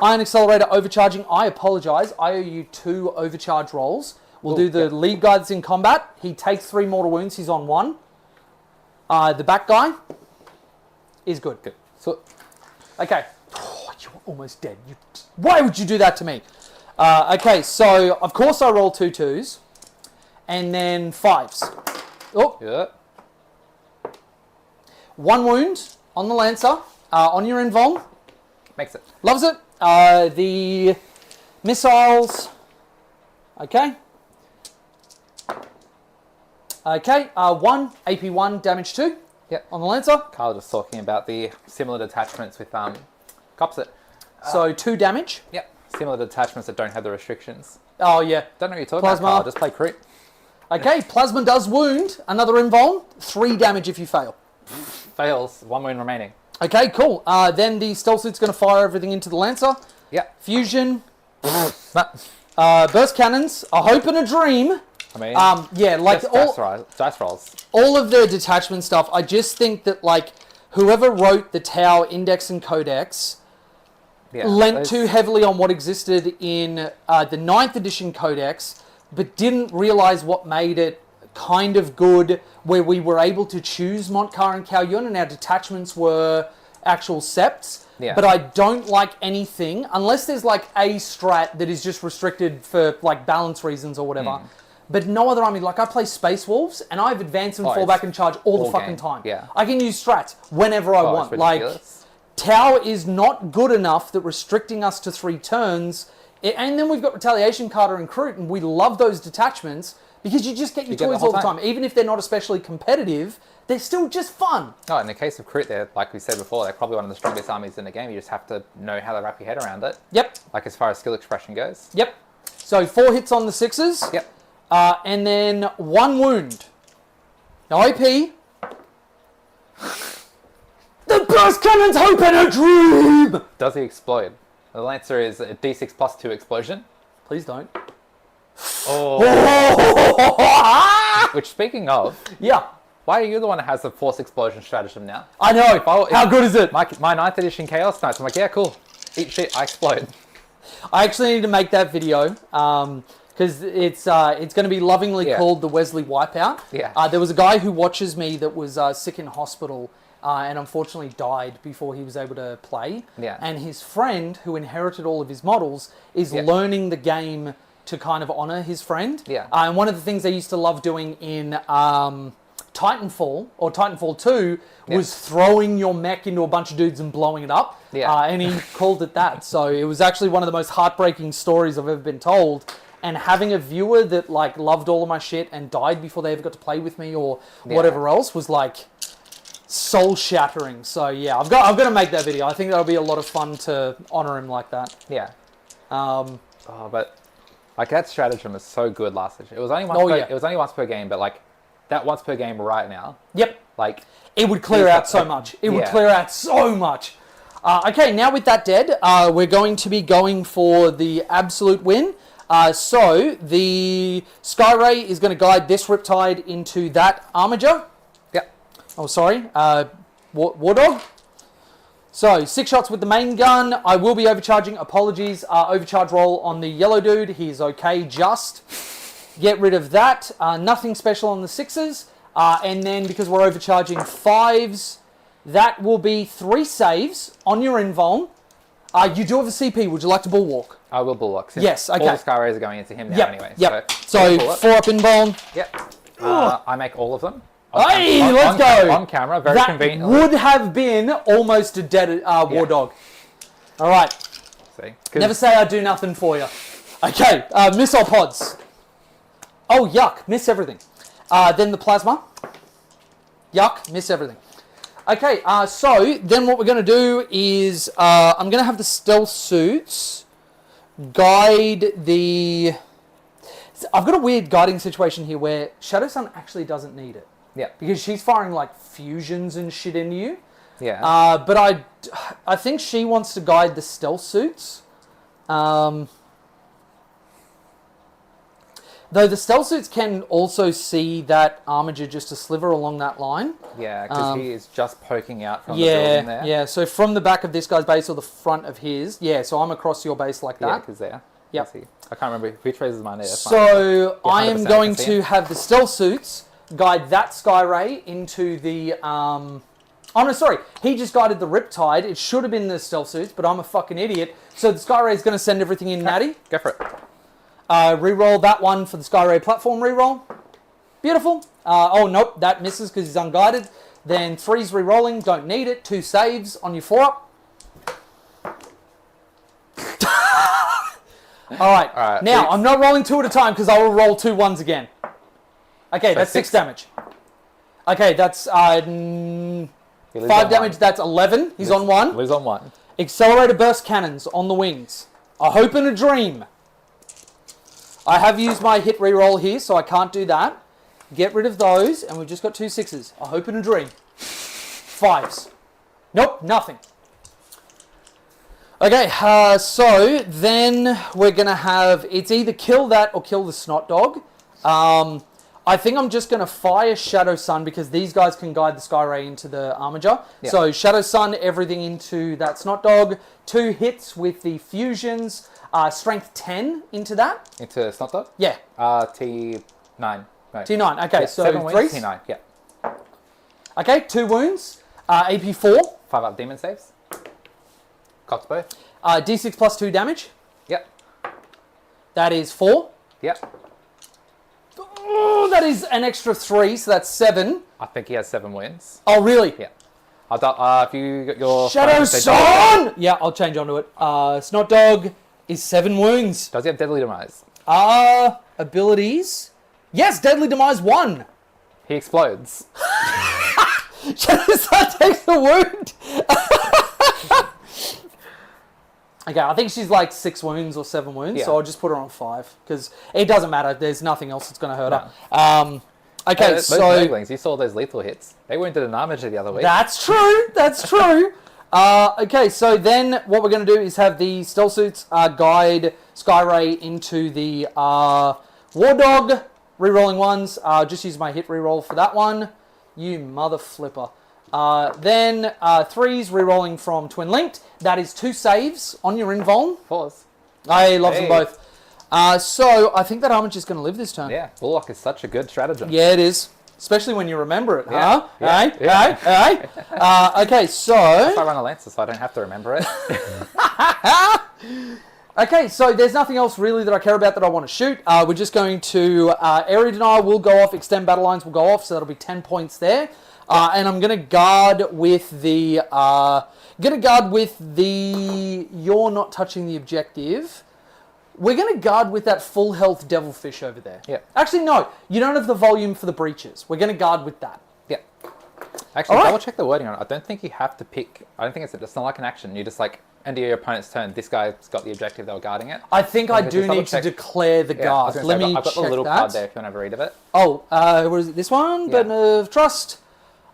Iron Accelerator overcharging. I apologise, I owe you 2 overcharge rolls. We'll do the lead guy that's in combat. He takes 3 mortal wounds, he's on 1. The back guy is good. So, okay. Oh, you're almost dead. Why would you do that to me? Okay, so of course I roll 2 2s. And then 5s. Oh. Yeah. 1 wound on the Lancer. On your invuln. Makes it. Loves it. The missiles. Okay. Okay, 1, AP1, damage 2. Yep. On the Lancer. Carl just talking about the similar detachments with cops it. So 2 damage. Yep. Similar detachments that don't have the restrictions. Oh yeah. Don't know what you're talking Plasma. about, Carl. Just play crit. Okay, Plasma does wound. Another invuln. 3 damage if you fail. Fails. 1 wound remaining. Okay, cool. Then the stealth suit's going to fire everything into the Lancer. Yep. Fusion. Burst cannons. A hope and a dream. I mean, yeah, like dice rolls. All of the detachment stuff. I just think that like whoever wrote the Tau Index and Codex lent too heavily on what existed in the 9th edition Codex, but didn't realize what made it kind of good, where we were able to choose Montkar and Kaoyun and our detachments were actual septs. Yeah. But I don't like anything, unless there's like a strat that is just restricted for like balance reasons or whatever. But no other army. Like I play Space Wolves and I have advance and fall back and charge all the fucking time. Yeah. I can use strats whenever I want. Like Tau is not good enough that restricting us to 3 turns. And then we've got Retaliation, Carter, and Kroot, and we love those detachments because you just get your toys all the time. Even if they're not especially competitive, they're still just fun. Oh, in the case of Kroot, they're, like we said before, they're probably one of the strongest armies in the game. You just have to know how to wrap your head around it. Yep. Like as far as skill expression goes. Yep. So 4 hits on the 6s. Yep. And then 1 wound. No AP. The burst cannon's hope and a dream! Does he explode? The Lancer is a D6 plus 2 explosion. Please don't. Oh. Which, speaking of, yeah, Why are you the one that has the Force Explosion stratagem now? I know. How good is it? My 9th edition Chaos Knights. I'm like, yeah, cool. Eat shit, I explode. I actually need to make that video because it's going to be lovingly called the Wesley Wipeout. Yeah. There was a guy who watches me that was sick in hospital and unfortunately died before he was able to play. Yeah. And his friend, who inherited all of his models, is learning the game to kind of honor his friend. Yeah. And one of the things they used to love doing in Titanfall or Titanfall 2 was throwing your mech into a bunch of dudes and blowing it up. Yeah. And he called it that. So it was actually one of the most heartbreaking stories I've ever been told. And having a viewer that like loved all of my shit and died before they ever got to play with me or whatever else was like soul shattering. So yeah, I've got to make that video. I think that'll be a lot of fun to honor him like that. Yeah. But like that stratagem is so good last edition. It was only once per game, but like that once per game right now. Yep. Like it would clear out so much. It would clear out so much. Okay, now with that dead, we're going to be going for the absolute win. So the Skyray is going to guide this Riptide into that Armiger. Yep. Oh, sorry. War Dog. So 6 shots with the main gun. I will be overcharging. Apologies. Overcharge roll on the yellow dude. He's okay. Just get rid of that. Nothing special on the 6s. And then because we're overcharging 5s, that will be 3 saves on your invuln. You do have a CP. Would you like to bulwark? I will bulwark. Yes, okay. All the Skyrays are going into him now anyway. Yep. So 4 up invuln. Yep. I make all of them. Hey, let's go! On camera, very convenient. Would have been almost a dead War Dog. All right. See? Never say I do nothing for you. Okay, missile pods. Oh, yuck. Miss everything. Then the plasma. Yuck. Miss everything. Okay, so then what we're going to do is I'm going to have the stealth suits guide the... I've got a weird guiding situation here where Shadow Sun actually doesn't need it. Yeah. Because she's firing like fusions and shit into you. Yeah. But I think she wants to guide the stealth suits. Though the stealth suits can also see that Armiger just a sliver along that line. Yeah, because he is just poking out from the building there. Yeah, so from the back of this guy's base or the front of his. Yeah, so I'm across your base like that. Yeah, because there. Yep. I can't remember which phase is mine there. So I am going to have the stealth suits guide that Skyray into the... Oh no, sorry. He just guided the Riptide. It should have been the stealth suits, but I'm a fucking idiot. So the Skyray is going to send everything in natty. Go for it. Reroll that one for the Skyray platform reroll. Beautiful. Oh, nope. That misses because he's unguided. Then 3's rerolling. Don't need it. 2 saves on your 4-up. Alright. Now, I'm not rolling 2 at a time because I will roll 2 1s again. Okay, so that's 6 damage. Okay, that's 5 damage. That's 11. He's on 1. Lives on 1. Accelerator burst cannons on the wings. A hope and a dream. I have used my hit reroll here, so I can't do that. Get rid of those, and we've just got 2 6s. A hope and a dream. 5s. Nope, nothing. Okay, so then we're going to have... It's either kill that or kill the Snot Dog. I think I'm just going to fire Shadow Sun because these guys can guide the Skyray into the Armiger. Yep. So Shadow Sun, everything into that Snot Dog. 2 hits with the fusions. Strength 10 into that. Into Snot Dog? Yeah. T9. No. T9, okay. Yeah, so 7 3s? wounds, T9, yeah. Okay, 2 wounds. AP 4. 5 up demon saves. Cocked both. D6 plus 2 damage. Yep. That is 4. Yep. Oh, that is an extra 3, so that's 7. I think he has 7 wounds. Oh, really? Yeah. If you got your... Shadow Sun! Yeah, I'll change onto it. Snot Dog is 7 wounds. Does he have Deadly Demise? Abilities. Yes, Deadly Demise 1. He explodes. Shadow Sun takes the wound. Okay, I think she's like 6 wounds or 7 wounds, so I'll just put her on 5 because it doesn't matter. There's nothing else that's going to hurt her. Okay, those so Nurglings, you saw those lethal hits. They wounded an Armiger the other week. That's true. That's true. Okay, so then what we're going to do is have the stealth suits guide Skyray into the War Dog. Rerolling 1s. Just use my hit reroll for that one. You mother flipper. Then 3s re-rolling from Twin Linked. That is 2 saves on your invuln. 4s. I love them both. So I think that armor's just going to live this turn. Yeah, Warlock is such a good stratagem. Yeah, it is. Especially when you remember it, huh? Yeah. Okay, so... That's why I run a Lancer, so I don't have to remember it. Okay, so there's nothing else really that I care about that I want to shoot. We're just going to... Area Denial will go off, Extend Battle Lines will go off, so that'll be 10 points there. And I'm going to guard with the... You're not touching the objective. We're going to guard with that full health Devilfish over there. Yeah. Actually, no. You don't have the volume for the breaches. We're going to guard with that. Yeah. Actually, double check the wording on it. I don't think you have to pick... I don't think it's not like an action. You just like, end of your opponent's turn, this guy's got the objective, they were guarding it. I think I do need to declare the guard. Let me check that. I've got the little card there if you want to have a read of it. Oh, what is it? This one? Burden of Trust.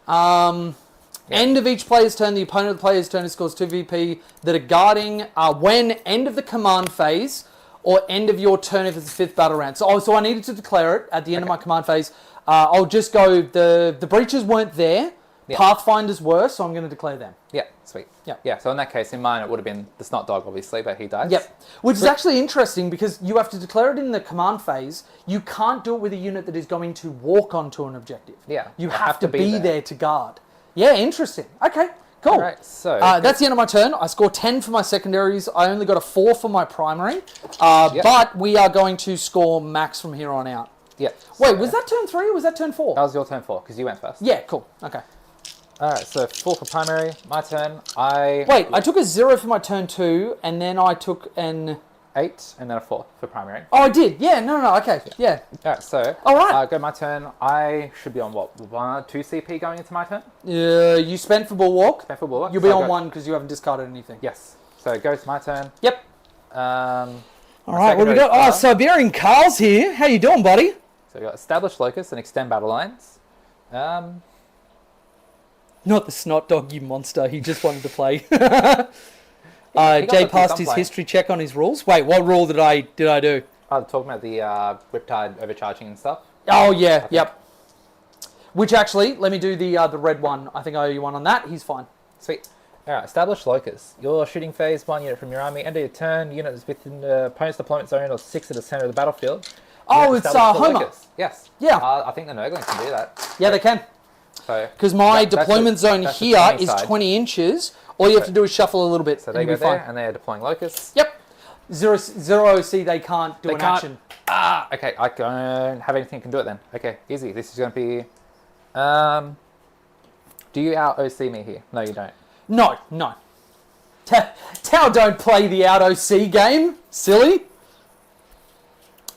End of each player's turn, the opponent of the player's turn scores 2 VP that are guarding when end of the command phase or end of your turn if it's the 5th battle round. So I needed to declare it at the end of my command phase. I'll just go, the breaches weren't there, Pathfinders were, so I'm going to declare them. Yeah, sweet. Yeah. Yeah, so in that case, in mine, it would have been the Snot Dog, obviously, but he dies. Yep. Which is actually interesting because you have to declare it in the command phase. You can't do it with a unit that is going to walk onto an objective. Yeah. You have to be there to guard. Yeah, interesting. Okay, cool. All right, so... that's the end of my turn. I score 10 for my secondaries. I only got a 4 for my primary. But we are going to score max from here on out. Yep. Wait, was that turn 3 or was that turn 4? That was your turn 4, because you went first. Yeah, cool. Okay. All right, so 4 for primary. My turn. Wait, I took a 0 for my turn 2, and then I took an... 8, and then a 4 for primary. Oh, I did. Yeah, no, okay. Yeah. All right, so... All right. Go my turn. I should be on, what, 2 CP going into my turn? You spent for Bulwark. Spent for Bulwark. You'll be on 1 because you haven't discarded anything. Yes. So it goes to my turn. Yep. All right, what do we got? Oh, Siberian Carl's here. How you doing, buddy? So we got Established Locus and Extend Battle Lines. Not the Snot Dog, you monster. He just wanted to play. Jay passed his history check on his rules. Wait, what rule did I do? Oh, talking about the Riptide overcharging and stuff. Oh yeah, yep. Which actually, let me do the red one. I think I owe you one on that. He's fine. Sweet. All right, Established Locus. Your shooting phase, 1 unit from your army. End of your turn, unit is within the opponent's deployment zone or 6 at the center of the battlefield. Oh, it's Homer. Locus. Yes. Yeah. I think the Nurglings can do that. Yeah, they can. Because my deployment zone here is 20 inches. All you have to do is shuffle a little bit. So they go there, and they're deploying Locus. Yep. Zero OC, they can't do an action. Okay, I don't have anything that can do it then. Okay, easy. This is going to be... do you out OC me here? No, you don't. No. Tau don't play the out OC game. Silly.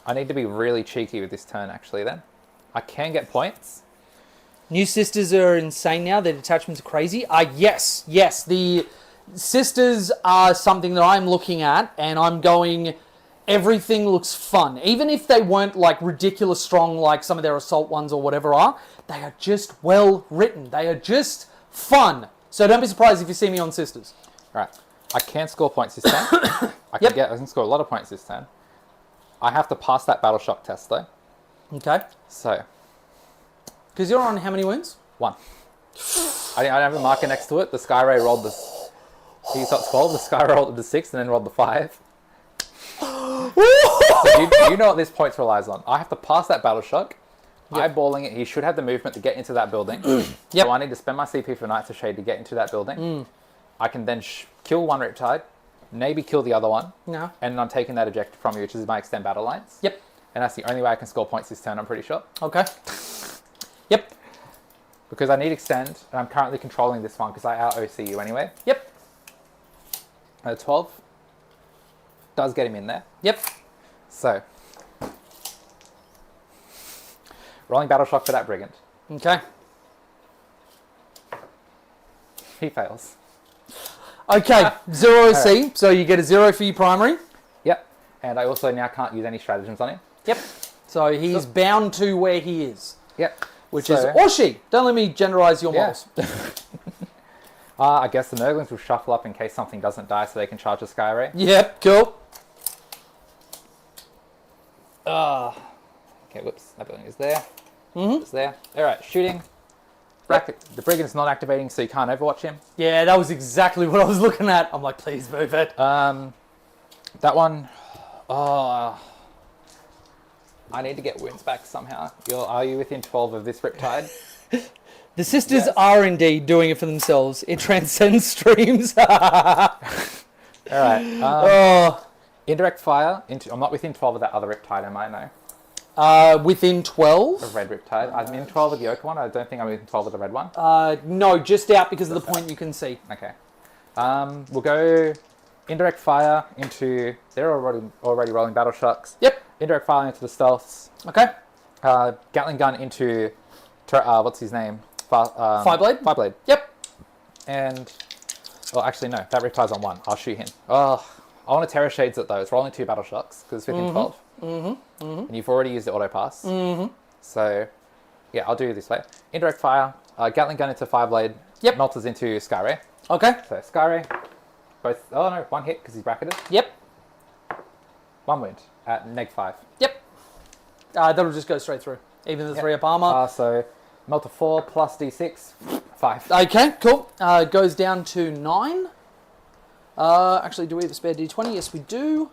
I need to be really cheeky with this turn, actually, then. I can get points. New Sisters are insane now. Their detachments are crazy. Yes. The Sisters are something that I'm looking at, and I'm going, everything looks fun. Even if they weren't like ridiculous strong like some of their assault ones or whatever are, they are just well written. They are just fun. So don't be surprised if you see me on Sisters. Right. I can score points this turn. I can score a lot of points this turn. I have to pass that Battle Shock test, though. Okay. So. Because you're on how many wounds? 1. I have a marker next to it. The Sky Ray rolled the... He got 12. The Sky Ray rolled the 6 and then rolled the 5. So you know what this points relies on. I have to pass that Battle Shock. Eyeballing it. He should have the movement to get into that building. So I need to spend my CP for Knights of Shade to get into that building. I can then kill one Riptide. Maybe kill the other one. No. And I'm taking that objective from you, which is my Extend Battle Lines. Yep. And that's the only way I can score points this turn, I'm pretty sure. Okay. Yep. Because I need Extend, and I'm currently controlling this one because I out-OC you anyway. Yep. 12 does get him in there. Yep. So, rolling Battle Shock for that Brigand. Okay. He fails. Okay, 0 OC, right. So you get a 0 for your primary. Yep. And I also now can't use any stratagems on him. Yep. So he's bound to where he is. Yep. Which is, or she. Don't let me generalize your models. I guess the Nurglings will shuffle up in case something doesn't die so they can charge a Sky Ray. Yep, cool. Okay, whoops. That building is there. It's there. All right, shooting. The brigand's not activating, so you can't overwatch him. Yeah, that was exactly what I was looking at. I'm like, please move it. That one, oh, I need to get wounds back somehow. Are you within 12 of this Riptide? The sisters are indeed doing it for themselves. It transcends streams. All right. Indirect fire into. I'm not within 12 of that other Riptide, am I? No. Within 12? The red Riptide. I'm in 12 of the ochre one. I don't think I'm within 12 of the red one. No, just out because of the point you can see. Okay. We'll go indirect fire into. They're already rolling battle shocks. Yep. Indirect fire into the stealths. Okay. Gatling gun into. What's his name? Fireblade? Fireblade. Yep. And. Well, actually, no. That Riptide's on 1. I'll shoot him. Oh, I want to Terror Shades it though. It's rolling 2 battle shocks because it's within 12. And you've already used the auto pass. So, yeah, I'll do it this way. Indirect fire. Gatling gun into Fireblade. Yep. Melters into Skyray. Okay. So Skyray. Both. Oh no, 1 hit because he's bracketed. Yep. 1 wound at -5. Yep. That'll just go straight through. Even the 3 up armor. So Melter 4 plus D6, 5. Okay, cool. Goes down to 9. Actually, do we have a spare D20? Yes, we do.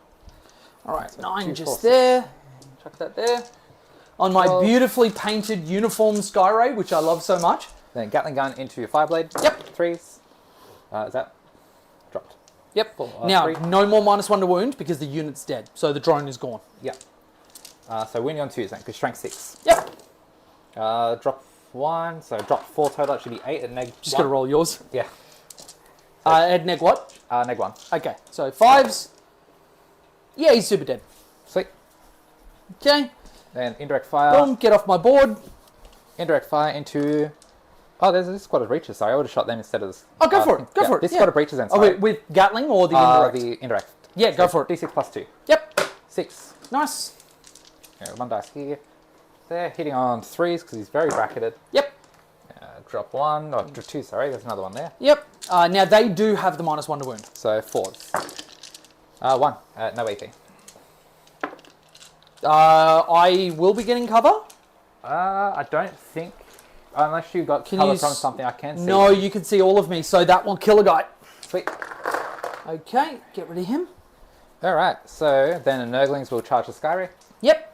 All right, So 9 2, just 4, there. Chuck that there. On my beautifully painted uniform Skyray, which I love so much. Then Gatling gun into Fireblade. Yep. 3s. Is that dropped? Yep. 4, now, 3. no more -1 to wound because the unit's dead. So the drone is gone. Yep. So winning on 2s then, because strength 6. Yep. Drop 1, so drop 4 total. It should be 8 at neg. Just got to roll yours. Yeah. At neg what? Neg 1. Okay, so 5s. Yeah, he's super dead. Sweet. Okay. Then indirect fire. Boom, get off my board. Indirect fire into. Oh, there's this squad of breaches. Sorry, I would have shot them instead of this. Oh, go for it. Go for it. This yeah. squad of breaches then. Oh, Sorry. with Gatling or the indirect? The indirect. Yeah, go for it. D6 plus 2. Yep. 6. Nice. Yeah, 1 dice here. They're hitting on 3s because he's very bracketed. Yep. Drop 1. Oh, drop 2, sorry. There's another one there. Yep. Now, they do have the -1 to wound. So 4s. 1. No AP. I will be getting cover. I don't think. Unless you got cover from something I can see. No, you can see all of me, so that will kill a guy. Sweet. Okay, get rid of him. Alright, so then the Nurglings will charge the Skyray. Yep.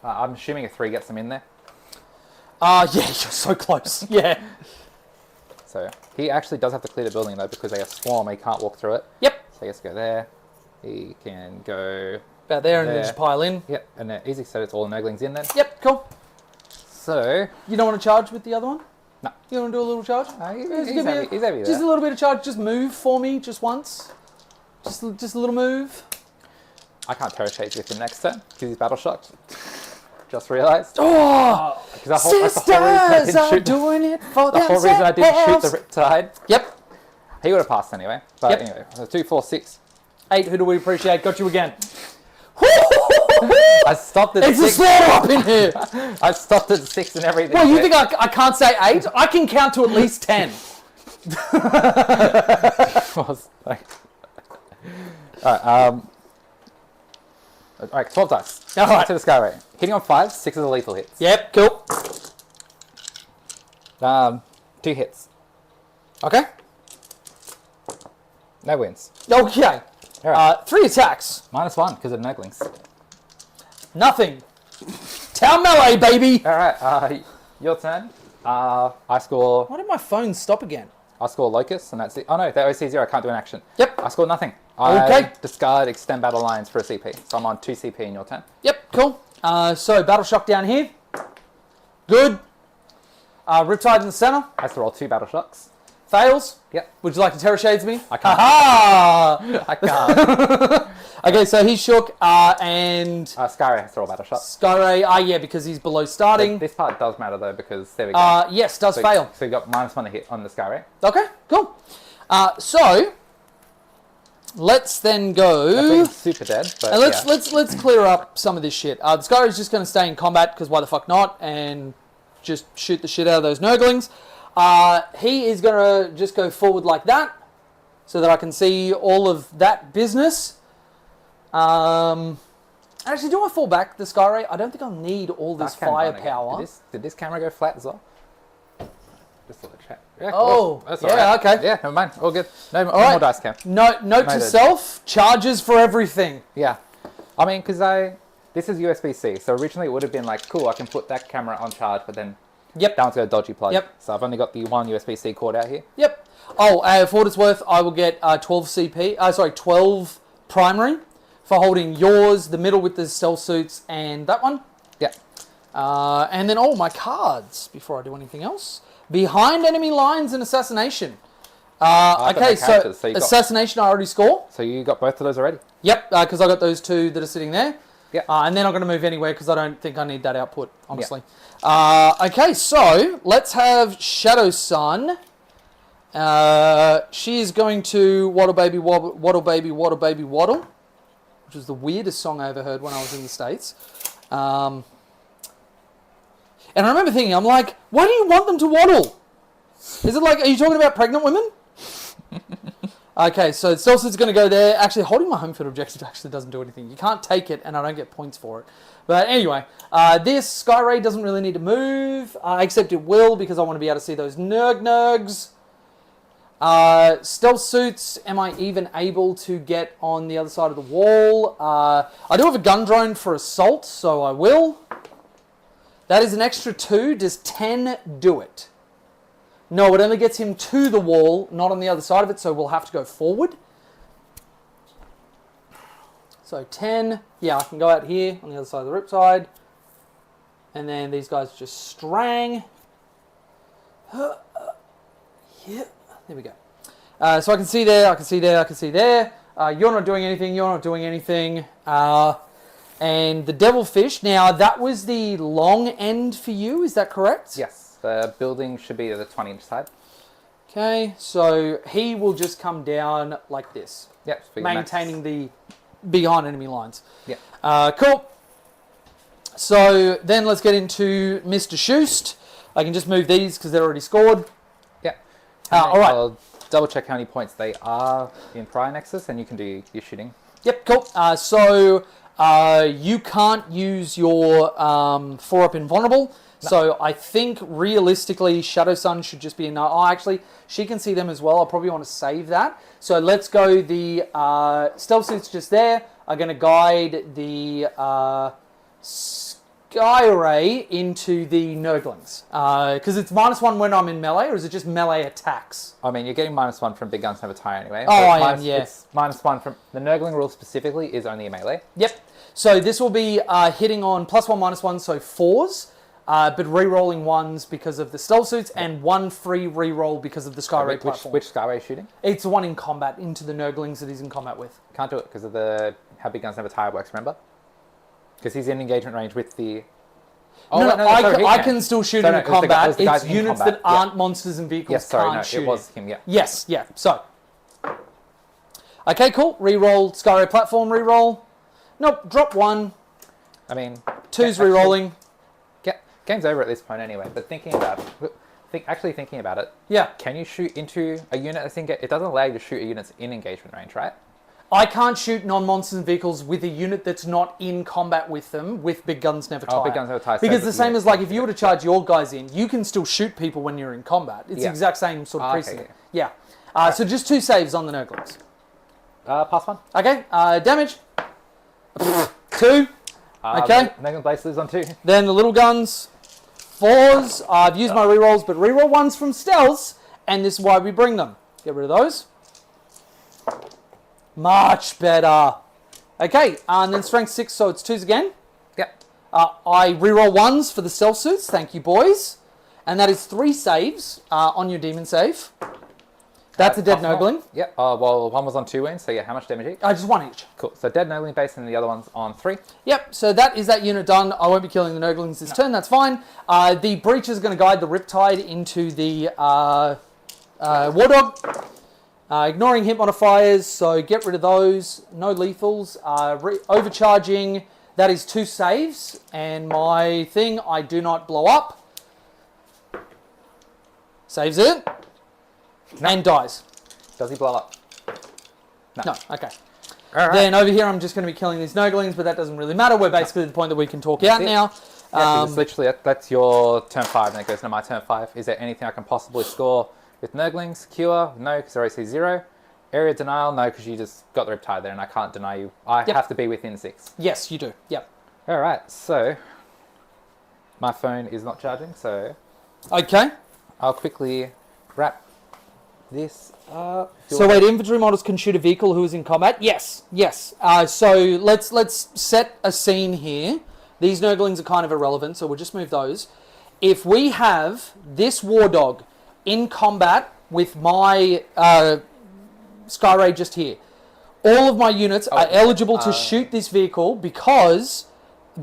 I'm assuming a 3 gets them in there. Yeah, you're so close. Yeah. So he actually does have to clear the building though because they are swarm. He can't walk through it. Yep. So he has to go there. He can go about there and then just pile in. Yep, and then easy. So it's all the Nurglings in then. Yep, cool. So you don't want to charge with the other one? No. You want to do a little charge? He's heavy there. Just a little bit of charge. Just move for me, just once. Just a little move. I can't Terror Shades with him next turn because he's battle shocked. Just realised. Oh, sisters are doing it for the whole reason I didn't shoot the Riptide. Yep. He would have passed anyway. But anyway, so 2, 4, 6. 8, who do we appreciate? Got you again. I stopped at 6. It's a slaughter up in here. I stopped at 6 and everything. Well, you think I can't say 8? I can count to at least 10. Alright, 12 dice. Alright. To the Skyway. Hitting on 5, 6 of the lethal hits. Yep, cool. 2 hits. Okay. No wins. Okay. Alright. 3 attacks. -1 because of Nurglings. Nothing. Town melee, baby. Alright, your turn. I score. Why did my phone stop again? I score Locust, and that's it. Oh no, they're OC0, I can't do an action. Yep. I score nothing. Okay. I discard Extend Battle Lines for a CP. So I'm on 2 CP in your turn. Yep, cool. So Battle Shock down here. Good. Riptide in the center. Has to roll 2 Battle Shocks. Fails. Yep. Would you like to Terror Shades me? I can't. Ha I can't. Okay, so he's shook, and Skyray has to roll Battle Shocks. Skyray, yeah, because he's below starting. This part does matter though, because there we go. Yes, does fail. So you got -1 to hit on the Skyray. Okay, cool. So let's then go. I think it's super dead. But And let's clear up some of this shit. The Skyray is just going to stay in combat because why the fuck not, and just shoot the shit out of those Nurglings. He is going to just go forward like that, so that I can see all of that business. Actually, do I fall back the Skyray? I don't think I'll need all this Dark cannon firepower. Did this camera go flat as well? Just look at chat. Yeah, Oh, that's yeah, all right. okay. Yeah, never mind. All good. No right. more dice cam. Note to Noted. self, charges for everything. Yeah. I mean, because this is USB-C, so originally it would have been like, cool, I can put that camera on charge, but then Yep. that one's got a dodgy plug. Yep. So I've only got the one USB-C cord out here. Yep. Oh, for what it's worth, I will get 12 primary for holding yours, the middle with the stealth suits, and that one. Yeah. And then all my cards before I do anything else. Behind enemy lines and assassination. Okay, so assassination I already score. So you got both of those already? Yep, because I got those two that are sitting there. Yeah. And then I'm going to move anywhere because I don't think I need that output, honestly. Okay, so let's have Shadow Sun. She is going to Waddle Baby Waddle, Waddle Baby Waddle Baby Waddle, which was the weirdest song I ever heard when I was in the States. And I remember thinking, I'm like, why do you want them to waddle? Is it like, are you talking about pregnant women? Okay, so Stealth's going to go there. Actually, holding my home field objective actually doesn't do anything. You can't take it, and I don't get points for it. But anyway, this Skyray doesn't really need to move, except it will because I want to be able to see those nergs. Stealth suits, am I even able to get on the other side of the wall? I do have a gun drone for assault, so I will. That is an extra 2. Does 10 do it? No, it only gets him to the wall, not on the other side of it, so we'll have to go forward. So 10. Yeah, I can go out here on the other side of the riptide. And then these guys just strang. Yeah, there we go. So I can see there, I can see there, I can see there. You're not doing anything, you're not doing anything. And the devilfish, now that was the long end for you, is that correct? Yes, the building should be the 20-inch side. Okay, so he will just come down like this. Yep. Maintaining the behind enemy lines. Yep. Cool. So then let's get into Mr. Schust. I can just move these because they're already scored. Yep. All right. I'll double check how many points they are in Pariah Nexus, and you can do your shooting. Yep, cool. So you can't use your 4-up invulnerable. No. So I think realistically Shadow Sun should just be enough. Oh, actually, she can see them as well. I'll probably want to save that. So let's go the stealth suits just there are going to guide the Skyray into the Nurglings. Because it's -1 when I'm in melee, or is it just melee attacks? I mean, you're getting -1 from Big Guns Never Tire anyway. Oh, I am, yeah. It's -1 from... The Nurgling rule specifically is only a melee. Yep. So this will be hitting on +1, -1, so 4s. But re-rolling 1s because of the stealth suits, and 1 free re-roll because of the Skyray platform. Which Skyray shooting? It's the one in combat, into the Nurglings that he's in combat with. Can't do it because of how Big Guns Never Tire works, remember? Because he's in engagement range with the... Oh, no, I can still shoot in combat. It's units that aren't monsters and vehicles can't shoot. It was him, yeah. Yes, yeah, so. Okay, cool. Re-roll, Skyray platform re-roll. Nope, drop 1. I mean... 2's re-rolling. Game's over at this point anyway, but thinking about it, yeah. Can you shoot into a unit that's in... It doesn't allow you to shoot a unit in engagement range, right? I can't shoot non-monsters and vehicles with a unit that's not in combat with them with Big Guns Never Tire. Oh, Big Guns Never Tire. Because the same as like if you were to charge your guys in, you can still shoot people when you're in combat. It's the exact same sort of precedent. Okay, yeah. So just 2 saves on the Nurglings. +1. Okay, damage. 2. Okay. Nurgling Blaze lives on 2. Then the little guns. 4s. I've used my rerolls, but reroll 1s from stealths, and this is why we bring them. Get rid of those. Much better. Okay, and then strength 6, so it's 2s again. Yep. I reroll 1s for the stealth suits. Thank you, boys. And that is 3 saves on your demon save. That's a dead Nurgling. Yep. Well, 1 was on 2 wounds, so yeah, how much damage each? Just 1 each. Cool. So dead Nurgling base, and the other one's on 3. Yep, so that is that unit done. I won't be killing the Nurglings this turn, that's fine. The Breach is going to guide the Riptide into the War Dog. Ignoring hit modifiers, so get rid of those. No lethals. Overcharging, that is 2 saves. And my thing, I do not blow up. Saves it. No. And dies. Does he blow up? No, okay. All right. Then over here, I'm just going to be killing these Nurglings, but that doesn't really matter. We're basically at the point that we can talk out now. Yeah, 'cause it's literally, that's your turn 5, and it goes into my turn 5. Is there anything I can possibly score with Nurglings? Cure? No, because I already see 0. Area denial? No, because you just got the Riptide there, and I can't deny you. I have to be within 6. Yes, you do. Yep. All right, so my phone is not charging, so Okay. I'll quickly wrap this up. So wait, infantry models can shoot a vehicle who is in combat? Yes, yes. So let's set a scene here. These Nurglings are kind of irrelevant, so we'll just move those. If we have this War Dog in combat with my Skyray just here, all of my units are eligible to shoot this vehicle because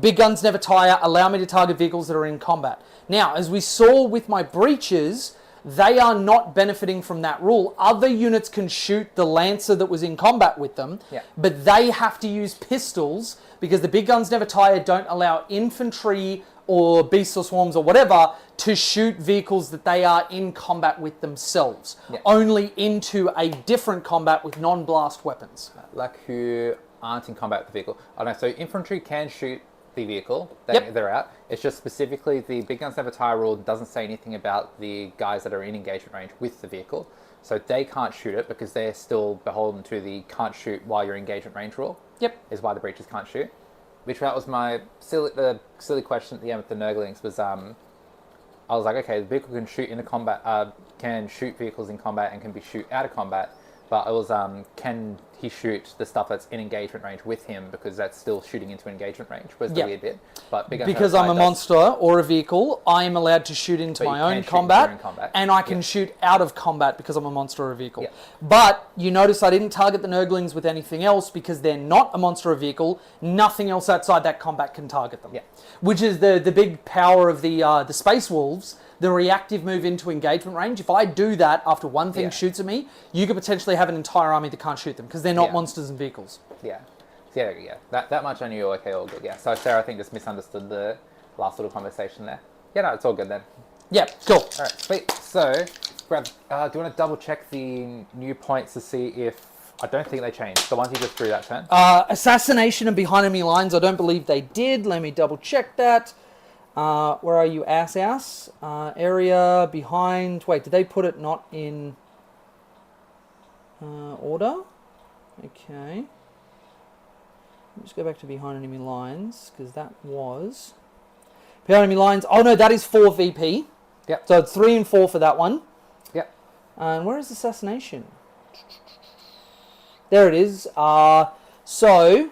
big guns never tire, allow me to target vehicles that are in combat. Now, as we saw with my breaches, they are not benefiting from that rule. Other units can shoot the Lancer that was in combat with them, but they have to use pistols because the big guns never tire don't allow infantry or beasts or swarms or whatever to shoot vehicles that they are in combat with themselves. Only into a different combat with non-blast weapons. Like who aren't in combat with the vehicle. I know, so infantry can shoot the vehicle, they're out. It's just specifically the big guns never tire rule doesn't say anything about the guys that are in engagement range with the vehicle. So they can't shoot it because they're still beholden to the can't shoot while you're engagement range rule. Is why the breaches can't shoot. Which that was my silly question at the end with the Nurglings was I was like, okay, the vehicle can shoot into combat, can shoot vehicles in combat and can be shoot out of combat, but it was can he shoot the stuff that's in engagement range with him because that's still shooting into engagement range was the weird bit. But because I'm a monster or a vehicle, I am allowed to shoot into my own combat, and I can shoot out of combat because I'm a monster or a vehicle. But you notice I didn't target the Nurglings with anything else because they're not a monster or a vehicle. Nothing else outside that combat can target them. Which is the big power of the Space Wolves. The reactive move into engagement range. If I do that after one thing shoots at me, you could potentially have an entire army that can't shoot them because they're not monsters and vehicles. That much I knew. Okay, all good. Yeah. So Sarah, I think, just misunderstood the last little conversation there. Yeah, no, it's all good then. Yeah, cool. All right, sweet. So, Brad, do you want to double check the new points to see if I don't think they changed the ones you just threw that turn? Assassination and behind enemy lines. I don't believe they did. Let me double check that. Where are you, ass? Area behind... Wait, did they put it not in order? Okay. Let's go back to behind enemy lines, because that was... Behind enemy lines... Oh, no, that is 4 VP. So it's 3 and 4 for that one. And where is assassination? There it is. So...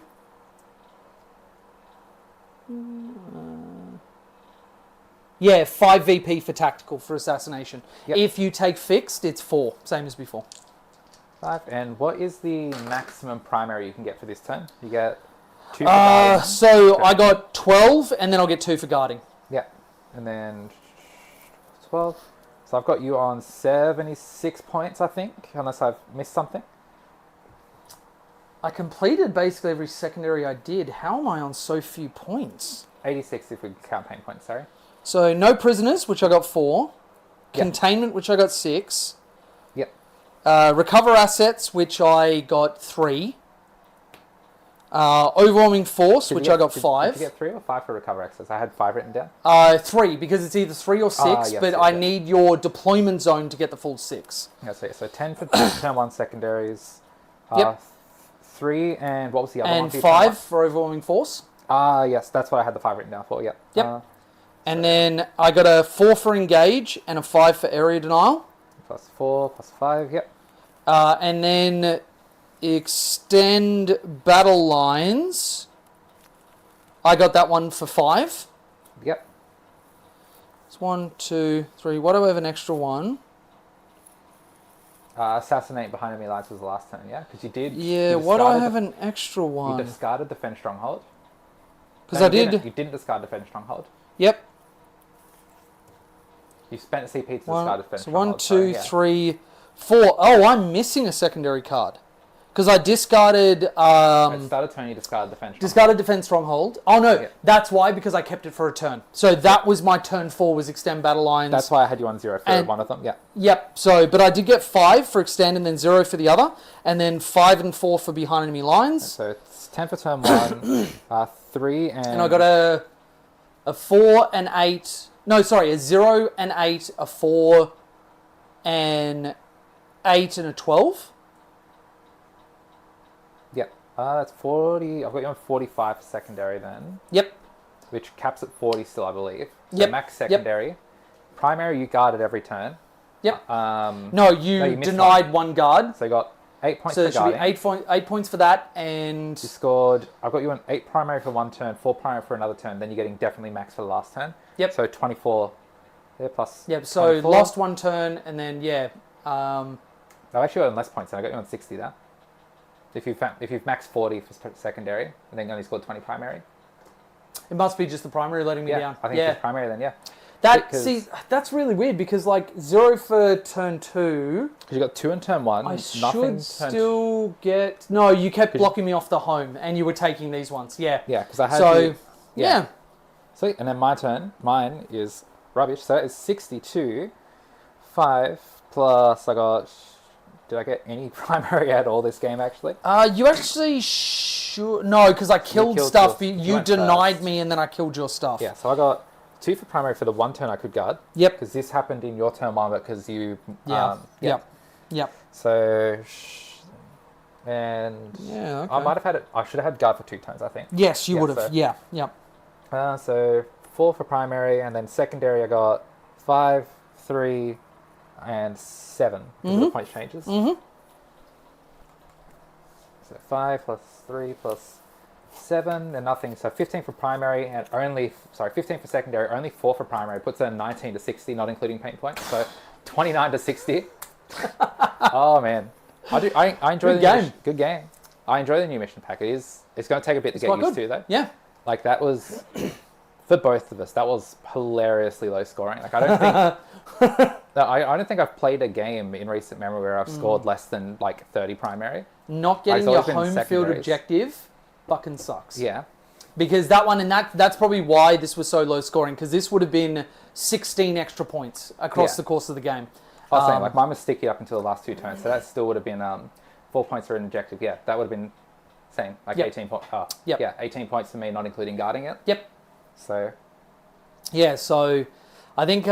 Yeah, 5 VP for tactical for assassination. If you take fixed, it's 4, same as before. 5. And what is the maximum primary you can get for this turn? You get 2 for guarding. So I got 12, and then I'll get 2 for guarding. And then 12. So I've got you on 76 points, I think, unless I've missed something. I completed basically every secondary I did. How am I on so few points? 86 if we count pain points, sorry. So no prisoners, which I got 4. Containment, which I got 6. Recover assets, which I got 3. Overwhelming force, which I got 5. Did you get 3 or 5 for recover access? I had 5 written down. 3, because it's either 3 or 6, but I need your deployment zone to get the full 6. So 10 for turn 1 secondaries. 3 and what was the other one? And 5 for overwhelming force. Yes, that's what I had the 5 written down for, And then I got a 4 for engage and a 5 for area denial. Plus 4, plus 5, And then extend battle lines. I got that one for 5. It's 1, 2, 3. What do I have an extra one? Assassinate behind enemy lines was the last turn, Because you did. Yeah, what do I have an extra one? You discarded Defend Stronghold. Because I did. You didn't discard Defend Stronghold. Yep. You spent CP to discard Defend so Stronghold. 1, 2, 3, 4. Oh, I'm missing a secondary card. Because I discarded... At the start of turn, you discard defense. Discarded defense stronghold. Oh no, Yeah. that's why, because I kept it for a turn. So that was my turn 4, was extend battle lines. That's why I had you on 0 for one of them. Yeah. Yep. So, but I did get 5 for extend and then 0 for the other, and then 5 and 4 for behind enemy lines. So it's 10 for turn 1, 3 and... And I got a 4 and 8. No, sorry, a 0 and 8, a 4 and 8 and a 12. Yep. That's 40. I've got you on 45 for secondary then. Yep. Which caps at 40 still, I believe. So Yep. max secondary. Yep. Primary, you guarded every turn. Yep. No, you denied one guard. So you got 8 points so for guarding. So it should be 8 points for that, and... You scored... I've got you on 8 primary for one turn, 4 primary for another turn, then you're getting definitely max for the last turn. Yep. So 24 there plus... Yep, so 24. lost one turn, and then, yeah... I've actually got on less points, and I got you on 60 there. If you've maxed 40 for secondary, and then you only scored 20 primary. It must be just the primary letting me down. I think it's primary then, yeah. That's really weird, because, like, 0 for turn 2... Because you got 2 in turn 1, I should still get... No, you kept blocking me off the home, and you were taking these ones, yeah. Yeah, because I had So, yeah. Sweet, and then my turn, mine is rubbish, so it's 62, 5, plus I got... Did I get any primary at all this game, actually? You actually should... No, because I killed stuff. You denied first. me, and then I killed your stuff. Yeah, so I got 2 for primary for the one turn I could guard. Yep. Because this happened in your turn 1, but because you... Yep. So... And... Yeah, okay. I might have had it... I should have had guard for 2 turns, I think. Yes, you would have. So, yeah, yep. So 4 for primary, and then secondary I got 5, 3... and 7 because of the point changes. So 5 plus 3 plus 7 and nothing. So 15 for primary and 15 for secondary, only 4 for primary. Puts it 19 to 60, not including paint points. So 29 to 60. Oh man, I enjoy good game. I enjoy the new mission pack. It's going to take a bit to get used to though. Yeah, like that was for both of us. That was hilariously low scoring. Like I don't think. No, I don't think I've played a game in recent memory where I've scored less than like 30 primary. Not getting your home field objective fucking sucks. Yeah. Because that one, and that's probably why this was so low scoring, because this would have been 16 extra points across the course of the game. I was saying, like, mine was sticky up until the last 2 turns, so that still would have been 4 points for an objective. Yeah, that would have been same, like 18 points. Yeah, 18 points for me, not including guarding it. Yep. So. Yeah, so... I think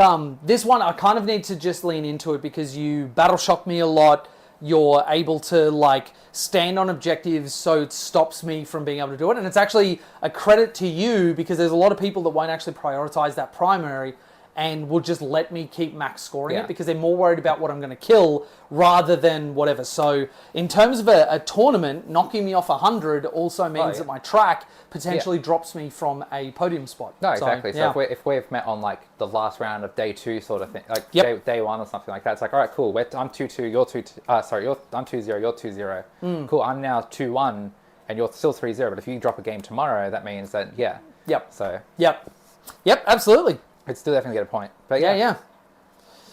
this one, I kind of need to just lean into it because you battle shock me a lot. You're able to, like, stand on objectives, so it stops me from being able to do it. And it's actually a credit to you because there's a lot of people that won't actually prioritize that primary and will just let me keep max scoring it because they're more worried about what I'm going to kill rather than whatever. So in terms of a tournament, knocking me off 100 also means that my track potentially drops me from a podium spot. No, exactly. So if we've met on like the last round of day 2 sort of thing, like day 1 or something like that, it's like, all right, cool. I'm 2-2, you're 2-2. I'm 2-0, you're 2-0. Cool. I'm now 2-1, and you're still 3-0. But if you drop a game tomorrow, that means that So Yep. Absolutely. I'd still definitely get a point. But yeah.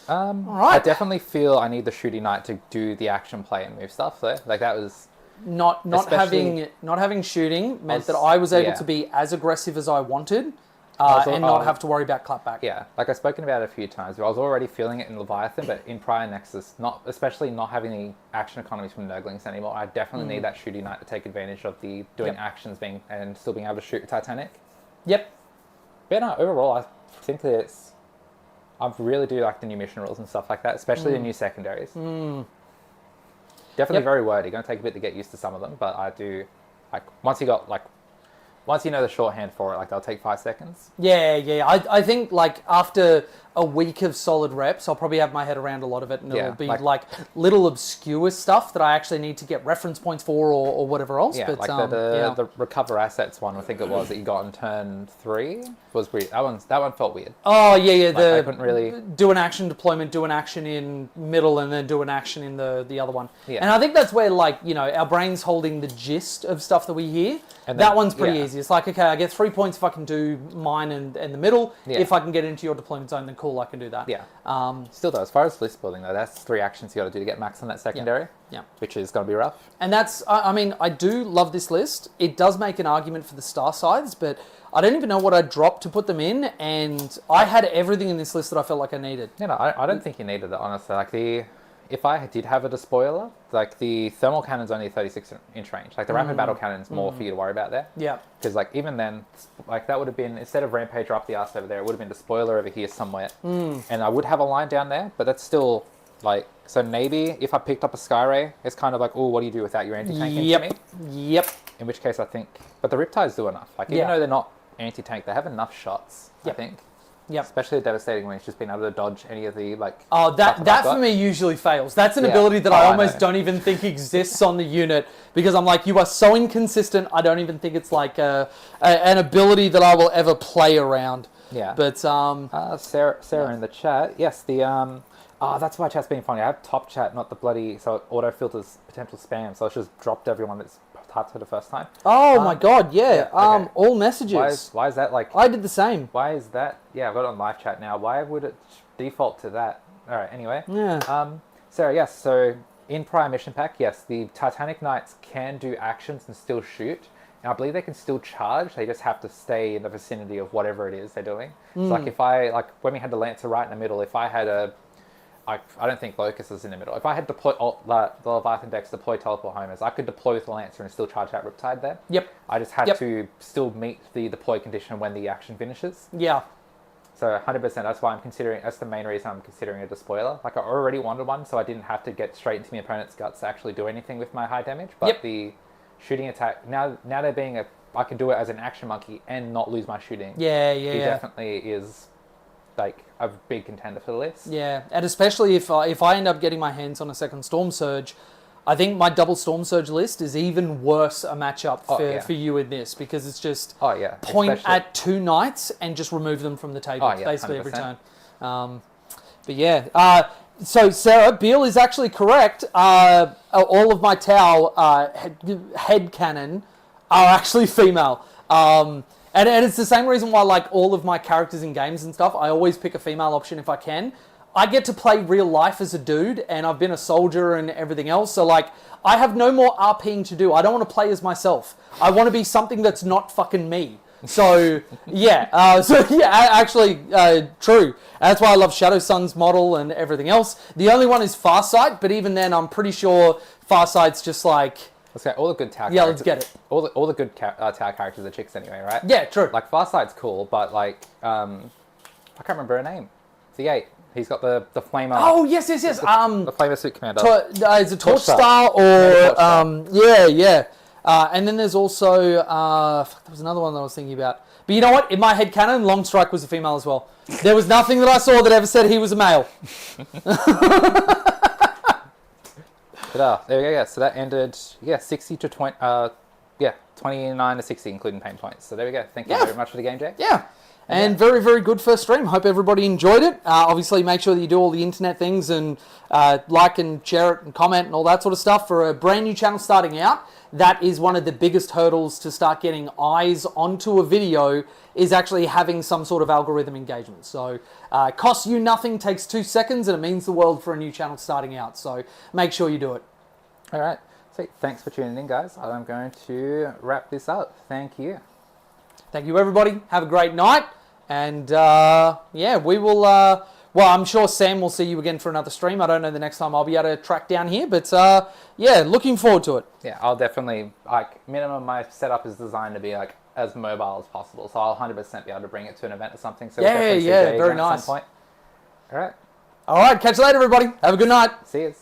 All right. I definitely feel I need the shooting knight to do the action play and move stuff though. Like that was not having shooting meant that I was able to be as aggressive as I wanted and not have to worry about clapback. Yeah, like I've spoken about it a few times. But I was already feeling it in Leviathan, but in Pariah Nexus, especially not having the action economies from Nurglings anymore. I definitely need that shooting knight to take advantage of the doing actions and still being able to shoot Titanic. Yep. But no, overall, I think that I really do like the new mission rules and stuff like that, especially the new secondaries. Definitely very wordy. Going to take a bit to get used to some of them, but I do like once you know the shorthand for it, like they'll take 5 seconds. Yeah. I think like after a week of solid reps, I'll probably have my head around a lot of it, and it'll be like little obscure stuff that I actually need to get reference points for or whatever else. Yeah, but, like the recover assets one, I think it was that you got in turn 3 was weird. That one felt weird. Oh yeah. Like, I couldn't really do an action deployment, do an action in middle, and then do an action in the other one. Yeah. And I think that's where our brain's holding the gist of stuff that we hear. And that one's pretty easy. It's like, okay, I get 3 points if I can do mine and the middle. Yeah. If I can get into your deployment zone, then cool. cool, I can do that. Yeah. Still though, as far as list building though, that's 3 actions you got to do to get max on that secondary. Yeah. Which is going to be rough. And that's, I mean, I do love this list. It does make an argument for the star sides, but I don't even know what I'd drop to put them in, and I had everything in this list that I felt like I needed. You know, I don't think you needed it, honestly. Like, if I did have a despoiler, like, the thermal cannon's only 36-inch range. Like, the rapid battle cannon's more for you to worry about there. Yeah. Because, like, even then, like, that would have been, instead of Rampager up the arse over there, it would have been despoiler over here somewhere. And I would have a line down there, but that's still, like, so maybe if I picked up a Skyray, it's kind of like, oh, what do you do without your anti-tank into me? Yep. In which case, I think, but the Riptides do enough. Like, even though they're not anti-tank, they have enough shots, I think. Yep. Especially devastating when it's just been able to dodge any of the, like... Oh, that for me usually fails. That's an ability that I almost don't even think exists on the unit, because I'm like, you are so inconsistent, I don't even think it's like an ability that I will ever play around. Yeah. But, Sarah in the chat, yes, the... that's why chat's been funny. I have top chat, not the bloody... So it auto-filters potential spam, so it's just dropped everyone that's typed for the first time. Oh my god, yeah. Okay. All messages. Why is that like... I did the same. Why is that... Yeah, I've got it on live chat now. Why would it default to that? Alright, anyway. Yeah. Sarah, yes, so in Pariah Mission Pack, yes, the Titanic Knights can do actions and still shoot. And I believe they can still charge. They just have to stay in the vicinity of whatever it is they're doing. So like if I... Like when we had the Lancer right in the middle, if I had a... I don't think Locust is in the middle. If I had deployed the Leviathan decks deploy teleport homers, I could deploy with the Lancer and still charge that Riptide there. Yep. I just had to still meet the deploy condition when the action finishes. Yeah. So 100%, that's why I'm considering, that's the main reason I'm considering a despoiler. Like I already wanted one, so I didn't have to get straight into my opponent's guts to actually do anything with my high damage. But the shooting attack, now there being I can do it as an action monkey and not lose my shooting. Yeah. He definitely is like a big contender for the list. Yeah, and especially if I end up getting my hands on a second Storm Surge, I think my double Storm Surge list is even worse a matchup for you in this, because it's just point at 2 knights and just remove them from the table basically 100%. Every turn. But yeah, so Sarah, Beale is actually correct. All of my Tau head cannon are actually female. And it's the same reason why, like, all of my characters in games and stuff, I always pick a female option if I can. I get to play real life as a dude, and I've been a soldier and everything else, so, like, I have no more RPing to do. I don't want to play as myself. I want to be something that's not fucking me. So, actually, true. That's why I love Shadow Sun's model and everything else. The only one is Farsight, but even then, I'm pretty sure Farsight's just, like... Let's get all the good Tau characters. Yeah, let's get it. All the good Tau characters are chicks anyway, right? Yeah, true. Like, Farsight's cool, but, like, I can't remember her name. The 8. He's got the flamer. Oh, yes. The flamer suit commander. Is it Torch Star or... and then there's also... there was another one that I was thinking about. But you know what? In my head canon, Longstrike was a female as well. There was nothing that I saw that ever said he was a male. But, there we go. Yeah, so that ended 60 to 20. 29 to 60, including pain points. So there we go. Thank you very much for the game, Jay. Yeah. And very, very good first stream. Hope everybody enjoyed it. Obviously, make sure that you do all the internet things and like and share it and comment and all that sort of stuff. For a brand new channel starting out, that is one of the biggest hurdles to start getting eyes onto a video, is actually having some sort of algorithm engagement. So costs you nothing, takes 2 seconds, and it means the world for a new channel starting out. So make sure you do it. All right. So thanks for tuning in, guys. I'm going to wrap this up. Thank you. Thank you, everybody. Have a great night. And, we will... I'm sure Sam will see you again for another stream. I don't know the next time I'll be able to track down here. But, looking forward to it. Yeah, I'll definitely... minimum my setup is designed to be, as mobile as possible. So I'll 100% be able to bring it to an event or something. So very nice. All right. All right, catch you later, everybody. Have a good night. See you.